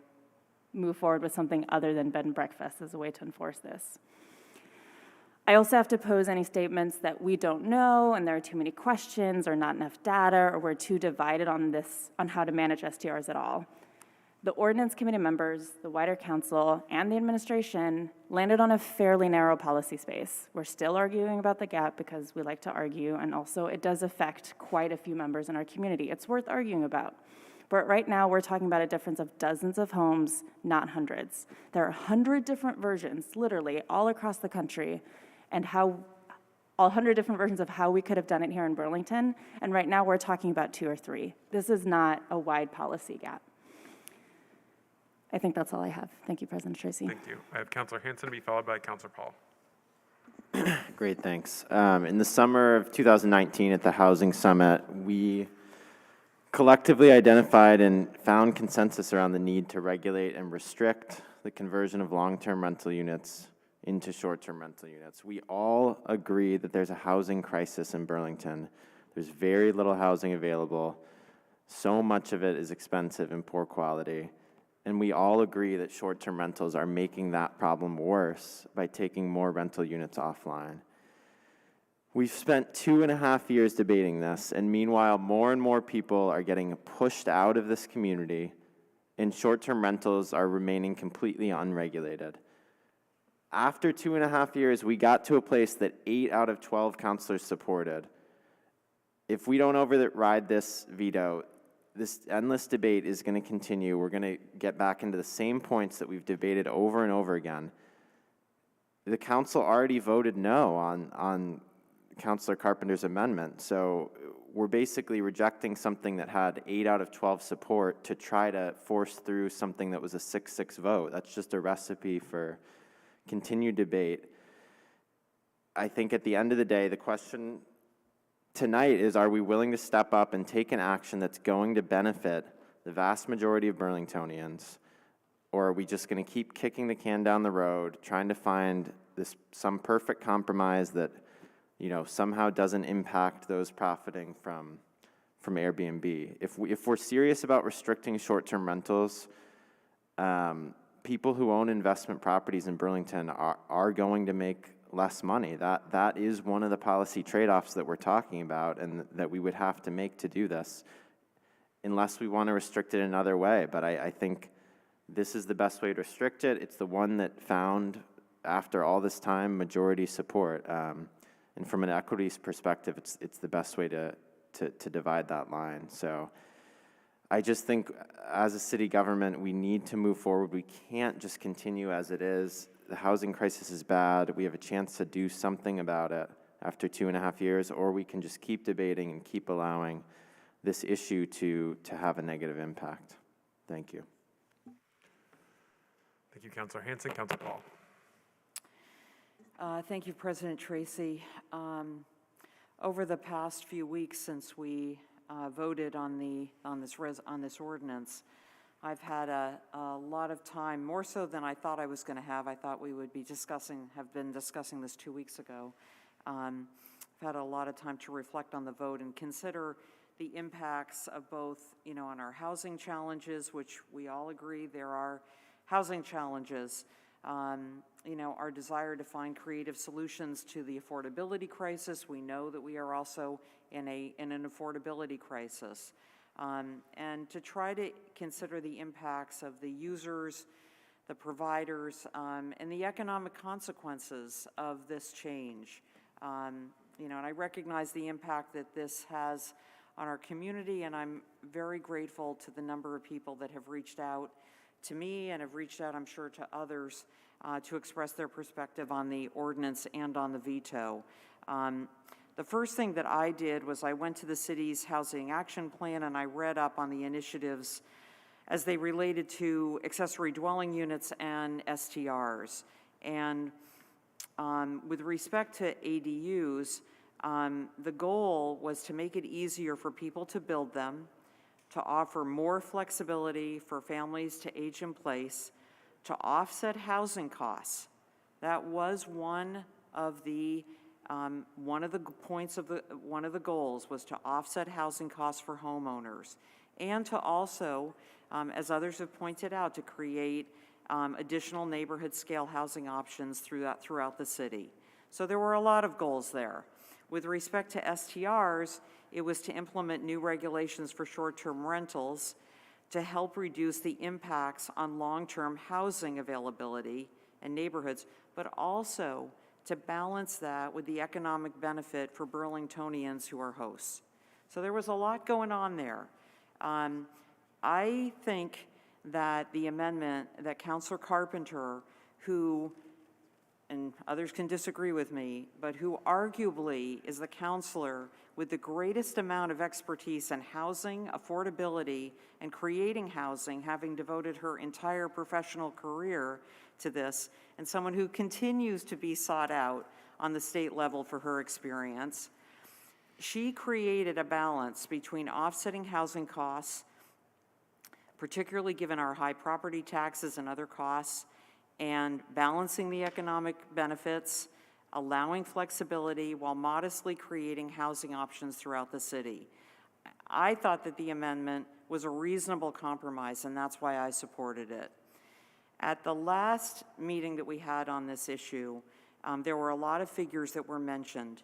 move forward with something other than bed and breakfast as a way to enforce this. I also have to pose any statements that we don't know and there are too many questions or not enough data or we're too divided on this, on how to manage STRs at all. The ordinance committee members, the wider council, and the administration landed on a fairly narrow policy space. We're still arguing about the gap because we like to argue, and also it does affect quite a few members in our community. It's worth arguing about. But right now, we're talking about a difference of dozens of homes, not hundreds. There are 100 different versions, literally, all across the country, and all 100 different versions of how we could have done it here in Burlington, and right now we're talking about 2 or 3. This is not a wide policy gap. I think that's all I have. Thank you, President Tracy. Thank you. I have Councilor Hanson to be followed by Councilor Paul. Great, thanks. In the summer of 2019 at the Housing Summit, we collectively identified and found consensus around the need to regulate and restrict the conversion of long-term rental units into short-term rental units. We all agree that there's a housing crisis in Burlington. There's very little housing available. So much of it is expensive and poor quality. And we all agree that short-term rentals are making that problem worse by taking more rental units offline. We've spent 2.5 years debating this, and meanwhile, more and more people are getting pushed out of this community, and short-term rentals are remaining completely unregulated. After 2.5 years, we got to a place that 8 out of 12 councilors supported. If we don't override this veto, this endless debate is going to continue. We're going to get back into the same points that we've debated over and over again. The council already voted no on Councilor Carpenter's amendment, so we're basically rejecting something that had 8 out of 12 support to try to force through something that was a 6-6 vote. That's just a recipe for continued debate. I think at the end of the day, the question tonight is, are we willing to step up and take an action that's going to benefit the vast majority of Burlingtonians, or are we just going to keep kicking the can down the road, trying to find some perfect compromise that, you know, somehow doesn't impact those profiting from Airbnb? If we're serious about restricting short-term rentals, people who own investment properties in Burlington are going to make less money. That is one of the policy trade-offs that we're talking about and that we would have to make to do this, unless we want to restrict it another way. But I think this is the best way to restrict it. It's the one that found, after all this time, majority support. And from an equities perspective, it's the best way to divide that line. So I just think as a city government, we need to move forward. We can't just continue as it is. The housing crisis is bad. We have a chance to do something about it after 2.5 years, or we can just keep debating and keep allowing this issue to have a negative impact. Thank you. Thank you, Councilor Hanson. Councilor Paul. Thank you, President Tracy. Over the past few weeks since we voted on this ordinance, I've had a lot of time, more so than I thought I was going to have. I thought we would have been discussing this 2 weeks ago. I've had a lot of time to reflect on the vote and consider the impacts of both, you know, on our housing challenges, which we all agree there are housing challenges. You know, our desire to find creative solutions to the affordability crisis. We know that we are also in an affordability crisis. And to try to consider the impacts of the users, the providers, and the economic consequences of this change. You know, and I recognize the impact that this has on our community, and I'm very grateful to the number of people that have reached out to me and have reached out, I'm sure, to others to express their perspective on the ordinance and on the veto. The first thing that I did was I went to the city's housing action plan and I read up on the initiatives as they related to accessory dwelling units and STRs. And with respect to ADUs, the goal was to make it easier for people to build them, to offer more flexibility for families to age in place, to offset housing costs. That was one of the points of one of the goals was to offset housing costs for homeowners, and to also, as others have pointed out, to create additional neighborhood scale housing options throughout the city. So there were a lot of goals there. With respect to STRs, it was to implement new regulations for short-term rentals to help reduce the impacts on long-term housing availability and neighborhoods, but also to balance that with the economic benefit for Burlingtonians who are hosts. So there was a lot going on there. I think that the amendment that Councilor Carpenter, who, and others can disagree with me, but who arguably is the counselor with the greatest amount of expertise in housing, affordability, and creating housing, having devoted her entire professional career to this, and someone who continues to be sought out on the state level for her experience. She created a balance between offsetting housing costs, particularly given our high property taxes and other costs, and balancing the economic benefits, allowing flexibility while modestly creating housing options throughout the city. I thought that the amendment was a reasonable compromise, and that's why I supported it. At the last meeting that we had on this issue, there were a lot of figures that were mentioned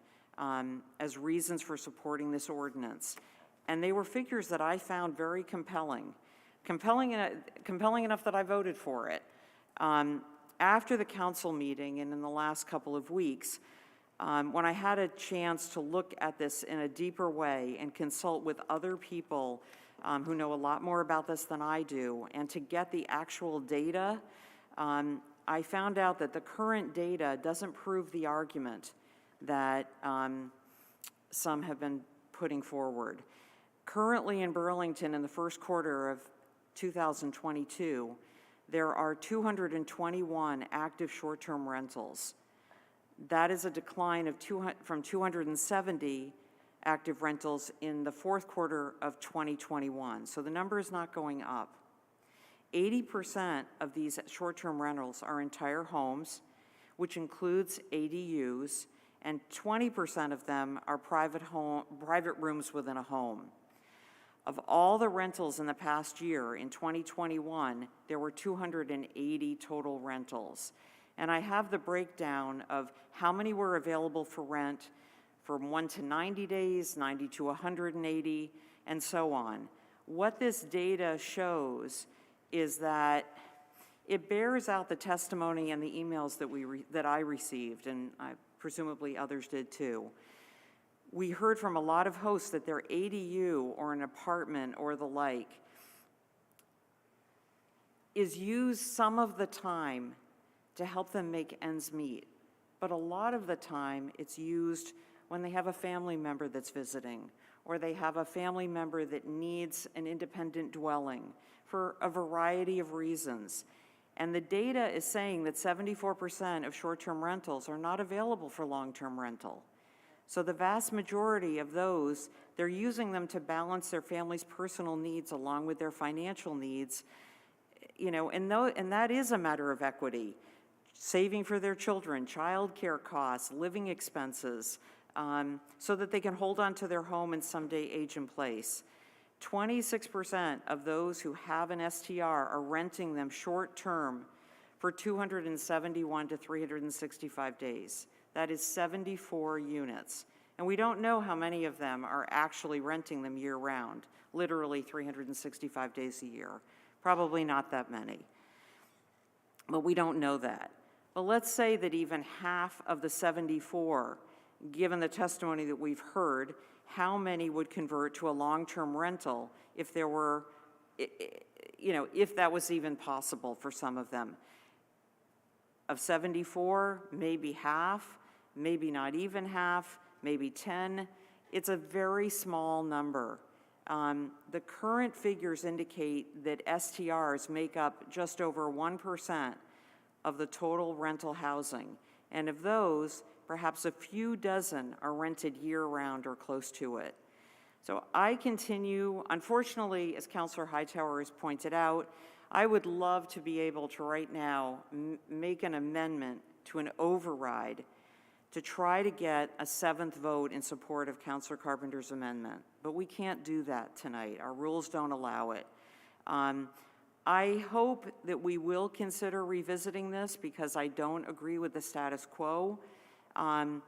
as reasons for supporting this ordinance. And they were figures that I found very compelling. Compelling enough that I voted for it. After the council meeting and in the last couple of weeks, when I had a chance to look at this in a deeper way and consult with other people who know a lot more about this than I do, and to get the actual data, I found out that the current data doesn't prove the argument that some have been putting forward. Currently in Burlington, in the first quarter of 2022, there are 221 active short-term rentals. That is a decline of from 270 active rentals in the fourth quarter of 2021. So the number is not going up. 80% of these short-term rentals are entire homes, which includes ADUs, and 20% of them are private rooms within a home. Of all the rentals in the past year, in 2021, there were 280 total rentals. And I have the breakdown of how many were available for rent from 1 to 90 days, 90 to 180, and so on. What this data shows is that it bears out the testimony and the emails that I received, and presumably others did too. We heard from a lot of hosts that their ADU or an apartment or the like is used some of the time to help them make ends meet. But a lot of the time it's used when they have a family member that's visiting, or they have a family member that needs an independent dwelling for a variety of reasons. And the data is saying that 74% of short-term rentals are not available for long-term rental. So the vast majority of those, they're using them to balance their family's personal needs along with their financial needs, and that is a matter of equity. Saving for their children, childcare costs, living expenses, so that they can hold on to their home and someday age in place. 26% of those who have an STR are renting them short-term for 271 to 365 days. That is 74 units. And we don't know how many of them are actually renting them year-round, literally 365 days a year. Probably not that many. But we don't know that. But let's say that even half of the 74, given the testimony that we've heard, how many would convert to a long-term rental if there were, if that was even possible for some of them? Of 74, maybe half, maybe not even half, maybe 10. It's a very small number. The current figures indicate that STRs make up just over 1% of the total rental housing. And of those, perhaps a few dozen are rented year-round or close to it. So I continue, unfortunately, as Councillor Hightower has pointed out, I would love to be able to right now make an amendment to an override to try to get a 7th vote in support of Councillor Carpenter's amendment. But we can't do that tonight. Our rules don't allow it. I hope that we will consider revisiting this because I don't agree with the status quo. And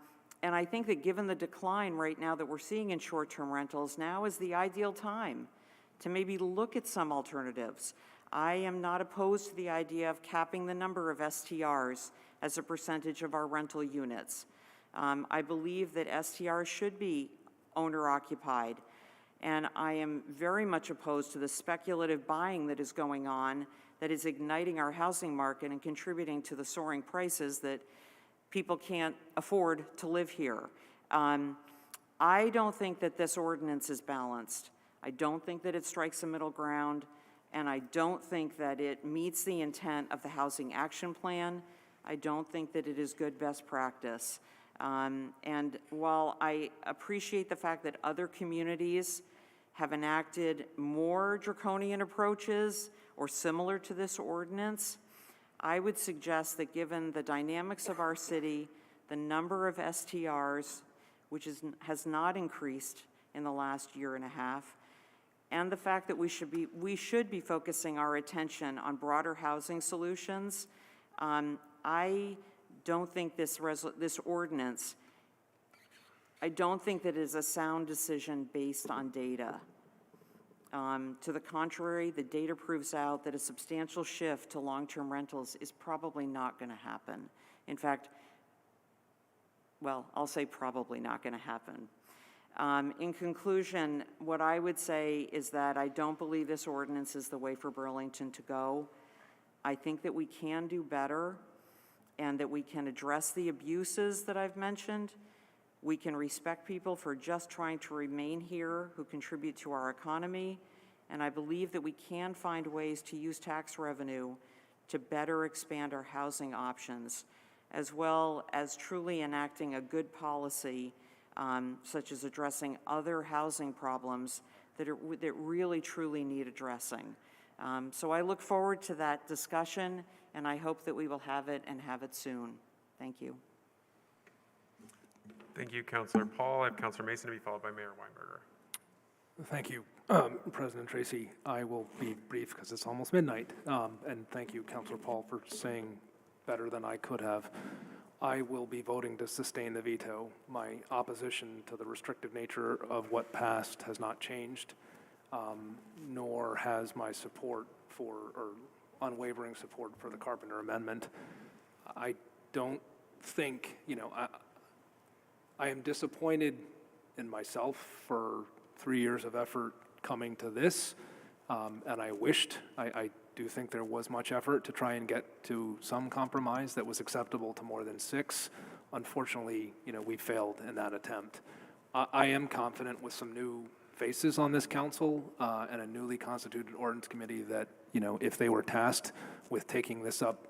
I think that given the decline right now that we're seeing in short-term rentals, now is the ideal time to maybe look at some alternatives. I am not opposed to the idea of capping the number of STRs as a percentage of our rental units. I believe that STRs should be owner-occupied, and I am very much opposed to the speculative buying that is going on that is igniting our housing market and contributing to the soaring prices that people can't afford to live here. I don't think that this ordinance is balanced. I don't think that it strikes a middle ground, and I don't think that it meets the intent of the Housing Action Plan. I don't think that it is good best practice. And while I appreciate the fact that other communities have enacted more draconian approaches or similar to this ordinance, I would suggest that given the dynamics of our city, the number of STRs, which has not increased in the last year and a half, and the fact that we should be focusing our attention on broader housing solutions, I don't think this ordinance, I don't think that it is a sound decision based on data. To the contrary, the data proves out that a substantial shift to long-term rentals is probably not going to happen. In fact, well, I'll say probably not going to happen. In conclusion, what I would say is that I don't believe this ordinance is the way for Burlington to go. I think that we can do better and that we can address the abuses that I've mentioned. We can respect people for just trying to remain here who contribute to our economy. And I believe that we can find ways to use tax revenue to better expand our housing options, as well as truly enacting a good policy, such as addressing other housing problems that really truly need addressing. So I look forward to that discussion, and I hope that we will have it and have it soon. Thank you. Thank you, Councillor Paul. I have Councillor Mason to be followed by Mayor Weinberger. Thank you, President Tracy. I will be brief because it's almost midnight. And thank you, Councillor Paul, for saying better than I could have. I will be voting to sustain the veto. My opposition to the restrictive nature of what passed has not changed, nor has my support for, or unwavering support for the Carpenter Amendment. I don't think, I am disappointed in myself for 3 years of effort coming to this, and I do think there was much effort to try and get to some compromise that was acceptable to more than 6. Unfortunately, we failed in that attempt. I am confident with some new faces on this council and a newly constituted ordinance committee that, if they were tasked with taking this up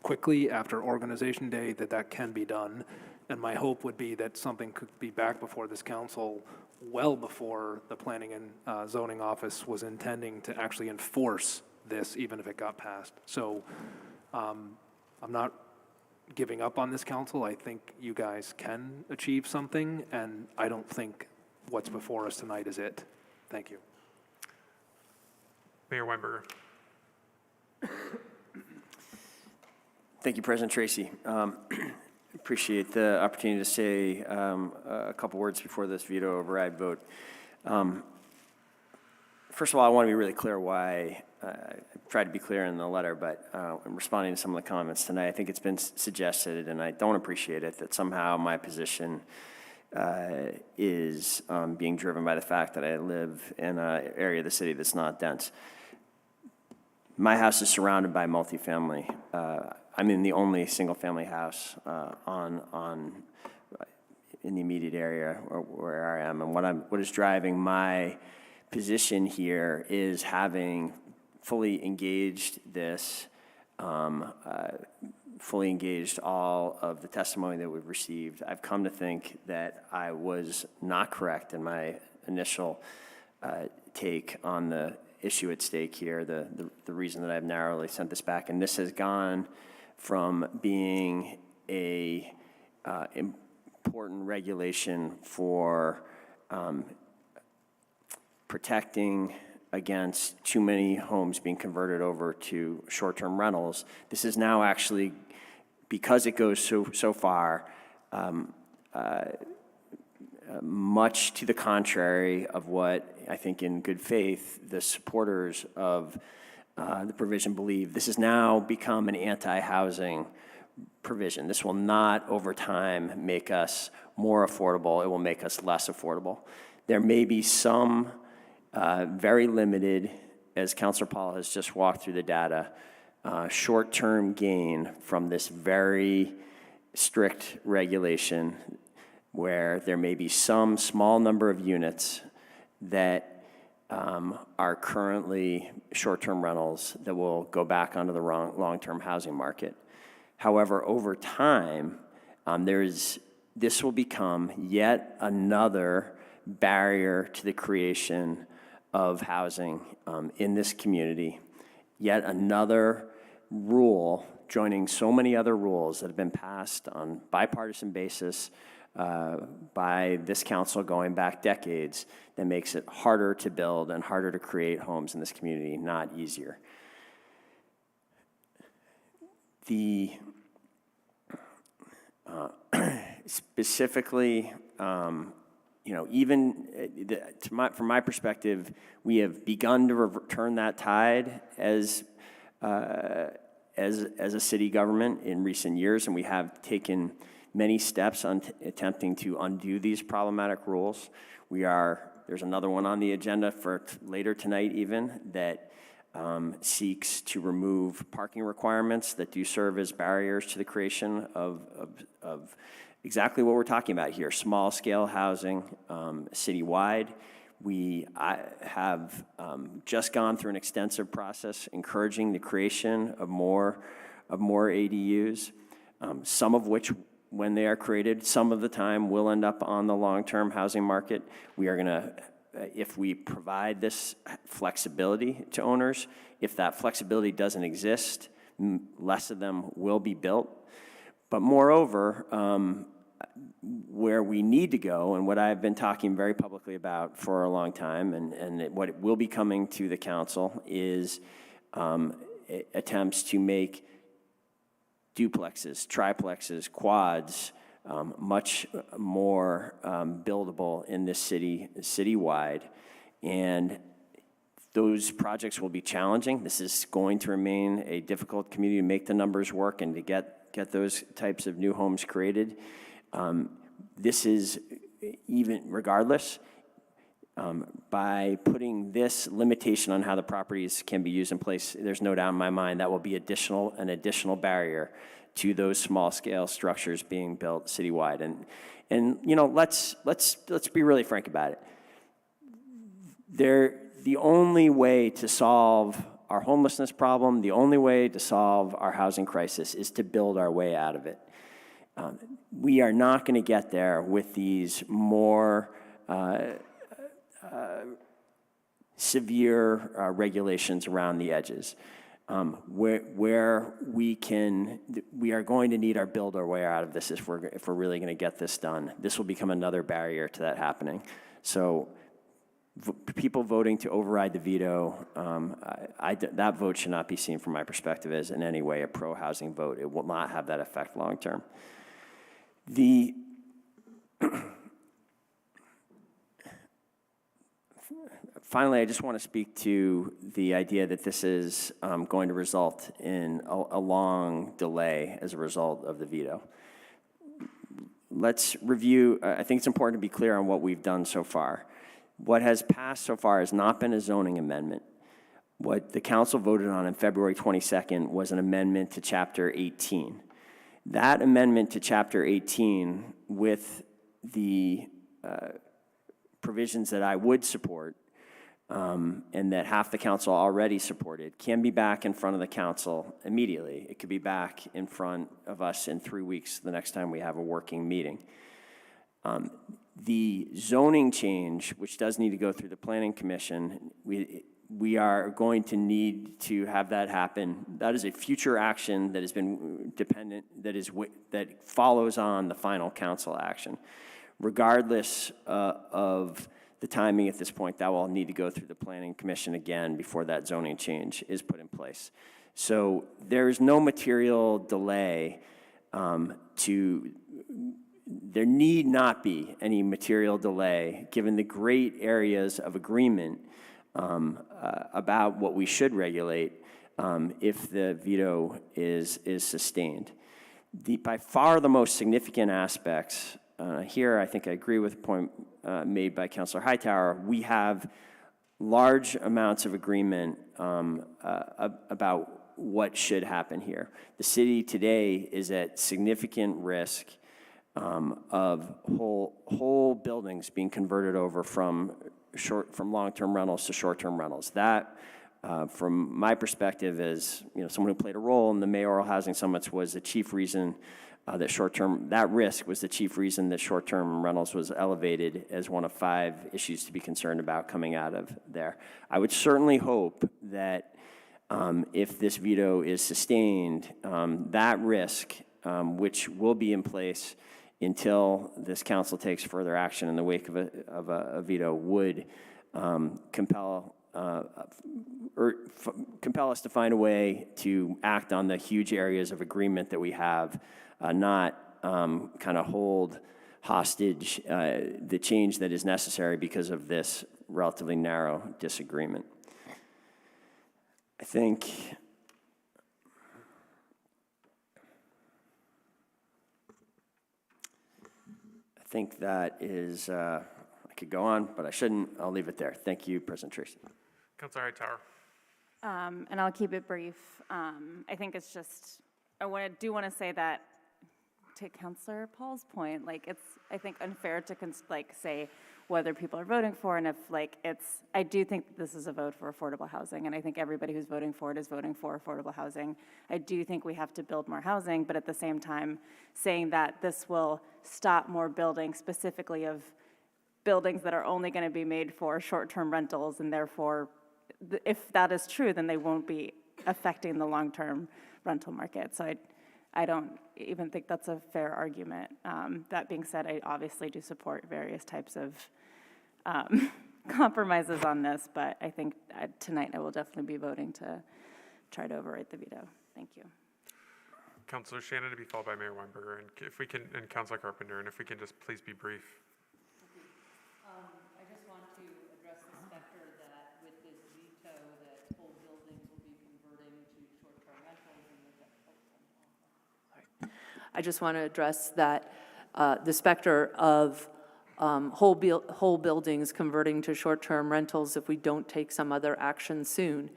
quickly after Organization Day, that can be done. And my hope would be that something could be back before this council well before the Planning and Zoning Office was intending to actually enforce this, even if it got passed. So I'm not giving up on this council. I think you guys can achieve something, and I don't think what's before us tonight is it. Thank you. Mayor Weinberger. Thank you, President Tracy. Appreciate the opportunity to say a couple words before this veto override vote. First of all, I want to be really clear why I tried to be clear in the letter, but in responding to some of the comments tonight, I think it's been suggested, and I don't appreciate it, that somehow my position is being driven by the fact that I live in an area of the city that's not dense. My house is surrounded by multifamily. I'm in the only single-family house in the immediate area or where I am. And what is driving my position here is having fully engaged this, fully engaged all of the testimony that we've received. I've come to think that I was not correct in my initial take on the issue at stake here, the reason that I've narrowly sent this back. And this has gone from being a important regulation for protecting against too many homes being converted over to short-term rentals. This is now actually, because it goes so far, much to the contrary of what I think in good faith the supporters of the provision believe. This has now become an anti-housing provision. This will not over time make us more affordable. It will make us less affordable. There may be some very limited, as Councilor Paul has just walked through the data, short-term gain from this very strict regulation, where there may be some small number of units that are currently short-term rentals that will go back onto the long-term housing market. However, over time, this will become yet another barrier to the creation of housing in this community, yet another rule joining so many other rules that have been passed on bipartisan basis by this council going back decades that makes it harder to build and harder to create homes in this community, not easier. Specifically, even from my perspective, we have begun to turn that tide as a city government in recent years, and we have taken many steps on attempting to undo these problematic rules. There's another one on the agenda for later tonight even that seeks to remove parking requirements that do serve as barriers to the creation of exactly what we're talking about here, small-scale housing citywide. We have just gone through an extensive process encouraging the creation of more ADUs, some of which, when they are created, some of the time will end up on the long-term housing market. We are going to, if we provide this flexibility to owners, if that flexibility doesn't exist, less of them will be built. But moreover, where we need to go, and what I've been talking very publicly about for a long time, and what will be coming to the council, is attempts to make duplexes, triplexes, quads, much more buildable in this citywide. And those projects will be challenging. This is going to remain a difficult community to make the numbers work and to get those types of new homes created. This is, even regardless, by putting this limitation on how the properties can be used in place, there's no doubt in my mind that will be an additional barrier to those small-scale structures being built citywide. And let's be really frank about it. The only way to solve our homelessness problem, the only way to solve our housing crisis is to build our way out of it. We are not going to get there with these more severe regulations around the edges. Where we are going to need our build our way out of this if we're really going to get this done. This will become another barrier to that happening. So people voting to override the veto, that vote should not be seen from my perspective as in any way a pro-housing vote. It will not have that effect long term. Finally, I just want to speak to the idea that this is going to result in a long delay as a result of the veto. Let's review. I think it's important to be clear on what we've done so far. What has passed so far has not been a zoning amendment. What the council voted on February 22nd was an amendment to Chapter 18. That amendment to Chapter 18, with the provisions that I would support, and that half the council already supported, can be back in front of the council immediately. It could be back in front of us in 3 weeks, the next time we have a working meeting. The zoning change, which does need to go through the planning commission, we are going to need to have that happen. That is a future action that has been dependent, that follows on the final council action. Regardless of the timing at this point, that will need to go through the planning commission again before that zoning change is put in place. So there is no material delay there need not be any material delay given the great areas of agreement about what we should regulate if the veto is sustained. By far the most significant aspects here, I think I agree with the point made by Councilor Hightower. We have large amounts of agreement about what should happen here. The city today is at significant risk of whole buildings being converted over from long-term rentals to short-term rentals. That, from my perspective as someone who played a role in the mayoral housing summits, was the chief reason that risk was the chief reason that short-term rentals was elevated as one of 5 issues to be concerned about coming out of there. I would certainly hope that if this veto is sustained, that risk, which will be in place until this council takes further action in the wake of a veto, would compel us to find a way to act on the huge areas of agreement that we have, not kind of hold hostage the change that is necessary because of this relatively narrow disagreement. I think that is, I could go on, but I shouldn't. I'll leave it there. Thank you, President Tracy. Councilor Hightower. And I'll keep it brief. I think it's just, I do want to say that, to Councilor Paul's point, it's, I think, unfair to say whether people are voting for, and if I do think this is a vote for affordable housing, and I think everybody who's voting for it is voting for affordable housing. I do think we have to build more housing, but at the same time, saying that this will stop more building, specifically of buildings that are only going to be made for short-term rentals, and therefore, if that is true, then they won't be affecting the long-term rental market. So I don't even think that's a fair argument. That being said, I obviously do support various types of compromises on this, but I think tonight I will definitely be voting to try to override the veto. Thank you. Councilor Shannon, to be followed by Mayor Weinberger, and if we can, and Councilor Carpenter, and if we can just please be brief. I just want to address the specter that with this veto that whole buildings will be converting to short-term rentals. I just want to address that the specter of whole buildings converting to short-term rentals if we don't take some other action soon.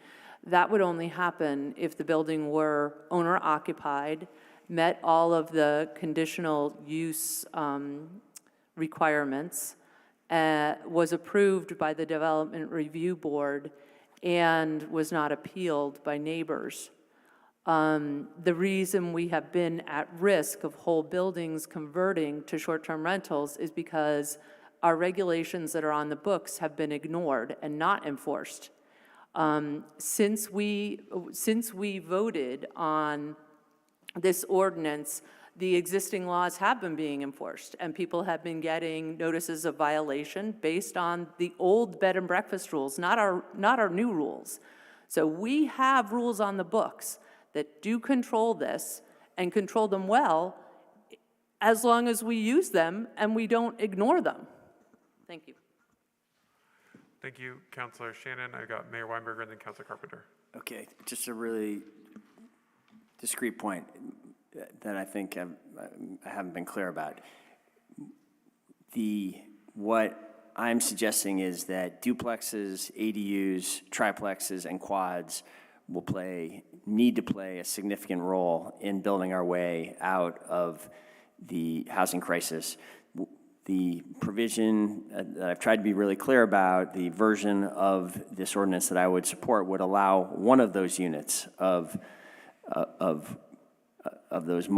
That would only happen if the building were owner-occupied, met all of the conditional use requirements, was approved by the Development Review Board, and was not appealed by neighbors. The reason we have been at risk of whole buildings converting to short-term rentals is because our regulations that are on the books have been ignored and not enforced. Since we voted on this ordinance, the existing laws have been being enforced, and people have been getting notices of violation based on the old bed and breakfast rules, not our new rules. So we have rules on the books that do control this and control them well, as long as we use them and we don't ignore them. Thank you. Thank you, Councilor Shannon. I've got Mayor Weinberger and then Councilor Carpenter. Okay, just a really discrete point that I think I haven't been clear about. What I'm suggesting is that duplexes, ADUs, triplexes, and quads will need to play a significant role in building our way out of the housing crisis. the provision that I've tried to be really clear about, the version of this ordinance that I would support would allow one of those units of those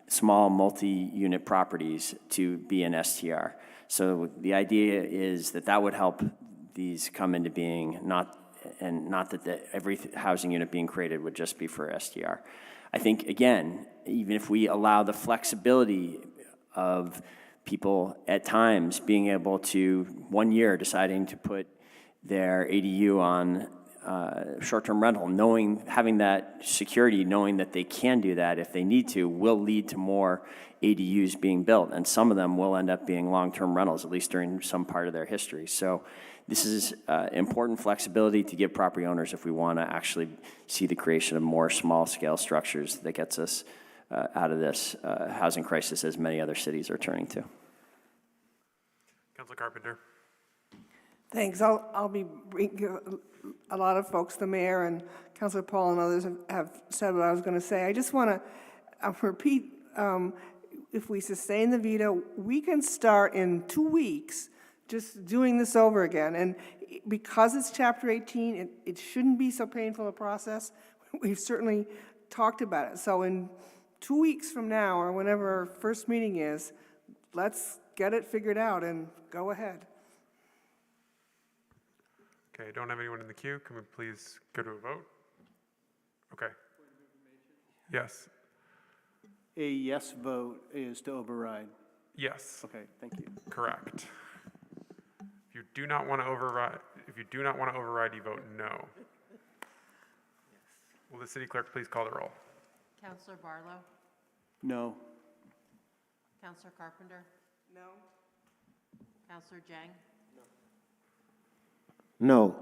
small multi-unit properties to be an STR. So the idea is that that would help these come into being, not that every housing unit being created would just be for STR. I think, again, even if we allow the flexibility of people at times being able to, 1 year, deciding to put their ADU on short-term rental, having that security, knowing that they can do that if they need to, will lead to more ADUs being built, and some of them will end up being long-term rentals, at least during some part of their history. So this is important flexibility to give property owners if we want to actually see the creation of more small-scale structures that gets us out of this housing crisis, as many other cities are turning to. Councilor Carpenter. Thanks. I'll be a lot of folks, the mayor and Councilor Paul and others have said what I was going to say. I just want to repeat, if we sustain the veto, we can start in 2 weeks just doing this over again. And because it's Chapter 18, it shouldn't be so painful a process. We've certainly talked about it. So in 2 weeks from now, or whenever our first meeting is, let's get it figured out and go ahead. Okay, I don't have anyone in the queue. Can we please go to a vote? Okay. Yes. A yes vote is to override. Yes. Okay, thank you. Correct. If you do not want to override, you vote no. Will the city clerk please call the roll? Counselor Barlow? No. Counselor Carpenter? No. Counselor Jang? No.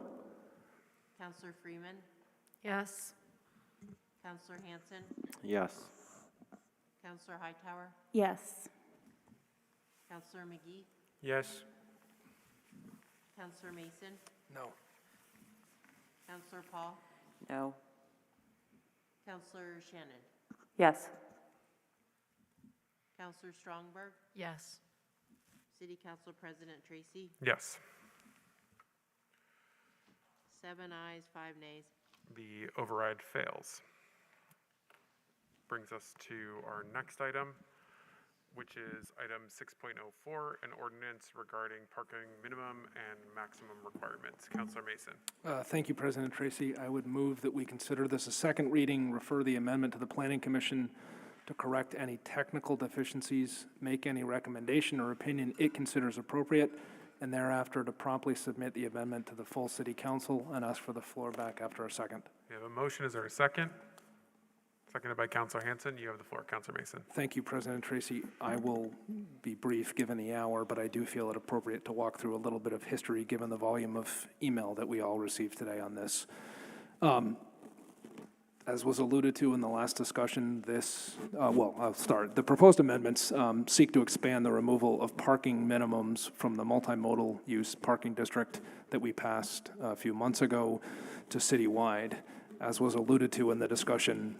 Counselor Freeman? Yes. Counselor Hanson? Yes. Counselor Hightower? Yes. Counselor McGee? Yes. Counselor Mason? No. Counselor Paul? No. Counselor Shannon? Yes. Counselor Strongberg? Yes. City Council President Tracy? Yes. 7 ayes, 5 nays. The override fails. Brings us to our next item, which is item 6.04, an ordinance regarding parking minimum and maximum requirements. Councilor Mason. Thank you, President Tracy. I would move that we consider this a second reading, refer the amendment to the Planning Commission to correct any technical deficiencies, make any recommendation or opinion it considers appropriate, and thereafter to promptly submit the amendment to the full City Council and ask for the floor back after a second. We have a motion. Is there a second? Seconded by Councilor Hanson. You have the floor, Councilor Mason. Thank you, President Tracy. I will be brief given the hour, but I do feel it appropriate to walk through a little bit of history given the volume of email that we all received today on this. As was alluded to in the last discussion, I'll start. The proposed amendments seek to expand the removal of parking minimums from the multimodal use parking district that we passed a few months ago to citywide. As was alluded to in the discussion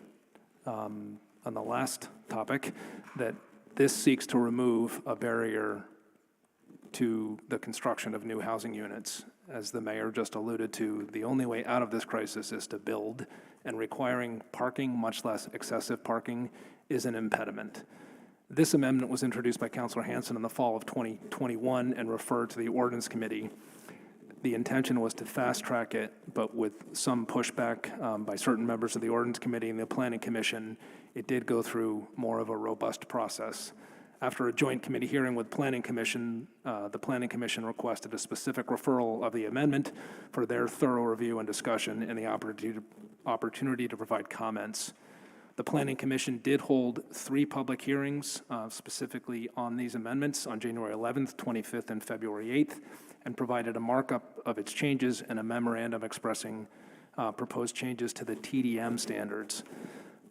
on the last topic, that this seeks to remove a barrier to the construction of new housing units. As the mayor just alluded to, the only way out of this crisis is to build, and requiring parking, much less excessive parking, is an impediment. This amendment was introduced by Councilor Hanson in the fall of 2021 and referred to the Ordinance Committee. The intention was to fast track it, but with some pushback by certain members of the Ordinance Committee and the Planning Commission, it did go through more of a robust process. After a joint committee hearing with Planning Commission, the Planning Commission requested a specific referral of the amendment for their thorough review and discussion and the opportunity to provide comments. The Planning Commission did hold 3 public hearings specifically on these amendments on January 11th, 25th, and February 8th, and provided a markup of its changes and a memorandum expressing proposed changes to the TDM standards.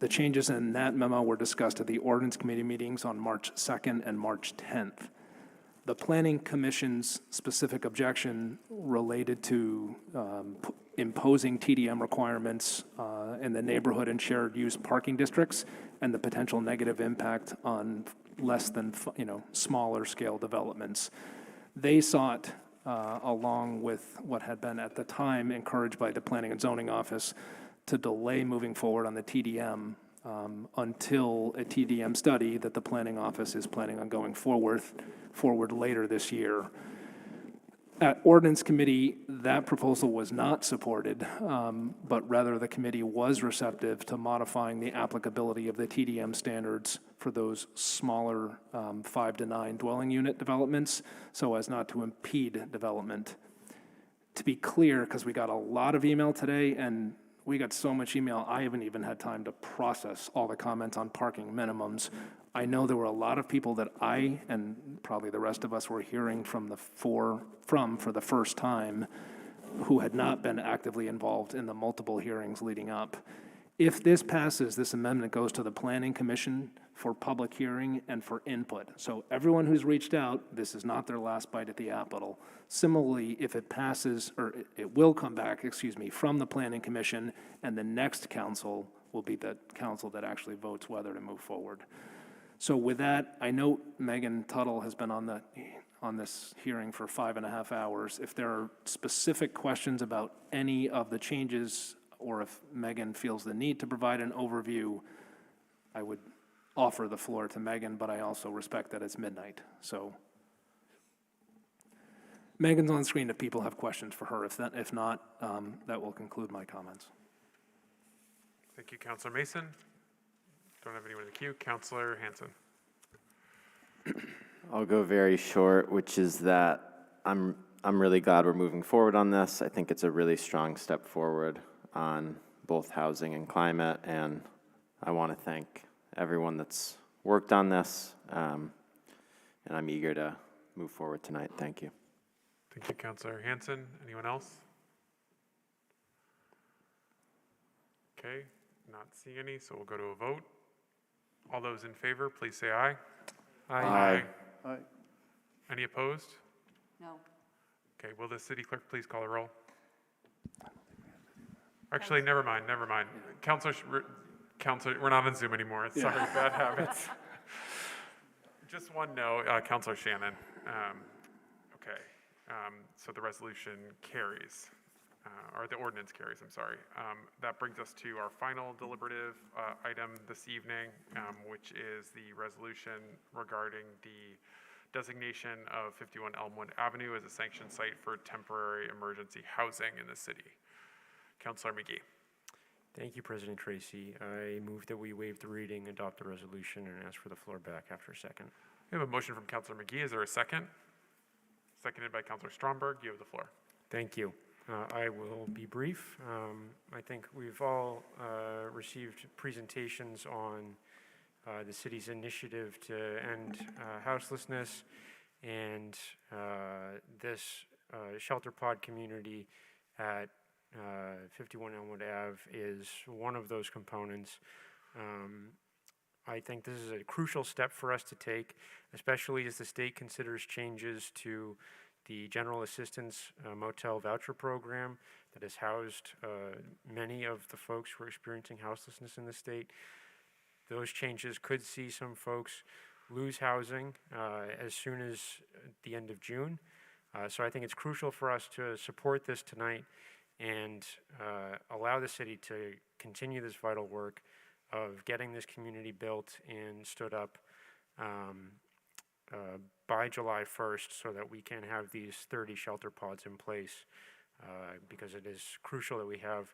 The changes in that memo were discussed at the Ordinance Committee meetings on March 2nd and March 10th. The Planning Commission's specific objection related to imposing TDM requirements in the neighborhood and shared use parking districts and the potential negative impact on less than, smaller scale developments. They sought, along with what had been at the time encouraged by the Planning and Zoning Office, to delay moving forward on the TDM until a TDM study that the Planning Office is planning on going forward later this year. At Ordinance Committee, that proposal was not supported, but rather the committee was receptive to modifying the applicability of the TDM standards for those smaller 5 to 9 dwelling unit developments so as not to impede development. To be clear, because we got a lot of email today and we got so much email, I haven't even had time to process all the comments on parking minimums. I know there were a lot of people that I, and probably the rest of us, were hearing from for the first time who had not been actively involved in the multiple hearings leading up. If this passes, this amendment goes to the Planning Commission for public hearing and for input. So everyone who's reached out, this is not their last bite at the apple. Similarly, if it passes, or it will come back, from the Planning Commission, and the next council will be the council that actually votes whether to move forward. So with that, I know Megan Tuttle has been on this hearing for 5.5 hours. If there are specific questions about any of the changes, or if Megan feels the need to provide an overview, I would offer the floor to Megan, but I also respect that it's midnight. So Megan's on screen if people have questions for her. If not, that will conclude my comments. Thank you, Councilor Mason. Don't have anyone in the queue. Councilor Hanson. I'll go very short, which is that I'm really glad we're moving forward on this. I think it's a really strong step forward on both housing and climate, and I want to thank everyone that's worked on this, and I'm eager to move forward tonight. Thank you. Thank you, Councilor Hanson. Anyone else? Okay, not seeing any, so we'll go to a vote. All those in favor, please say aye. Aye. Aye. Any opposed? No. Okay, will the city clerk please call the roll? Actually, never mind. Councilor, we're not on Zoom anymore. Sorry, bad habits. Just one no, Councilor Shannon. Okay, so the resolution carries. Or the ordinance carries, I'm sorry. That brings us to our final deliberative item this evening, which is the resolution regarding the designation of 51 Elmwood Avenue as a sanctioned site for temporary emergency housing in the city. Councilor McGee. Thank you, President Tracy. I move that we waive the reading, adopt the resolution, and ask for the floor back after a second. We have a motion from Councilor McGee. Is there a second? Seconded by Councilor Stromberg. You have the floor. Thank you. I will be brief. I think we've all received presentations on the city's initiative to end houselessness, and this shelter pod community at 51 Elmwood Ave is one of those components. I think this is a crucial step for us to take, especially as the state considers changes to the General Assistance Motel Voucher Program that has housed many of the folks who are experiencing houselessness in the state. Those changes could see some folks lose housing as soon as the end of June. So I think it's crucial for us to support this tonight and allow the city to continue this vital work of getting this community built and stood up by July 1st so that we can have these 30 shelter pods in place, because it is crucial that we have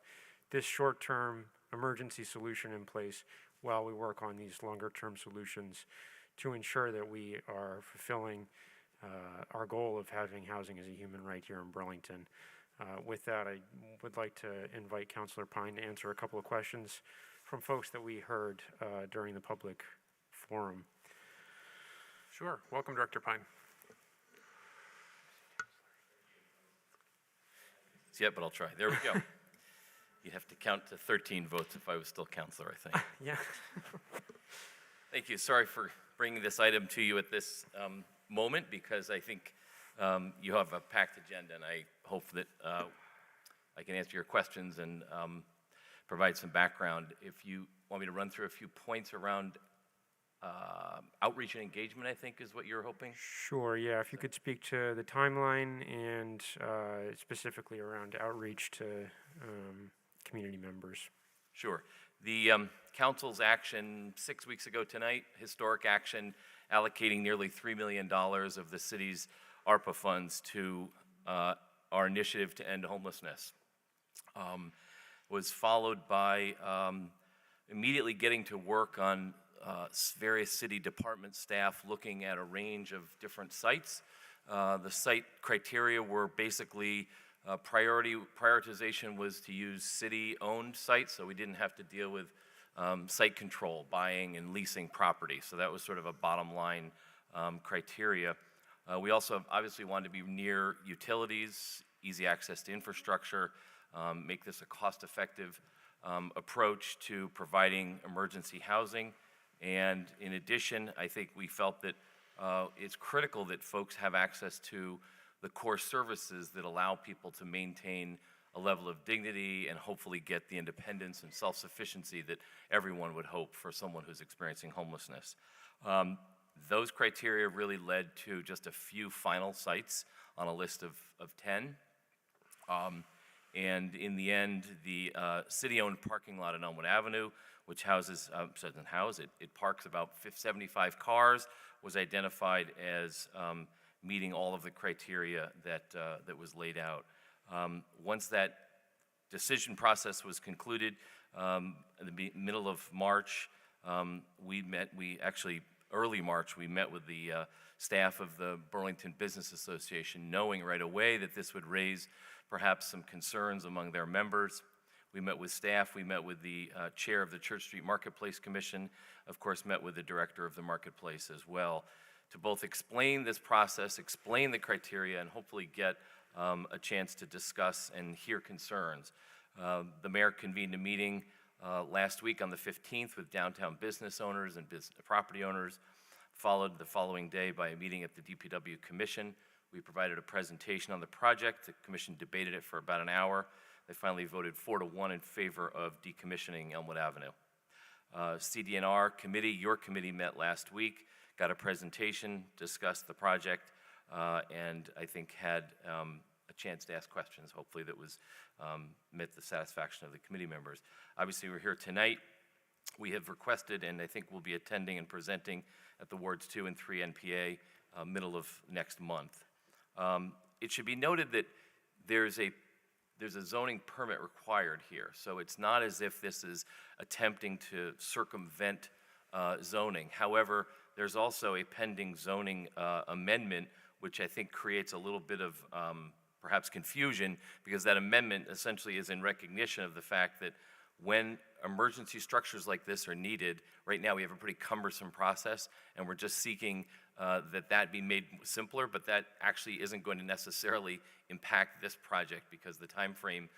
this short-term emergency solution in place while we work on these longer-term solutions to ensure that we are fulfilling our goal of having housing as a human right here in Burlington. With that, I would like to invite Councilor Pine to answer a couple of questions from folks that we heard during the public forum. Sure. Welcome, Director Pine. Yeah, but I'll try. There we go. You'd have to count to 13 votes if I was still counselor, I think. Yeah. Thank you. Sorry for bringing this item to you at this moment, because I think you have a packed agenda, and I hope that I can answer your questions and provide some background. If you want me to run through a few points around outreach and engagement, I think, is what you're hoping? Sure, yeah, if you could speak to the timeline and specifically around outreach to community members. Sure. The council's action 6 weeks ago tonight, historic action, allocating nearly $3 million of the city's ARPA funds to our initiative to end homelessness, was followed by immediately getting to work on various city department staff looking at a range of different sites. The site criteria were basically prioritization was to use city-owned sites, so we didn't have to deal with site control, buying and leasing property. So that was sort of a bottom line criteria. We also obviously wanted to be near utilities, easy access to infrastructure, make this a cost-effective approach to providing emergency housing. And in addition, I think we felt that it's critical that folks have access to the core services that allow people to maintain a level of dignity and hopefully get the independence and self-sufficiency that everyone would hope for someone who's experiencing homelessness. Those criteria really led to just a few final sites on a list of 10. And in the end, the city-owned parking lot on Elmwood Avenue, which houses, doesn't house, it parks about 75 cars, was identified as meeting all of the criteria that was laid out. Once that decision process was concluded, in the middle of March, early March, we met with the staff of the Burlington Business Association, knowing right away that this would raise perhaps some concerns among their members. We met with staff, we met with the chair of the Church Street Marketplace Commission, of course met with the director of the marketplace as well, to both explain this process, explain the criteria, and hopefully get a chance to discuss and hear concerns. The mayor convened a meeting last week on the 15th with downtown business owners and property owners, followed the following day by a meeting at the DPW Commission. We provided a presentation on the project. The commission debated it for about an hour. They finally voted 4-1 in favor of decommissioning Elmwood Avenue. CDNR committee, your committee met last week, got a presentation, discussed the project, and I think had a chance to ask questions, hopefully that was met the satisfaction of the committee members. Obviously, we're here tonight. We have requested, and I think we'll be attending and presenting at the Wards 2 and 3 NPA middle of next month. It should be noted that there's a zoning permit required here, so it's not as if this is attempting to circumvent zoning. However, there's also a pending zoning amendment, which I think creates a little bit of perhaps confusion, because that amendment essentially is in recognition of the fact that when emergency structures like this are needed, right now we have a pretty cumbersome process, and we're just seeking that be made simpler, but that actually isn't going to necessarily impact this project, because the time frame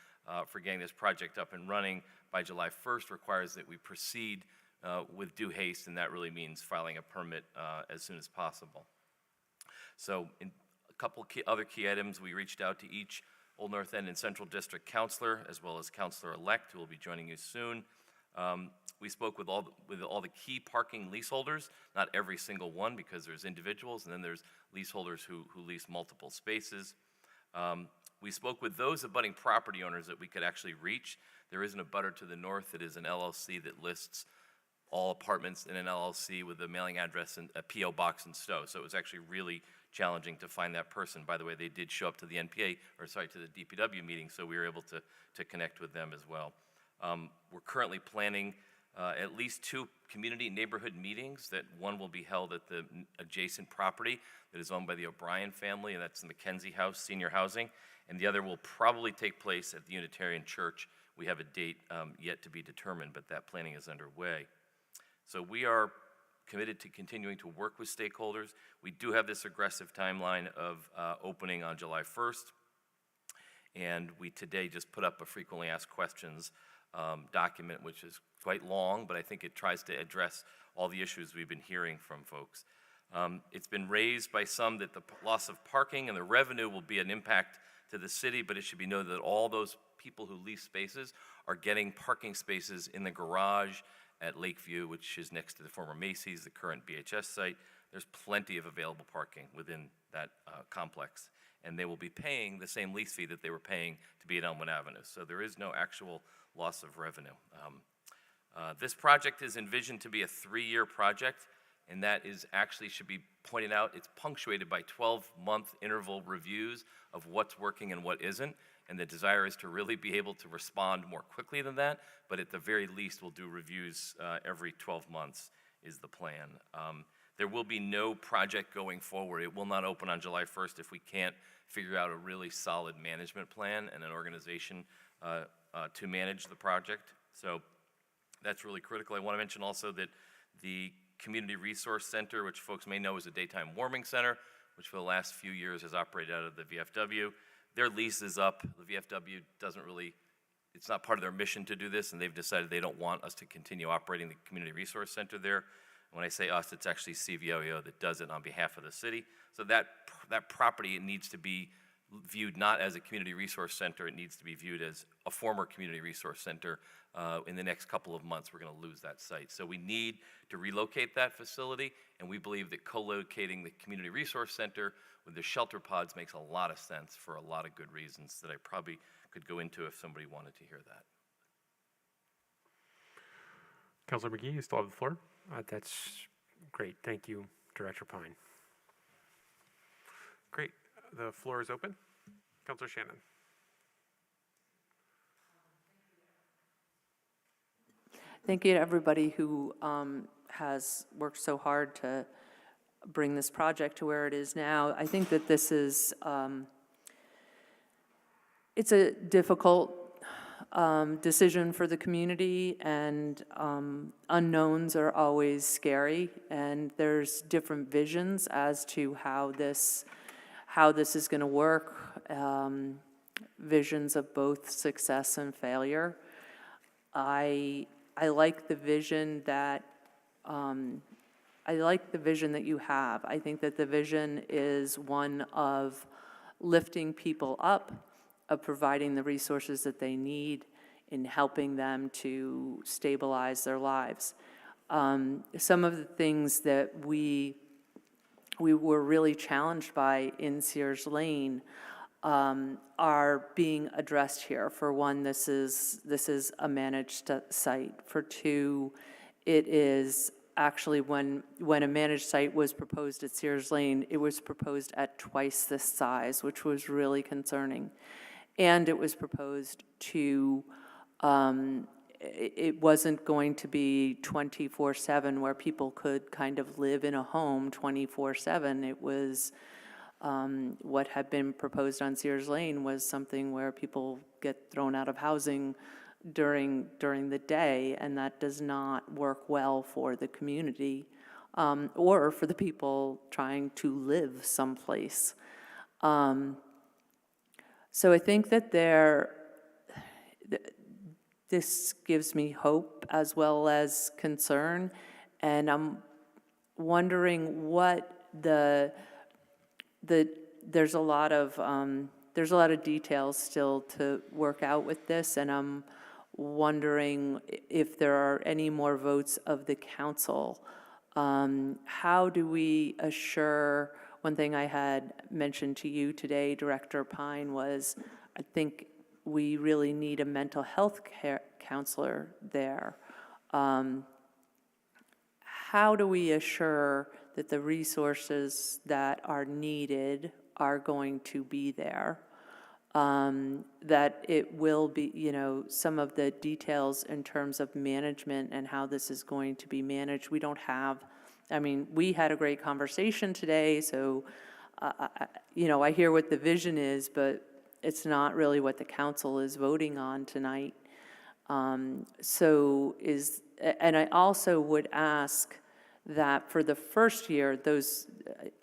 for getting this project up and running by July 1st requires that we proceed with due haste, and that really means filing a permit as soon as possible. So in a couple other key items, we reached out to each Old North End and Central District councilor, as well as councilor-elect, who will be joining you soon. We spoke with all the key parking leaseholders, not every single one, because there's individuals, and then there's leaseholders who lease multiple spaces. We spoke with those abutting property owners that we could actually reach. There is an abutter to the north that is an LLC that lists all apartments in an LLC with a mailing address and a P.O. box in Stowe. So it was actually really challenging to find that person. By the way, they did show up to the NPA, to the DPW meeting, so we were able to connect with them as well. We're currently planning at least 2 community neighborhood meetings. That one will be held at the adjacent property that is owned by the O'Brien family, and that's in the Kenzie House Senior Housing, and the other will probably take place at the Unitarian Church. We have a date yet to be determined, but that planning is underway. So we are committed to continuing to work with stakeholders. We do have this aggressive timeline of opening on July 1st, and we today just put up a frequently asked questions document, which is quite long, but I think it tries to address all the issues we've been hearing from folks. It's been raised by some that the loss of parking and the revenue will be an impact to the city, but it should be noted that all those people who lease spaces are getting parking spaces in the garage at Lakeview, which is next to the former Macy's, the current BHS site. There's plenty of available parking within that complex, and they will be paying the same lease fee that they were paying to be at Elmwood Avenue. So there is no actual loss of revenue. This project is envisioned to be a 3-year project, and that is actually, should be pointed out, it's punctuated by 12-month interval reviews of what's working and what isn't, and the desire is to really be able to respond more quickly than that, but at the very least, we'll do reviews every 12 months is the plan. There will be no project going forward. It will not open on July 1st if we can't figure out a really solid management plan and an organization to manage the project. So that's really critical. I want to mention also that the Community Resource Center, which folks may know is a daytime warming center, which for the last few years has operated out of the VFW, their lease is up. The VFW doesn't really, it's not part of their mission to do this, and they've decided they don't want us to continue operating the Community Resource Center there. When I say us, it's actually CVOEO that does it on behalf of the city. So that property needs to be viewed not as a community resource center, it needs to be viewed as a former community resource center. In the next couple of months, we're going to lose that site. So we need to relocate that facility, and we believe that co-locating the community resource center with the shelter pods makes a lot of sense for a lot of good reasons that I probably could go into if somebody wanted to hear that. Councilor McGee, you still have the floor. That's great. Thank you, Director Pine. Great. The floor is open. Councilor Shannon. Thank you to everybody who has worked so hard to bring this project to where it is now. I think that this is, it's a difficult decision for the community, and unknowns are always scary, and there's different visions as to how this is going to work, visions of both success and failure. I like the vision that you have. I think that the vision is one of lifting people up, of providing the resources that they need in helping them to stabilize their lives. Some of the things that we were really challenged by in Sears Lane are being addressed here. For one, this is a managed site. For two, it is actually when a managed site was proposed at Sears Lane, it was proposed at twice this size, which was really concerning. And it was proposed to, it wasn't going to be 24/7 where people could kind of live in a home 24/7. It was, what had been proposed on Sears Lane was something where people get thrown out of housing during the day, and that does not work well for the community or for the people trying to live someplace. So I think that this gives me hope as well as concern, and I'm wondering what there's a lot of details still to work out with this, and I'm wondering if there are any more votes of the council. How do we assure? One thing I had mentioned to you today, Director Pine, was I think we really need a mental health care counselor there. How do we assure that the resources that are needed are going to be there? That it will be, some of the details in terms of management and how this is going to be managed, we don't have. I mean, we had a great conversation today, so, I hear what the vision is, but it's not really what the council is voting on tonight. And I also would ask that for the first year,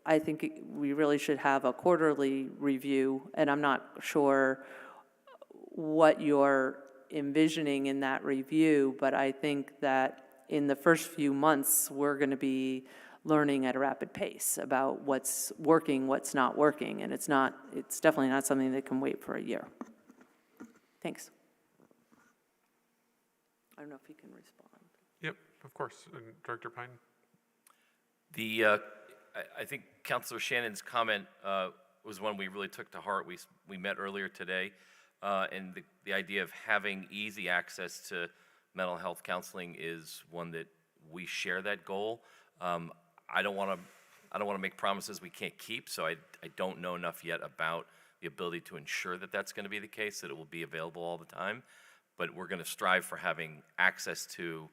I think we really should have a quarterly review, and I'm not sure what you're envisioning in that review, but I think that in the first few months, we're going to be learning at a rapid pace about what's working, what's not working, and it's definitely not something that can wait for a year. Thanks. I don't know if you can respond. Yep, of course. And Director Pine? I think Councilor Shannon's comment was one we really took to heart. We met earlier today, and the idea of having easy access to mental health counseling is one that we share that goal. I don't want to make promises we can't keep, so I don't know enough yet about the ability to ensure that that's going to be the case, that it will be available all the time. But we're going to strive for having access to,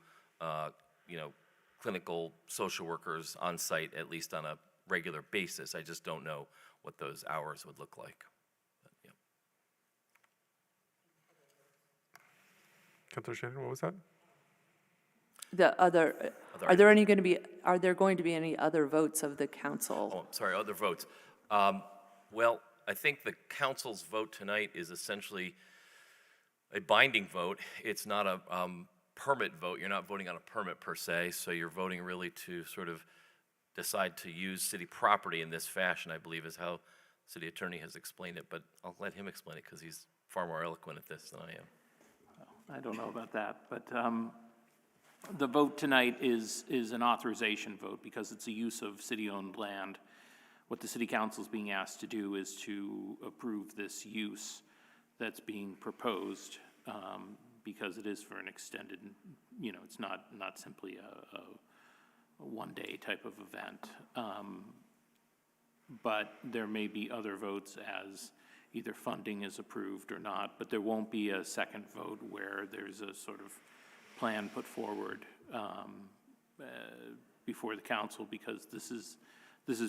clinical social workers on site, at least on a regular basis. I just don't know what those hours would look like. But, yeah. Councilor Shannon, what was that? Are there going to be any other votes of the council? Oh, sorry, other votes. Well, I think the council's vote tonight is essentially a binding vote. It's not a permit vote. You're not voting on a permit per se, so you're voting really to sort of decide to use city property in this fashion, I believe is how city attorney has explained it, but I'll let him explain it because he's far more eloquent at this than I am. I don't know about that, but the vote tonight is an authorization vote because it's a use of city-owned land. What the city council is being asked to do is to approve this use that's being proposed because it is for an extended, it's not simply a one-day type of event. But there may be other votes as either funding is approved or not, but there won't be a second vote where there's a sort of plan put forward before the council, because this is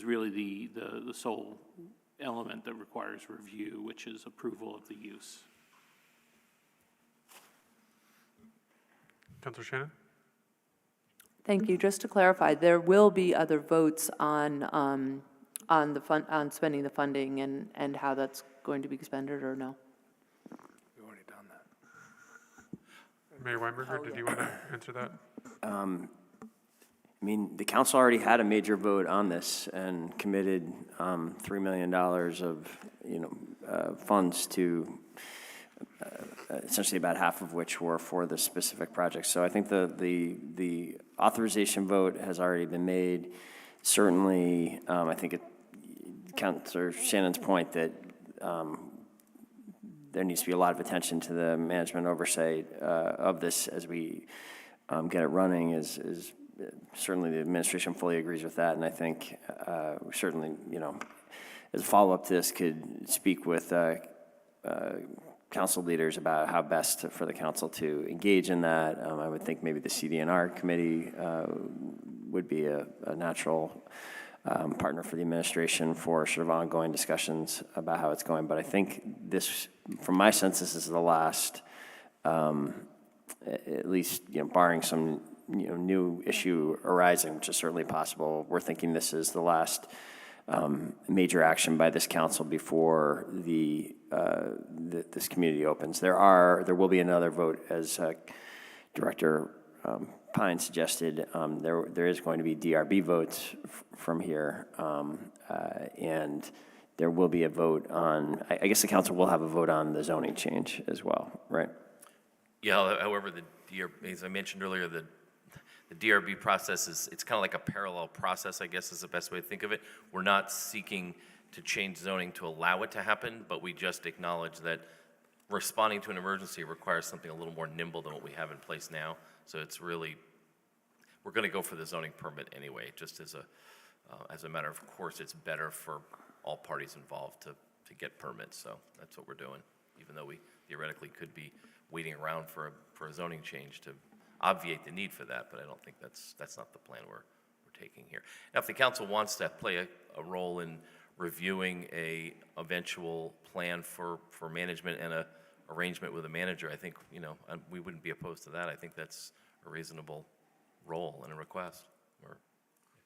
really the sole element that requires review, which is approval of the use. Councilor Shannon? Thank you. Just to clarify, there will be other votes on spending the funding and how that's going to be expended, or no? We've already done that. Mayor Weinberger, did you want to answer that? The council already had a major vote on this and committed $3 million of funds to essentially about half of which were for the specific project. So I think the authorization vote has already been made. Certainly, I think Councilor Shannon's point that there needs to be a lot of attention to the management oversight of this as we get it running is certainly the administration fully agrees with that. And I think we certainly, as a follow-up to this, could speak with council leaders about how best for the council to engage in that. I would think maybe the CDNR committee would be a natural partner for the administration for sort of ongoing discussions about how it's going. But I think this, from my sense, this is the last, at least, barring some new issue arising, which is certainly possible. We're thinking this is the last major action by this council before this community opens. There will be another vote, as Director Pine suggested. There is going to be DRB votes from here, and there will be a vote on. I guess the council will have a vote on the zoning change as well, right? Yeah. However, as I mentioned earlier, the DRB process it's kind of like a parallel process, I guess is the best way to think of it. We're not seeking to change zoning to allow it to happen, but we just acknowledge that responding to an emergency requires something a little more nimble than what we have in place now. So it's really, we're going to go for the zoning permit anyway, just as a matter of course. It's better for all parties involved to get permits. So that's what we're doing, even though we theoretically could be waiting around for a zoning change to obviate the need for that, but I don't think that's not the plan we're taking here. Now, if the council wants to play a role in reviewing a eventual plan for management and a arrangement with a manager, I think, we wouldn't be opposed to that. I think that's a reasonable role and a request or a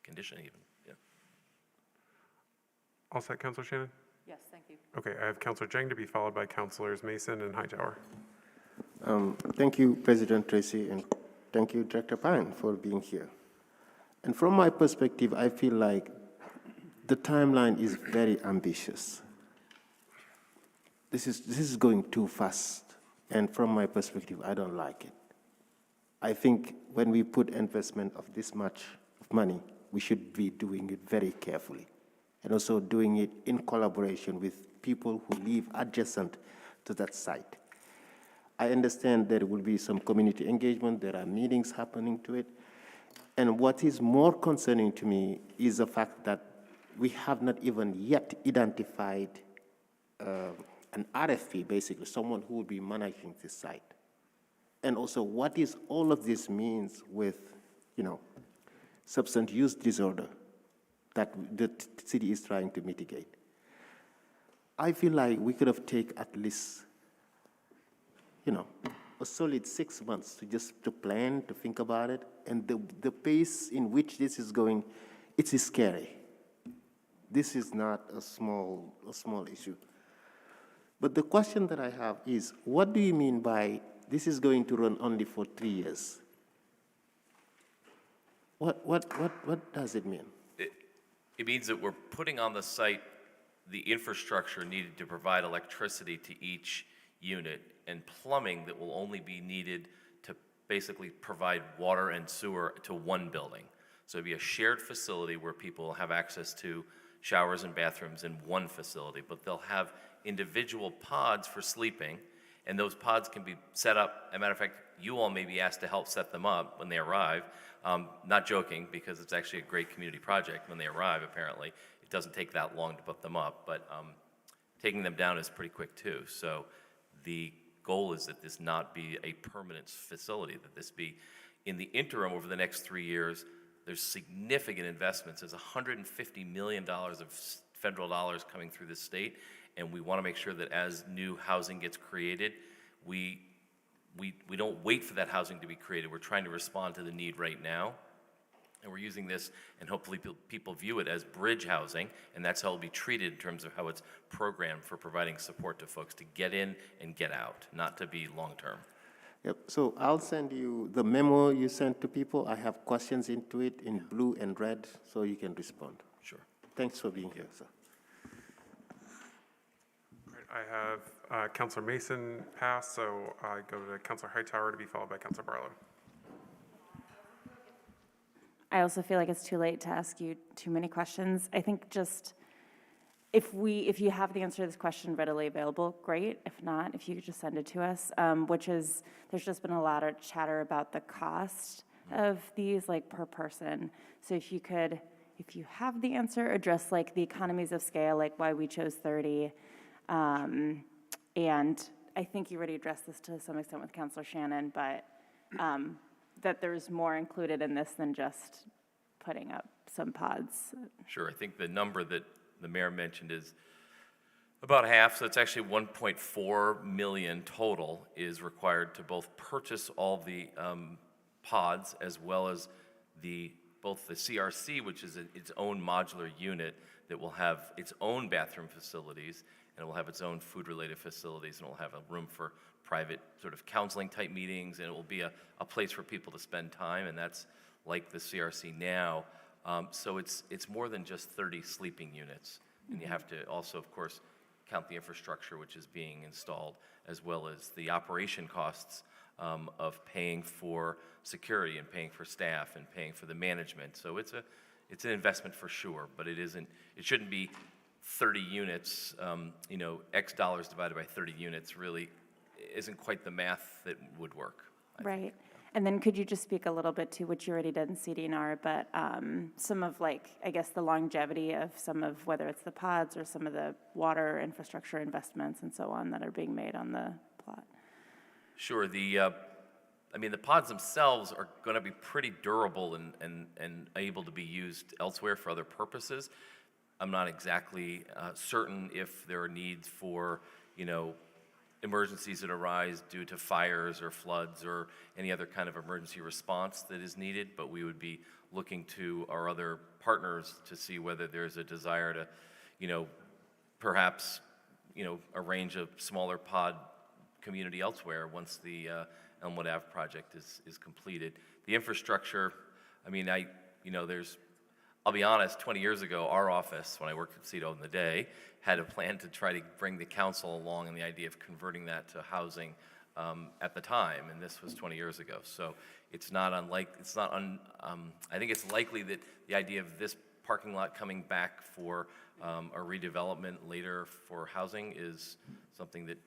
condition even. Yeah. All set, Councilor Shannon? Yes, thank you. Okay, I have Councilor Jang to be followed by Councilors Mason and Hightower. Thank you, President Tracy, and thank you, Director Pine, for being here. And from my perspective, I feel like the timeline is very ambitious. This is going too fast, and from my perspective, I don't like it. I think when we put investment of this much of money, we should be doing it very carefully, and also doing it in collaboration with people who live adjacent to that site. I understand there will be some community engagement, there are meetings happening to it, and what is more concerning to me is the fact that we have not even yet identified an RFP, basically, someone who will be managing this site. And also, what is all of this means with, substance use disorder that the city is trying to mitigate. I feel like we could have taken at least, a solid 6 months to plan, to think about it, and the pace in which this is going, it is scary. This is not a small issue. But the question that I have is, what do you mean by this is going to run only for 3 years? What does it mean? It means that we're putting on the site the infrastructure needed to provide electricity to each unit and plumbing that will only be needed to basically provide water and sewer to one building. So it'd be a shared facility where people have access to showers and bathrooms in one facility, but they'll have individual pods for sleeping, and those pods can be set up. As a matter of fact, you all may be asked to help set them up when they arrive. Not joking, because it's actually a great community project when they arrive, apparently. It doesn't take that long to put them up, but taking them down is pretty quick too. So the goal is that this not be a permanent facility, that this be, in the interim, over the next 3 years, there's significant investments. There's $150 million of federal dollars coming through the state, and we want to make sure that as new housing gets created, we don't wait for that housing to be created. We're trying to respond to the need right now, and we're using this, and hopefully people view it as bridge housing, and that's how it'll be treated in terms of how it's programmed for providing support to folks to get in and get out, not to be long-term. Yep. So I'll send you the memo you sent to people. I have questions into it in blue and red, so you can respond. Sure. Thanks for being here, sir. I have Councilor Mason pass, so I go to Councilor Hightower to be followed by Councilor Barlow. I also feel like it's too late to ask you too many questions. I think just if you have the answer to this question readily available, great. If not, if you could just send it to us, which is, there's just been a lot of chatter about the cost of these, like per person. So if you could, if you have the answer, address like the economies of scale, like why we chose 30. And I think you already addressed this to some extent with Councilor Shannon, but that there's more included in this than just putting up some pods. Sure. I think the number that the mayor mentioned is about half, so it's actually 1.4 million total is required to both purchase all the pods as well as both the CRC, which is its own modular unit that will have its own bathroom facilities, and it will have its own food-related facilities, and it will have a room for private sort of counseling-type meetings, and it will be a place for people to spend time, and that's like the CRC now. So it's more than just 30 sleeping units, and you have to also, of course, count the infrastructure which is being installed, as well as the operation costs of paying for security and paying for staff and paying for the management. So it's an investment for sure, but it shouldn't be 30 units, X dollars divided by 30 units really isn't quite the math that would work. Right. And then could you just speak a little bit to what you already did in CDNR, but some of I guess the longevity of some of whether it's the pods or some of the water infrastructure investments and so on that are being made on the plot? Sure. The pods themselves are going to be pretty durable and able to be used elsewhere for other purposes. I'm not exactly certain if there are needs for, emergencies that arise due to fires or floods or any other kind of emergency response that is needed, but we would be looking to our other partners to see whether there's a desire to, perhaps, arrange a smaller pod community elsewhere once the Elmwood Ave project is completed. The infrastructure, I'll be honest, 20 years ago, our office, when I worked at CETO in the day, had a plan to try to bring the council along in the idea of converting that to housing at the time, and this was 20 years ago. So it's not I think it's likely that the idea of this parking lot coming back for a redevelopment later for housing is something that,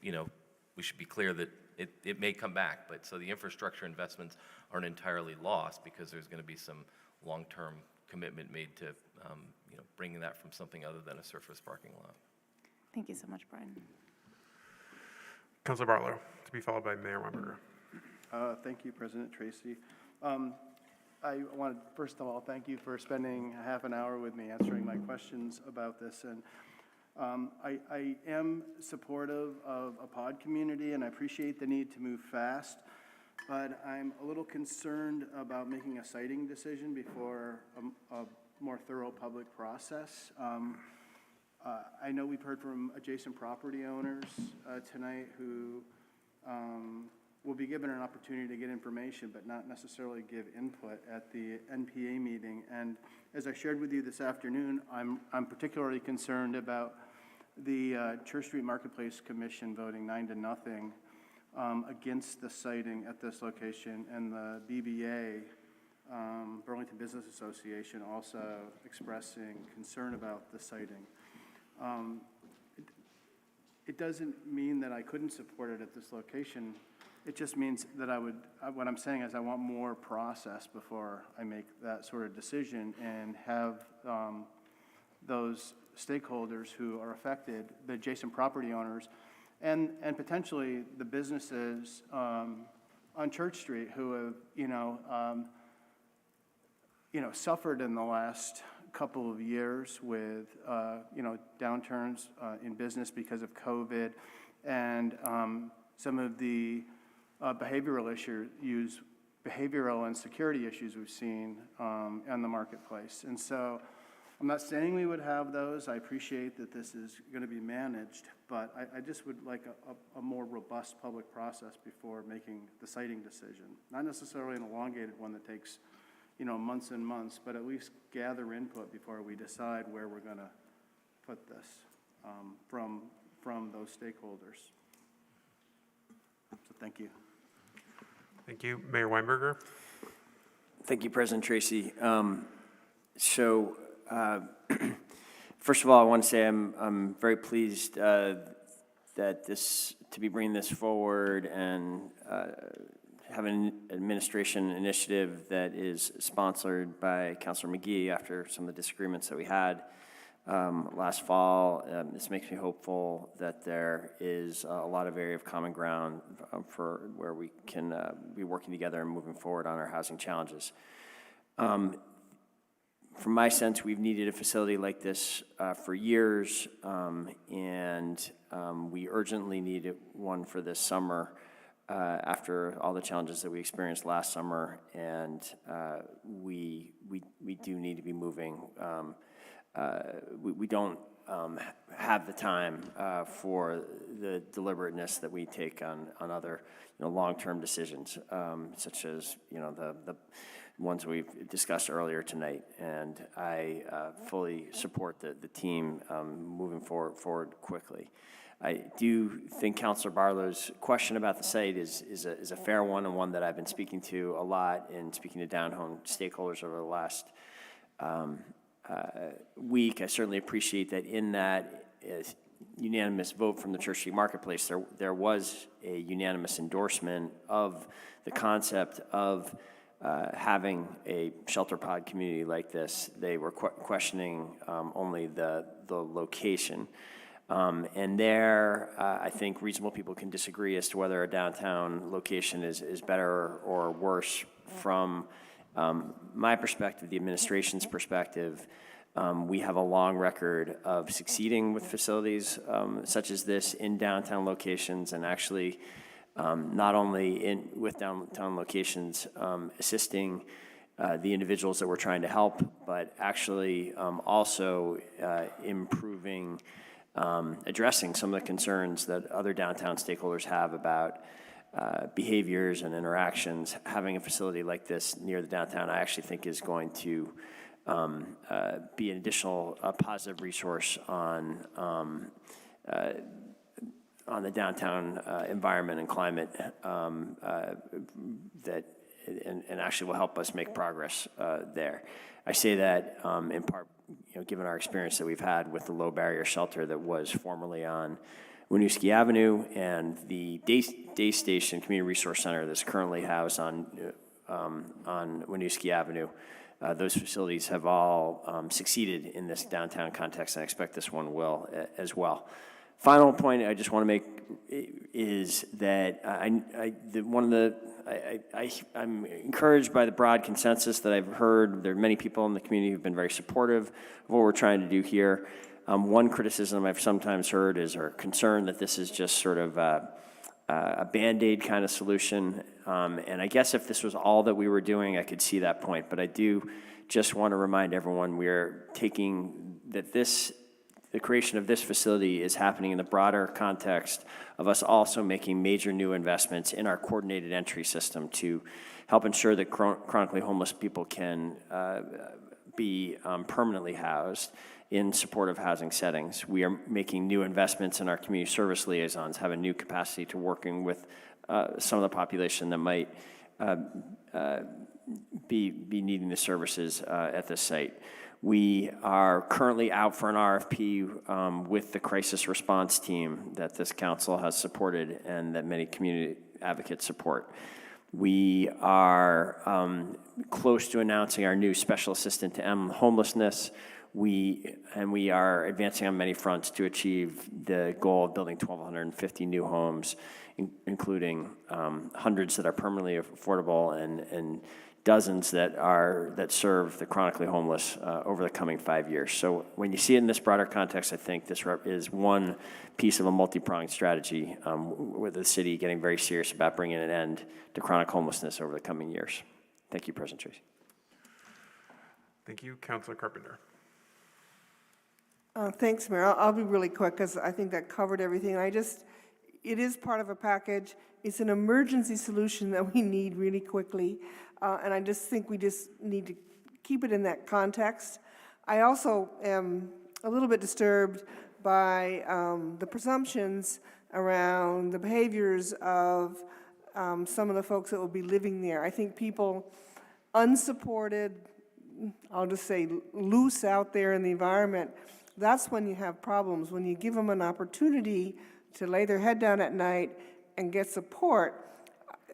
we should be clear that it may come back, but so the infrastructure investments aren't entirely lost because there's going to be some long-term commitment made to, bringing that from something other than a surface parking lot. Thank you so much, Brian. Councilor Barlow, to be followed by Mayor Weinberger. Thank you, President Tracy. I want to, first of all, thank you for spending a half an hour with me answering my questions about this. And I am supportive of a pod community, and I appreciate the need to move fast, but I'm a little concerned about making a siting decision before a more thorough public process. I know we've heard from adjacent property owners tonight who will be given an opportunity to get information, but not necessarily give input at the NPA meeting. And as I shared with you this afternoon, I'm particularly concerned about the Church Street Marketplace Commission voting 9-0 against the siting at this location, and the BBA, Burlington Business Association, also expressing concern about the siting. It doesn't mean that I couldn't support it at this location. It just means that what I'm saying is I want more process before I make that sort of decision and have those stakeholders who are affected, the adjacent property owners, and potentially the businesses on Church Street who have, suffered in the last couple of years with, downturns in business because of COVID, and some of the behavioral and security issues we've seen in the marketplace. And so I'm not saying we would have those. I appreciate that this is going to be managed, but I just would like a more robust public process before making the siting decision. Not necessarily an elongated one that takes, months and months, but at least gather input before we decide where we're going to put this from those stakeholders. So thank you. Thank you. Mayor Weinberger. Thank you, President Tracy. First of all, I want to say I'm very pleased that to be bringing this forward and have an administration initiative that is sponsored by Councilor McGee after some of the disagreements that we had last fall. This makes me hopeful that there is a lot of area of common ground for where we can be working together and moving forward on our housing challenges. From my sense, we've needed a facility like this for years, and we urgently needed one for this summer after all the challenges that we experienced last summer, and we do need to be moving. We don't have the time for the deliberateness that we take on other long-term decisions, such as the ones we've discussed earlier tonight. And I fully support the team moving forward quickly. I do think Councilor Barlow's question about the site is a fair one, and one that I've been speaking to a lot in speaking to down-home stakeholders over the last week. I certainly appreciate that in that unanimous vote from the Church Street Marketplace, there was a unanimous endorsement of the concept of having a shelter pod community like this. They were questioning only the location. And there, I think reasonable people can disagree as to whether a downtown location is better or worse. From my perspective, the administration's perspective, we have a long record of succeeding with facilities such as this in downtown locations, and actually not only with downtown locations assisting the individuals that we're trying to help, but actually also improving, addressing some of the concerns that other downtown stakeholders have about behaviors and interactions. Having a facility like this near the downtown, I actually think is going to be an additional positive resource on on the downtown environment and climate that and actually will help us make progress there. I say that in part, given our experience that we've had with the low barrier shelter that was formerly on Winooski Avenue and the Day Station Community Resource Center that's currently housed on Winooski Avenue. Those facilities have all succeeded in this downtown context, and I expect this one will as well. Final point I just want to make is that I'm encouraged by the broad consensus that I've heard. There are many people in the community who've been very supportive of what we're trying to do here. One criticism I've sometimes heard is or concern that this is just sort of a Band-Aid kind of solution. And I guess if this was all that we were doing, I could see that point. But I do just want to remind everyone we're taking that the creation of this facility is happening in the broader context of us also making major new investments in our coordinated entry system to help ensure that chronically homeless people can be permanently housed in supportive housing settings. We are making new investments in our community service liaisons, have a new capacity to working with some of the population that might be needing the services at this site. We are currently out for an RFP with the crisis response team that this council has supported and that many community advocates support. We are close to announcing our new special assistant to end homelessness. We are advancing on many fronts to achieve the goal of building 1,250 new homes, including hundreds that are permanently affordable and dozens that serve the chronically homeless over the coming 5 years. So when you see it in this broader context, I think this is one piece of a multi-pronged strategy with the city getting very serious about bringing an end to chronic homelessness over the coming years. Thank you, President Tracy. Thank you, Councilor Carpenter. Thanks, Mayor. I'll be really quick because I think that covered everything. It is part of a package. It's an emergency solution that we need really quickly. And I just think we just need to keep it in that context. I also am a little bit disturbed by the presumptions around the behaviors of some of the folks that will be living there. I think people unsupported, I'll just say loose out there in the environment, that's when you have problems. When you give them an opportunity to lay their head down at night and get support,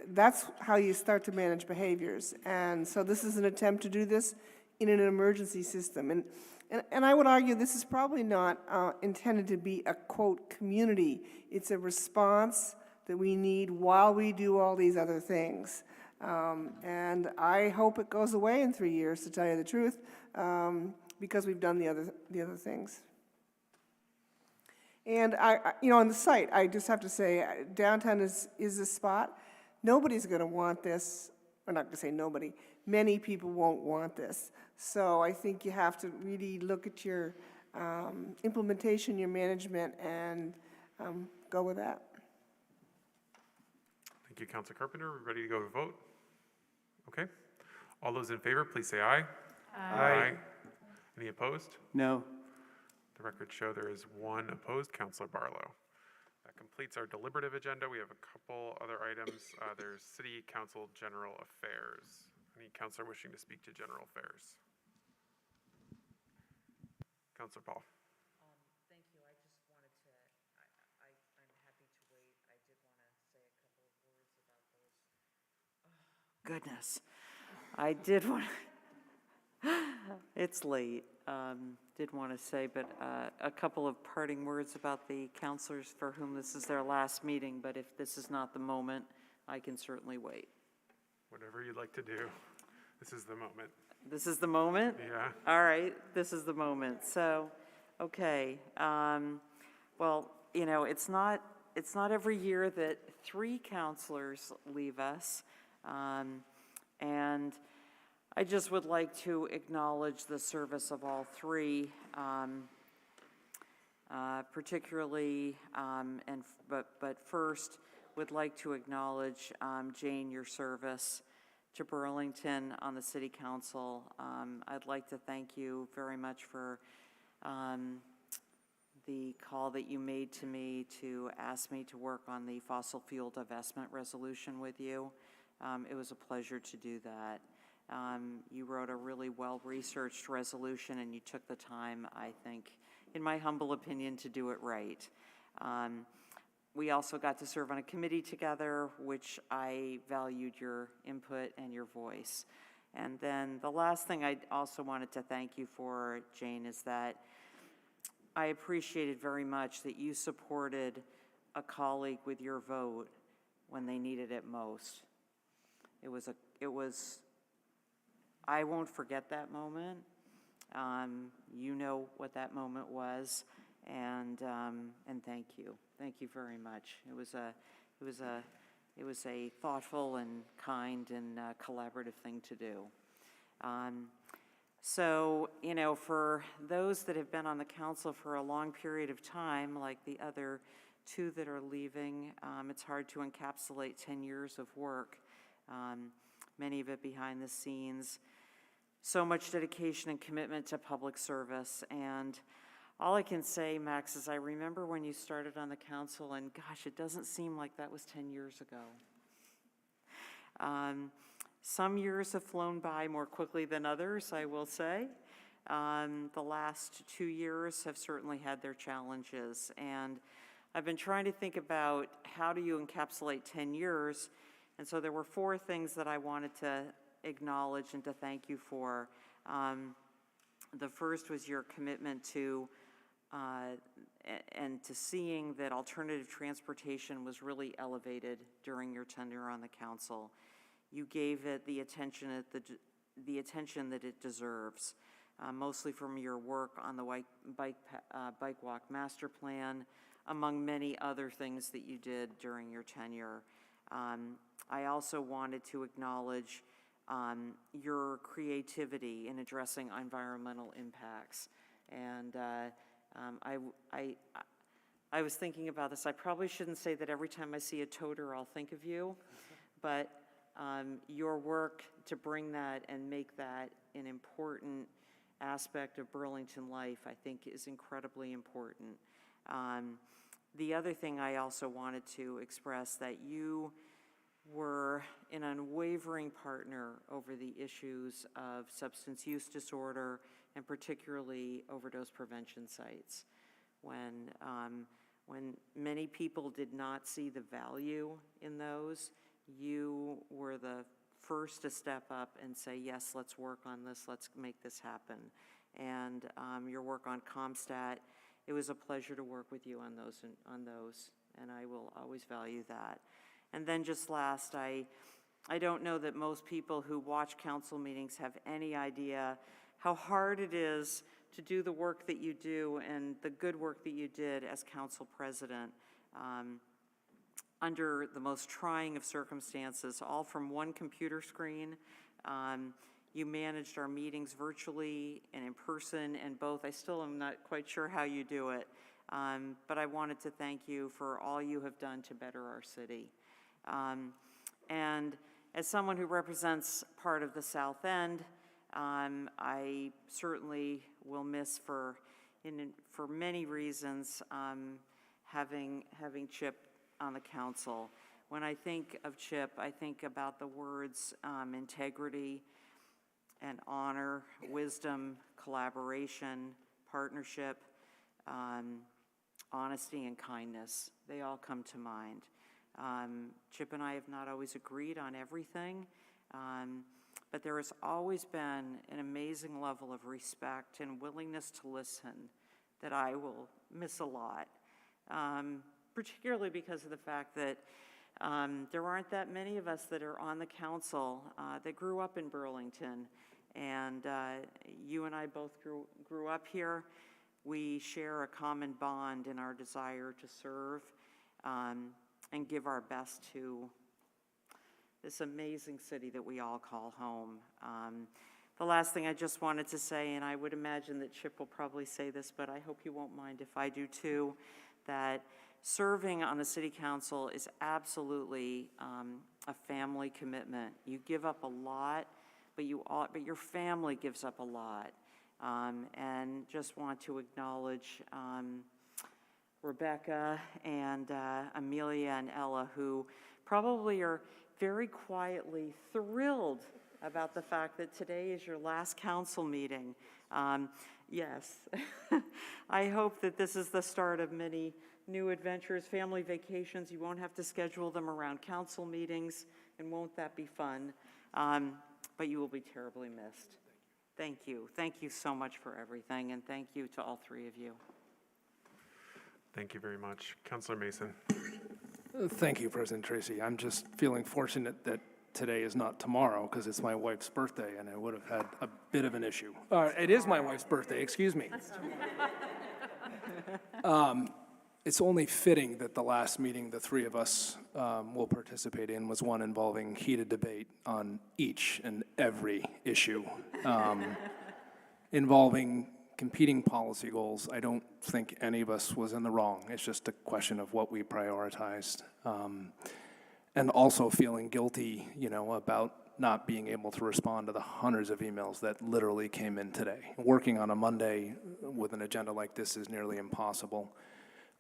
that's how you start to manage behaviors. And so this is an attempt to do this in an emergency system. And I would argue this is probably not intended to be a, quote, community. It's a response that we need while we do all these other things. And I hope it goes away in 3 years, to tell you the truth, because we've done the other things. And on the site, I just have to say, downtown is a spot. Nobody's going to want this. I'm not going to say nobody. Many people won't want this. So I think you have to really look at your implementation, your management, and go with that. Thank you, Councilor Carpenter. We're ready to go to vote? Okay. All those in favor, please say aye. Aye. Any opposed? No. The records show there is one opposed, Councilor Barlow. That completes our deliberative agenda. We have a couple other items. There's City Council General Affairs. Any councilor wishing to speak to General Affairs? Councilor Paul. Thank you. I just wanted to, I'm happy to wait. I did want to say a couple of words about those. Oh, goodness. I did want to, it's late. Did want to say, but a couple of parting words about the counselors for whom this is their last meeting, but if this is not the moment, I can certainly wait. Whatever you'd like to do. This is the moment. This is the moment? Yeah. All right, this is the moment. So, okay. Well, it's not every year that 3 counselors leave us. And I just would like to acknowledge the service of all 3, particularly, but first would like to acknowledge, Jane, your service to Burlington on the City Council. I'd like to thank you very much for the call that you made to me to ask me to work on the fossil fuel divestment resolution with you. It was a pleasure to do that. You wrote a really well-researched resolution, and you took the time, I think, in my humble opinion, to do it right. We also got to serve on a committee together, which I valued your input and your voice. And then the last thing I also wanted to thank you for, Jane, is that I appreciated very much that you supported a colleague with your vote when they needed it most. I won't forget that moment. You know what that moment was, and thank you. Thank you very much. It was a thoughtful and kind and collaborative thing to do. So, you know, for those that have been on the council for a long period of time, like the other two that are leaving, it's hard to encapsulate 10 years of work, many of it behind the scenes. So much dedication and commitment to public service. And all I can say, Max, is I remember when you started on the council, and gosh, it doesn't seem like that was 10 years ago. Some years have flown by more quickly than others, I will say. The last 2 years have certainly had their challenges. And I've been trying to think about how do you encapsulate 10 years. And so there were 4 things that I wanted to acknowledge and to thank you for. The first was your commitment to and to seeing that alternative transportation was really elevated during your tenure on the council. You gave it the attention that it deserves, mostly from your work on the bike walk master plan, among many other things that you did during your tenure. I also wanted to acknowledge your creativity in addressing environmental impacts. And I was thinking about this. I probably shouldn't say that every time I see a toter, I'll think of you, but your work to bring that and make that an important aspect of Burlington life, I think, is incredibly important. The other thing I also wanted to express, that you were an unwavering partner over the issues of substance use disorder and particularly overdose prevention sites. When many people did not see the value in those, you were the first to step up and say, yes, let's work on this, let's make this happen. And your work on ComStat, it was a pleasure to work with you on those, and I will always value that. And then just last, I don't know that most people who watch council meetings have any idea how hard it is to do the work that you do and the good work that you did as council president under the most trying of circumstances, all from one computer screen. You managed our meetings virtually and in person and both. I still am not quite sure how you do it, but I wanted to thank you for all you have done to better our city. And as someone who represents part of the South End, I certainly will miss for many reasons having Chip on the council. When I think of Chip, I think about the words integrity and honor, wisdom, collaboration, partnership, honesty, and kindness. They all come to mind. Chip and I have not always agreed on everything, but there has always been an amazing level of respect and willingness to listen that I will miss a lot, particularly because of the fact that there aren't that many of us that are on the council that grew up in Burlington, and you and I both grew up here. We share a common bond in our desire to serve and give our best to this amazing city that we all call home. The last thing I just wanted to say, and I would imagine that Chip will probably say this, but I hope you won't mind if I do too, that serving on the city council is absolutely a family commitment. You give up a lot, but your family gives up a lot. And just want to acknowledge Rebecca and Amelia and Ella, who probably are very quietly thrilled about the fact that today is your last council meeting. Yes, I hope that this is the start of many new adventures, family vacations. You won't have to schedule them around council meetings, and won't that be fun? But you will be terribly missed. Thank you. Thank you so much for everything, and thank you to all three of you. Thank you very much. Councilor Mason. Thank you, President Tracy. I'm just feeling fortunate that today is not tomorrow, because it's my wife's birthday, and I would have had a bit of an issue. It is my wife's birthday, excuse me. It's only fitting that the last meeting the three of us will participate in was one involving heated debate on each and every issue. Involving competing policy goals, I don't think any of us was in the wrong. It's just a question of what we prioritized. And also feeling guilty, about not being able to respond to the hundreds of emails that literally came in today. Working on a Monday with an agenda like this is nearly impossible.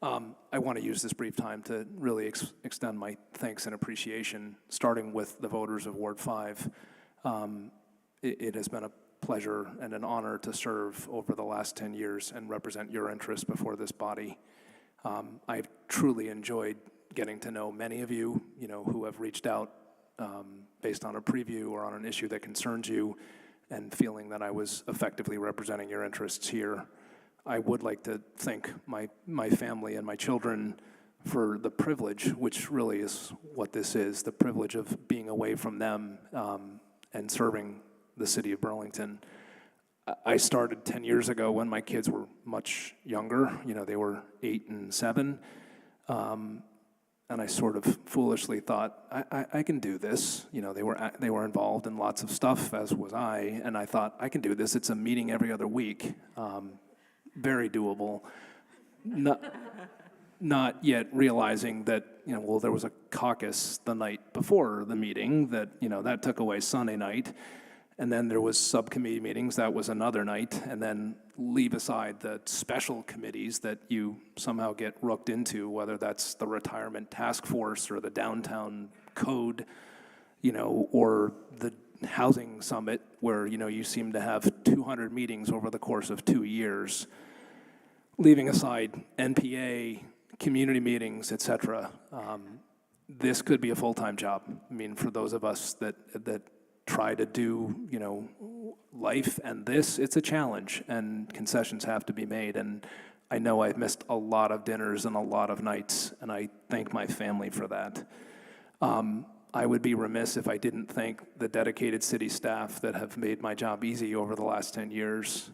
I want to use this brief time to really extend my thanks and appreciation, starting with the voters of Ward 5. It has been a pleasure and an honor to serve over the last 10 years and represent your interests before this body. I've truly enjoyed getting to know many of you, who have reached out based on a preview or on an issue that concerns you, and feeling that I was effectively representing your interests here. I would like to thank my family and my children for the privilege, which really is what this is, the privilege of being away from them and serving the city of Burlington. I started 10 years ago when my kids were much younger. They were 8 and 7. And I sort of foolishly thought, I can do this. They were involved in lots of stuff, as was I, and I thought, I can do this. It's a meeting every other week. Very doable. Not yet realizing that, there was a caucus the night before the meeting that, that took away Sunday night. And then there was subcommittee meetings, that was another night. And then leave aside the special committees that you somehow get rooked into, whether that's the retirement task force or the downtown code, or the housing summit where, you seem to have 200 meetings over the course of 2 years. Leaving aside NPA, community meetings, et cetera, this could be a full-time job. For those of us that try to do, life and this, it's a challenge, and concessions have to be made. And I know I've missed a lot of dinners and a lot of nights, and I thank my family for that. I would be remiss if I didn't thank the dedicated city staff that have made my job easy over the last 10 years.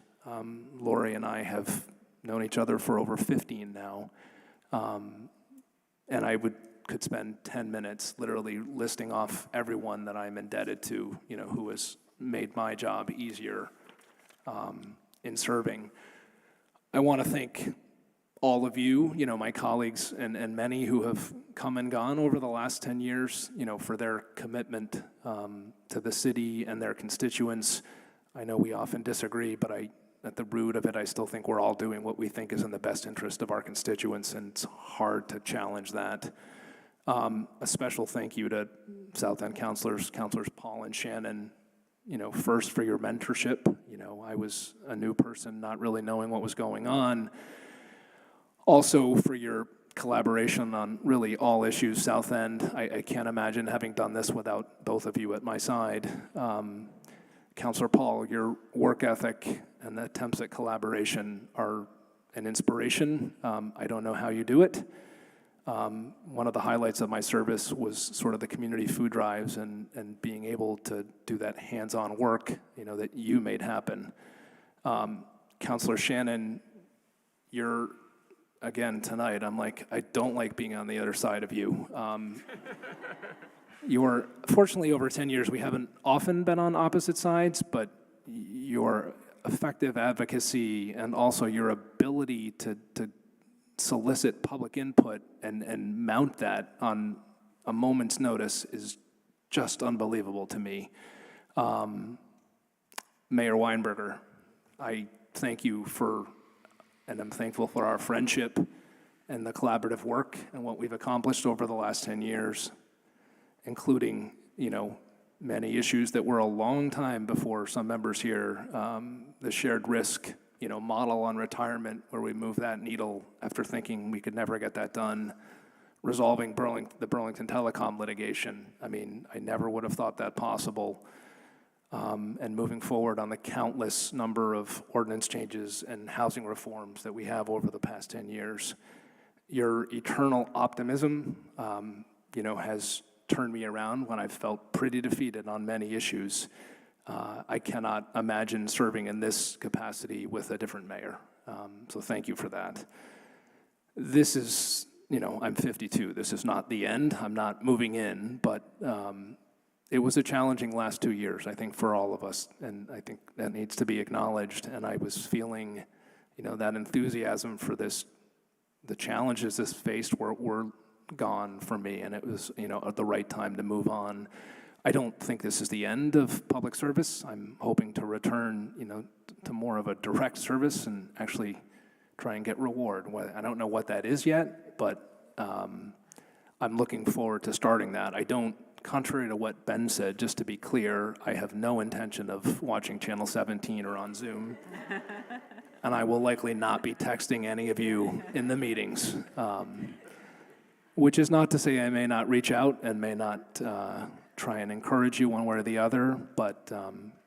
Lori and I have known each other for over 15 now. And I could spend 10 minutes literally listing off everyone that I'm indebted to, who has made my job easier in serving. I want to thank all of you, my colleagues and many who have come and gone over the last 10 years, for their commitment to the city and their constituents. I know we often disagree, but at the root of it, I still think we're all doing what we think is in the best interest of our constituents, and it's hard to challenge that. A special thank you to South End Councilors Paul and Shannon, first for your mentorship. I was a new person, not really knowing what was going on. Also for your collaboration on really all issues South End. I can't imagine having done this without both of you at my side. Councilor Paul, your work ethic and the attempts at collaboration are an inspiration. I don't know how you do it. One of the highlights of my service was sort of the community food drives and being able to do that hands-on work, that you made happen. Councilor Shannon, you're, again, tonight, I don't like being on the other side of you. Fortunately, over 10 years, we haven't often been on opposite sides, but your effective advocacy and also your ability to solicit public input and mount that on a moment's notice is just unbelievable to me. Mayor Weinberger, I thank you and I'm thankful for our friendship and the collaborative work and what we've accomplished over the last 10 years, including, many issues that were a long time before some members here, the shared risk, model on retirement, where we moved that needle after thinking we could never get that done, resolving the Burlington Telecom litigation. I mean, I never would have thought that possible. And moving forward on the countless number of ordinance changes and housing reforms that we have over the past 10 years. Your eternal optimism, has turned me around when I've felt pretty defeated on many issues. I cannot imagine serving in this capacity with a different mayor. So thank you for that. This is, I'm 52. This is not the end. I'm not moving in, but it was a challenging last 2 years, I think, for all of us, and I think that needs to be acknowledged. And I was feeling, that enthusiasm for this, the challenges this faced were gone for me, and it was, at the right time to move on. I don't think this is the end of public service. I'm hoping to return, to more of a direct service and actually try and get reward. I don't know what that is yet, but I'm looking forward to starting that. Contrary to what Ben said, just to be clear, I have no intention of watching Channel 17 or on Zoom. And I will likely not be texting any of you in the meetings. Which is not to say I may not reach out and may not try and encourage you one way or the other, but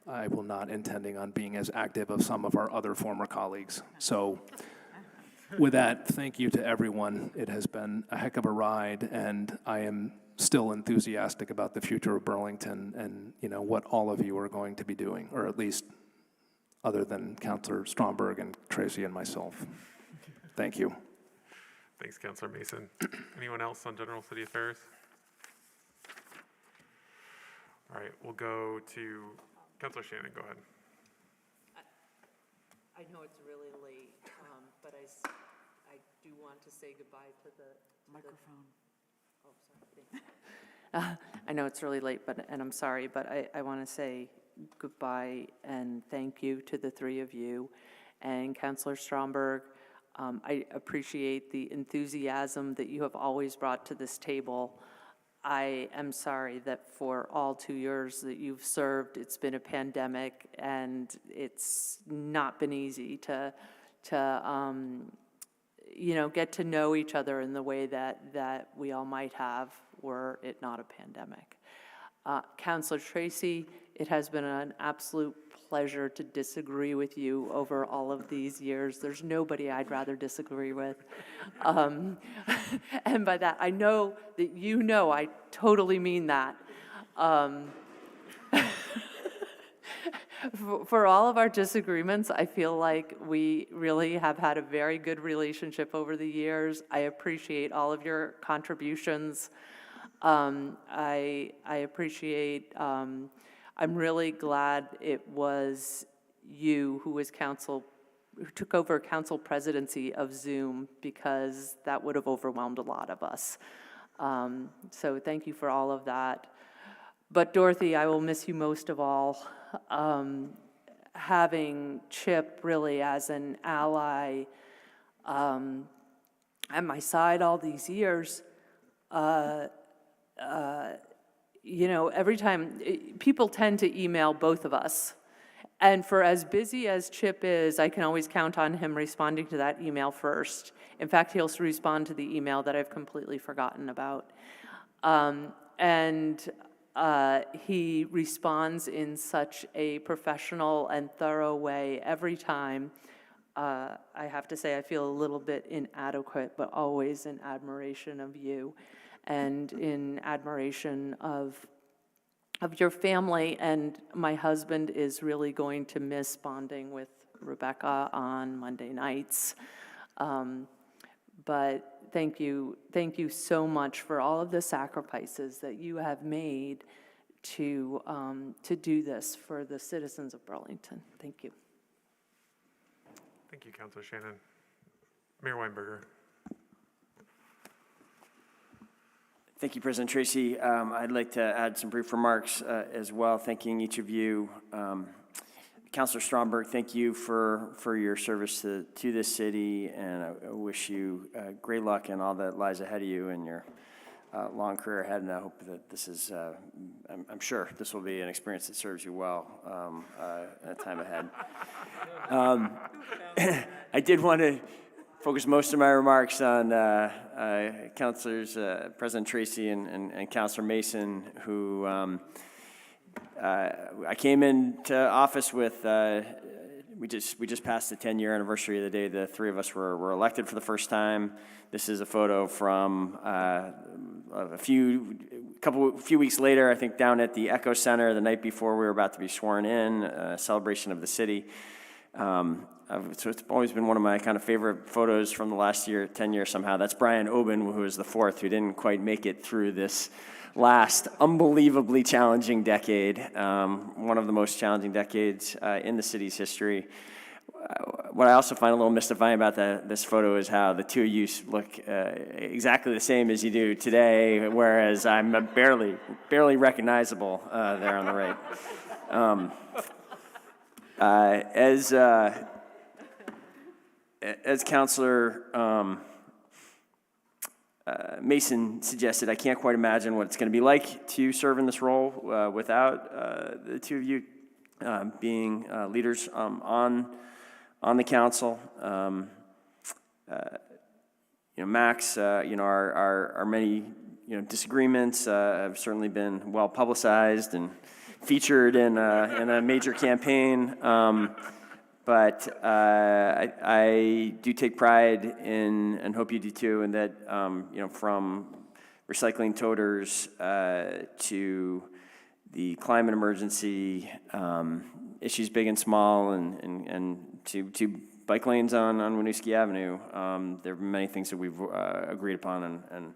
I will not intending on being as active as some of our other former colleagues. So with that, thank you to everyone. It has been a heck of a ride, and I am still enthusiastic about the future of Burlington and, what all of you are going to be doing, or at least other than Councilor Stromberg and Tracy and myself. Thank you. Thanks, Councilor Mason. Anyone else on general city affairs? All right, we'll go to Councilor Shannon. Go ahead. I know it's really late, but I do want to say goodbye to the microphone. I know it's really late, and I'm sorry, but I want to say goodbye and thank you to the three of you. And Councilor Stromberg, I appreciate the enthusiasm that you have always brought to this table. I am sorry that for all 2 years that you've served, it's been a pandemic, and it's not been easy to get to know each other in the way that we all might have were it not a pandemic. Councilor Tracy, it has been an absolute pleasure to disagree with you over all of these years. There's nobody I'd rather disagree with. And by that, I know that I totally mean that. For all of our disagreements, I feel like we really have had a very good relationship over the years. I appreciate all of your contributions. I appreciate, I'm really glad it was you who took over council presidency of Zoom, because that would have overwhelmed a lot of us. So thank you for all of that. But Dorothy, I will miss you most of all. Having Chip really as an ally at my side all these years, every time, people tend to email both of us. And for as busy as Chip is, I can always count on him responding to that email first. In fact, he'll respond to the email that I've completely forgotten about. He responds in such a professional and thorough way every time. I have to say I feel a little bit inadequate, but always in admiration of you and in admiration of your family. And my husband is really going to miss bonding with Rebecca on Monday nights. But thank you so much for all of the sacrifices that you have made to do this for the citizens of Burlington. Thank you. Thank you, Councilor Shannon. Mayor Weinberger. Thank you, President Tracy. I'd like to add some brief remarks as well, thanking each of you. Councilor Stromberg, thank you for your service to this city, and I wish you great luck in all that lies ahead of you and your long career ahead, and I hope that this is, I'm sure this will be an experience that serves you well in a time ahead. I did want to focus most of my remarks on Councilors, President Tracy and Councilor Mason, who I came into office with. We just passed the 10-year anniversary of the day the three of us were elected for the first time. This is a photo from a few weeks later, I think, down at the Echo Center the night before we were about to be sworn in, a celebration of the city. So it's always been one of my kind of favorite photos from the last 10 years somehow. That's Brian Oben, who was the fourth, who didn't quite make it through this last unbelievably challenging decade, one of the most challenging decades in the city's history. What I also find a little mystifying about this photo is how the two of you look exactly the same as you do today, whereas I'm barely recognizable there on the right. As Councilor Mason suggested, I can't quite imagine what it's going to be like to serve in this role without the two of you being leaders on the council. Max, our many disagreements have certainly been well publicized and featured in a major campaign. But I do take pride in, and hope you do too, in that, from recycling toters to the climate emergency, issues big and small, and to bike lanes on Winooski Avenue, there are many things that we've agreed upon and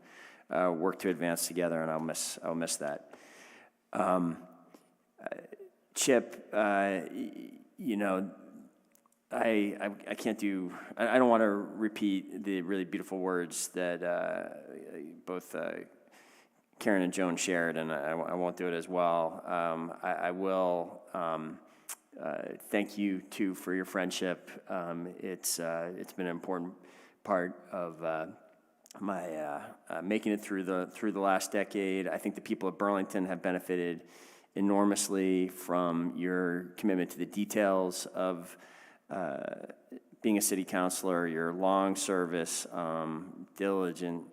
worked to advance together, and I'll miss that. Chip, I can't do, I don't want to repeat the really beautiful words that both Karen and Joan shared, and I won't do it as well. I will thank you too for your friendship. It's been an important part of my making it through the last decade. I think the people of Burlington have benefited enormously from your commitment to the details of being a city councilor, your long service, diligent,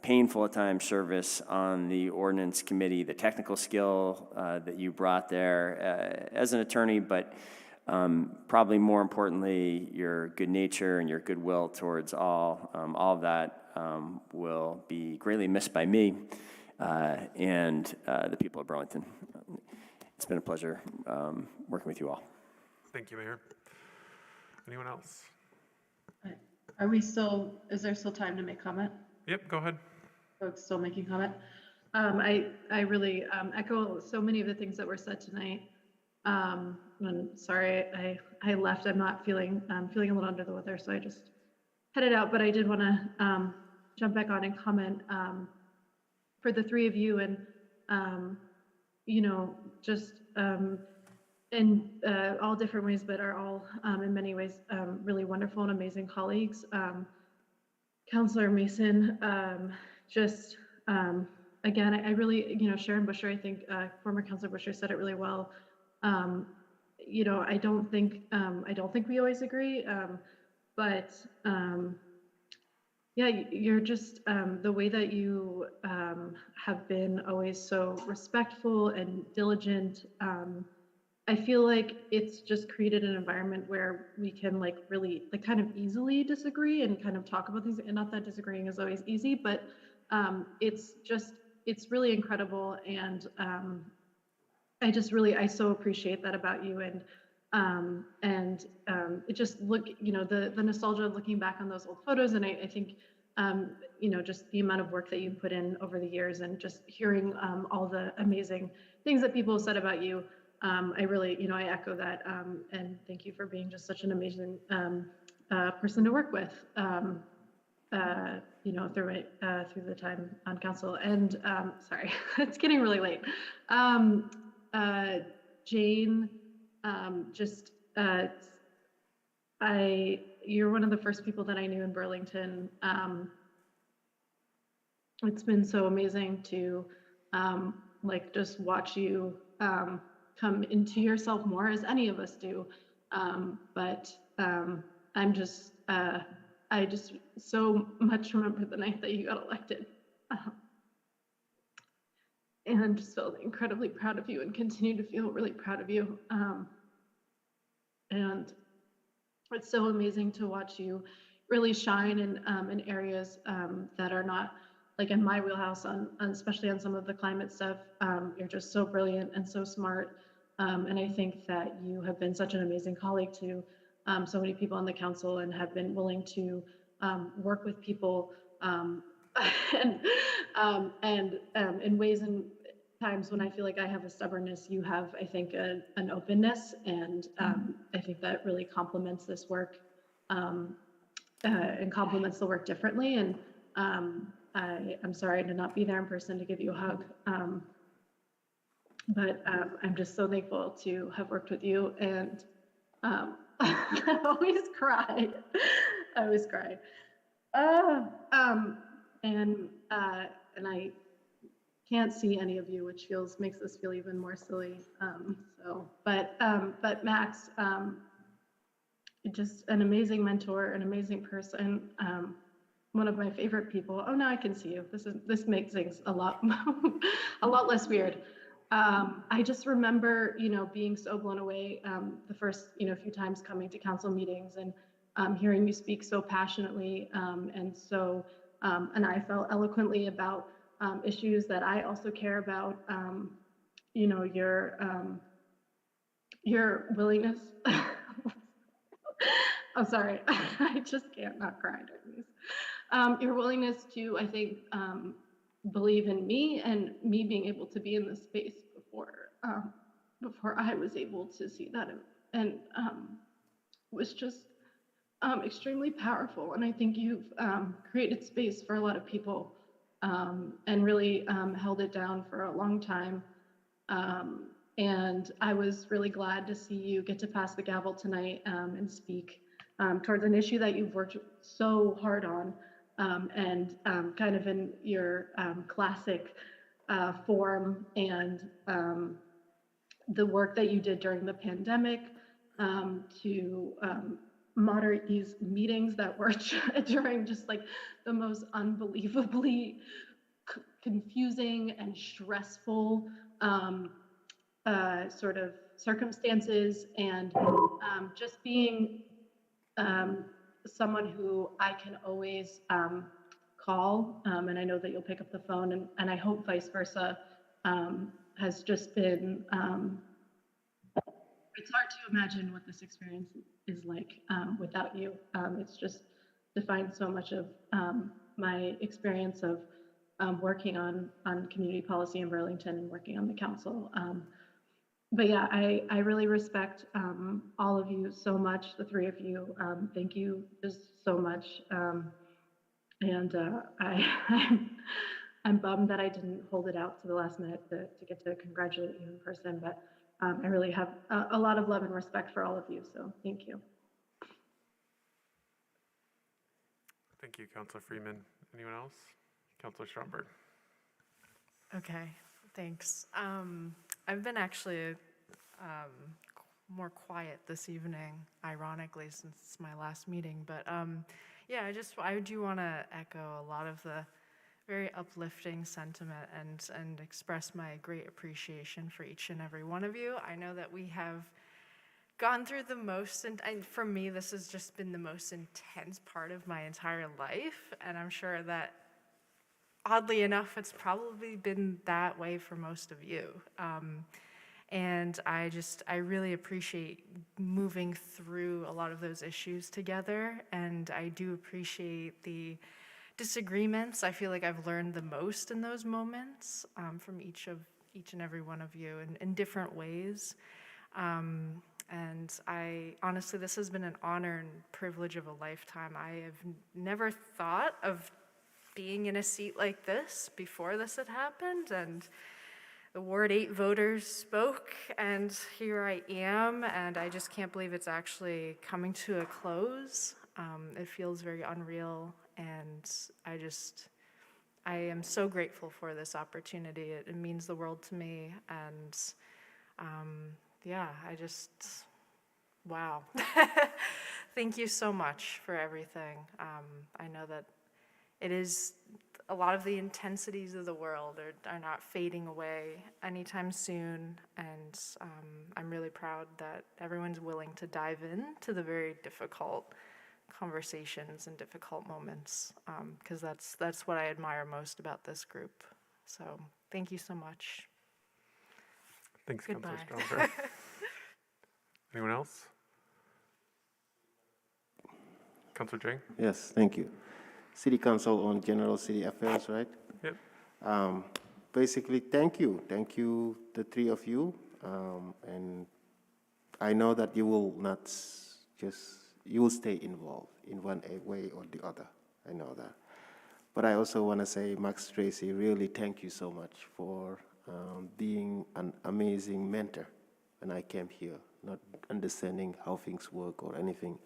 painful at times service on the ordinance committee, the technical skill that you brought there as an attorney, but probably more importantly, your good nature and your goodwill towards all of that will be greatly missed by me and the people of Burlington. It's been a pleasure working with you all. Thank you, Mayor. Anyone else? Is there still time to make comment? Yep, go ahead. Folks still making comment? I really echo so many of the things that were said tonight. I'm sorry I left. I'm not feeling a little under the weather, so I just headed out. But I did want to jump back on and comment for the three of you, and just in all different ways, but are all in many ways really wonderful and amazing colleagues. Councilor Mason, again, I really, Sharon Busher, I think former Councilor Busher said it really well. I don't think we always agree, but yeah, you're just the way that you have been always so respectful and diligent. I feel like it's just created an environment where we can really kind of easily disagree and kind of talk about things, and not that disagreeing is always easy, but it's really incredible. And I so appreciate that about you. And it just the nostalgia of looking back on those old photos. And I think, just the amount of work that you put in over the years, and just hearing all the amazing things that people have said about you. I really, I echo that, and thank you for being just such an amazing person to work with, through the time on council. And sorry, it's getting really late. Jane, You're one of the first people that I knew in Burlington. It's been so amazing to just watch you come into yourself more, as any of us do. I just so much remember the night that you got elected. And just felt incredibly proud of you and continue to feel really proud of you. And it's so amazing to watch you really shine in areas that are not like in my wheelhouse, especially on some of the climate stuff. You're just so brilliant and so smart. And I think that you have been such an amazing colleague to so many people on the council and have been willing to work with people and in ways and times when I feel like I have a stubbornness, you have, I think, an openness, and I think that really complements this work and complements the work differently. And I'm sorry to not be there in person to give you a hug, but I'm just so thankful to have worked with you. And I always cry. I always cry. And I can't see any of you, which makes this feel even more silly. But Max, just an amazing mentor, an amazing person, one of my favorite people. Oh, now I can see you. This makes things a lot less weird. I just remember, being so blown away the first, few times coming to council meetings and hearing you speak so passionately and I felt eloquently about issues that I also care about. Your willingness. I'm sorry, I just can't not cry during these. Your willingness to, I think, believe in me and me being able to be in this space before I was able to see that, and was just extremely powerful. And I think you've created space for a lot of people and really held it down for a long time. And I was really glad to see you get to pass the gavel tonight and speak towards an issue that you've worked so hard on and kind of in your classic form, and the work that you did during the pandemic to moderate these meetings that were during just like the most unbelievably confusing and stressful sort of circumstances, and just being someone who I can always call, and I know that you'll pick up the phone, and I hope vice versa, has just been, it's hard to imagine what this experience is like without you. It's just defined so much of my experience of working on community policy in Burlington and working on the council. But yeah, I really respect all of you so much, the three of you. Thank you just so much. I'm bummed that I didn't hold it out to the last minute to get to congratulate you in person, but I really have a lot of love and respect for all of you, so thank you. Thank you, Councilor Freeman. Anyone else? Councilor Stromberg. Okay, thanks. I've been actually more quiet this evening, ironically, since it's my last meeting. But yeah, I do want to echo a lot of the very uplifting sentiment and express my great appreciation for each and every one of you. I know that we have gone through the most, and for me, this has just been the most intense part of my entire life, and I'm sure that oddly enough, it's probably been that way for most of you. And I really appreciate moving through a lot of those issues together, and I do appreciate the disagreements. I feel like I've learned the most in those moments from each and every one of you in different ways. And honestly, this has been an honor and privilege of a lifetime. I have never thought of being in a seat like this before this had happened, and the Ward 8 voters spoke, and here I am, and I just can't believe it's actually coming to a close. It feels very unreal, and I am so grateful for this opportunity. It means the world to me, and yeah, wow. Thank you so much for everything. I know that it is, a lot of the intensities of the world are not fading away anytime soon, and I'm really proud that everyone's willing to dive into the very difficult conversations and difficult moments, because that's what I admire most about this group. So thank you so much. Thanks, Goodbye. Councilor Stromberg. Anyone else? Councilor Jing? Yes, thank you. City Council on General City Affairs, right? Yep. Basically, thank you. Thank you, the three of you. And I know that you will not you will stay involved in one way or the other. I know that. But I also want to say, Max Tracy, really thank you so much for being an amazing mentor when I came here, not understanding how things work or anything.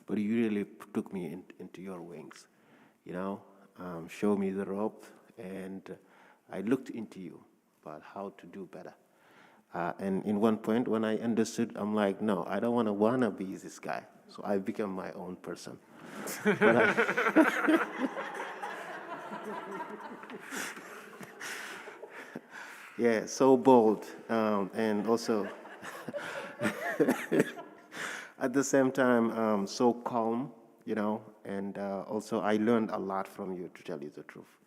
But you really took me into your wings, you know, show me the rope, and I looked into you about how to do better. And in one point, when I understood, I'm like, no, I don't want to be this guy. So I became my own person. Yeah, so bold, and also at the same time, so calm, you know, and also I learned a lot from you, to tell you the truth.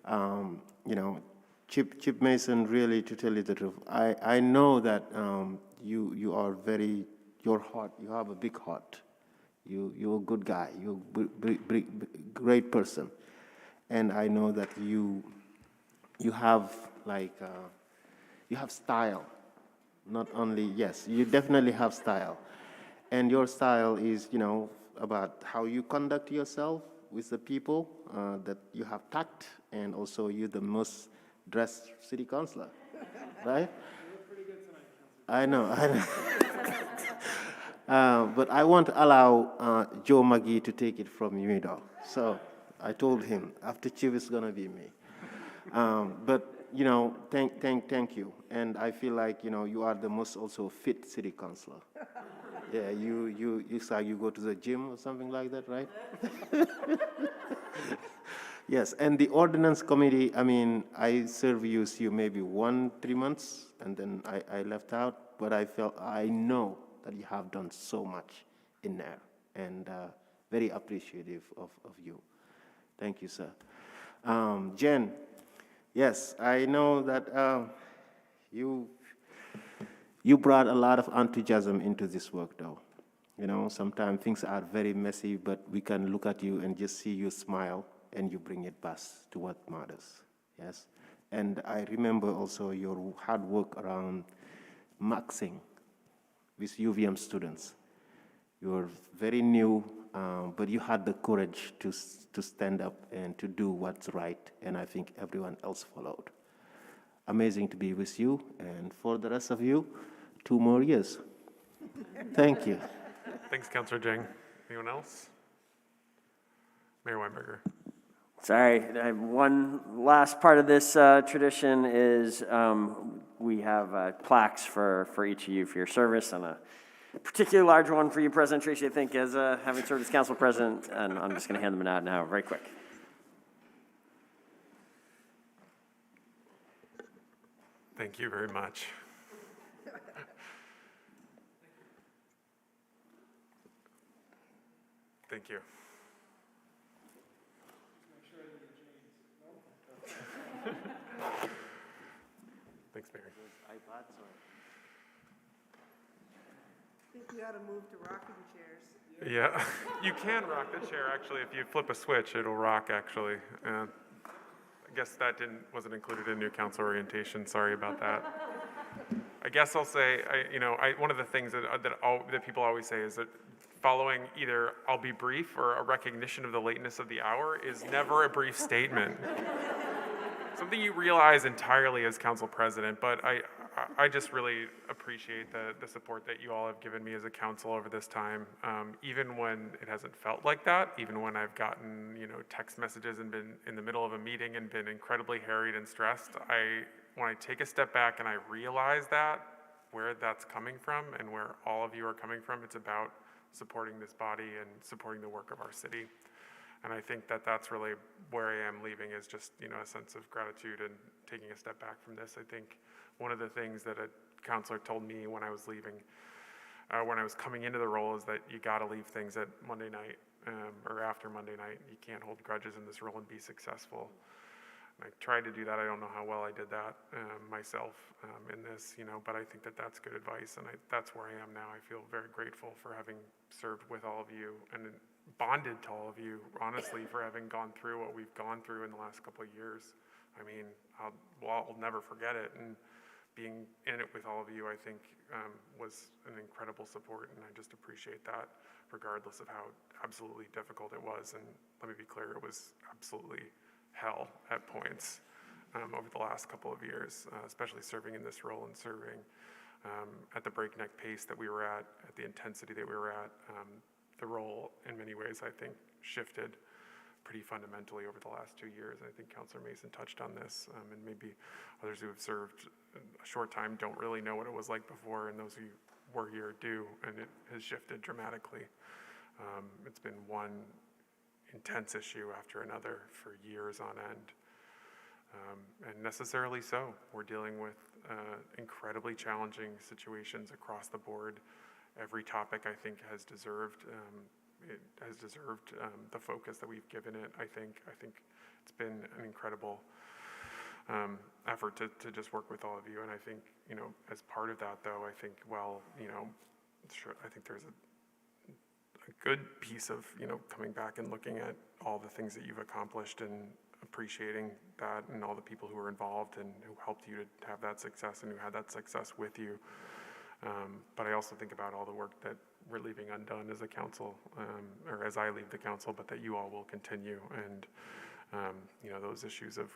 You know, Chip Mason, really, to tell you the truth, I know that you are your heart, you have a big heart. You're a good guy, you're a great person. And I know that you have, like, you have style. Not only, yes, you definitely have style. And your style is, you know, about how you conduct yourself with the people, that you have tact, and also you're the most dressed city councilor, right? You look pretty good tonight, Councilor. I know. But I won't allow Joe McGee to take it from you, though. So I told him, after Chief, it's going to be me. But, you know, thank you. And I feel like, you know, you are the most also fit city councilor. Yeah, it's like you go to the gym or something like that, right? Yes, and the ordinance committee, I mean, I serviced you maybe 3 months, and then I left out, but I know that you have done so much in there, and very appreciative of you. Thank you, sir. Jen, yes, I know that you brought a lot of enthusiasm into this work, though. You know, sometimes things are very messy, but we can look at you and just see you smile, and you bring it back to what matters, yes? And I remember also your hard work around maxing with UVM students. You're very new, but you had the courage to stand up and to do what's right, and I think everyone else followed. Amazing to be with you, and for the rest of you, 2 more years. Thank you. Thanks, Councilor Jing. Anyone else? Mayor Weinberger. Sorry, one last part of this tradition is we have plaques for each of you for your service, and a particularly large one for you, President Tracy, I think, as having served as council president, and I'm just going to hand them out now, very quick. Thank you very much. Thank you. Thanks, Mary. I think we ought to move to rocking chairs. Yeah, you can rock the chair, actually. If you flip a switch, it'll rock, actually. I guess that wasn't included in new council orientation. Sorry about that. I guess I'll say, one of the things that people always say is that following either "I'll be brief" or a recognition of the lateness of the hour is never a brief statement. something you realize entirely as council president, but I just really appreciate the support that you all have given me as a council over this time. Even when it hasn't felt like that, even when I've gotten, text messages and been in the middle of a meeting and been incredibly harried and stressed, when I take a step back and I realize where that's coming from and where all of you are coming from, it's about supporting this body and supporting the work of our city. And I think that's really where I am leaving, is just, a sense of gratitude and taking a step back from this. I think one of the things that a counselor told me when I was leaving, when I was coming into the role, is that you got to leave things at Monday night or after Monday night. You can't hold grudges in this role and be successful. And I tried to do that. I don't know how well I did that myself in this, but I think that's good advice, and that's where I am now. I feel very grateful for having served with all of you and bonded to all of you, honestly, for having gone through what we've gone through in the last couple of years. I mean, I'll never forget it, and being in it with all of you, I think, was an incredible support, and I just appreciate that, regardless of how absolutely difficult it was. And let me be clear, it was absolutely hell at points over the last couple of years, especially serving in this role and serving at the breakneck pace that we were at the intensity that we were at. The role, in many ways, I think, shifted pretty fundamentally over the last 2 years. I think Councilor Mason touched on this, and maybe others who have served a short time don't really know what it was like before, and those who were here do, and it has shifted dramatically. It's been one intense issue after another for years on end, and necessarily so. We're dealing with incredibly challenging situations across the board. Every topic, I think, has deserved the focus that we've given it. I think it's been an incredible effort to just work with all of you. And I think, as part of that, though, I think, I think there's a good piece of, coming back and looking at all the things that you've accomplished and appreciating that, and all the people who were involved and who helped you to have that success and who had that success with you. But I also think about all the work that we're leaving undone as a council, or as I leave the council, but that you all will continue. And, those issues of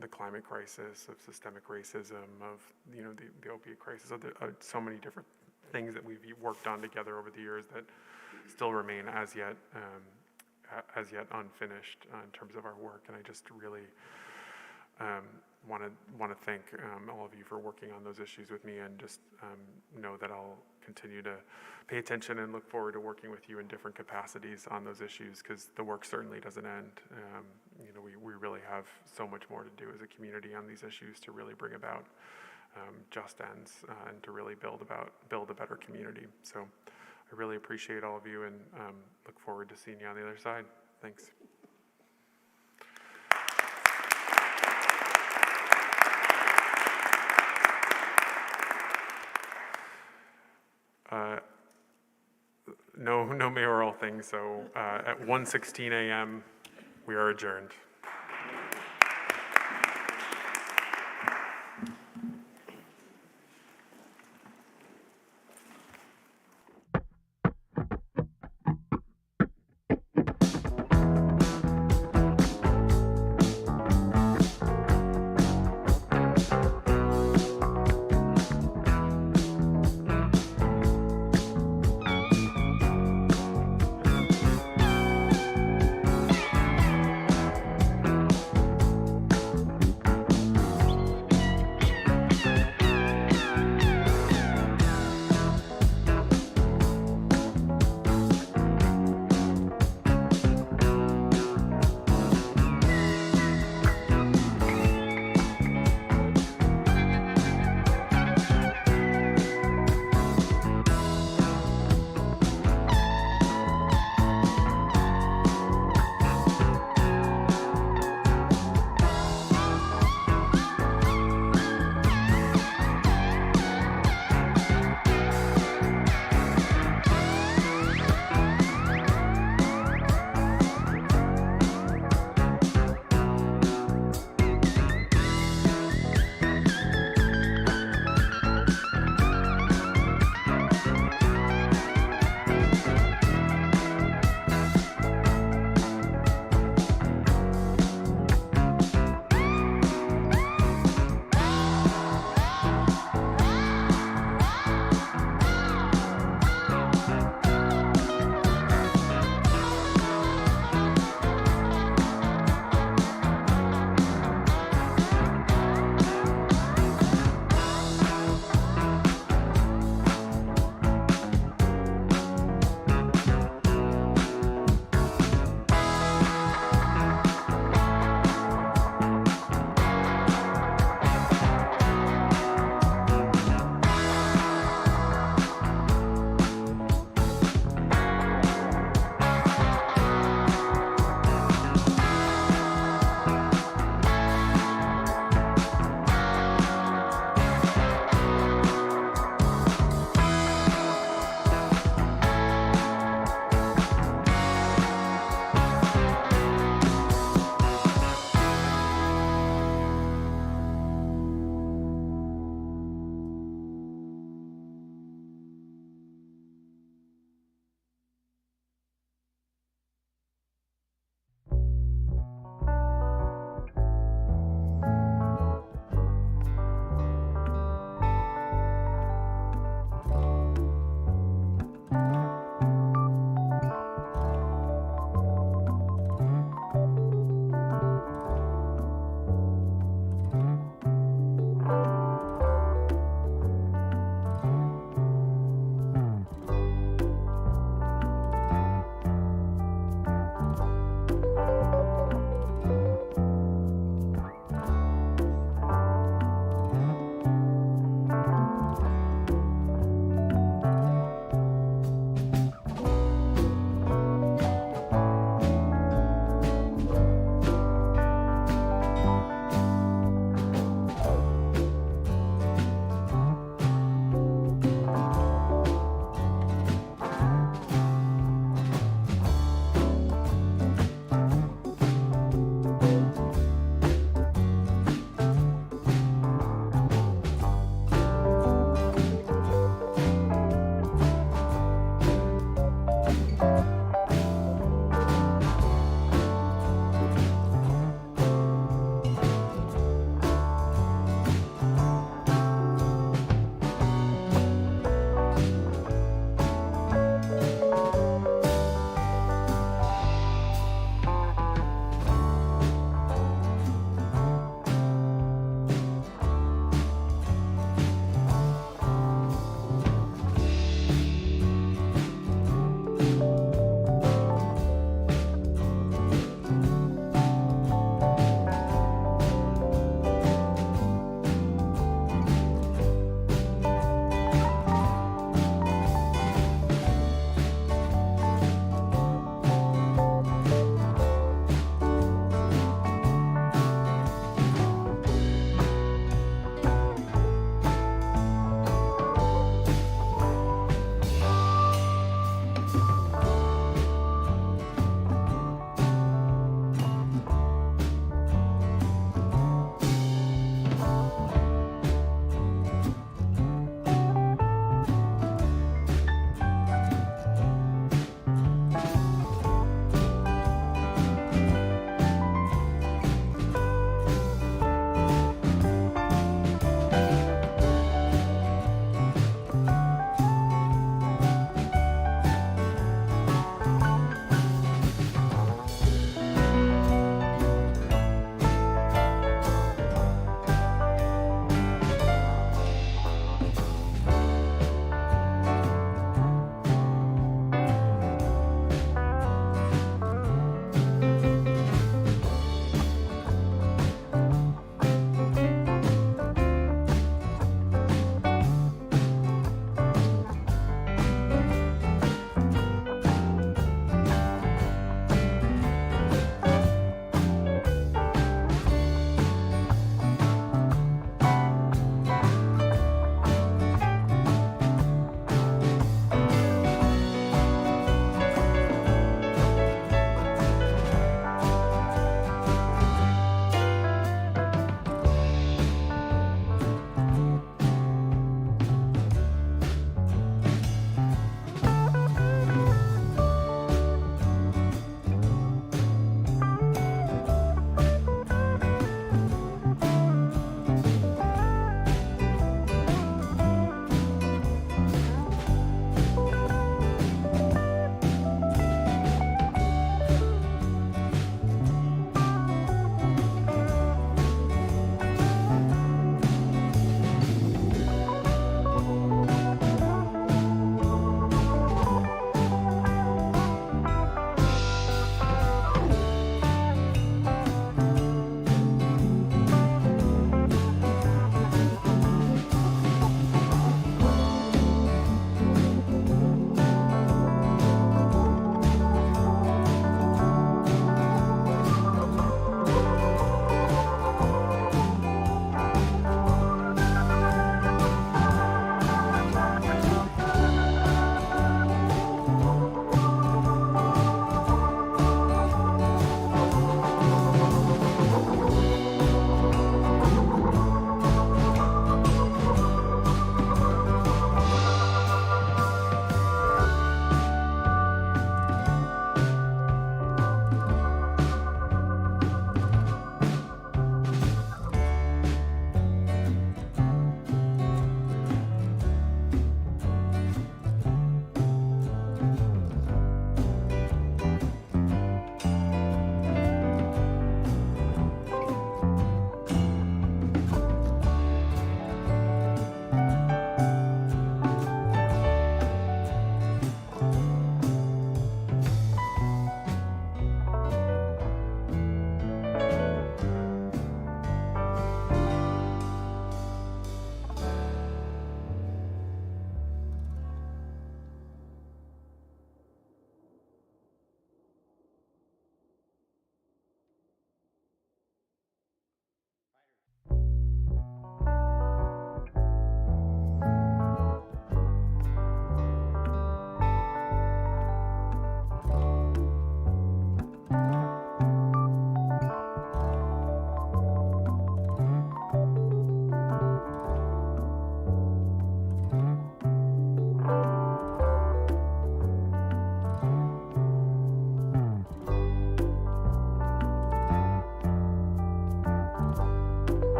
the climate crisis, of systemic racism, of, the opiate crisis, of so many different things that we've worked on together over the years that still remain as yet unfinished in terms of our work. And I just really want to thank all of you for working on those issues with me, and just know that I'll continue to pay attention and look forward to working with you in different capacities on those issues, because the work certainly doesn't end. We really have so much more to do as a community on these issues to really bring about just ends and to really build a better community. So I really appreciate all of you, and look forward to seeing you on the other side. Thanks. No mayoral thing, so at 1:16 a.m. we are adjourned.